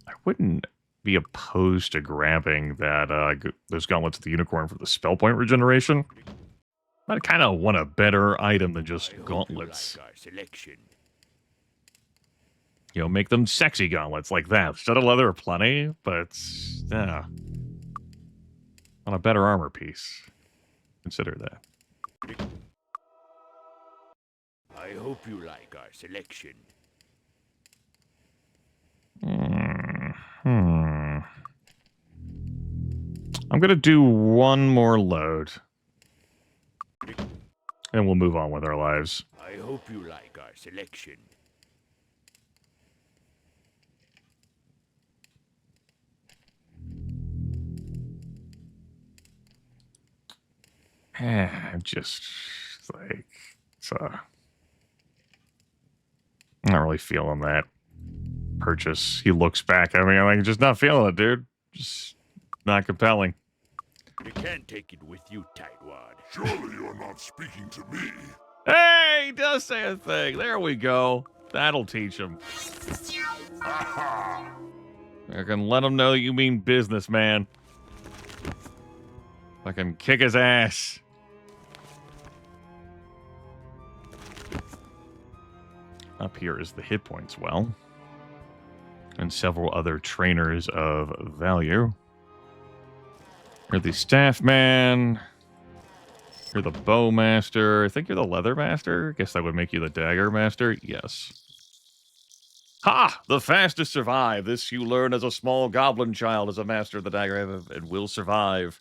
I wouldn't be opposed to grabbing that those Gauntlets of the Unicorn for the spell point regeneration. I kind of want a better item than just gauntlets. You know, make them sexy gauntlets like that. Stud of leather are plenty, but yeah, on a better armor piece. Consider that. I hope you like our selection. I'm gonna do one more load. And we'll move on with our lives. I hope you like our selection. I'm just like, not really feeling that purchase. He looks back at me. I'm like, just not feeling it, dude. Just not compelling. You can't take it with you, tightwad. Surely you're not speaking to me. Hey, he does say a thing. There we go. That'll teach him. Aha! I can let him know you mean business, man. I can kick his ass. Up here is the hit points well. And several other trainers of value. You're the staff man. You're the bow master. I think you're the leather master. Guess that would make you the dagger master. Yes. Ha! The fastest survive. This you learn as a small goblin child as a master of the dagger and will survive.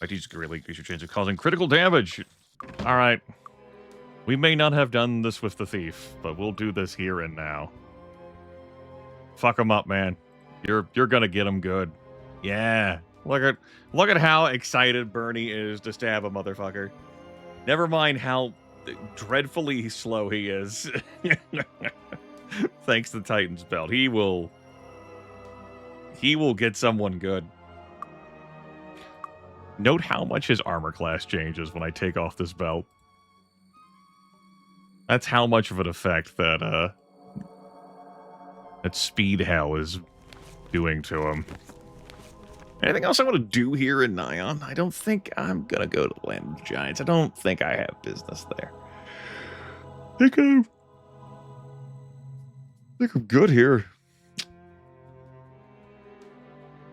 I teach greatly increase your chance of causing critical damage. All right. We may not have done this with the thief, but we'll do this here and now. Fuck him up, man. You're gonna get him good. Yeah. Look at how excited Bernie is to stab a motherfucker. Never mind how dreadfully slow he is. Thanks to Titan's belt. He will get someone good. Note how much his armor class changes when I take off this belt. That's how much of an effect that speed hell is doing to him. Anything else I want to do here in Nyan? I don't think I'm gonna go to the Land of Giants. I don't think I have business there. I think I'm good here.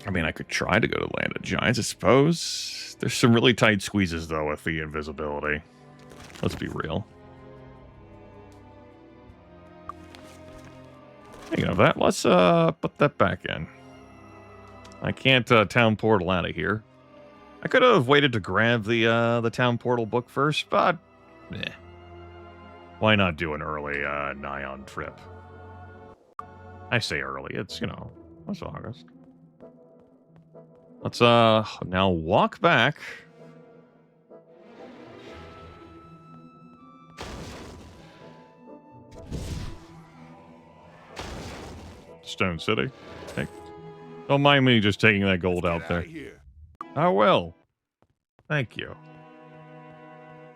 I mean, I could try to go to the Land of Giants, I suppose. There's some really tight squeezes, though, with the invisibility. Let's be real. Thinking of that, let's put that back in. I can't town portal out of here. I could have waited to grab the town portal book first, but why not do an early Nyan trip? I say early, it's, you know, it's August. Let's now walk back. Stone City. Hey, don't mind me just taking that gold out there. I will. Thank you.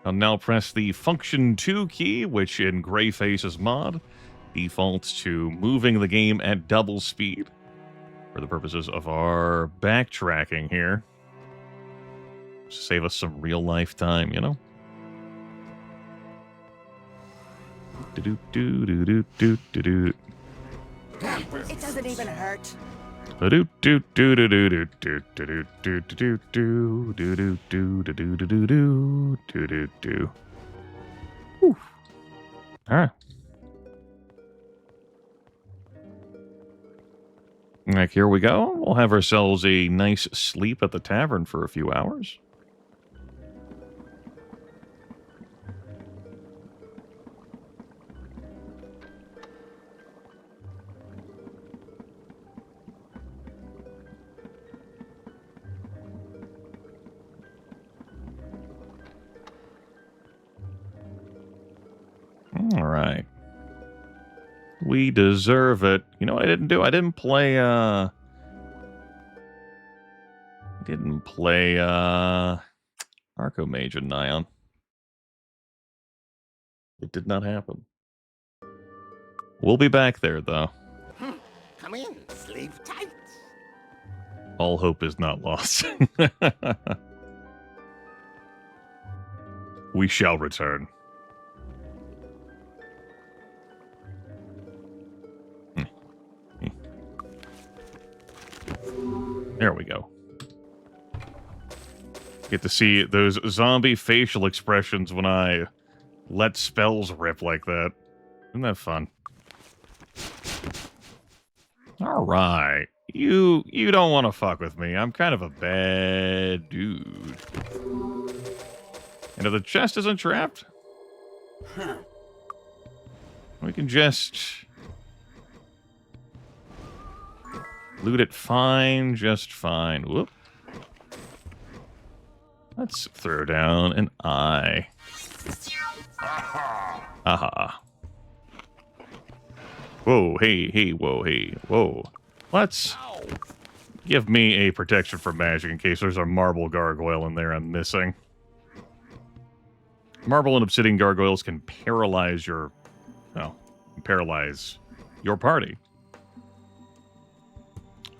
I'll now press the Function 2 key, which in Greyface's mod defaults to moving the game at double speed for the purposes of our backtracking here. Save us some real life time, you know? Do-do-do-do-do-do-do-do. It doesn't even hurt. All right. Like, here we go. We'll have ourselves a nice sleep at the tavern for a few hours. All right. We deserve it. You know what I didn't do? I didn't play, Archomage and Nion. It did not happen. We'll be back there, though. Come in, sleep tight. All hope is not lost. We shall return. There we go. Get to see those zombie facial expressions when I let spells rip like that. Isn't that fun? Alright. You don't want to fuck with me. I'm kind of a bad dude. And if the chest isn't trapped, we can just loot it fine, just fine. Whoop. Let's throw down an eye. Aha. Whoa, hey, whoa, hey, whoa. Let's give me a protection from magic in case there's a marble gargoyle in there I'm missing. Marble and obsidian gargoyles can paralyze your... well, paralyze your party.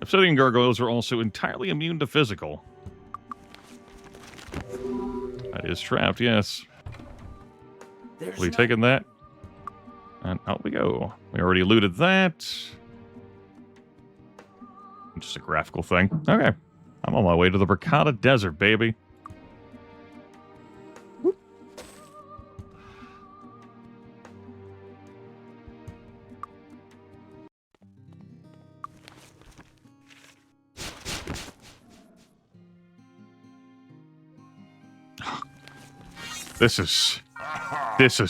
Obsidian gargoyles are also entirely immune to physical. That is trapped, yes. We taking that? And out we go. We already looted that. Just a graphical thing. Okay. I'm on my way to the Bracada Desert, baby. Whoop. This is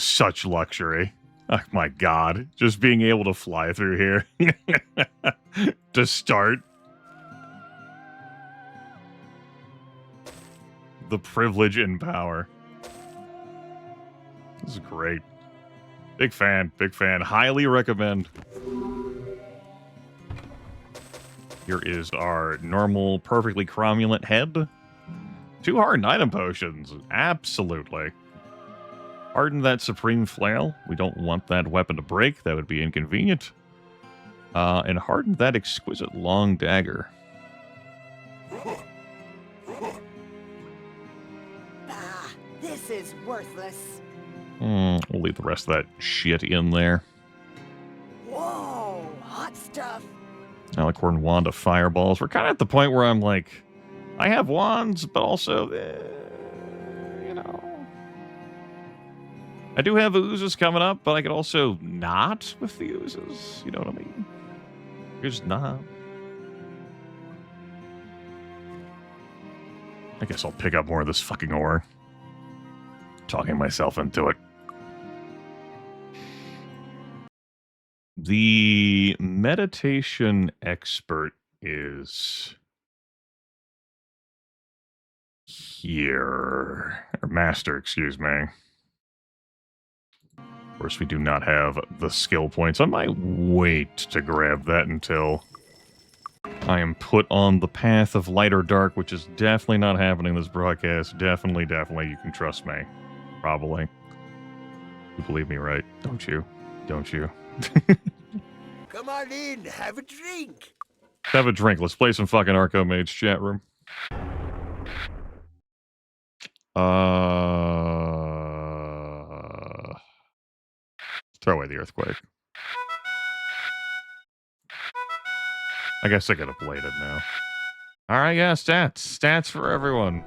such luxury. Oh my god. Just being able to fly through here. To start. The privilege and power. This is great. Big fan, big fan. Highly recommend. Here is our normal, perfectly cromulent head. 2 hardened item potions. Absolutely. Harden that supreme flail. We don't want that weapon to break. That would be inconvenient. And harden that exquisite long dagger. Ah, this is worthless. We'll leave the rest of that shit in there. Whoa, hot stuff. Alicorn wand of fireballs. We're kind of at the point where I'm like, I have wands, but also, you know. I do have oozes coming up, but I could also not with the oozes. You know what I mean? Just not. I guess I'll pick up more of this fucking ore. Talking myself into it. The meditation expert is here. Or master, excuse me. Of course, we do not have the skill points. I might wait to grab that until I am put on the path of light or dark, which is definitely not happening in this broadcast. Definitely, you can trust me. Probably. You believe me, right? Don't you? Don't you? Come on in, have a drink. Have a drink. Let's play some fucking Archomage chat room. Throw away the earthquake. I guess I gotta blade it now. Alright, yeah, stats. Stats for everyone.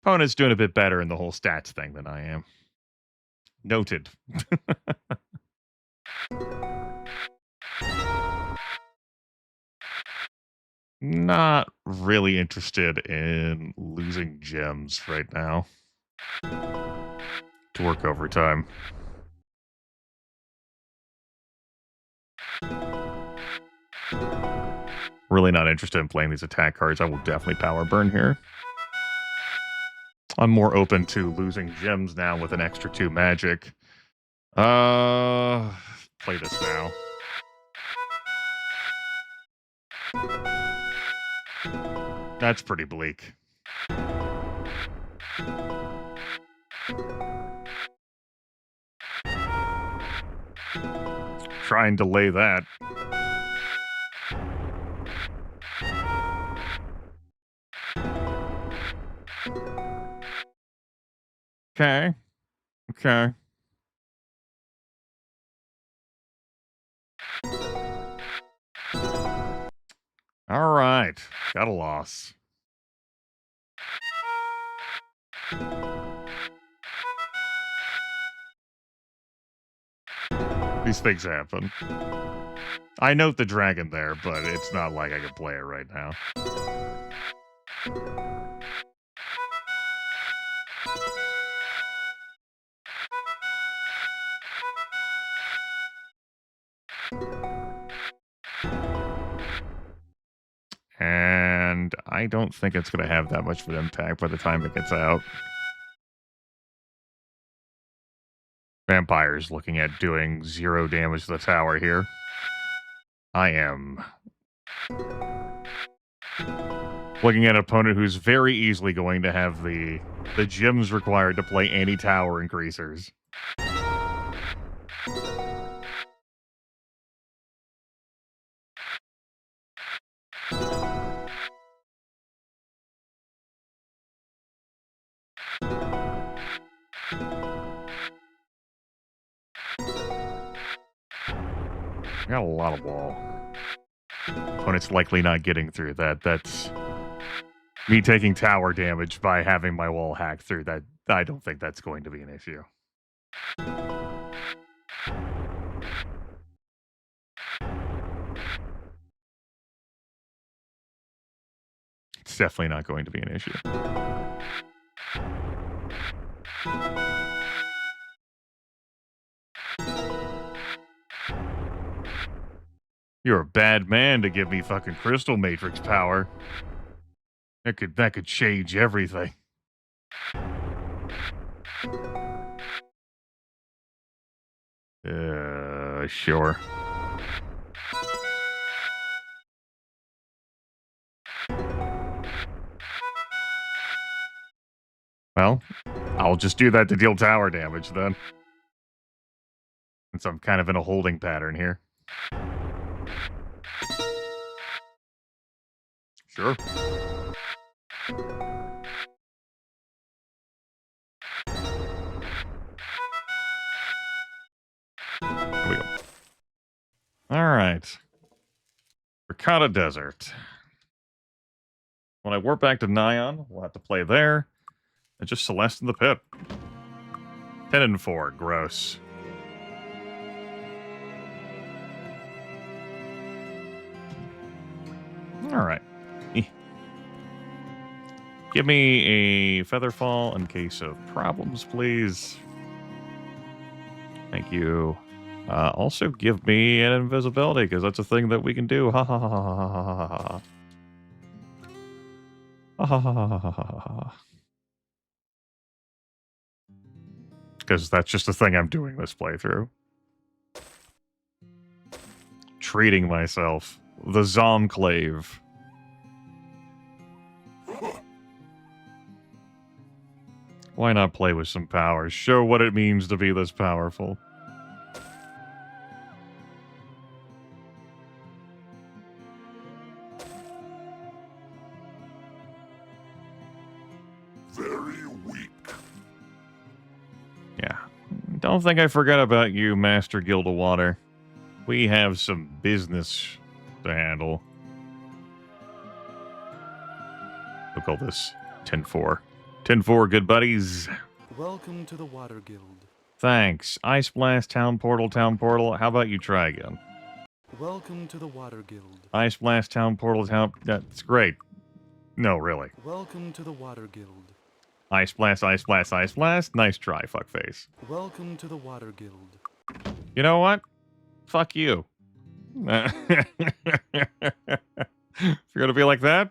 Opponent's doing a bit better in the whole stats thing than I am. Noted. Not really interested in losing gems right now. to work overtime. Really not interested in playing these attack cards. I will definitely power burn here. I'm more open to losing gems now with an extra 2 magic. Play this now. That's pretty bleak. Try and delay that. Okay. Okay. All right. Got a loss. These things happen. I note the dragon there, but it's not like I can play it right now. And I don't think it's going to have that much of an impact by the time it gets out. Vampire's looking at doing 0 damage to the tower here. I am looking at an opponent who's very easily going to have the gems required to play anti-tower increasers. Got a lot of wall. Opponent's likely not getting through that. That's me taking tower damage by having my wall hacked through. That I don't think that's going to be an issue. It's definitely not going to be an issue. You're a bad man to give me fucking Crystal Matrix power. That could change everything. Sure. Well, I'll just do that to deal tower damage then. Since I'm kind of in a holding pattern here. Sure. Here we go. Alright. Ricotta Desert. When I warp back to Nyan, we'll have to play there. And just Celeste in the pit. 10 and 4. Gross. Alright. Give me a Featherfall in case of problems, please. Thank you. Also give me an invisibility, because that's a thing that we can do. Ha ha ha ha ha ha ha. Ha ha ha ha ha ha. Because that's just a thing I'm doing this playthrough. Treating myself. The Zomclave. Why not play with some power? Show what it means to be this powerful. Very weak. Yeah. Don't think I forgot about you, Master Guild of Water. We have some business to handle. We'll call this 10-4. 10-4, good buddies. Welcome to the Water Guild. Thanks. Ice Blast, Town Portal, Town Portal. How about you try again? Welcome to the Water Guild. Ice Blast, Town Portal, Town... That's great. No, really. Welcome to the Water Guild. Ice blast, ice blast, ice blast. Nice try, fuckface. Welcome to the Water Guild. You know what? Fuck you. If you're gonna be like that,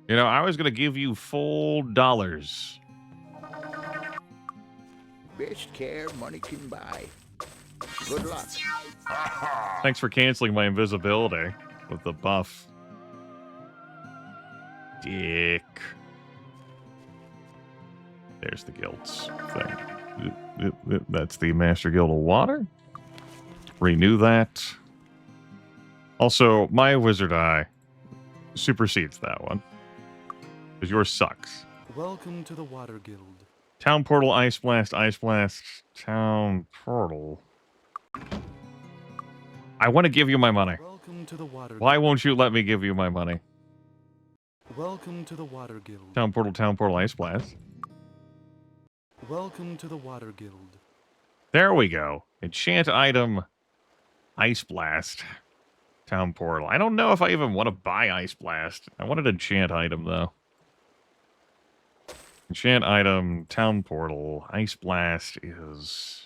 you know, I was gonna give you full dollars. Best care money can buy. Good luck. Thanks for canceling my invisibility with the buff. Dick. There's the guilds thing. That's the Master Guild of Water. Renew that. Also, my wizard eye supersedes that one. Because yours sucks. Welcome to the Water Guild. Town portal, ice blast, town portal. I want to give you my money. Welcome to the Water Guild. Why won't you let me give you my money? Welcome to the Water Guild. Town portal, ice blast. Welcome to the Water Guild. There we go. Enchant item, ice blast, town portal. I don't know if I even want to buy ice blast. I want an enchant item though. Enchant item, town portal, ice blast is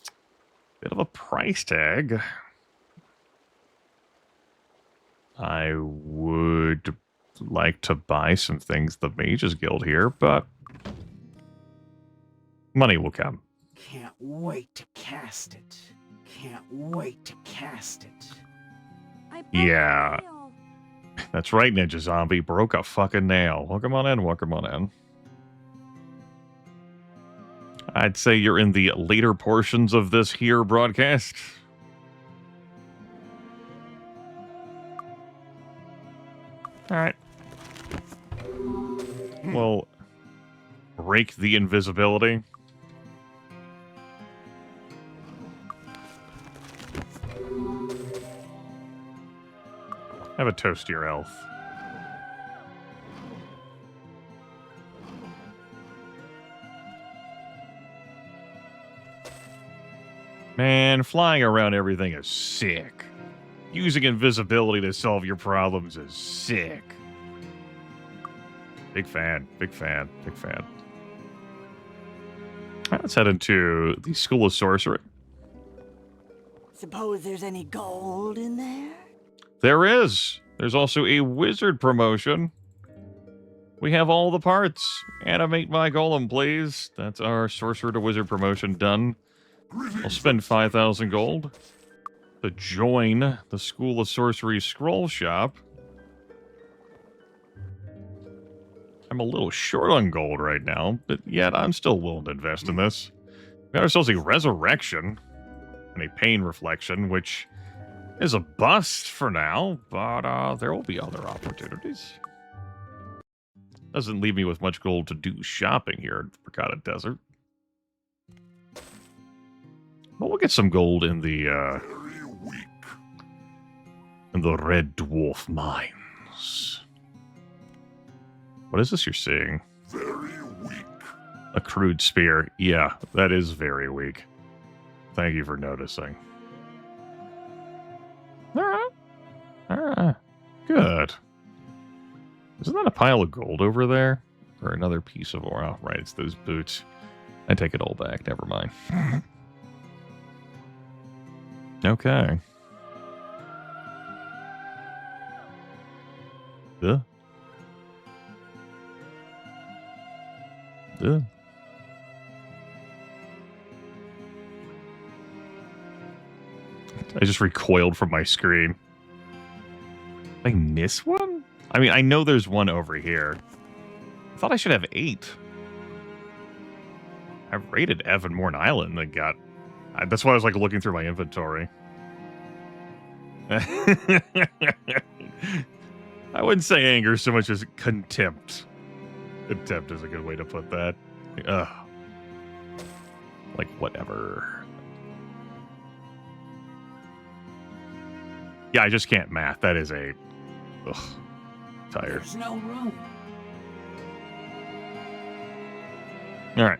a bit of a price tag. I would like to buy some things the Mages Guild here, but money will come. Can't wait to cast it. Can't wait to cast it. Yeah. That's right, Ninja Zombie. Broke a fucking nail. Welcome on in, welcome on in. I'd say you're in the later portions of this here broadcast. Alright. We'll break the invisibility. Have a toast to your health. Man, flying around everything is sick. Using invisibility to solve your problems is sick. Big fan, big fan, big fan. All right, let's head into the School of Sorcery. Suppose there's any gold in there? There is. There's also a wizard promotion. We have all the parts. Animate my golem, please. That's our sorcerer to wizard promotion done. I'll spend 5,000 gold to join the School of Sorcery scroll shop. I'm a little short on gold right now, but yet I'm still willing to invest in this. We got ourselves a resurrection and a pain reflection, which is a bust for now, but there will be other opportunities. Doesn't leave me with much gold to do shopping here at the Bracada Desert. But we'll get some gold in the Red Dwarf mines. What is this you're seeing? Very weak. A crude spear. Yeah, that is very weak. Thank you for noticing. Alright. Good. Isn't that a pile of gold over there? Or another piece of ore? Oh, right, it's those boots. I take it all back. Never mind. Okay. Yeah. Yeah. I just recoiled from my screen. Did I miss one? I mean, I know there's one over here. I thought I should have 8. I raided Evanmorn Island and got... That's why I was like looking through my inventory. I wouldn't say anger so much as contempt. Contempt is a good way to put that. Ugh. Like, whatever. Yeah, I just can't math. That is a... Ugh. Tired. There's no room. Alright.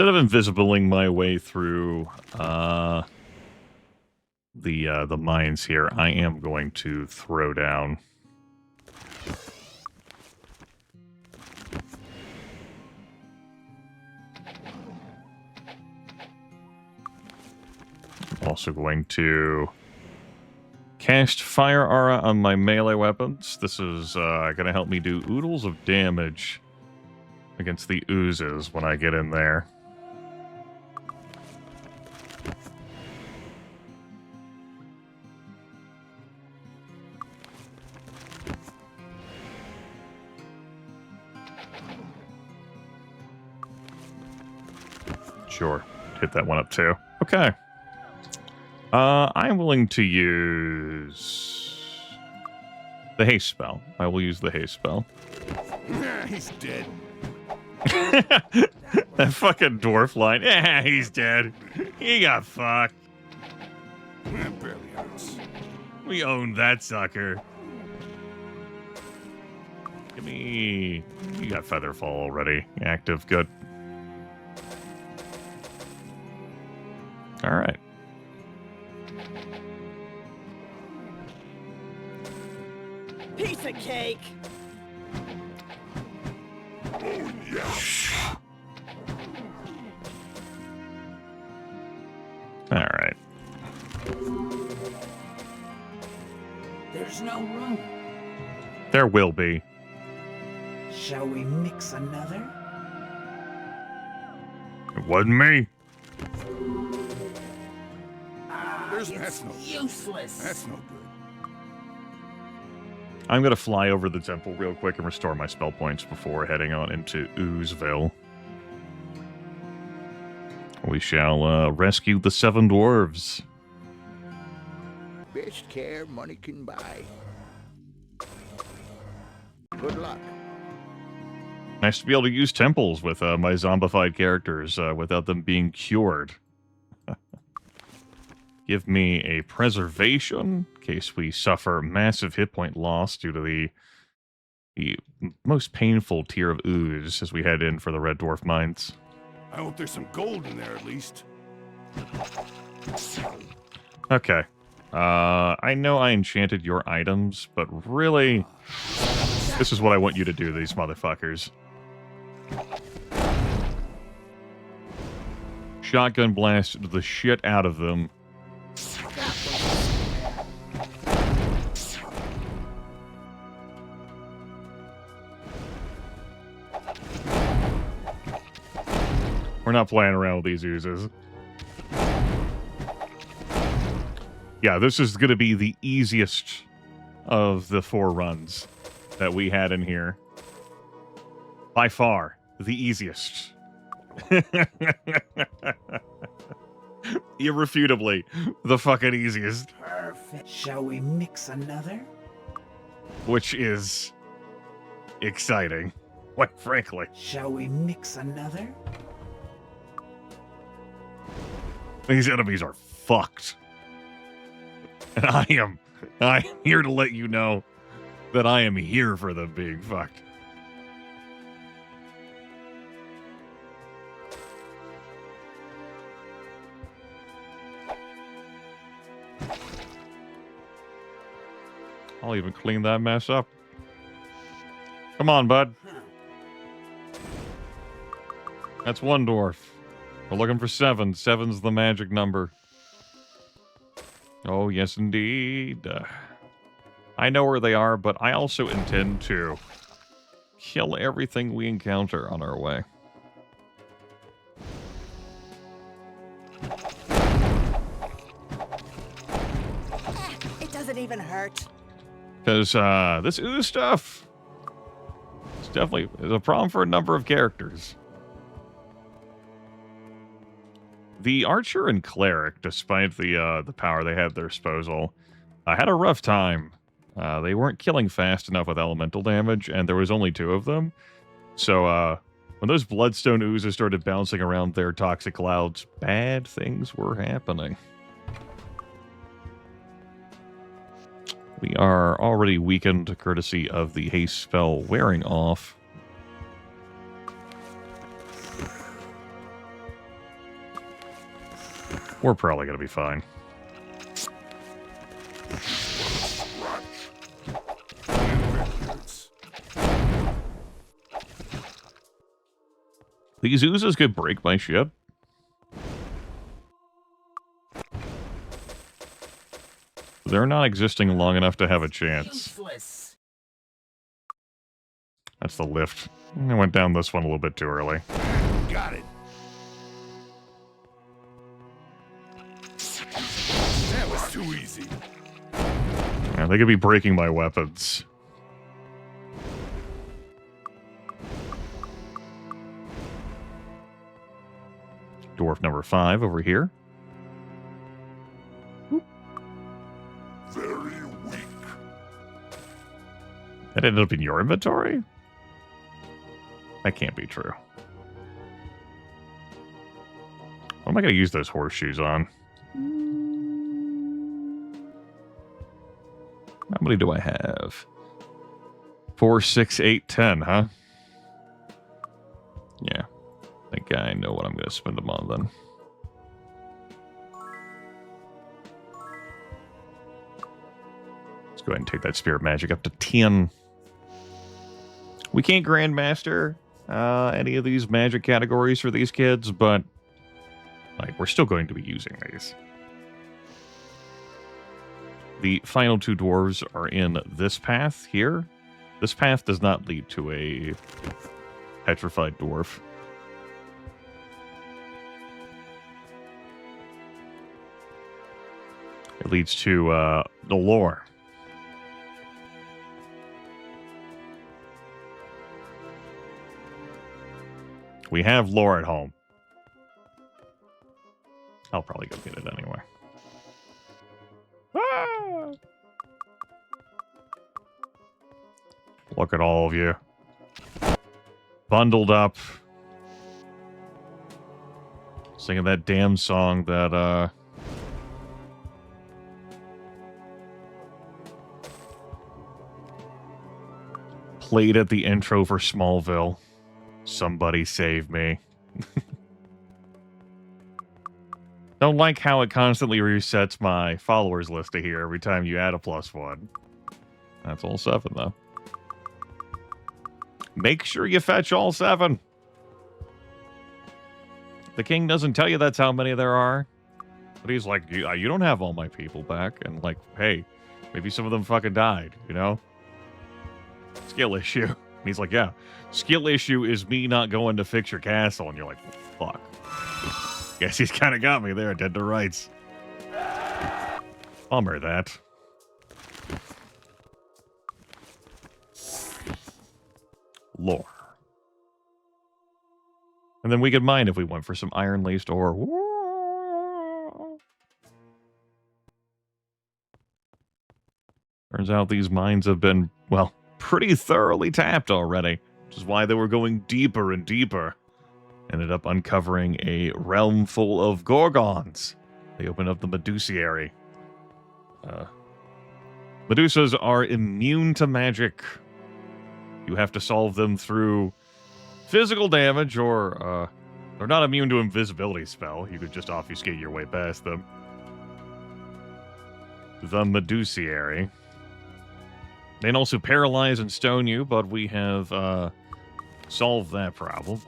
Instead of invisibling my way through the mines here, I am going to throw down. Also going to cast Fire Aura on my melee weapons. This is going to help me do oodles of damage against the oozes when I get in there. Sure. Hit that one up too. Okay. I'm willing to use the haste spell. I will use the haste spell. He's dead. That fucking dwarf line. Yeah, he's dead. He got fucked. That barely hurts. We owned that sucker. Give me... You got Featherfall already. Active. Good. Alright. Piece of cake! Oh, yes. Alright. There's no room. There will be. Shall we mix another? It wasn't me. That's no useless. That's no good. I'm going to fly over the temple real quick and restore my spell points before heading on into Oozeville. We shall rescue the 7 dwarves. Best care money can buy. Good luck. Nice to be able to use temples with my zombified characters without them being cured. Give me a preservation in case we suffer massive hit point loss due to the most painful tier of ooze as we head in for the Red Dwarf Mines. I hope there's some gold in there at least. Okay. I know I enchanted your items, but really, this is what I want you to do, these motherfuckers. Shotgun blast the shit out of them. We're not playing around with these oozes. Yeah, this is going to be the easiest of the 4 runs that we had in here. By far, the easiest. Irrefutably, the fucking easiest. Perfect. Shall we mix another? Which is exciting, quite frankly. Shall we mix another? These enemies are fucked. And I am here to let you know that I am here for them being fucked. I'll even clean that mess up. Come on, bud. That's 1 dwarf. We're looking for 7. 7's the magic number. Oh, yes, indeed. I know where they are, but I also intend to kill everything we encounter on our way. It doesn't even hurt. Because this ooze stuff is definitely a problem for a number of characters. The archer and cleric, despite the power they had at their disposal, had a rough time. They weren't killing fast enough with elemental damage, and there was only 2 of them. So when those bloodstone oozes started bouncing around their toxic clouds, bad things were happening. We are already weakened courtesy of the haste spell wearing off. We're probably going to be fine. These oozes could break my ship. They're not existing long enough to have a chance. Useless. That's the lift. I went down this one a little bit too early. Got it. That was too easy. Yeah, they could be breaking my weapons. Dwarf number 5 over here. Very weak. That ended up in your inventory? That can't be true. What am I going to use those horseshoes on? How many do I have? 4, 6, 8, 10, huh? Yeah. I think I know what I'm going to spend them on then. Let's go ahead and take that spirit magic up to 10. We can't grandmaster any of these magic categories for these kids, but like we're still going to be using these. The final 2 dwarves are in this path here. This path does not lead to a petrified dwarf. It leads to the lore. We have lore at home. I'll probably go get it anyway. Ah! Look at all of you. Bundled up. Singing that damn song that, played at the intro for Smallville. Somebody save me. Don't like how it constantly resets my followers list to here every time you add a +1. That's all 7, though. Make sure you fetch all 7. The king doesn't tell you that's how many there are. But he's like, you don't have all my people back. And like, hey, maybe some of them fucking died, you know? Skill issue. And he's like, yeah, skill issue is me not going to fix your castle. And you're like, fuck. Guess he's kind of got me there, dead to rights. Bummer that. Lore. And then we could mine if we went for some iron-laced ore. Turns out these mines have been, well, pretty thoroughly tapped already, which is why they were going deeper and deeper. Ended up uncovering a realm full of gorgons. They opened up the Medusiary. Medusas are immune to magic. You have to solve them through physical damage, or they're not immune to invisibility spell. You could just obfuscate your way past them. The Medusiary. They can also paralyze and stone you, but we have solved that problem.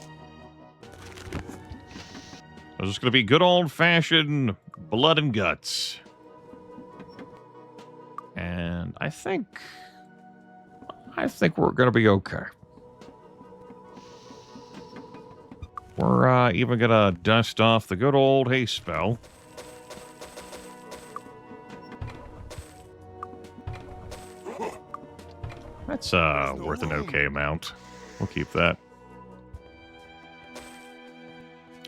So it's going to be good old-fashioned blood and guts. And I think we're going to be okay. We're even going to dust off the good old haste spell. That's worth an okay amount. We'll keep that.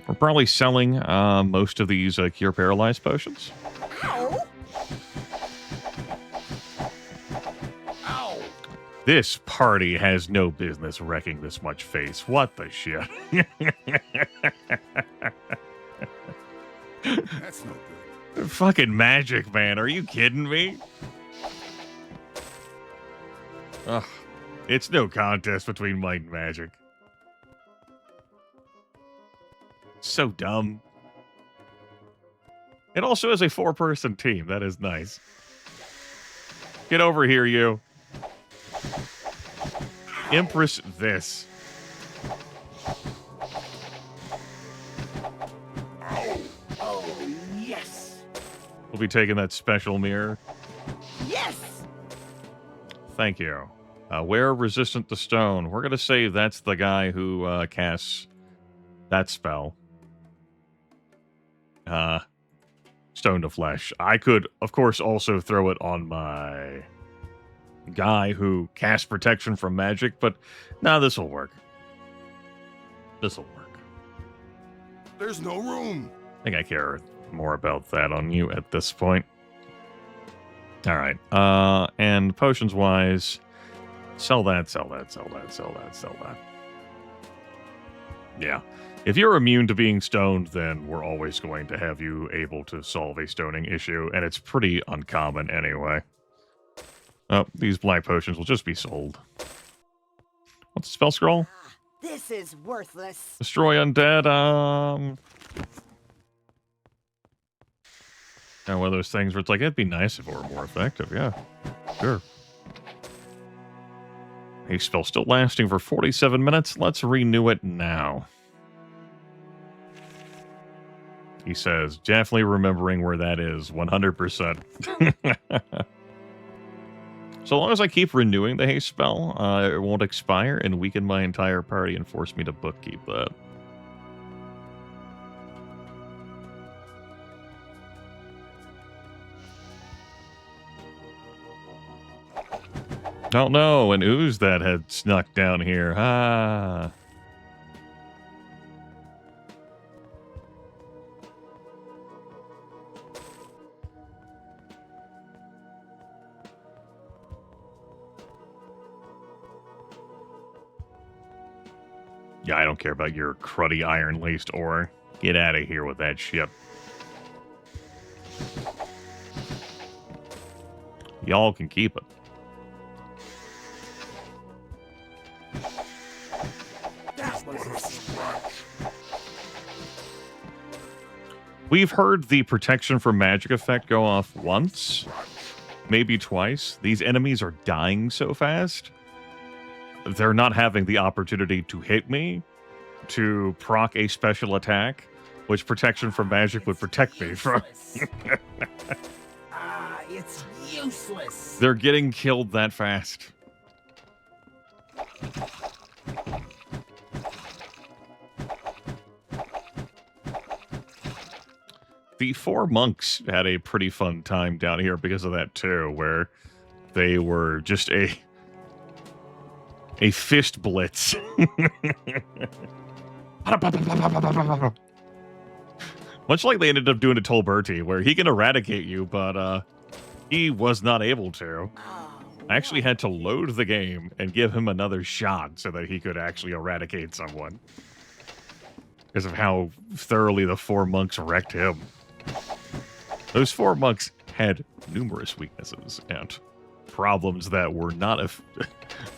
We're probably selling most of these cure paralyzed potions. Ow! Ow! This party has no business wrecking this much face. What the shit? That's no good. Fucking magic, man. Are you kidding me? Ugh. It's no contest between might and magic. So dumb. It also is a 4-person team. That is nice. Get over here, you. Empress this. Oh, yes! We'll be taking that special mirror. Yes! Thank you. We're resistant to stone. We're going to say that's the guy who casts that spell. Stone to flesh. I could, of course, also throw it on my guy who casts protection from magic, but nah, this will work. This will work. There's no room. I think I care more about that on you at this point. All right. And potions wise, sell that, sell that, sell that, sell that, sell that. Yeah. If you're immune to being stoned, then we're always going to have you able to solve a stoning issue, and it's pretty uncommon anyway. Oh, these black potions will just be sold. What's the spell scroll? This is worthless. Destroy undead, Now, one of those things where it's like, it'd be nice if it were more effective, yeah. Sure. A spell still lasting for 47 minutes. Let's renew it now. He says, definitely remembering where that is, 100%. So long as I keep renewing the haste spell, it won't expire and weaken my entire party and force me to bookkeep that. Don't know, an ooze that had snuck down here. Ah. Yeah, I don't care about your cruddy iron-laced ore. Get out of here with that shit. Y'all can keep it. We've heard the protection from magic effect go off once, maybe twice. These enemies are dying so fast. They're not having the opportunity to hit me, to proc a special attack, which protection from magic would protect me from. It's useless. They're getting killed that fast. The 4 monks had a pretty fun time down here because of that too, where they were just a fist blitz. Much like they ended up doing to Tolberti, where he can eradicate you, but he was not able to. I actually had to load the game and give him another shot so that he could actually eradicate someone. Because of how thoroughly the 4 monks wrecked him. Those 4 monks had numerous weaknesses and problems that were not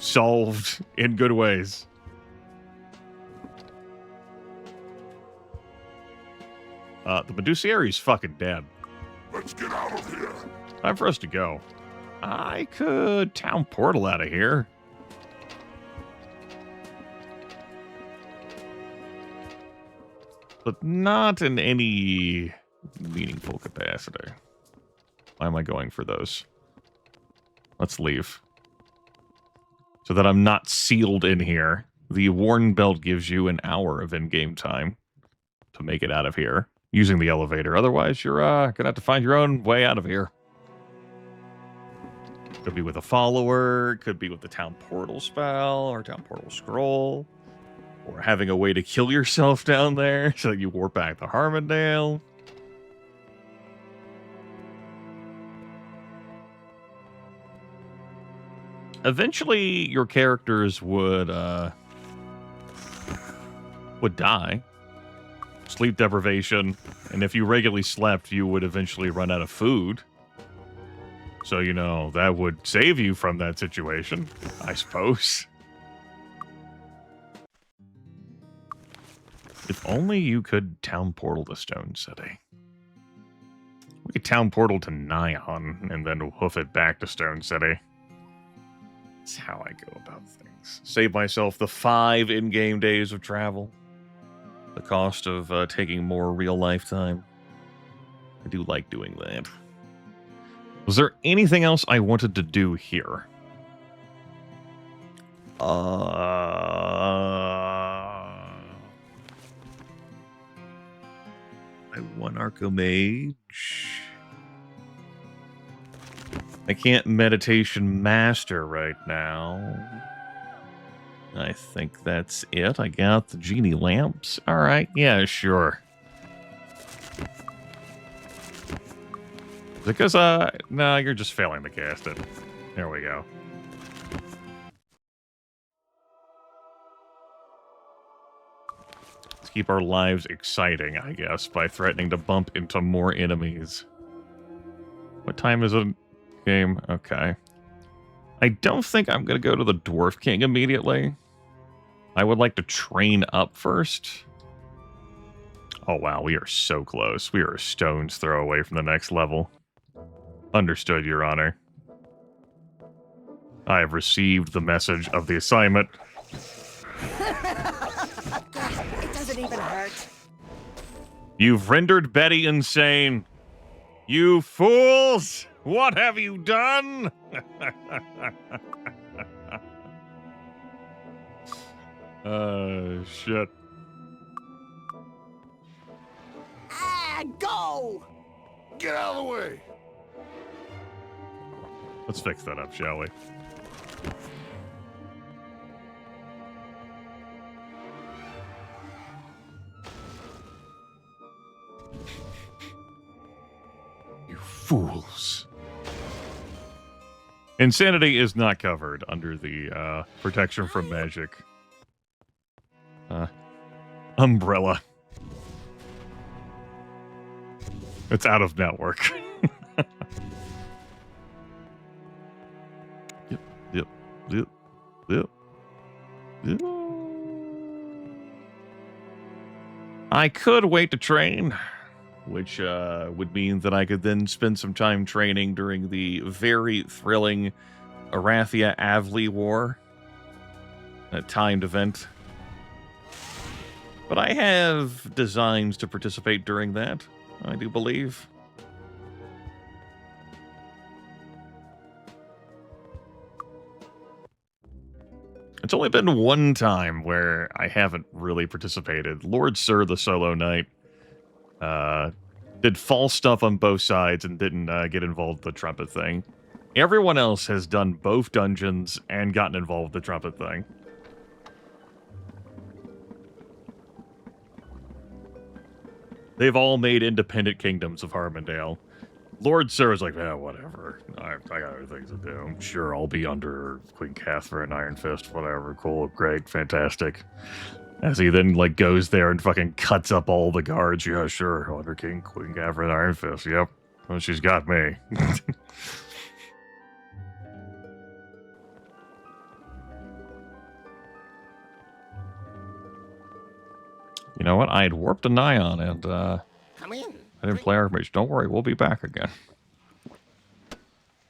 solved in good ways. The Medusiari's fucking dead. Let's get out of here. Time for us to go. I could town portal out of here. But not in any meaningful capacity. Why am I going for those? Let's leave. So that I'm not sealed in here. The Worn Belt gives you an hour of in-game time to make it out of here using the elevator. Otherwise, you're gonna have to find your own way out of here. Could be with a follower, could be with the town portal spell or town portal scroll, or having a way to kill yourself down there so that you warp back to Harmondale. Eventually, your characters would die. Sleep deprivation, and if you regularly slept, you would eventually run out of food. So, you know, that would save you from that situation, I suppose. If only you could town portal the Stone City. We could town portal to Nyan and then hoof it back to Stone City. That's how I go about things. Save myself the 5 in-game days of travel. The cost of taking more real life time. I do like doing that. Was there anything else I wanted to do here? I want Archomage. I can't Meditation Master right now. I think that's it. I got the Genie Lamps. Alright, yeah, sure. Because, no, you're just failing to cast it. There we go. Let's keep our lives exciting, I guess, by threatening to bump into more enemies. What time is it? Game? Okay. I don't think I'm going to go to the Dwarf King immediately. I would like to train up first. Oh, wow, we are so close. We are a stone's throw away from the next level. Understood, Your Honor. I have received the message of the assignment. It doesn't even hurt. You've rendered Betty insane. You fools! What have you done? Shit. Ah, go! Get out of the way! Let's fix that up, shall we? You fools. Insanity is not covered under the protection from magic umbrella. It's out of network. Yep. I could wait to train, which would mean that I could then spend some time training during the very thrilling Arathia-Avli War, a timed event. But I have designs to participate during that, I do believe. It's only been one time where I haven't really participated. Lord Sir, the solo knight, did false stuff on both sides and didn't get involved with the trumpet thing. Everyone else has done both dungeons and gotten involved with the trumpet thing. They've all made independent kingdoms of Harmondale. Lord Sir is like, yeah, whatever. I got other things to do. I'm sure I'll be under Queen Catherine, Iron Fist, whatever. Cool, great, fantastic. As he then, like, goes there and fucking cuts up all the guards. Yeah, sure, under King, Queen Catherine, Iron Fist, yep. Well, she's got me. You know what? I had warped to Nyan and, Come in. I didn't play Archmage. Don't worry, we'll be back again.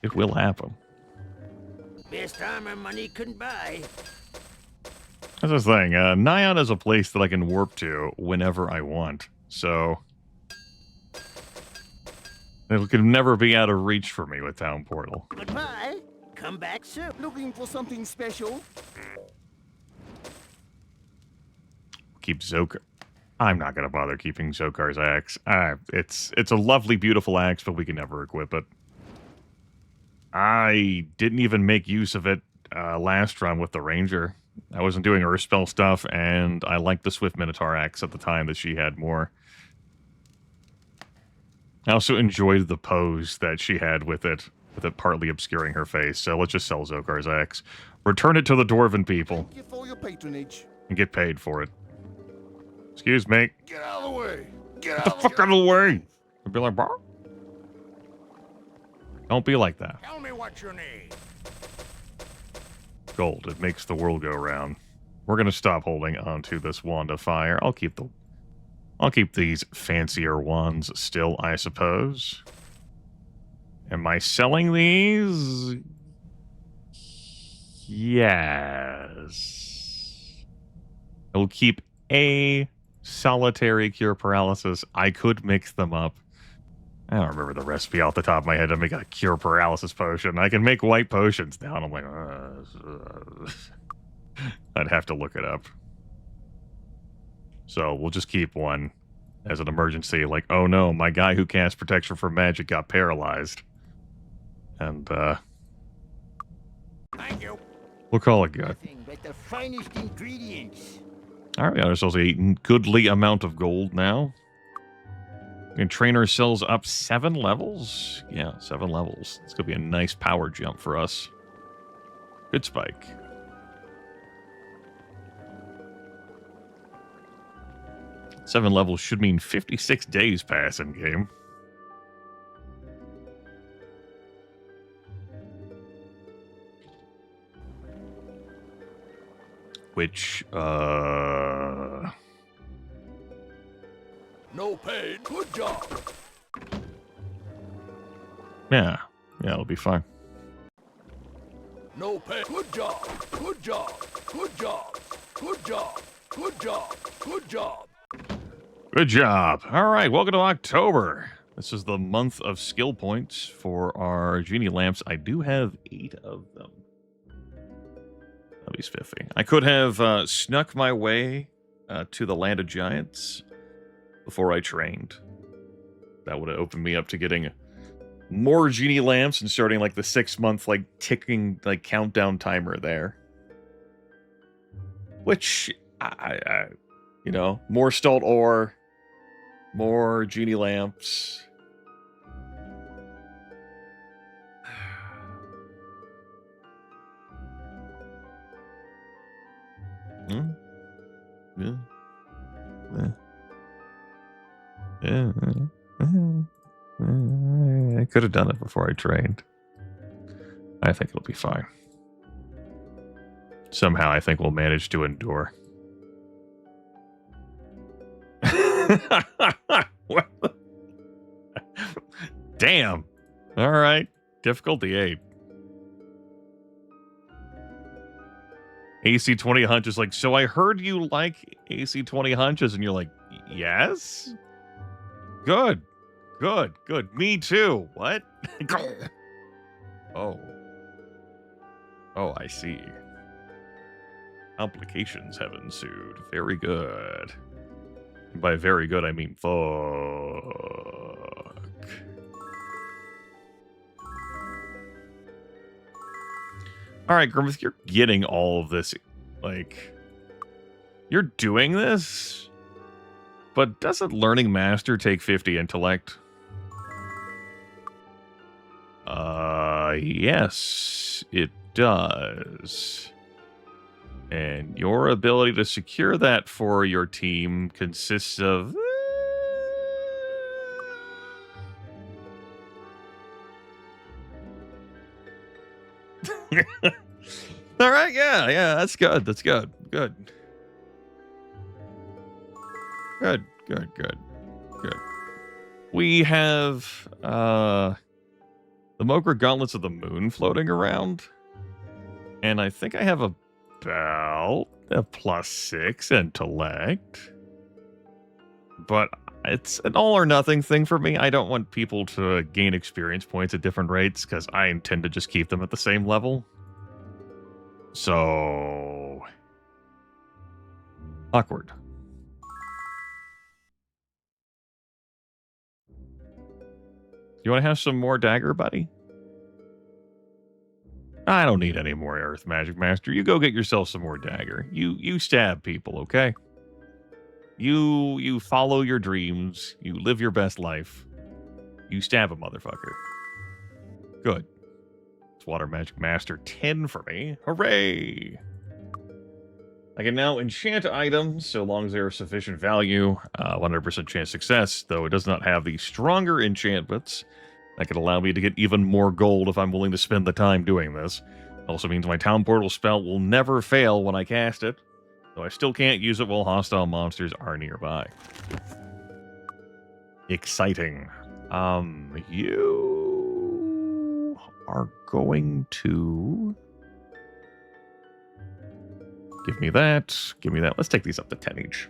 It will happen. Best armor money couldn't buy. That's the thing. Nyan is a place that I can warp to whenever I want. So it could never be out of reach for me with Town Portal. Goodbye. Come back soon. Looking for something special? Keep Zokar. I'm not going to bother keeping Zokar's axe. It's a lovely, beautiful axe, but we can never equip it. I didn't even make use of it last run with the Ranger. I wasn't doing Earth spell stuff, and I liked the Swift Minotaur axe at the time that she had more. I also enjoyed the pose that she had with it partly obscuring her face. So let's just sell Zokar's axe. Return it to the Dwarven people. Thank you for your patronage. And get paid for it. Excuse me. Get out of the way. Get the fuck out of the way. I'd be like, bro. Don't be like that. Tell me what you need. Gold. It makes the world go round. We're gonna stop holding onto this wand of fire. I'll keep these fancier wands still, I suppose. Am I selling these? Yes. I'll keep a solitary cure paralysis. I could mix them up. I don't remember the recipe off the top of my head to make a cure paralysis potion. I can make white potions now. And I'm like, I'd have to look it up. So we'll just keep one as an emergency. Like, oh no, my guy who cast protection from magic got paralyzed. And, Thank you. we'll call it good. Nothing but the finest ingredients. Alright, we got ourselves a goodly amount of gold now. And trainer sells up 7 levels? Yeah, 7 levels. It's going to be a nice power jump for us. Good spike. Seven levels should mean 56 days pass in game. Which, No pain. Good job. yeah, it'll be fine. No pain. Good job. Good job. Good job. Good job. Good job. Good job. Good job. All right, welcome to October. This is the month of skill points for our genie lamps. I do have 8 of them. That'll be spiffy. I could have snuck my way to the Land of Giants before I trained. That would have opened me up to getting more genie lamps and starting like the 6-month like ticking like countdown timer there. Which I you know, more stalled ore, more genie lamps. Yeah. I could have done it before I trained. I think it'll be fine. Somehow I think we'll manage to endure. Damn. All right. Difficulty 8. AC 20 hunches like, so I heard you like AC 20 hunches, and you're like, yes? Good. Good. Good. Me too. What? Oh. Oh, I see. Complications have ensued. Very good. And by very good, I mean fuck. Alright, Grimith, you're getting all of this. Like, you're doing this? But doesn't Learning Master take 50 intellect? Yes, it does. And your ability to secure that for your team consists of... All right, yeah, that's good. That's good. Good. Good. We have the Mogra Gauntlets of the Moon floating around. And I think I have about a +6 intellect. But it's an all or nothing thing for me. I don't want people to gain experience points at different rates because I intend to just keep them at the same level. So... awkward. You want to have some more dagger, buddy? I don't need any more Earth Magic Master. You go get yourself some more dagger. You stab people, okay? You follow your dreams. You live your best life. You stab a motherfucker. Good. It's Water Magic Master 10 for me. Hooray! I can now enchant items so long as they are of sufficient value. 100% chance success, though it does not have the stronger enchantments. That could allow me to get even more gold if I'm willing to spend the time doing this. Also means my Town Portal spell will never fail when I cast it, though I still can't use it while hostile monsters are nearby. Exciting. You are going to... Give me that. Give me that. Let's take these up to 10 each.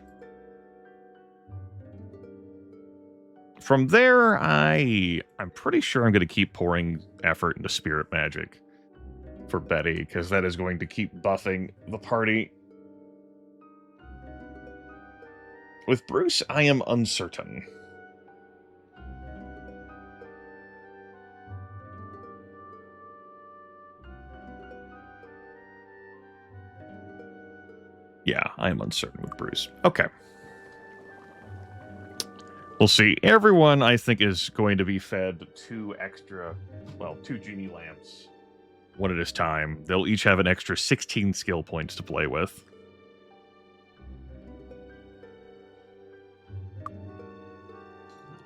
From there, I'm pretty sure I'm going to keep pouring effort into Spirit Magic for Betty, because that is going to keep buffing the party. With Bruce, I am uncertain. Yeah, I am uncertain with Bruce. Okay. We'll see. Everyone, I think, is going to be fed 2 genie lamps. One at a time. They'll each have an extra 16 skill points to play with.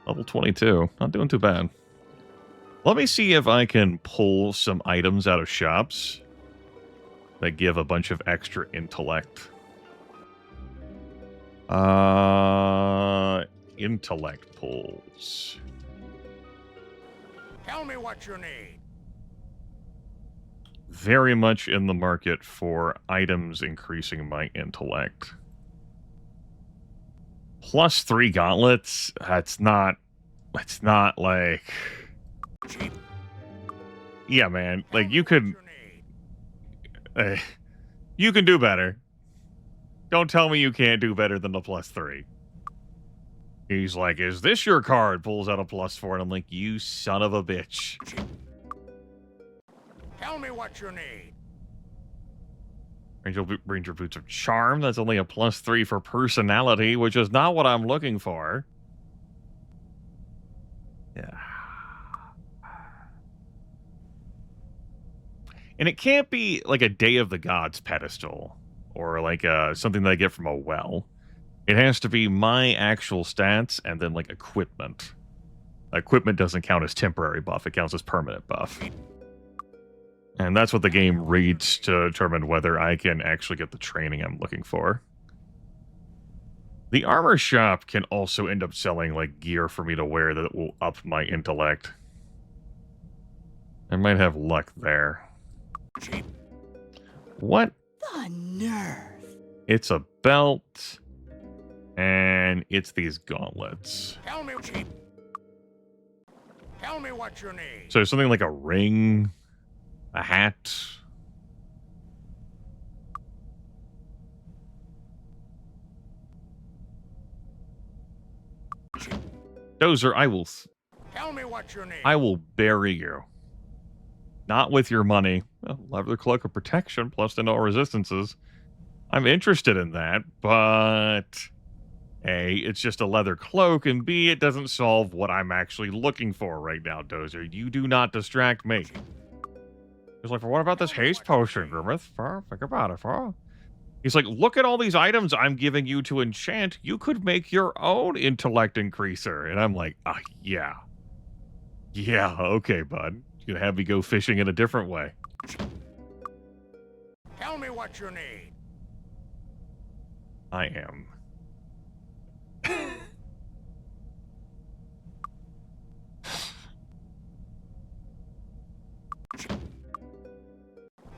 Level 22. Not doing too bad. Let me see if I can pull some items out of shops that give a bunch of extra intellect. Intellect pulls. Tell me what you need. Very much in the market for items increasing my intellect. +3 gauntlets. That's not like... Cheap. Yeah, man. Like, you could... you can do better. Don't tell me you can't do better than the +3. He's like, is this your card? Pulls out a +4, and I'm like, you son of a bitch. Tell me what you need. Ranger Boots of Charm. That's only a +3 for personality, which is not what I'm looking for. Yeah. And it can't be like a Day of the Gods pedestal. Or like something that I get from a well. It has to be my actual stats and then like equipment. Equipment doesn't count as temporary buff. It counts as permanent buff. And that's what the game reads to determine whether I can actually get the training I'm looking for. The armor shop can also end up selling like gear for me to wear that will up my intellect. I might have luck there. What? The nerve. It's a belt. And it's these gauntlets. Tell me, cheap. Tell me what you need. So something like a ring, a hat. Dozer, I will... Tell me what you need. I will bury you. Not with your money. Well, leather cloak of protection plus to no resistances. I'm interested in that, but... A, it's just a leather cloak, and B, it doesn't solve what I'm actually looking for right now, Dozer. You do not distract me. He's like, well, what about this haste potion, Grimith? Think about it, He's like, look at all these items I'm giving you to enchant. You could make your own intellect increaser. And I'm like, yeah. Yeah, okay, bud. You're gonna have me go fishing in a different way. Tell me what you need. I am.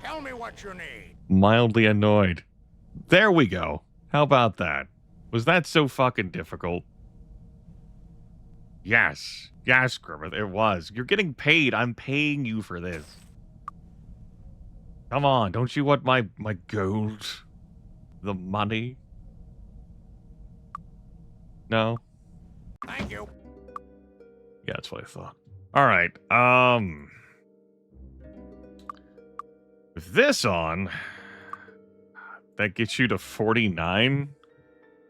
Tell me what you need. Mildly annoyed. There we go. How about that? Was that so fucking difficult? Yes. Yes, Grimith, it was. You're getting paid. I'm paying you for this. Come on, don't you want my gold? The money? No? Thank you. Yeah, that's what I thought. Alright, with this on, that gets you to 49,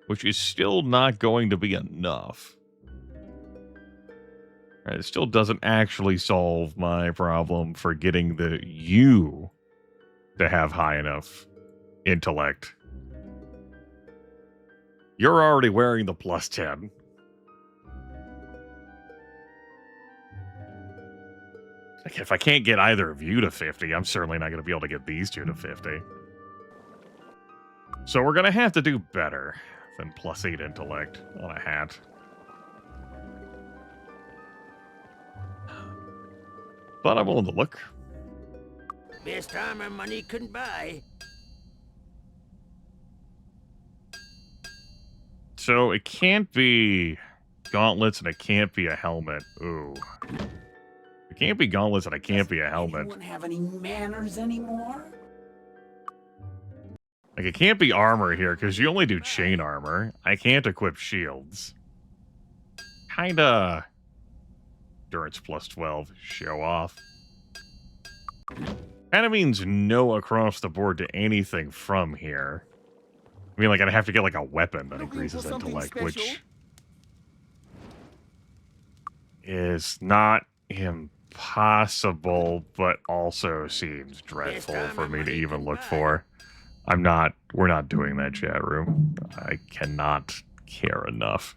which is still not going to be enough. Right, it still doesn't actually solve my problem for getting you to have high enough intellect. You're already wearing the +10. Like, if I can't get either of you to 50, I'm certainly not going to be able to get these two to 50. So we're going to have to do better than +8 intellect on a hat. But I'm willing to look. Best armor money couldn't buy. So it can't be gauntlets and it can't be a helmet. Ooh. It can't be gauntlets and it can't be a helmet. Anyone have any manners anymore? Like, it can't be armor here, because you only do chain armor. I can't equip shields. Kinda... Endurance plus 12. Show off. Kinda means no across the board to anything from here. I mean, like, I'd have to get, like, a weapon that increases intellect, which... is not impossible, but also seems dreadful for me to even look for. We're not doing that, chat room. I cannot care enough.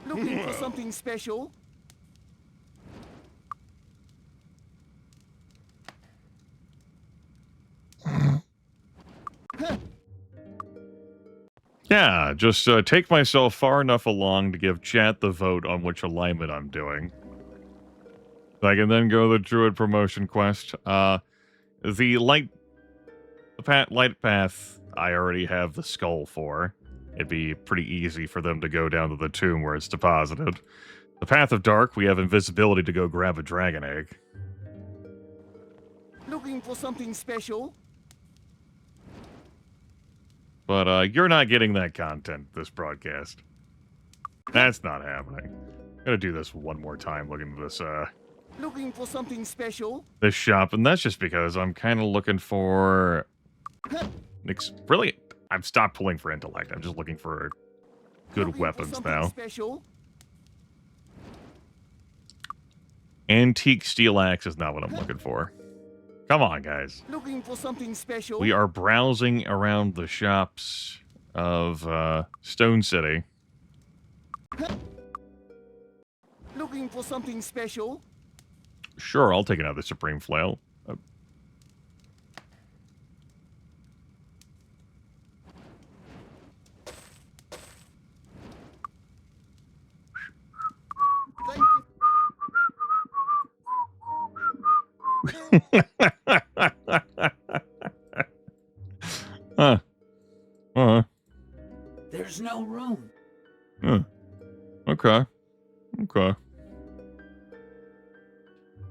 Looking for something special? Yeah, just take myself far enough along to give chat the vote on which alignment I'm doing. I can then go the Druid promotion quest. The light path, I already have the skull for. It'd be pretty easy for them to go down to the tomb where it's deposited. The path of dark, we have invisibility to go grab a dragon egg. Looking for something special? But you're not getting that content this broadcast. That's not happening. I'm gonna do this one more time looking at this Looking for something special? this shop, and that's just because I'm kind of looking for... Really, I've stopped pulling for intellect. I'm just looking for good weapons now. Special? Antique steel axe is not what I'm looking for. Come on, guys. Looking for something special? We are browsing around the shops of Stone City. Looking for something special? Sure, I'll take another Supreme Flail. Thank you. There's no room. Okay. Okay.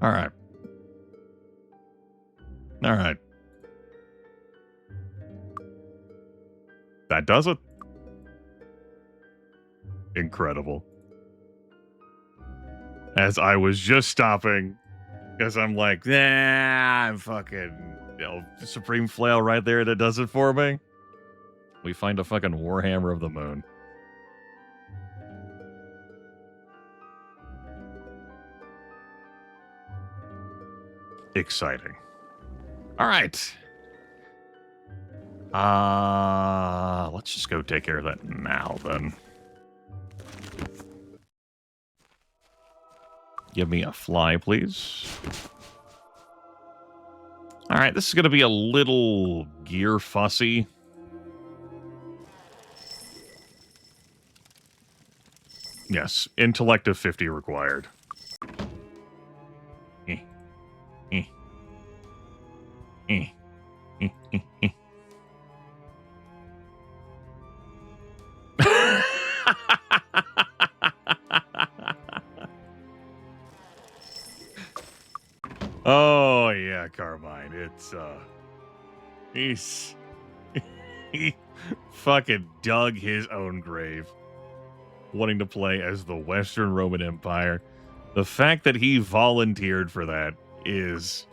Alright. Alright. That does it. Incredible. As I was just stopping, because I'm like, nah, I'm fucking, Supreme Flail right there that does it for me. We find a fucking Warhammer of the Moon. Exciting. All right. Let's just go take care of that now, then. Give me a fly, please. All right, this is going to be a little gear fussy. Yes, intellect of 50 required. Oh yeah, Carmine. It's he fucking dug his own grave, wanting to play as the Western Roman Empire. The fact that he volunteered for that is...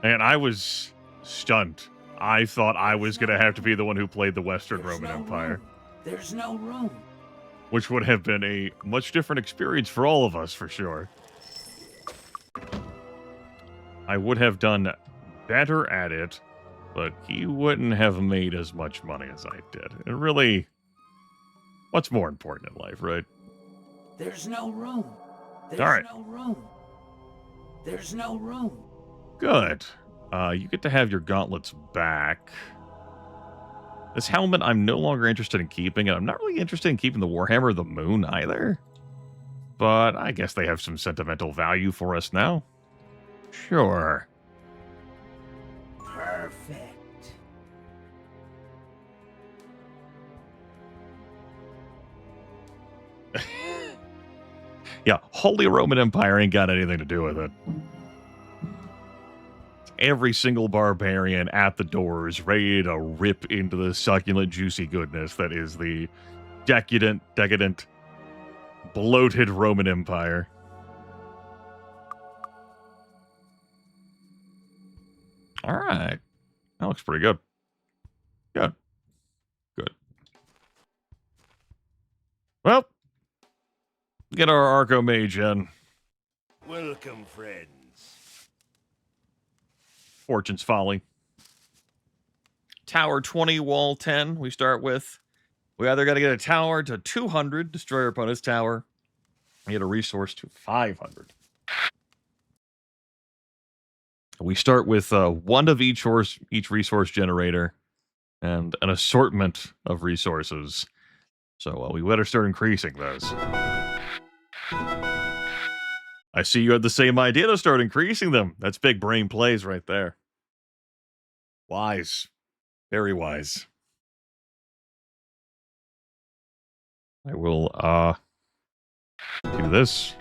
And I was stunned. I thought I was going to have to be the one who played the Western Roman Empire. There's no room. Which would have been a much different experience for all of us, for sure. I would have done better at it, but he wouldn't have made as much money as I did. And really, what's more important in life, right? There's no room. There's all right. no room. There's no room. Good. You get to have your gauntlets back. This helmet I'm no longer interested in keeping, and I'm not really interested in keeping the Warhammer of the Moon either. But I guess they have some sentimental value for us now. Sure. Perfect. Yeah, Holy Roman Empire ain't got anything to do with it. Every single barbarian at the doors, ready to rip into the succulent, juicy goodness that is the decadent, bloated Roman Empire. All right. That looks pretty good. Good. Good. Well, get our Arco Mage in. Welcome, friends. Fortune's Folly. Tower 20, wall 10. We start with. We either got to get a tower to 200, destroy our opponent's tower, and get a resource to 500. We start with one of each resource generator and an assortment of resources. So we better start increasing those. I see you had the same idea to start increasing them. That's big brain plays right there. Wise. Very wise. I will do this.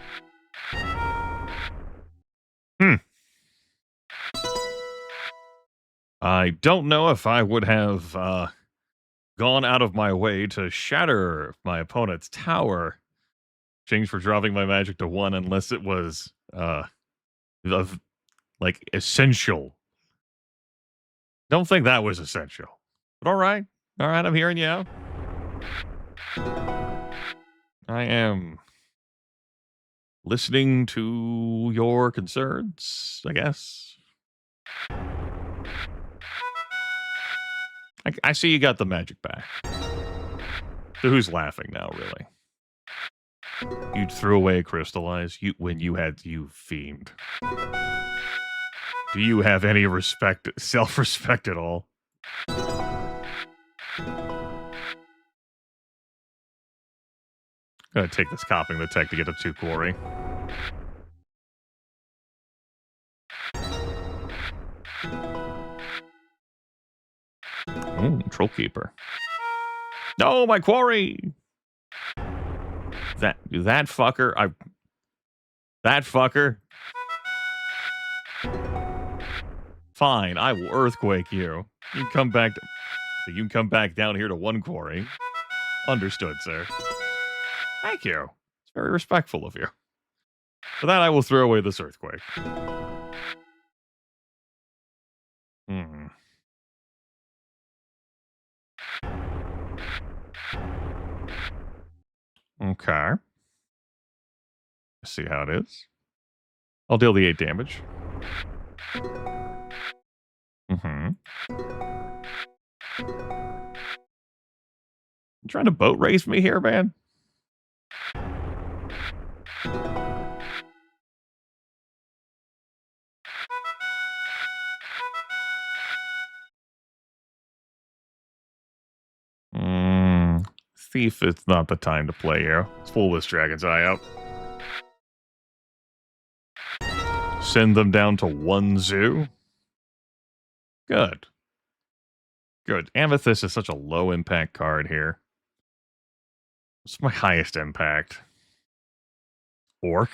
I don't know if I would have gone out of my way to shatter my opponent's tower, change for dropping my magic to 1, unless it was like essential. Don't think that was essential. But all right, I'm hearing you out. I am listening to your concerns, I guess. I see you got the magic back. So who's laughing now, really? You threw away Crystallize when you fiend. Do you have any self-respect at all? Gonna take this copying the tech to get a 2 quarry. Ooh, Troll Keeper. No, my quarry! That fucker. That fucker. Fine, I will earthquake you. You can come back down here to 1 quarry. Understood, sir. Thank you. It's very respectful of you. For that, I will throw away this earthquake. Okay. Let's see how it is. I'll deal the 8 damage. You trying to boat race me here, man? Thief, it's not the time to play here. Let's pull this Dragon's Eye out. Send them down to 1 zoo. Good. Good. Amethyst is such a low impact card here. What's my highest impact? Orc.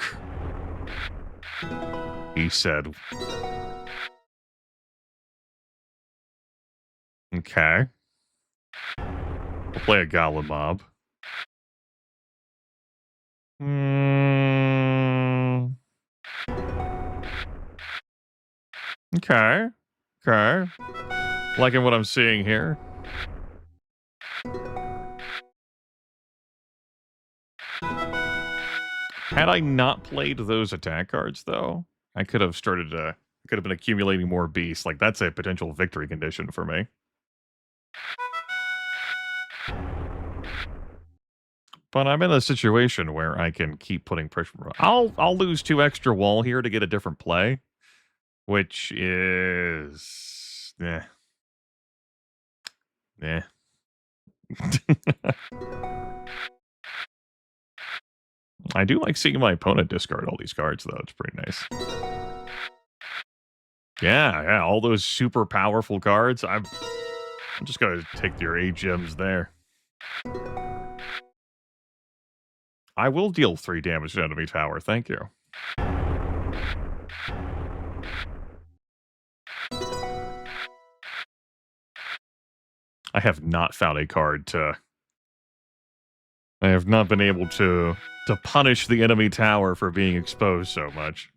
He said. Okay. We'll play a Goblin Mob. Okay. Okay. Liking what I'm seeing here. Had I not played those attack cards, though, I could have been accumulating more beasts. Like, that's a potential victory condition for me. But I'm in a situation where I can keep putting pressure. I'll lose 2 extra wall here to get a different play, which is... I do like seeing my opponent discard all these cards, though. It's pretty nice. Yeah, all those super powerful cards. I'm just going to take your 8 gems there. I will deal 3 damage to enemy tower. Thank you. I have not found a card to... I have not been able to punish the enemy tower for being exposed so much.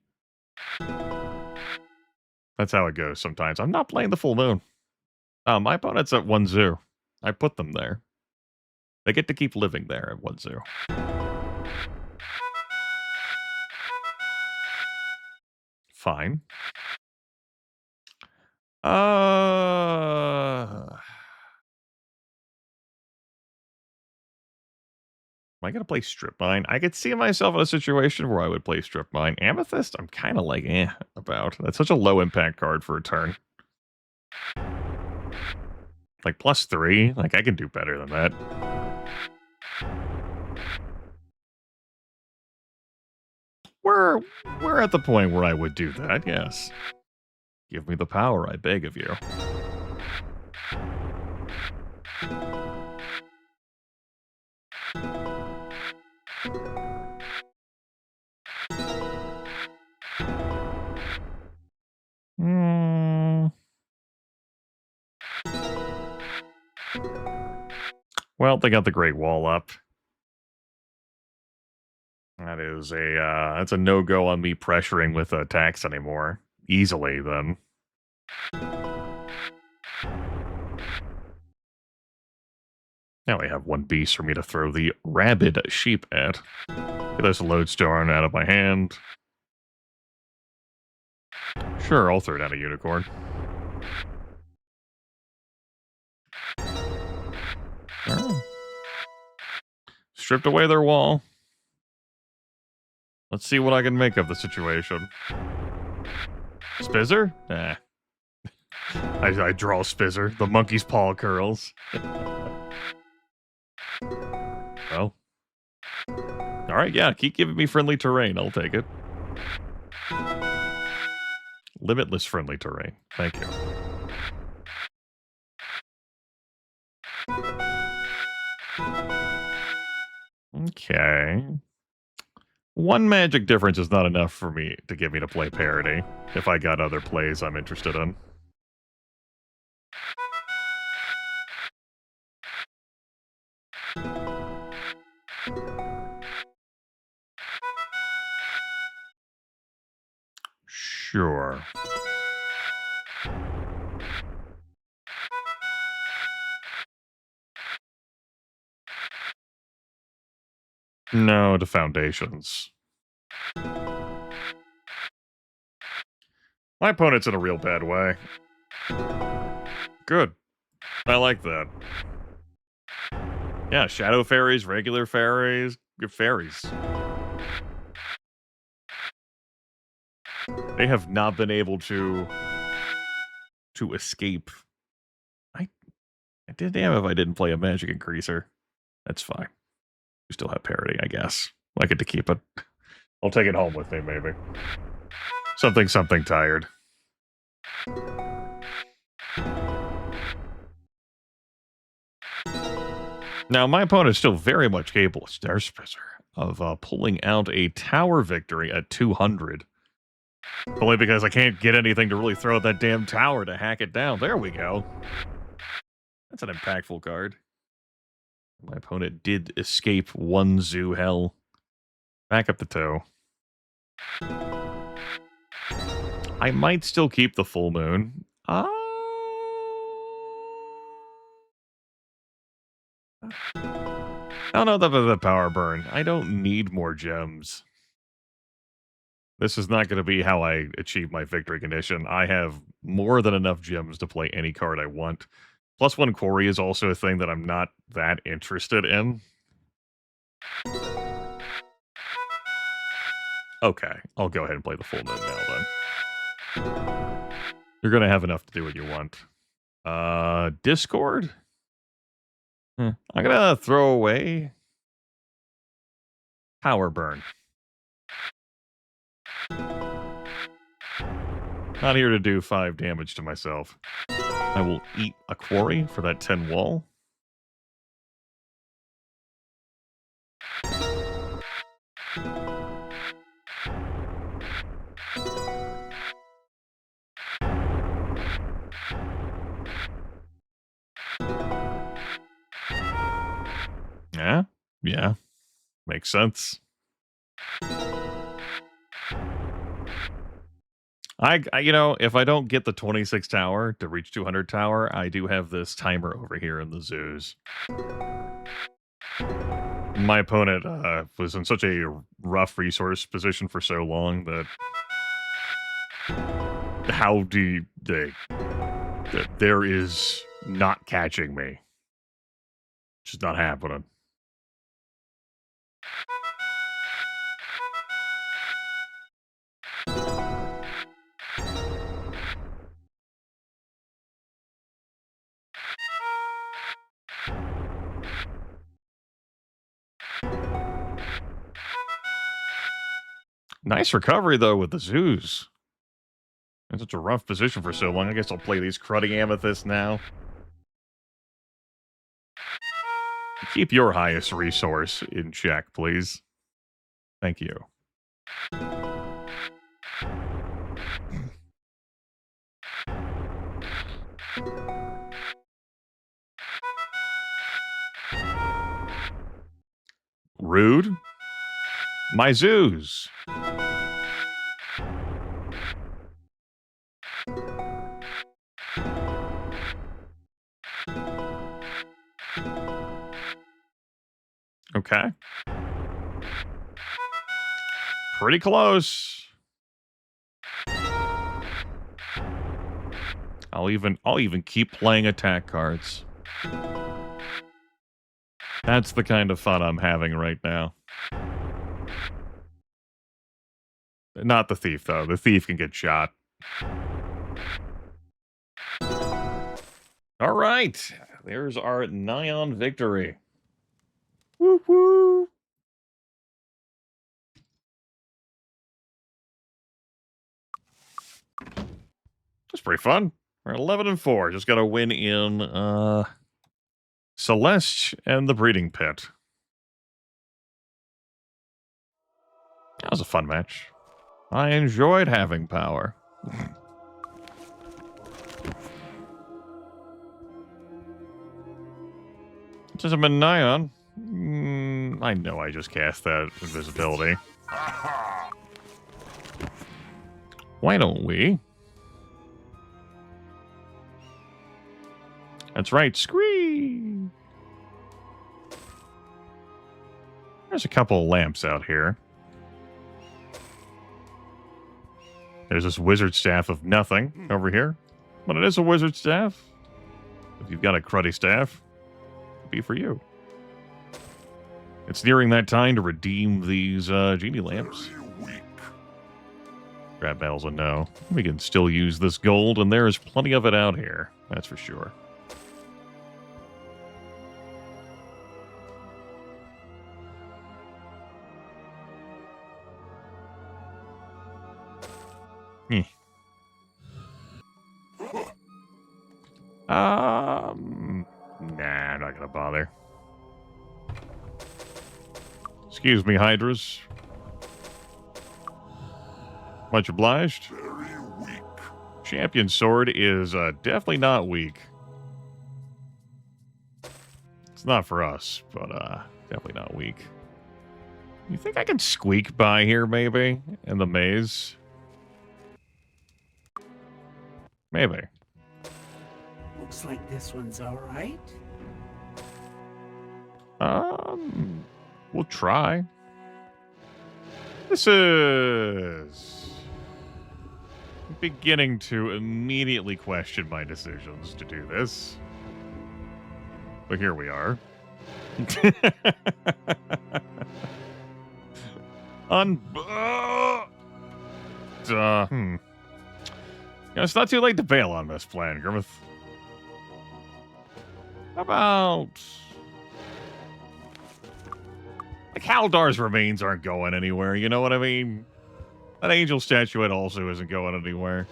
That's how it goes sometimes. I'm not playing the full moon. My opponent's at 1 zoo. I put them there. They get to keep living there at 1 zoo. Fine. Am I going to play Strip Mine? I could see myself in a situation where I would play Strip Mine. Amethyst, I'm kind of like, about. That's such a low impact card for a turn. Like, +3? Like, I can do better than that. We're at the point where I would do that, yes. Give me the power, I beg of you. Well, they got the Great Wall up. That is that's a no-go on me pressuring with attacks anymore. Easily, then. Now we have 1 beast for me to throw the rabid sheep at. Get this lodestone out of my hand. Sure, I'll throw down a unicorn. Right. Stripped away their wall. Let's see what I can make of the situation. Spizzer? Nah. I draw Spizzer. The monkey's paw curls. Well. Alright, yeah, keep giving me friendly terrain. I'll take it. Limitless friendly terrain. Thank you. Okay. 1 magic difference is not enough for me to get me to play parity. If I got other plays I'm interested in. Sure. No, to foundations. My opponent's in a real bad way. Good. I like that. Yeah, shadow fairies, regular fairies, good fairies. They have not been able to escape. I did damn if I didn't play a magic increaser. That's fine. We still have parity, I guess. I get to keep it. I'll take it home with me, maybe. Something tired. Now, my opponent is still very much capable, Star Spizzer, of pulling out a tower victory at 200. Only because I can't get anything to really throw at that damn tower to hack it down. There we go. That's an impactful card. My opponent did escape 1 zoo hell. Back up the toe. I might still keep the full moon. I don't know about the power burn. I don't need more gems. This is not going to be how I achieve my victory condition. I have more than enough gems to play any card I want. +1 quarry is also a thing that I'm not that interested in. Okay, I'll go ahead and play the full moon now, then. You're going to have enough to do what you want. Discord? I'm gonna throw away Power Burn. Not here to do 5 damage to myself. I will eat a quarry for that 10 wall. Yeah, yeah, makes sense. You know, if I don't get the 26 tower to reach 200 tower, I do have this timer over here in the zoos. My opponent was in such a rough resource position for so long that how do they... There is not catching me. Just not happening. Nice recovery, though, with the zoos. In such a rough position for so long. I guess I'll play these cruddy amethysts now. Keep your highest resource in check, please. Thank you. Rude. My zoos. Okay. Pretty close. I'll even keep playing attack cards. That's the kind of fun I'm having right now. Not the thief, though. The thief can get shot. All right. There's our Nyan victory. Woo woo. That's pretty fun. We're 11-4. Just got to win in Celeste and the Breeding Pit. That was a fun match. I enjoyed having power. Since I'm a Nyan, I know I just cast that invisibility. Why don't we? That's right, scree! There's a couple of lamps out here. There's this wizard staff of nothing over here. But it is a wizard staff. If you've got a cruddy staff, it'll be for you. It's nearing that time to redeem these genie lamps. Grab battle's a no. We can still use this gold, and there is plenty of it out here. That's for sure. Nah, I'm not gonna bother. Excuse me, Hydras. Much obliged. Very weak. Champion sword is definitely not weak. It's not for us, but definitely not weak. You think I can squeak by here, maybe? In the maze? Maybe. Looks like this one's alright. We'll try. This is beginning to immediately question my decisions to do this. But here we are. Yeah, it's not too late to bail on this plan, Grimith. How about Like, Haldar's remains aren't going anywhere, you know what I mean? That angel statuette also isn't going anywhere.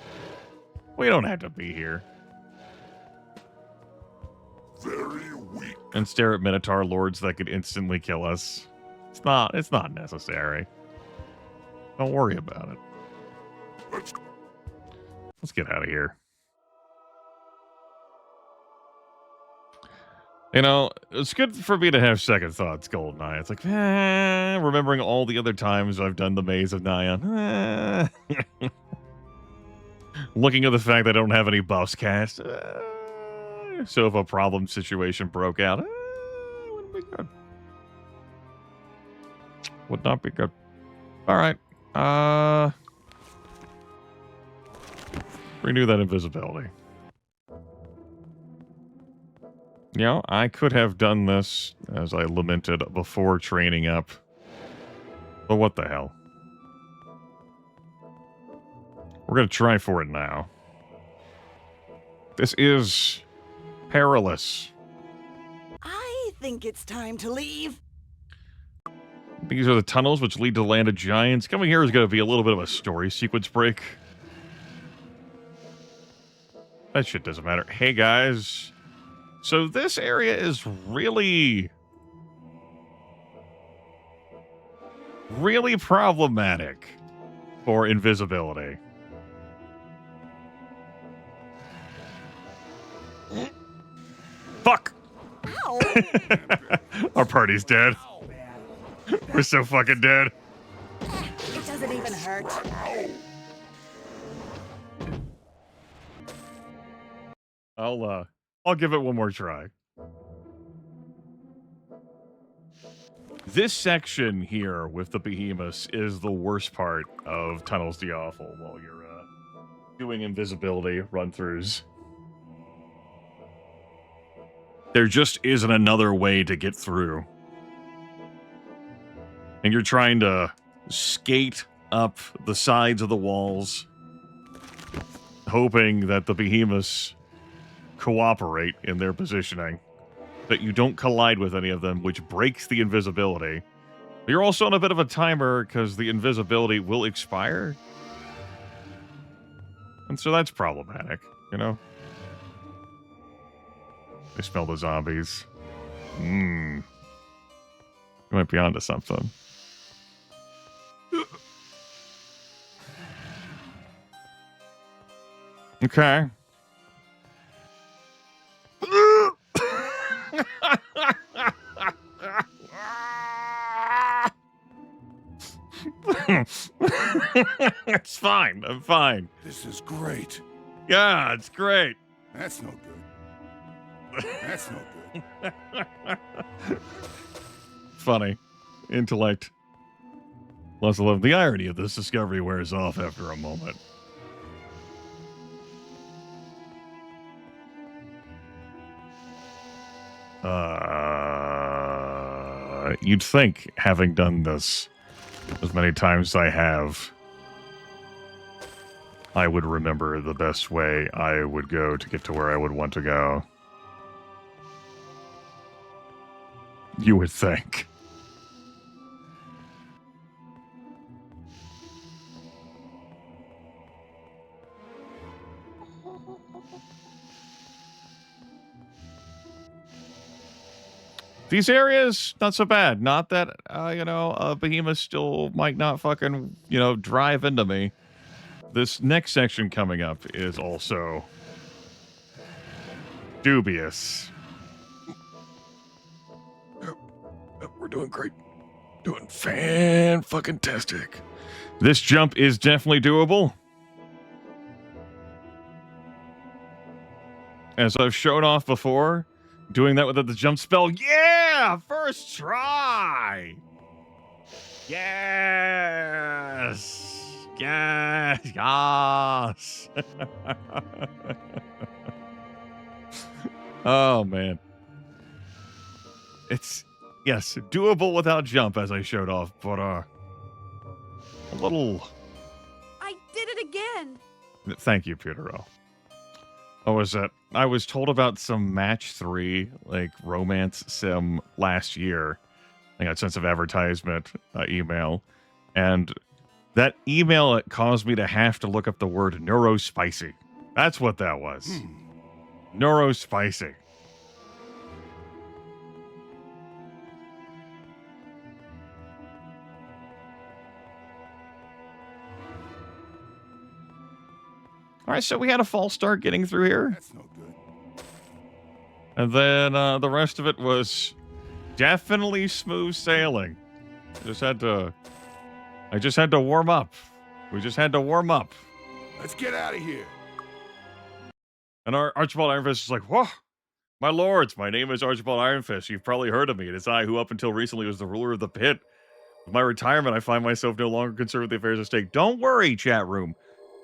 We don't have to be here. Very weak. And stare at Minotaur lords that could instantly kill us. It's not necessary. Don't worry about it. Let's get out of here. You know, it's good for me to have second thoughts, Goldeneye. It's like, remembering all the other times I've done the Maze of Nyan. Looking at the fact that I don't have any buffs cast. So if a problem situation broke out, wouldn't be good. Would not be good. Alright. Renew that invisibility. You know, I could have done this, as I lamented, before training up. But what the hell? We're going to try for it now. This is perilous. I think it's time to leave. These are the tunnels which lead to the Land of Giants. Coming here is going to be a little bit of a story sequence break. That shit doesn't matter. Hey, guys. So this area is really problematic for invisibility. Fuck! Ow. Our party's dead. We're so fucking dead. It doesn't even hurt. I'll give it one more try. This section here with the behemoths is the worst part of Tunnels the Awful while you're doing invisibility run-throughs. There just isn't another way to get through. And you're trying to skate up the sides of the walls, hoping that the behemoths cooperate in their positioning, that you don't collide with any of them, which breaks the invisibility. You're also on a bit of a timer because the invisibility will expire. And so that's problematic, you know? I smell the zombies. You might be onto something. Okay. It's fine. I'm fine. This is great. Yeah, it's great. That's no good. That's no good. Funny. Intellect. Lots of love. The irony of this discovery wears off after a moment. You'd think, having done this as many times as I have, I would remember the best way I would go to get to where I would want to go. You would think. These areas, not so bad. Not that, behemoth still might not fucking, drive into me. This next section coming up is also dubious. Yep, we're doing great. Doing fan-fucking-tastic. This jump is definitely doable. As I've shown off before, doing that without the jump spell. Yeah! First try! Yes! Yes! Yes! Oh, man. It's, yes, doable without jump, as I showed off, but, a little... I did it again! Thank you, Peter. What was that? I was told about some match 3, like, romance sim last year I got sense of advertisement email, and that email caused me to have to look up the word neurospicy. That's what that was. Neurospicy. All right, so we had a false start getting through here. That's no good. And then the rest of it was definitely smooth sailing. I just had to warm up. We just had to warm up. Let's get out of here. And our Archibald Ironfist is like, whoa, my lords, my name is Archibald Ironfist. You've probably heard of me. It is I who up until recently was the ruler of the pit. With my retirement, I find myself no longer concerned with the affairs of state. Don't worry, chat room.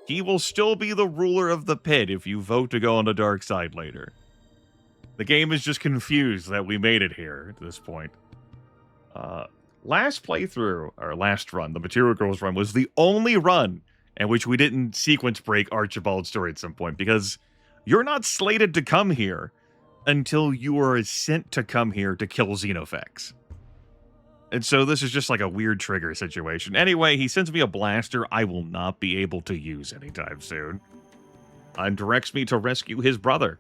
He will still be the ruler of the pit if you vote to go on the dark side later. The game is just confused that we made it here at this point. Last playthrough, or last run, the Material Girls run, was the only run in which we didn't sequence break Archibald's story at some point, because you're not slated to come here until you are sent to come here to kill Xenofex. And so this is just like a weird trigger situation. Anyway, he sends me a blaster I will not be able to use anytime soon. And directs me to rescue his brother.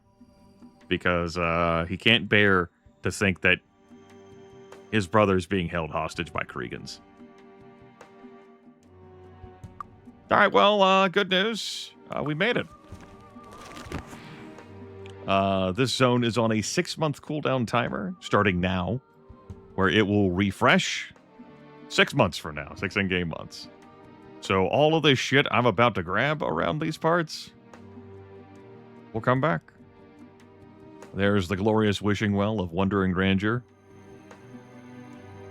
Because he can't bear to think that his brother's being held hostage by Kriegans. Alright, well, good news. We made it. This zone is on a 6-month cooldown timer, starting now, where it will refresh 6 months from now, 6 in-game months. So all of this shit I'm about to grab around these parts will come back. There's the glorious wishing well of wonder and grandeur,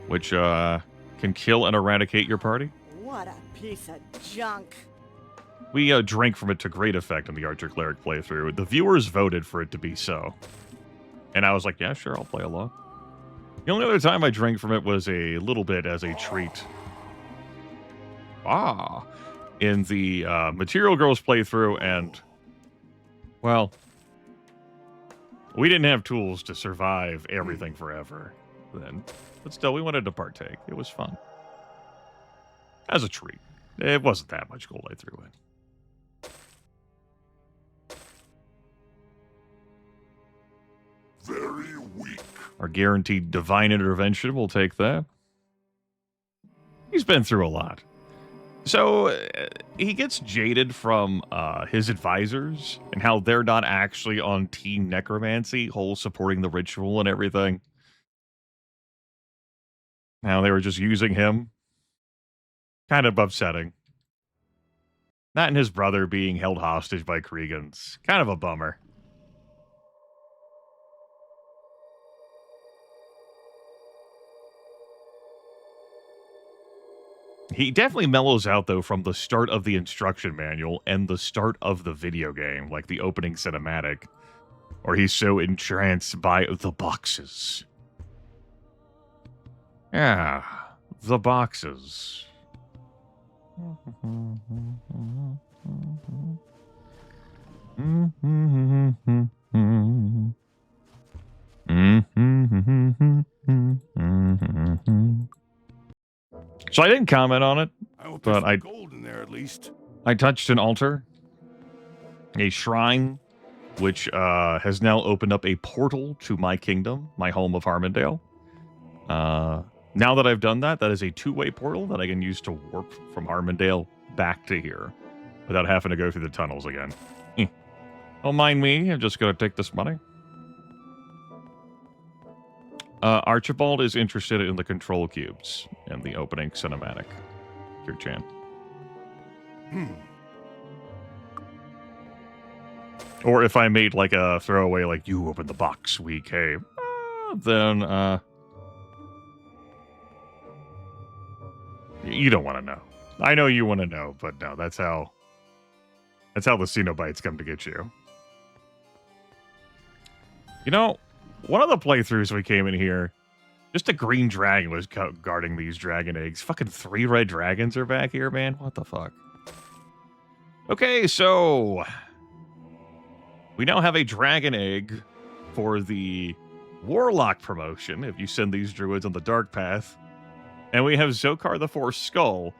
which can kill and eradicate your party. What a piece of junk. We drank from it to great effect in the Archer Cleric playthrough. The viewers voted for it to be so. And I was like, yeah, sure, I'll play along. The only other time I drank from it was a little bit as a treat. In the Material Girls playthrough, and, well, we didn't have tools to survive everything forever then. But still, we wanted to partake. It was fun. As a treat. It wasn't that much gold I threw in. Very weak. Our guaranteed divine intervention will take that. He's been through a lot. So, he gets jaded from his advisors and how they're not actually on Team Necromancy, whole supporting the ritual and everything. Now they were just using him. Kind of upsetting. That and his brother being held hostage by Kriegans. Kind of a bummer. He definitely mellows out, though, from the start of the instruction manual and the start of the video game, like the opening cinematic, where he's so entranced by the boxes. Yeah, the boxes. So I didn't comment on it, but I gold in there at least. I touched an altar, a shrine, which has now opened up a portal to my kingdom, my home of Harmondale. Now that I've done that, that is a two-way portal that I can use to warp from Harmondale back to here without having to go through the tunnels again. Don't mind me, I'm just going to take this money. Archibald is interested in the control cubes in the opening cinematic. Your Chan. Or if I made like a throwaway, like, you open the box, we came, then, you don't want to know. I know you want to know, but no, that's how the Cenobites come to get you. You know, one of the playthroughs we came in here, just a green dragon was guarding these dragon eggs. Fucking 3 red dragons are back here, man. What the fuck? Okay, so we now have a dragon egg for the Warlock promotion if you send these druids on the dark path. And we have Zokar the Force Skull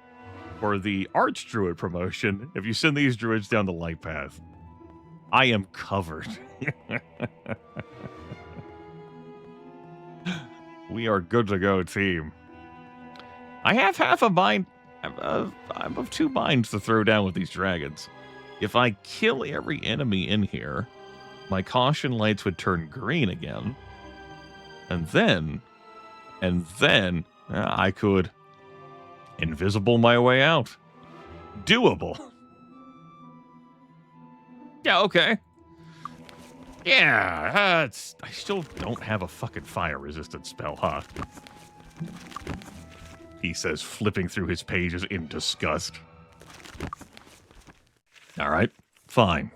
for the Archdruid promotion if you send these druids down the light path. I am covered. We are good to go, team. I have half a mind. I'm of two minds to throw down with these dragons. If I kill every enemy in here, my caution lights would turn green again. And then I could invisible my way out. Doable. Yeah, okay. Yeah, I still don't have a fucking fire-resistant spell, huh? He says, flipping through his pages in disgust. All right, fine.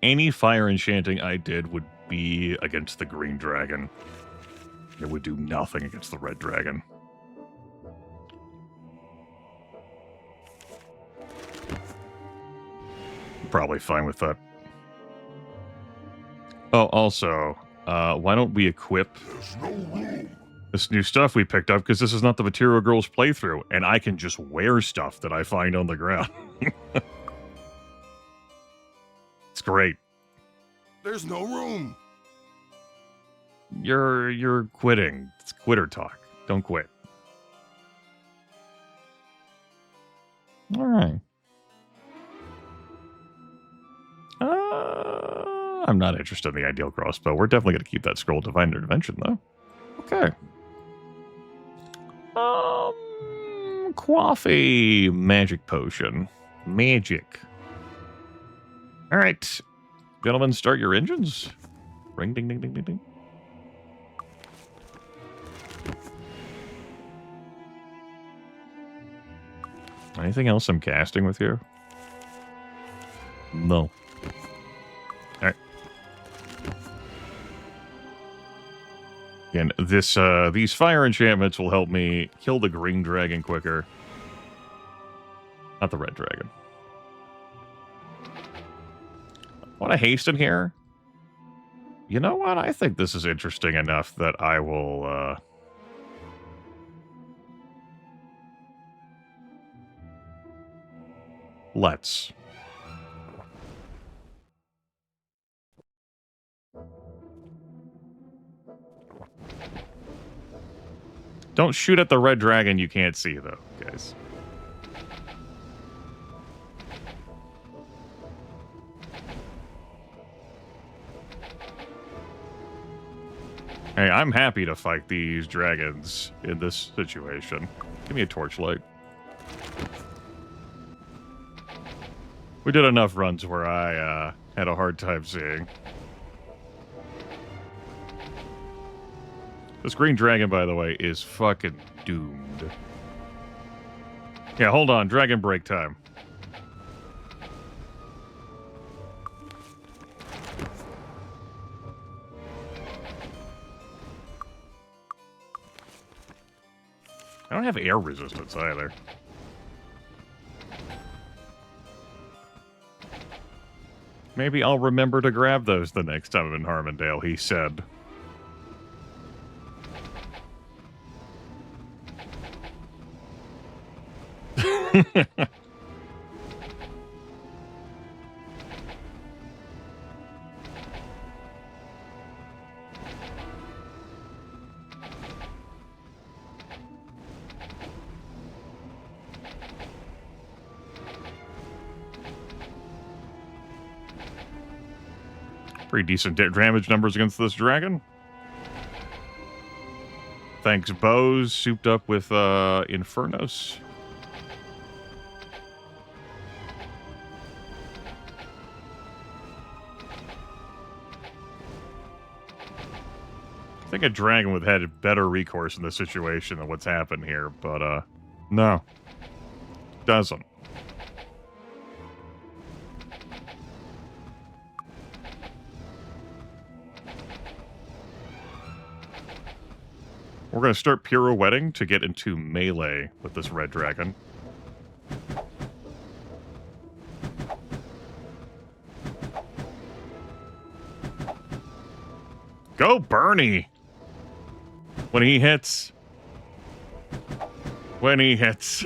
Any fire enchanting I did would be against the green dragon. It would do nothing against the red dragon. Probably fine with that. Oh, also, why don't we equip this new stuff we picked up, because this is not the Material Girls playthrough, and I can just wear stuff that I find on the ground. It's great. There's no room. You're quitting. It's quitter talk. Don't quit. All right. I'm not interested in the ideal crossbow. We're definitely going to keep that scroll of divine intervention, though. Okay. Coffee magic potion. Magic. All right. Gentlemen, start your engines. Ring, ding, ding, ding, ding, ding. Anything else I'm casting with you? No. Alright. Again, these fire enchantments will help me kill the green dragon quicker. Not the red dragon. Want to hasten here? You know what? I think this is interesting enough that I will, let's. Don't shoot at the red dragon you can't see, though, guys. Hey, I'm happy to fight these dragons in this situation. Give me a torchlight. We did enough runs where I had a hard time seeing. This green dragon, by the way, is fucking doomed. Yeah, hold on. Dragon break time. I don't have air resistance either. Maybe I'll remember to grab those the next time I'm in Harmondale, he said. Pretty decent damage numbers against this dragon. Thanks, bows, souped up with Infernos. I think a dragon would have had better recourse in this situation than what's happened here, but no. We're going to start pirouetting to get into melee with this red dragon. Go, Bernie! When he hits. When he hits.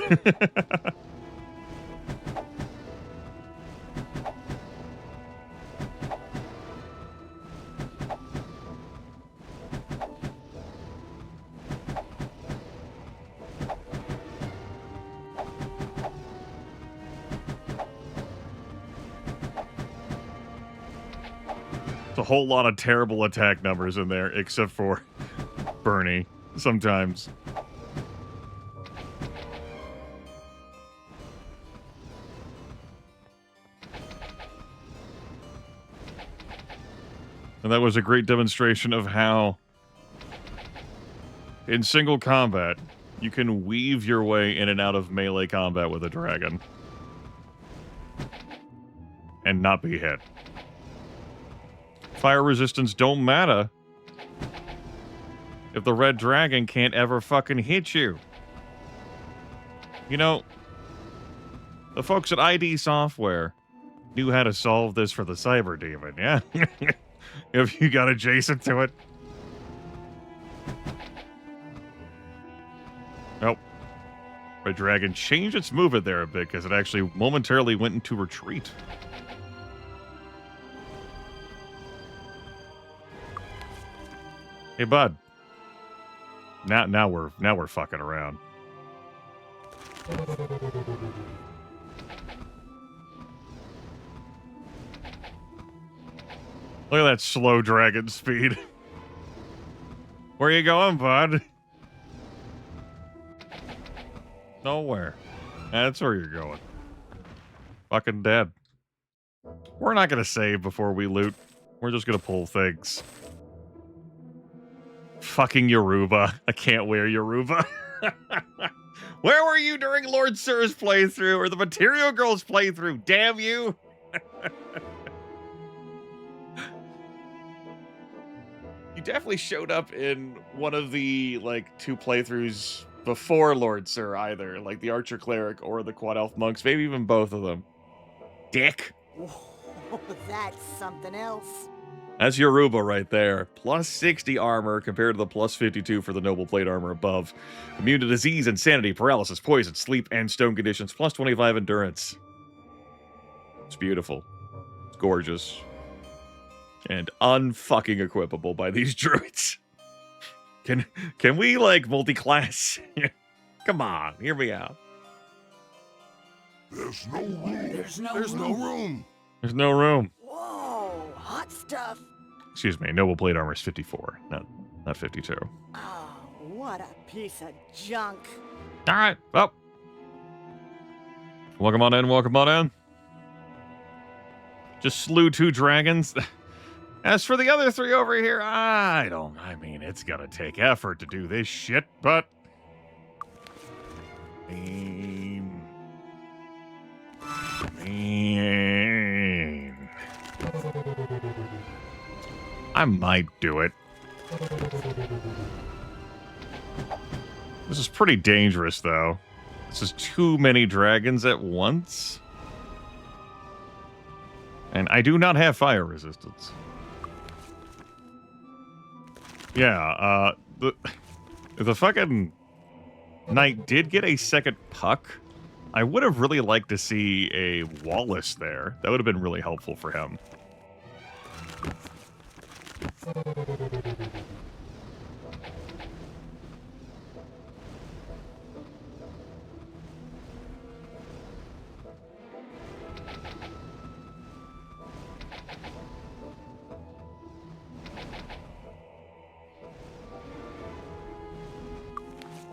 A whole lot of terrible attack numbers in there, except for Bernie, sometimes. And that was a great demonstration of how, in single combat, you can weave your way in and out of melee combat with a dragon. And not be hit. Fire resistance don't matter if the red dragon can't ever fucking hit you. You know, the folks at ID Software knew how to solve this for the Cyber Demon, yeah? If you got adjacent to it. Nope. Red dragon changed its movement there a bit because it actually momentarily went into retreat. Hey, bud. Now we're fucking around. Look at that slow dragon speed. Where you going, bud? Nowhere. That's where you're going. Fucking dead. We're not gonna save before we loot. We're just gonna pull things. Fucking Yoruba. I can't wear Yoruba. Where were you during Lord Sir's playthrough or the Material Girls playthrough? Damn you! You definitely showed up in one of the, like, 2 playthroughs before Lord Sir either. Like the Archer Cleric or the Quad Elf Monks. Maybe even both of them. Dick! Whoa, that's something else. That's Yoruba right there. Plus 60 armor compared to the plus 52 for the Noble Plate armor above. Immune to disease, insanity, paralysis, poison, sleep, and stone conditions. Plus 25 endurance. It's beautiful. It's gorgeous. And unfucking equipable by these druids. Can we, like, multi-class? Come on, hear me out. There's no room. There's no room. There's no room. Whoa, hot stuff. Excuse me, Noble Plate armor is 54, not 52. Oh, what a piece of junk. All right, well. Welcome on in, welcome on in. Just slew 2 dragons. As for the other 3 over here, I mean, it's gonna take effort to do this shit, but... I might do it. This is pretty dangerous, though. This is too many dragons at once. And I do not have fire resistance. Yeah, the fucking knight did get a second puck. I would have really liked to see a Wallace there. That would have been really helpful for him.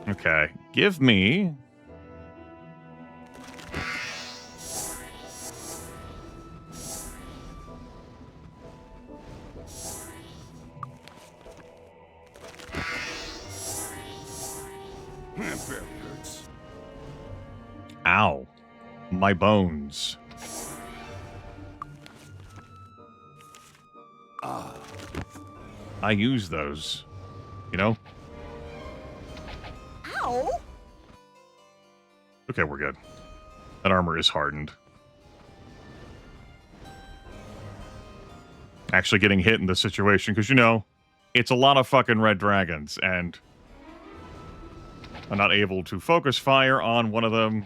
Okay, give me... Ow. My bones. I use those. You know? Oh? Okay, we're good. That armor is hardened. Actually getting hit in this situation, because, you know, it's a lot of fucking red dragons, and I'm not able to focus fire on one of them.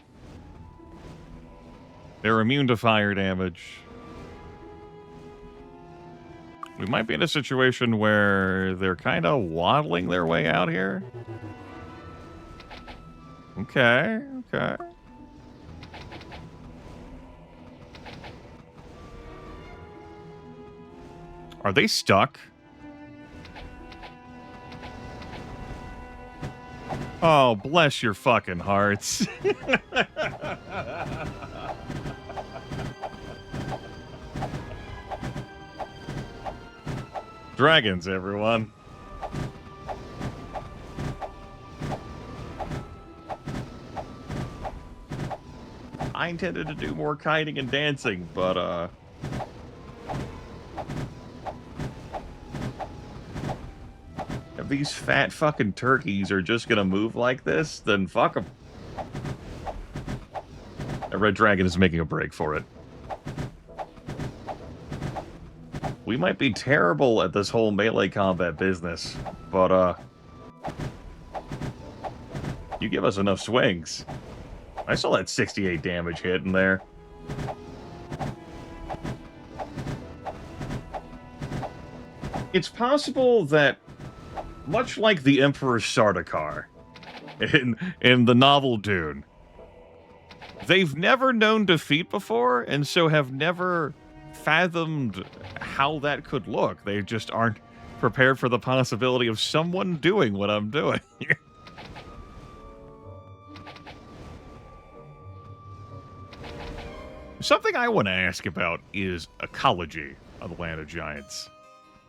They're immune to fire damage. We might be in a situation where they're kind of waddling their way out here. Okay, okay. Are they stuck? Oh, bless your fucking hearts. Dragons, everyone. I intended to do more kiting and dancing, but, if these fat fucking turkeys are just gonna move like this, then fuck them. A red dragon is making a break for it. We might be terrible at this whole melee combat business, but, you give us enough swings. I saw that 68 damage hit in there. It's possible that, much like the Emperor Sardaukar in the novel Dune, they've never known defeat before, and so have never fathomed how that could look. They just aren't prepared for the possibility of someone doing what I'm doing. Something I want to ask about is ecology of the Land of Giants.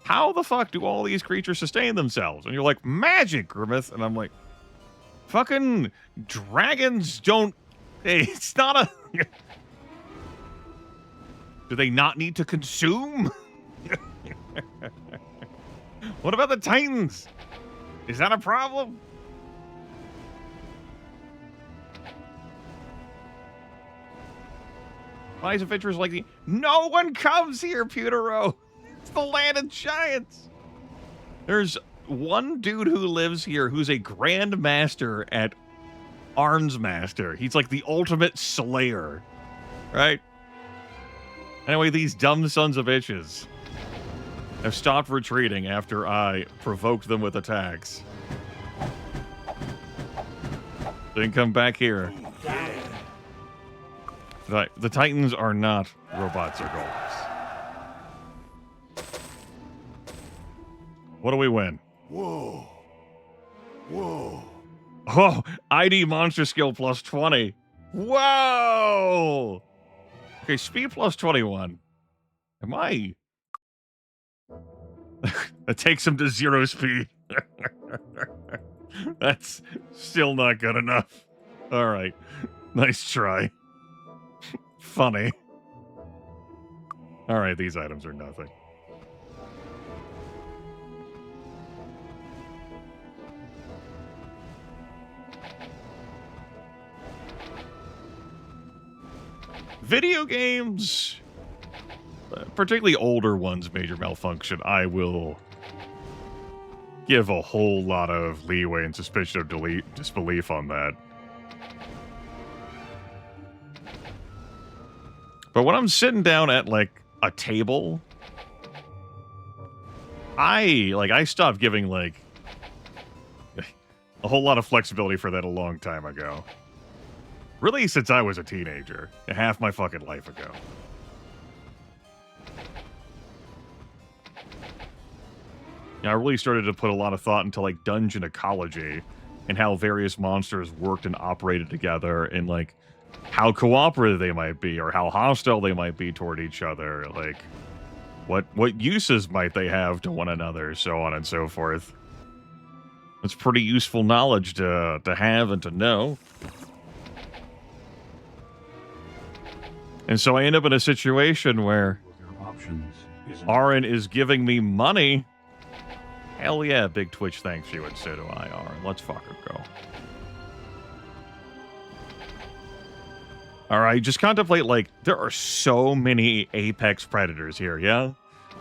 How the fuck do all these creatures sustain themselves? And you're like, magic, Grimith. And I'm like, fucking dragons don't... It's not a... Do they not need to consume? What about the Titans? Is that a problem? Why is adventures like the... No one comes here, Pewterow! It's the Land of Giants! There's one dude who lives here who's a Grand Master at Arnsmaster. He's like the ultimate slayer. Right? Anyway, these dumb sons of bitches have stopped retreating after I provoked them with attacks. They can come back here. The Titans are not robots or golems. What do we win? Whoa. Whoa. Oh, ID monster skill plus 20. Whoa! Okay, speed plus 21. Am I? That takes him to 0 speed. That's still not good enough. All right. Nice try. Funny. All right, these items are nothing. Video games, particularly older ones, major malfunction, I will give a whole lot of leeway and suspicion of disbelief on that. But when I'm sitting down at, like, a table, I stopped giving, like, a whole lot of flexibility for that a long time ago. Really, since I was a teenager. Half my fucking life ago. I really started to put a lot of thought into, like, dungeon ecology and how various monsters worked and operated together and, like, how cooperative they might be or how hostile they might be toward each other. Like, what uses might they have to one another, so on and so forth. It's pretty useful knowledge to have and to know. And so I end up in a situation where Aaron is giving me money. Hell yeah, big Twitch thanks you, and so do I, Aaron. Let's fucking go. All right, just contemplate, like, there are so many apex predators here, yeah?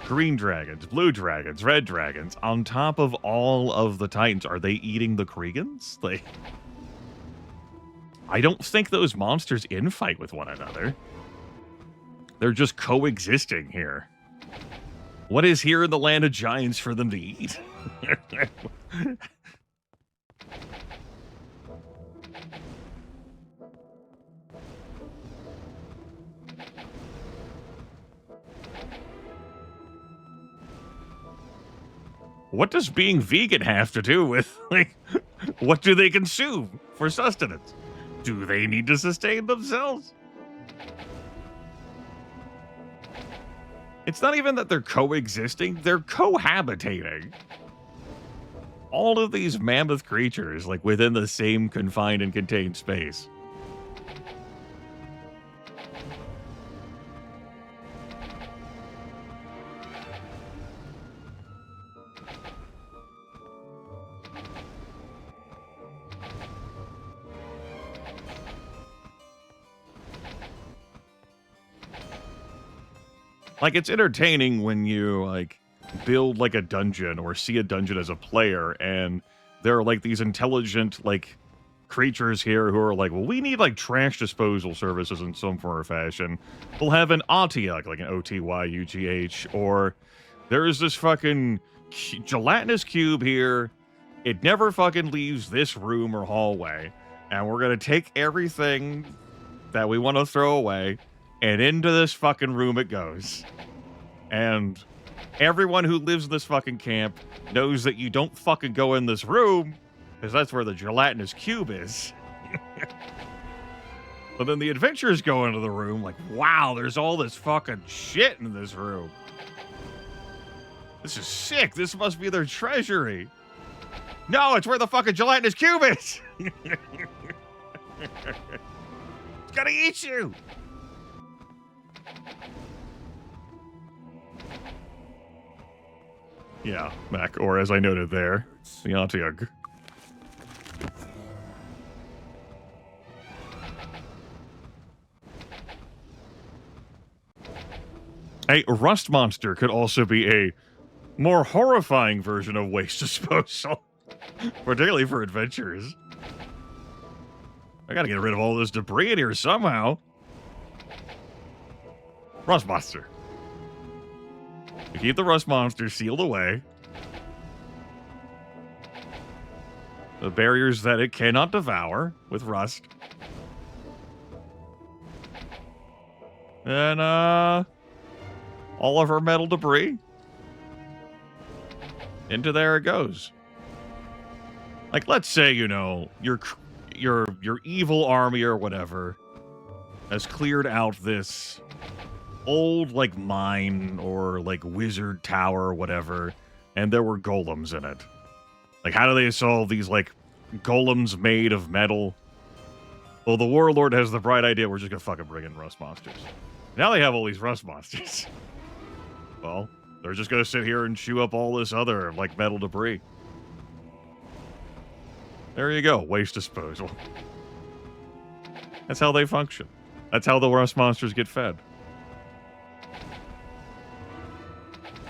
Green dragons, blue dragons, red dragons, on top of all of the titans. Are they eating the Kriegans? Like, I don't think those monsters infight with one another. They're just coexisting here. What is here in the land of giants for them to eat? What does being vegan have to do with, like, what do they consume for sustenance? Do they need to sustain themselves? It's not even that they're coexisting, they're cohabitating. All of these mammoth creatures, like, within the same confined and contained space. Like, it's entertaining when you, like, build, like, a dungeon or see a dungeon as a player, and there are, like, these intelligent, like, creatures here who are like, well, we need, like, trash disposal services in some form or fashion. We'll have an Otyugh, like an O-T-Y-U-G-H, or there's this fucking gelatinous cube here. It never fucking leaves this room or hallway, and we're gonna take everything that we want to throw away, and into this fucking room it goes. And everyone who lives in this fucking camp knows that you don't fucking go in this room, because that's where the gelatinous cube is. But then the adventurers go into the room like, wow, there's all this fucking shit in this room. This is sick. This must be their treasury. No, it's where the fucking gelatinous cube is. It's gonna eat you. Yeah, Mac, or as I noted there, the Otyugh. A rust monster could also be a more horrifying version of waste disposal, particularly for adventurers. I gotta get rid of all this debris in here somehow. Rust monster. We keep the rust monster sealed away. The barriers that it cannot devour with rust. And, all of our metal debris. Into there it goes. Like, let's say, you know, your evil army or whatever has cleared out this old, like, mine or, like, wizard tower or whatever, and there were golems in it. Like, how do they solve these, like, golems made of metal? Well, the warlord has the bright idea, we're just gonna fucking bring in rust monsters. Now they have all these rust monsters. Well, they're just gonna sit here and chew up all this other, like, metal debris. There you go, waste disposal. That's how they function. That's how the rust monsters get fed.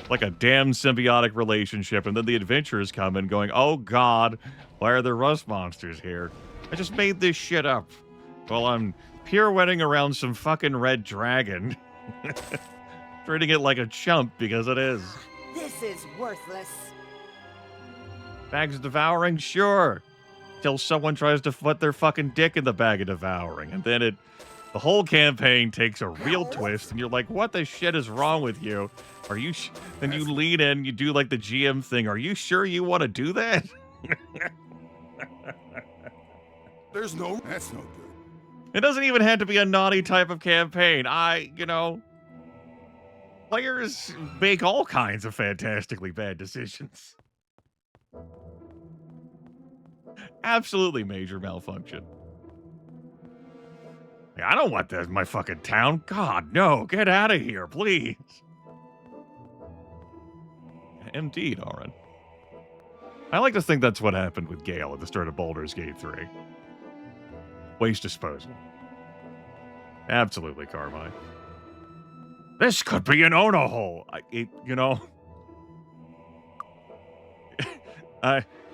Like a damn symbiotic relationship, and then the adventurers come in going, oh god, why are there rust monsters here? I just made this shit up. Well, I'm pirouetting around some fucking red dragon. Treating it like a chump because it is. This is worthless. Bags of devouring? Sure. Till someone tries to put their fucking dick in the bag of devouring, and then the whole campaign takes a real twist, and you're like, what the shit is wrong with you? Are you then you lean in, you do like the GM thing. Are you sure you want to do that? That's no good. It doesn't even have to be a naughty type of campaign. Players make all kinds of fantastically bad decisions. Absolutely major malfunction. I don't want that in my fucking town. God, no. Get out of here, please. Indeed, Auron. I like to think that's what happened with Gale at the start of Baldur's Gate 3. Waste disposal. Absolutely, Carmine. This could be an Ono hole. You know.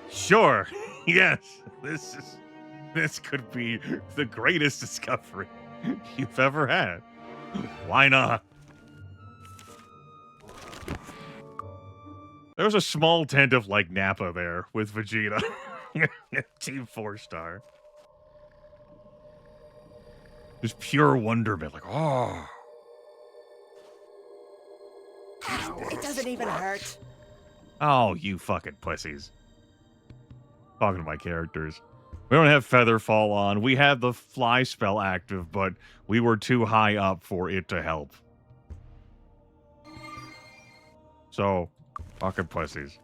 Sure. Yes. This could be the greatest discovery you've ever had. Why not? There was a small tent of, like, Nappa there with Vegeta. Team 4-star. Just pure wonderment. Like, oh. It doesn't even hurt. Oh, you fucking pussies. Talking to my characters. We don't have Featherfall on. We had the fly spell active, but we were too high up for it to help. So, fucking pussies.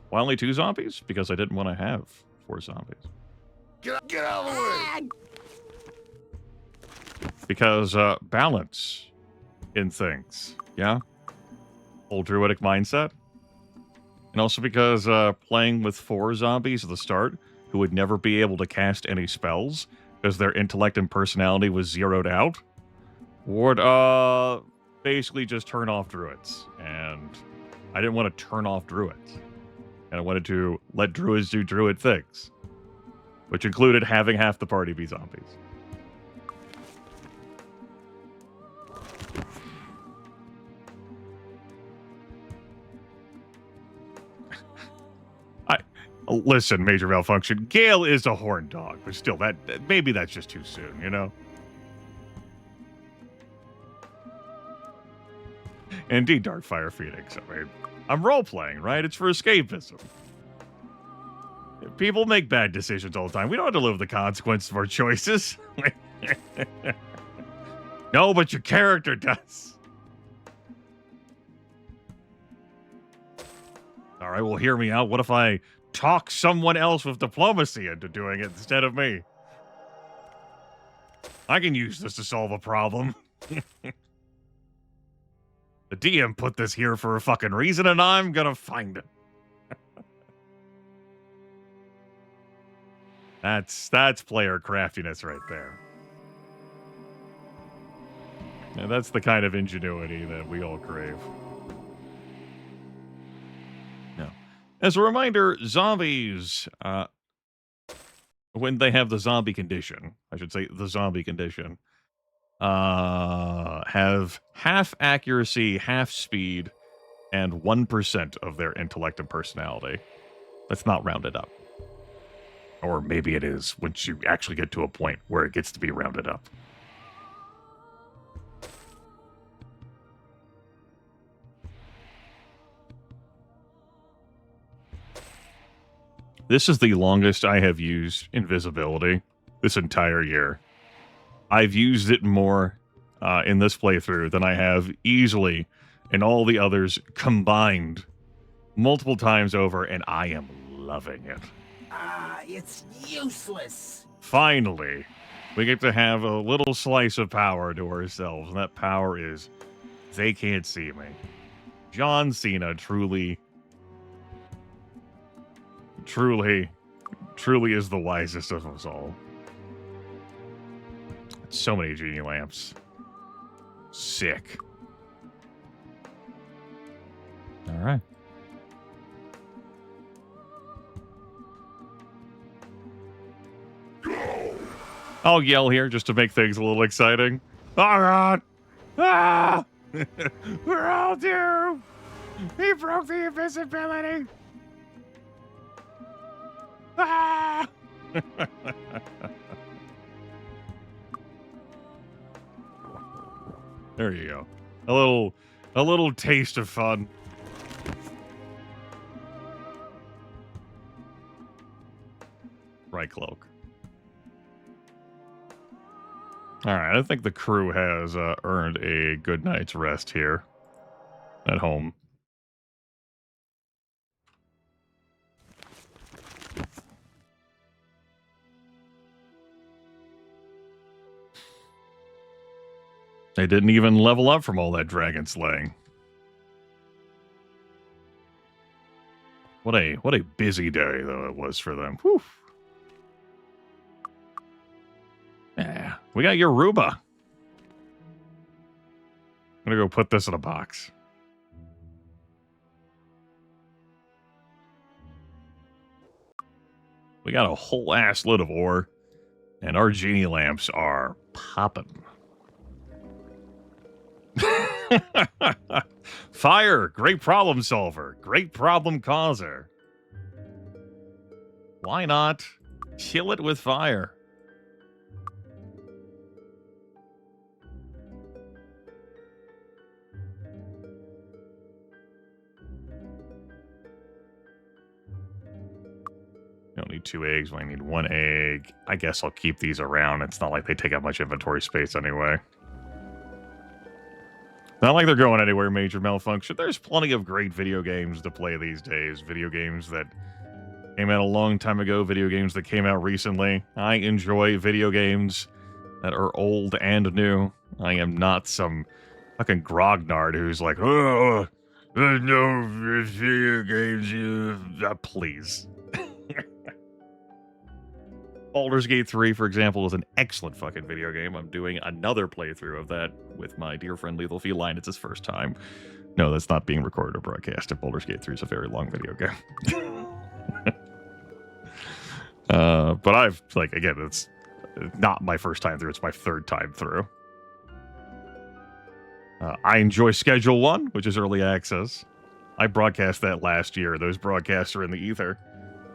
Why only 2 zombies? Because I didn't want to have 4 zombies. Get out of the way! Because, balance in things. Yeah? Old druidic mindset. And also because, playing with 4 zombies at the start, who would never be able to cast any spells, because their intellect and personality was zeroed out, would, basically just turn off druids. And I didn't want to turn off druids. And I wanted to let druids do druid things. Which included having half the party be zombies. Listen, major malfunction. Gale is a horned dog, but still, maybe that's just too soon, you know? Indeed, Darkfire Phoenix. I mean, I'm role-playing, right? It's for escapism. People make bad decisions all the time. We don't have to live with the consequences of our choices. No, but your character does. All right, well, hear me out. What if I talk someone else with diplomacy into doing it instead of me? I can use this to solve a problem. The DM put this here for a fucking reason, and I'm gonna find it. That's player craftiness right there. And that's the kind of ingenuity that we all crave. No. As a reminder, zombies, when they have the zombie condition, I should say the zombie condition, have half accuracy, half speed, and 1% of their intellect and personality. That's not rounded up. Or maybe it is once you actually get to a point where it gets to be rounded up. This is the longest I have used invisibility this entire year. I've used it more in this playthrough than I have easily in all the others combined multiple times over, and I am loving it. It's useless. Finally, we get to have a little slice of power to ourselves, and that power is they can't see me. John Cena truly is the wisest of us all. So many genie lamps. Sick. All right. I'll yell here just to make things a little exciting. All right. Ah! We're all doomed. He broke the invisibility. Ah! There you go. A little taste of fun. Right cloak. All right, I think the crew has earned a good night's rest here at home. They didn't even level up from all that dragon slaying. What a busy day though it was for them. Whew. We got Yoruba. I'm gonna go put this in a box. We got a whole ass load of ore, and our genie lamps are popping. Fire, great problem solver, great problem causer. Why not kill it with fire? You don't need 2 eggs, I need 1 egg. I guess I'll keep these around. It's not like they take up much inventory space anyway. Not like they're going anywhere, major malfunction. There's plenty of great video games to play these days. Video games that came out a long time ago, video games that came out recently. I enjoy video games that are old and new. I am not some fucking grognard who's like, oh, there's no video games. Please. Baldur's Gate 3, for example, is an excellent fucking video game. I'm doing another playthrough of that with my dear friend Lethal Feline. It's his first time. No, that's not being recorded or broadcast. Baldur's Gate 3 is a very long video game. But I've, like, again, it's not my first time through. It's my 3rd time through. I enjoy Schedule 1, which is early access. I broadcast that last year. Those broadcasts are in the ether.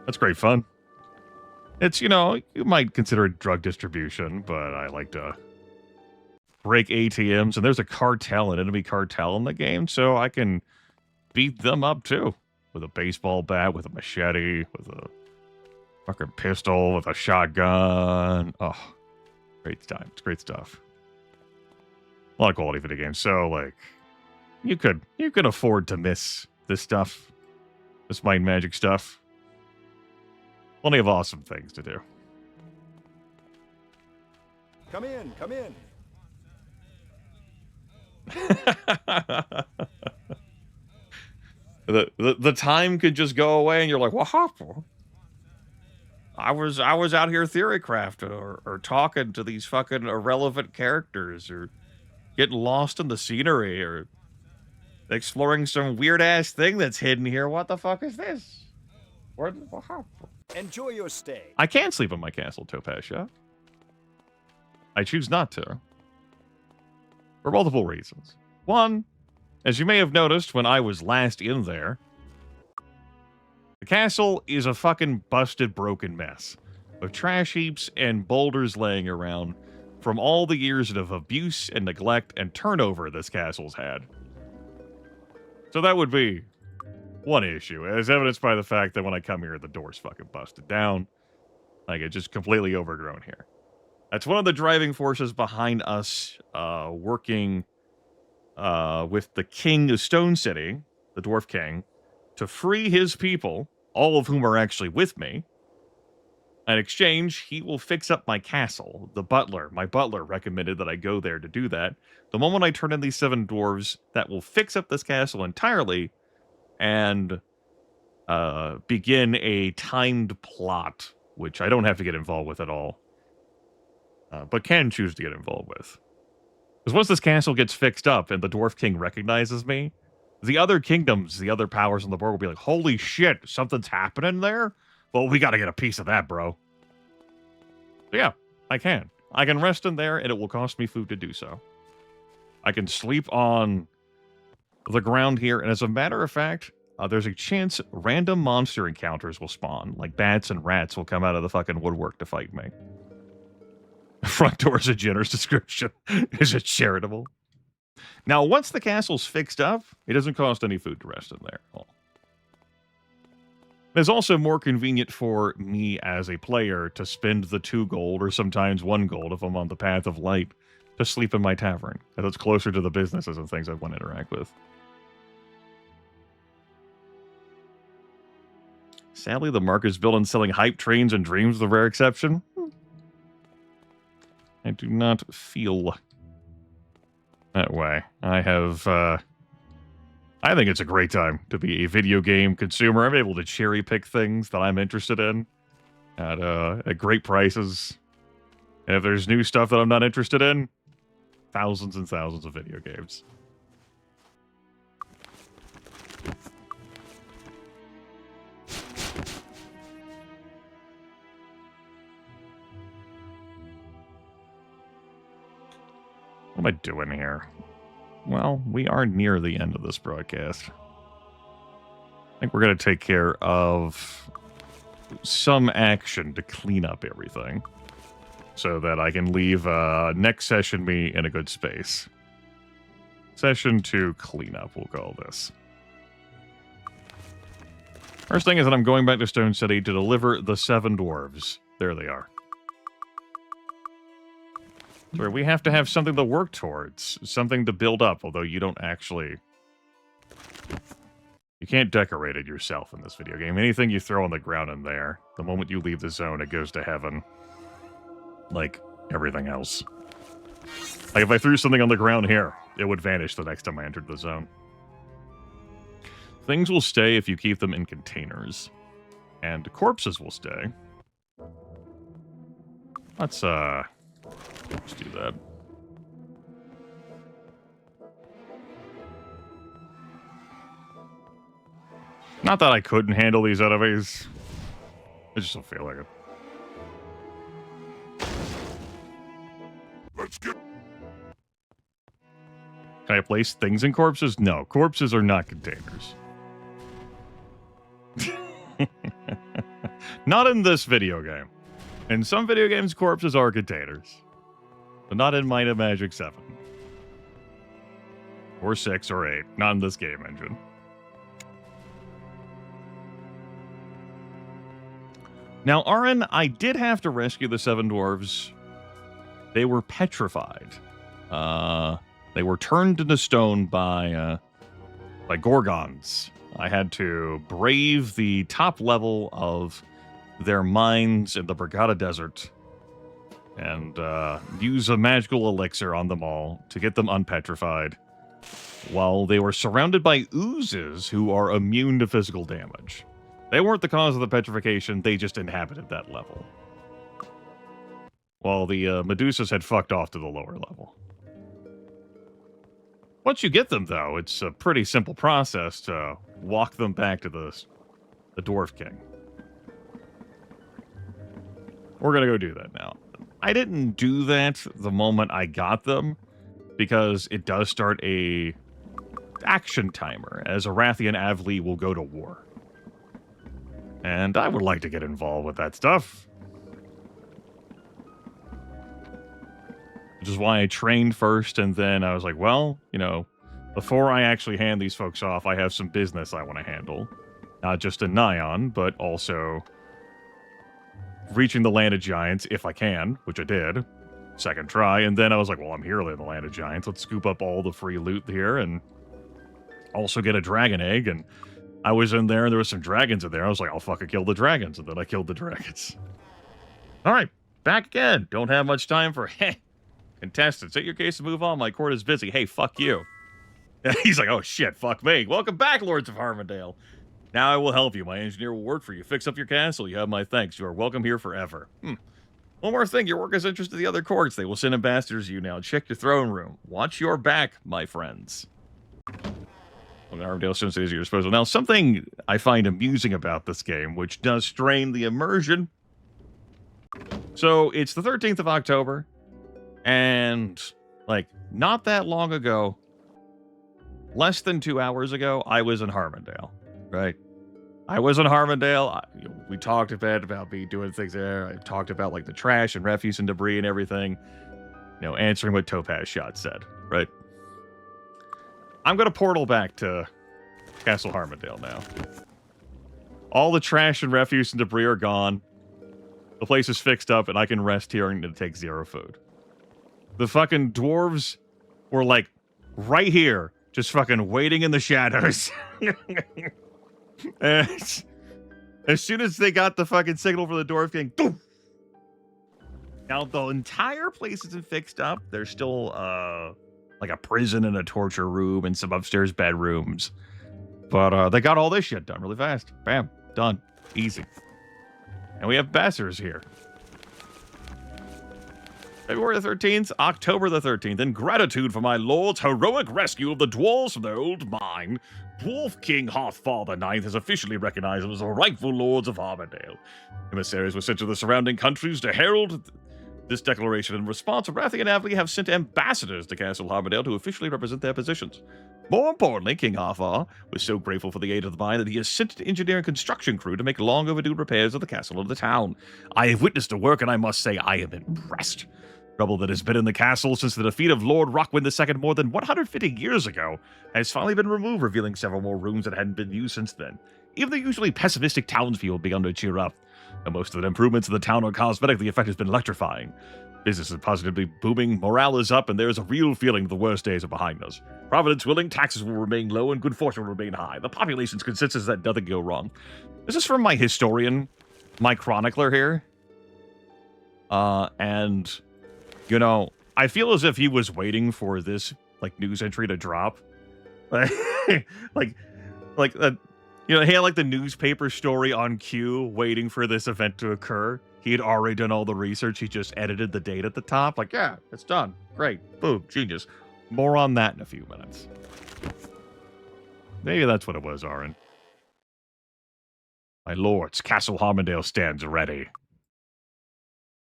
That's great fun. It's, you know, you might consider it drug distribution, but I like to break ATMs, and there's a cartel, an enemy cartel in the game, so I can beat them up, too. With a baseball bat, with a machete, with a fucking pistol, with a shotgun. Oh, great time. It's great stuff. A lot of quality video games. So, like, you could afford to miss this stuff. This Might and Magic stuff. Plenty of awesome things to do. Come in, come in. The time could just go away and you're like, what happened? I was out here theorycrafting or talking to these fucking irrelevant characters or getting lost in the scenery or exploring some weird ass thing that's hidden here. What the fuck is this? What happened? Enjoy your stay. I can sleep in my castle, Topazia. I choose not to. For multiple reasons. One, as you may have noticed when I was last in there, the castle is a fucking busted, broken mess of trash heaps and boulders laying around from all the years of abuse and neglect and turnover this castle's had. So that would be one issue, as evidenced by the fact that when I come here, the door's fucking busted down. Like, it's just completely overgrown here. That's one of the driving forces behind us working with the king of Stone City, the Dwarf King, to free his people, all of whom are actually with me. In exchange, he will fix up my castle. My butler recommended that I go there to do that. The moment I turn in these 7 dwarves, that will fix up this castle entirely and begin a timed plot, which I don't have to get involved with at all, but can choose to get involved with. Because once this castle gets fixed up and the Dwarf King recognizes me, the other kingdoms, the other powers on the board will be like, holy shit, something's happening there? Well, we gotta get a piece of that, bro. So yeah, I can. I can rest in there, and it will cost me food to do so. I can sleep on the ground here, and as a matter of fact, there's a chance random monster encounters will spawn, like bats and rats will come out of the fucking woodwork to fight me. Front door is a generous description. Is it charitable? Now, once the castle's fixed up, it doesn't cost any food to rest in there at all. It's also more convenient for me as a player to spend the 2 gold, or sometimes 1 gold if I'm on the path of light, to sleep in my tavern, as it's closer to the businesses and things I want to interact with. Sadly, the market is built on selling hype trains and dreams with a rare exception. I do not feel that way. I think it's a great time to be a video game consumer. I'm able to cherry pick things that I'm interested in at great prices. And if there's new stuff that I'm not interested in, thousands and thousands of video games. What am I doing here? Well, we are near the end of this broadcast. I think we're going to take care of some action to clean up everything so that I can leave next session me in a good space. Session 2 cleanup, we'll call this. First thing is that I'm going back to Stone City to deliver the 7 dwarves. There they are. So we have to have something to work towards, something to build up, although you don't actually... You can't decorate it yourself in this video game. Anything you throw on the ground in there, the moment you leave the zone, it goes to heaven. Like everything else. Like if I threw something on the ground here, it would vanish the next time I entered the zone. Things will stay if you keep them in containers. And corpses will stay. Let's do that. Not that I couldn't handle these enemies. I just don't feel like it. Let's get... Can I place things in corpses? No, corpses are not containers. Not in this video game. In some video games, corpses are containers. But not in Might and Magic 7. Or 6 or 8. Not in this game engine. Now, Arin, I did have to rescue the 7 dwarves. They were petrified. They were turned into stone by gorgons. I had to brave the top level of their mines in the Brigada Desert and use a magical elixir on them all to get them unpetrified, while they were surrounded by oozes who are immune to physical damage. They weren't the cause of the petrification, they just inhabited that level. While the Medusas had fucked off to the lower level. Once you get them, though, it's a pretty simple process to walk them back to the Dwarf King. We're gonna go do that now. I didn't do that the moment I got them, because it does start a action timer, as Arathian Avli will go to war. And I would like to get involved with that stuff. Which is why I trained first, and then I was like, well, you know, before I actually hand these folks off, I have some business I want to handle. Not just in Nyan, but also reaching the Land of Giants, if I can, which I did. Second try, and then I was like, well, I'm here in the Land of Giants. Let's scoop up all the free loot here, and also get a dragon egg, and I was in there, and there was some dragons in there. I was like, I'll fucking kill the dragons, and then I killed the dragons. Alright, back again. Don't have much time for, contestants. Take your case to move on. My court is busy. Hey, fuck you. He's like, oh shit, fuck me. Welcome back, Lords of Harmondale. Now I will help you. My engineer will work for you. Fix up your castle. You have my thanks. You are welcome here forever. One more thing. Your work is interest to the other courts. They will send ambassadors to you now. Check your throne room. Watch your back, my friends. Well, Armadale Stone City is at your disposal. Now, something I find amusing about this game, which does strain the immersion. So, it's the 13th of October, and, like, not that long ago, less than 2 hours ago, I was in Harmondale, right? I was in Harmondale. We talked a bit about me doing things there. I talked about, like, the trash and refuse and debris and everything. You know, answering what Topaz Shot said, right? I'm going to portal back to Castle Harmondale now. All the trash and refuse and debris are gone. The place is fixed up, and I can rest here and take 0 food. The fucking dwarves were, like, right here, just fucking waiting in the shadows. And as soon as they got the fucking signal for the Dwarf King, boom! Now, the entire place isn't fixed up. There's still, like a prison and a torture room and some upstairs bedrooms. But they got all this shit done really fast. Bam. Done. Easy. And we have Bassers here. February the 13th, October the 13th. In gratitude for my lord's heroic rescue of the dwarves from their old mine, Dwarf King Hearthfall IX has officially recognized them as the rightful lords of Harmondale. Emissaries were sent to the surrounding countries to herald this declaration. In response, Arathi and Avli have sent ambassadors to Castle Harmondale to officially represent their positions. More importantly, King Harthfall was so grateful for the aid of the mine that he has sent an engineer and construction crew to make long overdue repairs of the castle and the town. I have witnessed the work, and I must say I am impressed. Trouble that has been in the castle since the defeat of Lord Rockwind II more than 150 years ago has finally been removed, revealing several more rooms that hadn't been used since then. Even the usually pessimistic townspeople begun to cheer up. And most of the improvements in the town are cosmetic. The effect has been electrifying. Business is positively booming, morale is up, and there is a real feeling the worst days are behind us. Providence willing, taxes will remain low, and good fortune will remain high. The population's consensus is that nothing can go wrong. This is from my historian, my chronicler here. And, you know, I feel as if he was waiting for this, like, news entry to drop. You know, he had, like, the newspaper story on cue, waiting for this event to occur. He had already done all the research. He just edited the date at the top. Like, yeah, it's done. Great. Boom. Genius. More on that in a few minutes. Maybe that's what it was, Aaron. My lords, Castle Harmondale stands ready.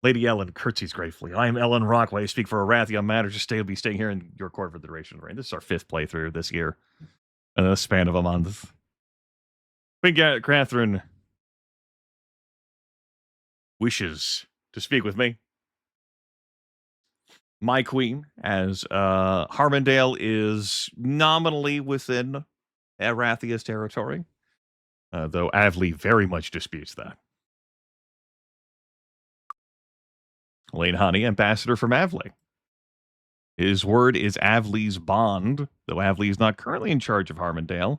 Lady Ellen curtsies gratefully. I am Ellen Rockway. I speak for Arathi on matters to be staying here in your court for the duration of the reign. This is our 5th playthrough this year. In the span of a month. Queen Catherine wishes to speak with me. My queen, as Harmondale is nominally within Arathia's territory, though Avli very much disputes that. Lane Honey, ambassador from Avli. His word is Avli's bond, though Avli is not currently in charge of Harmondale.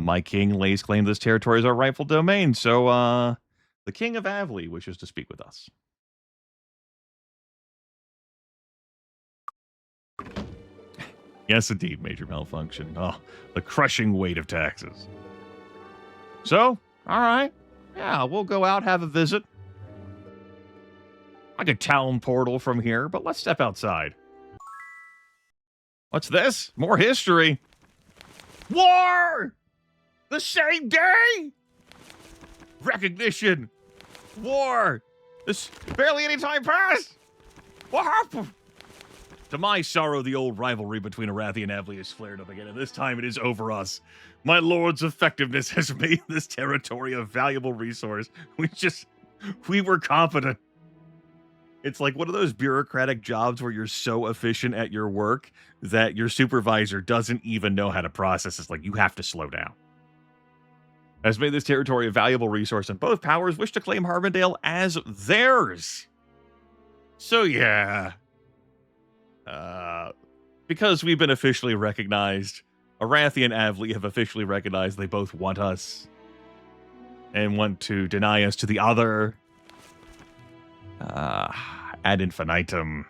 My king lays claim to this territory as our rightful domain, so the king of Avli wishes to speak with us. Yes, indeed, major malfunction. Oh, the crushing weight of taxes. So, all right. Yeah, we'll go out, have a visit. Like a town portal from here, but let's step outside. What's this? More history. War! The same day? Recognition. War. This barely any time passed. What happened? To my sorrow, the old rivalry between Arathi and Avli has flared up again, and this time it is over us. My lord's effectiveness has made this territory a valuable resource. We were confident. It's like one of those bureaucratic jobs where you're so efficient at your work that your supervisor doesn't even know how to process. It's like you have to slow down. Has made this territory a valuable resource, and both powers wish to claim Harmondale as theirs. So yeah. Because we've been officially recognized, Arathi and Avli have officially recognized they both want us and want to deny us to the other. Ad infinitum.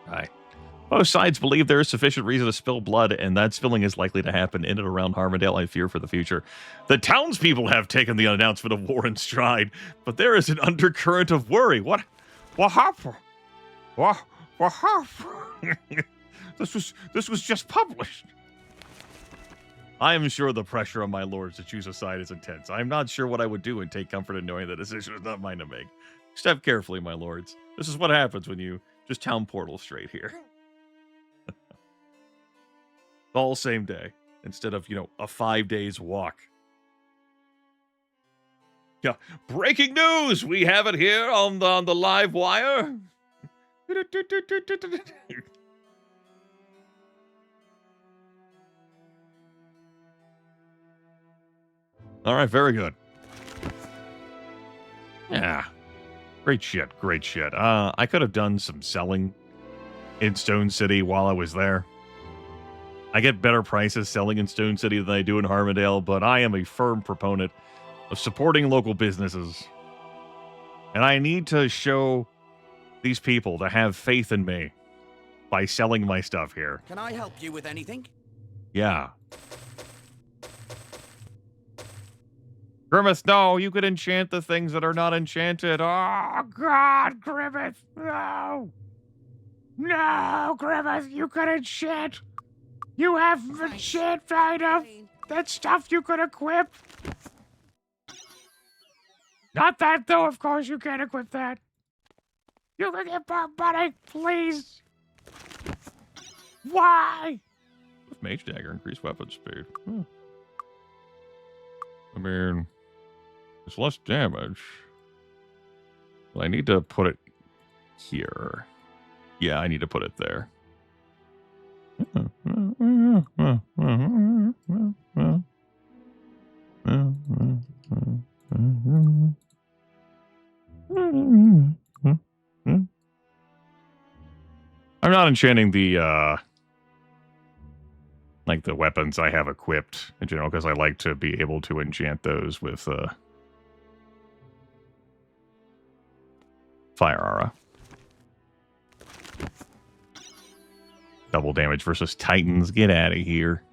Right. Both sides believe there is sufficient reason to spill blood, and that spilling is likely to happen in and around Harmondale. I fear for the future. The townspeople have taken the announcement of war in stride, but there is an undercurrent of worry. What happened? What happened? This was just published. I am sure the pressure on my lords to choose a side is intense. I am not sure what I would do and take comfort in knowing the decision is not mine to make. Step carefully, my lords. This is what happens when you just town portal straight here. All same day, instead of, a 5 days walk. Yeah, breaking news! We have it here on the live wire. All right, very good. Yeah. Great shit. I could have done some selling in Stone City while I was there. I get better prices selling in Stone City than I do in Harmondale, but I am a firm proponent of supporting local businesses. And I need to show these people to have faith in me by selling my stuff here. Can I help you with anything? Yeah. Grimith, no, you could enchant the things that are not enchanted. Oh, God, Grimith, no. No, Grimith, you could enchant. You have enchant item. That stuff you could equip. Not that, though, of course, you can't equip that. You can get more money, please. Why? With Mage Dagger, increase weapon speed. I mean, it's less damage. Well, I need to put it here. Yeah, I need to put it there. I'm not enchanting the, like the weapons I have equipped in general, because I like to be able to enchant those with, Fire Aura. Double damage versus Titans. Get out of here.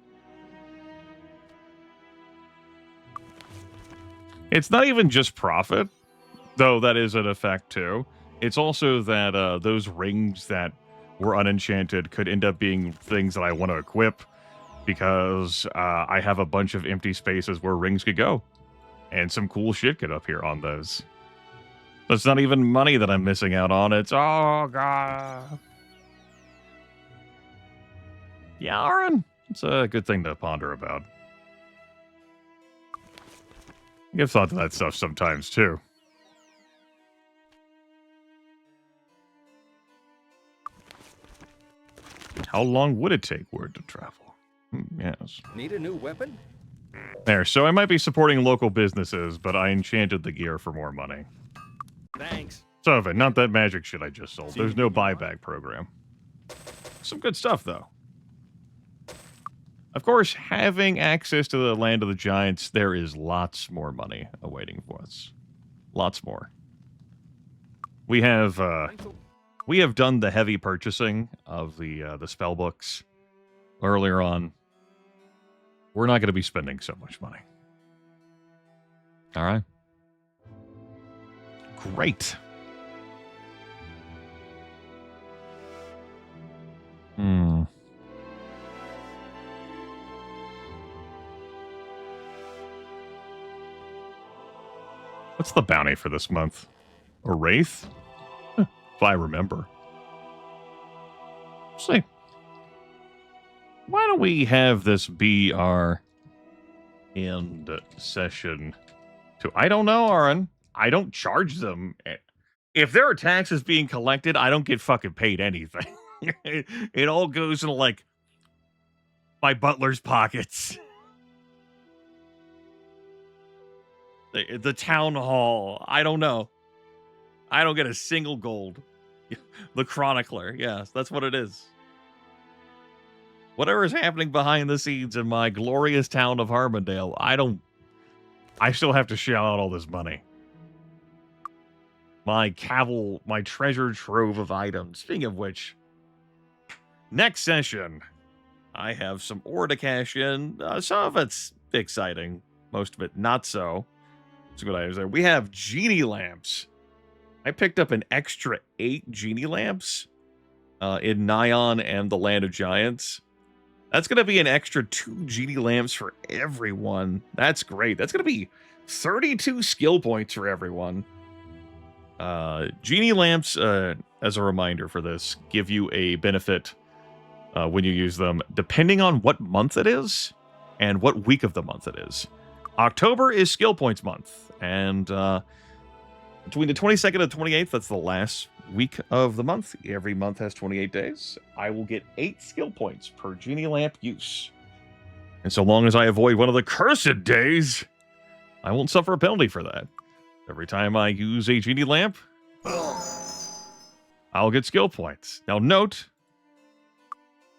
It's not even just profit, though that is an effect too. It's also that those rings that were unenchanted could end up being things that I want to equip because I have a bunch of empty spaces where rings could go. And some cool shit could appear on those. So it's not even money that I'm missing out on. It's, oh, God. Yeah, Aaron. It's a good thing to ponder about. I give thought to that stuff sometimes, too. How long would it take word to travel? Yes. Need a new weapon? There, so I might be supporting local businesses, but I enchanted the gear for more money. Thanks. Some of it, not that magic shit I just sold. There's no buyback program. Some good stuff, though. Of course, having access to the land of the giants, there is lots more money awaiting for us. Lots more. We have done the heavy purchasing of the spell books earlier on. We're not going to be spending so much money. All right. Great. What's the bounty for this month? A wraith? If I remember. Let's see. Why don't we have this be our end session? I don't know, Aaron. I don't charge them. If there are taxes being collected, I don't get fucking paid anything. It all goes into, like, my butler's pockets. The town hall. I don't know. I don't get a single gold. The chronicler. Yes, that's what it is. Whatever is happening behind the scenes in my glorious town of Harmondale, I still have to shell out all this money. My treasure trove of items. Speaking of which, next session, I have some ore to cash in. Some of it's exciting. Most of it not so. Some good items there. We have genie lamps. I picked up an extra 8 genie lamps in Nyan and the Land of Giants. That's going to be an extra 2 genie lamps for everyone. That's great. That's going to be 32 skill points for everyone. Genie lamps, as a reminder for this, give you a benefit when you use them, depending on what month it is and what week of the month it is. October is skill points month, and between the 22nd and 28th, that's the last week of the month. Every month has 28 days. I will get 8 skill points per genie lamp use. And so long as I avoid one of the cursed days, I won't suffer a penalty for that. Every time I use a genie lamp, I'll get skill points. Now note,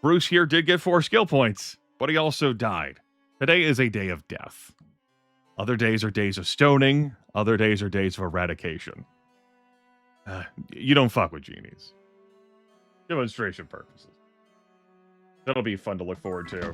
Bruce here did get 4 skill points, but he also died. Today is a day of death. Other days are days of stoning. Other days are days of eradication. You don't fuck with genies. Demonstration purposes. That'll be fun to look forward to.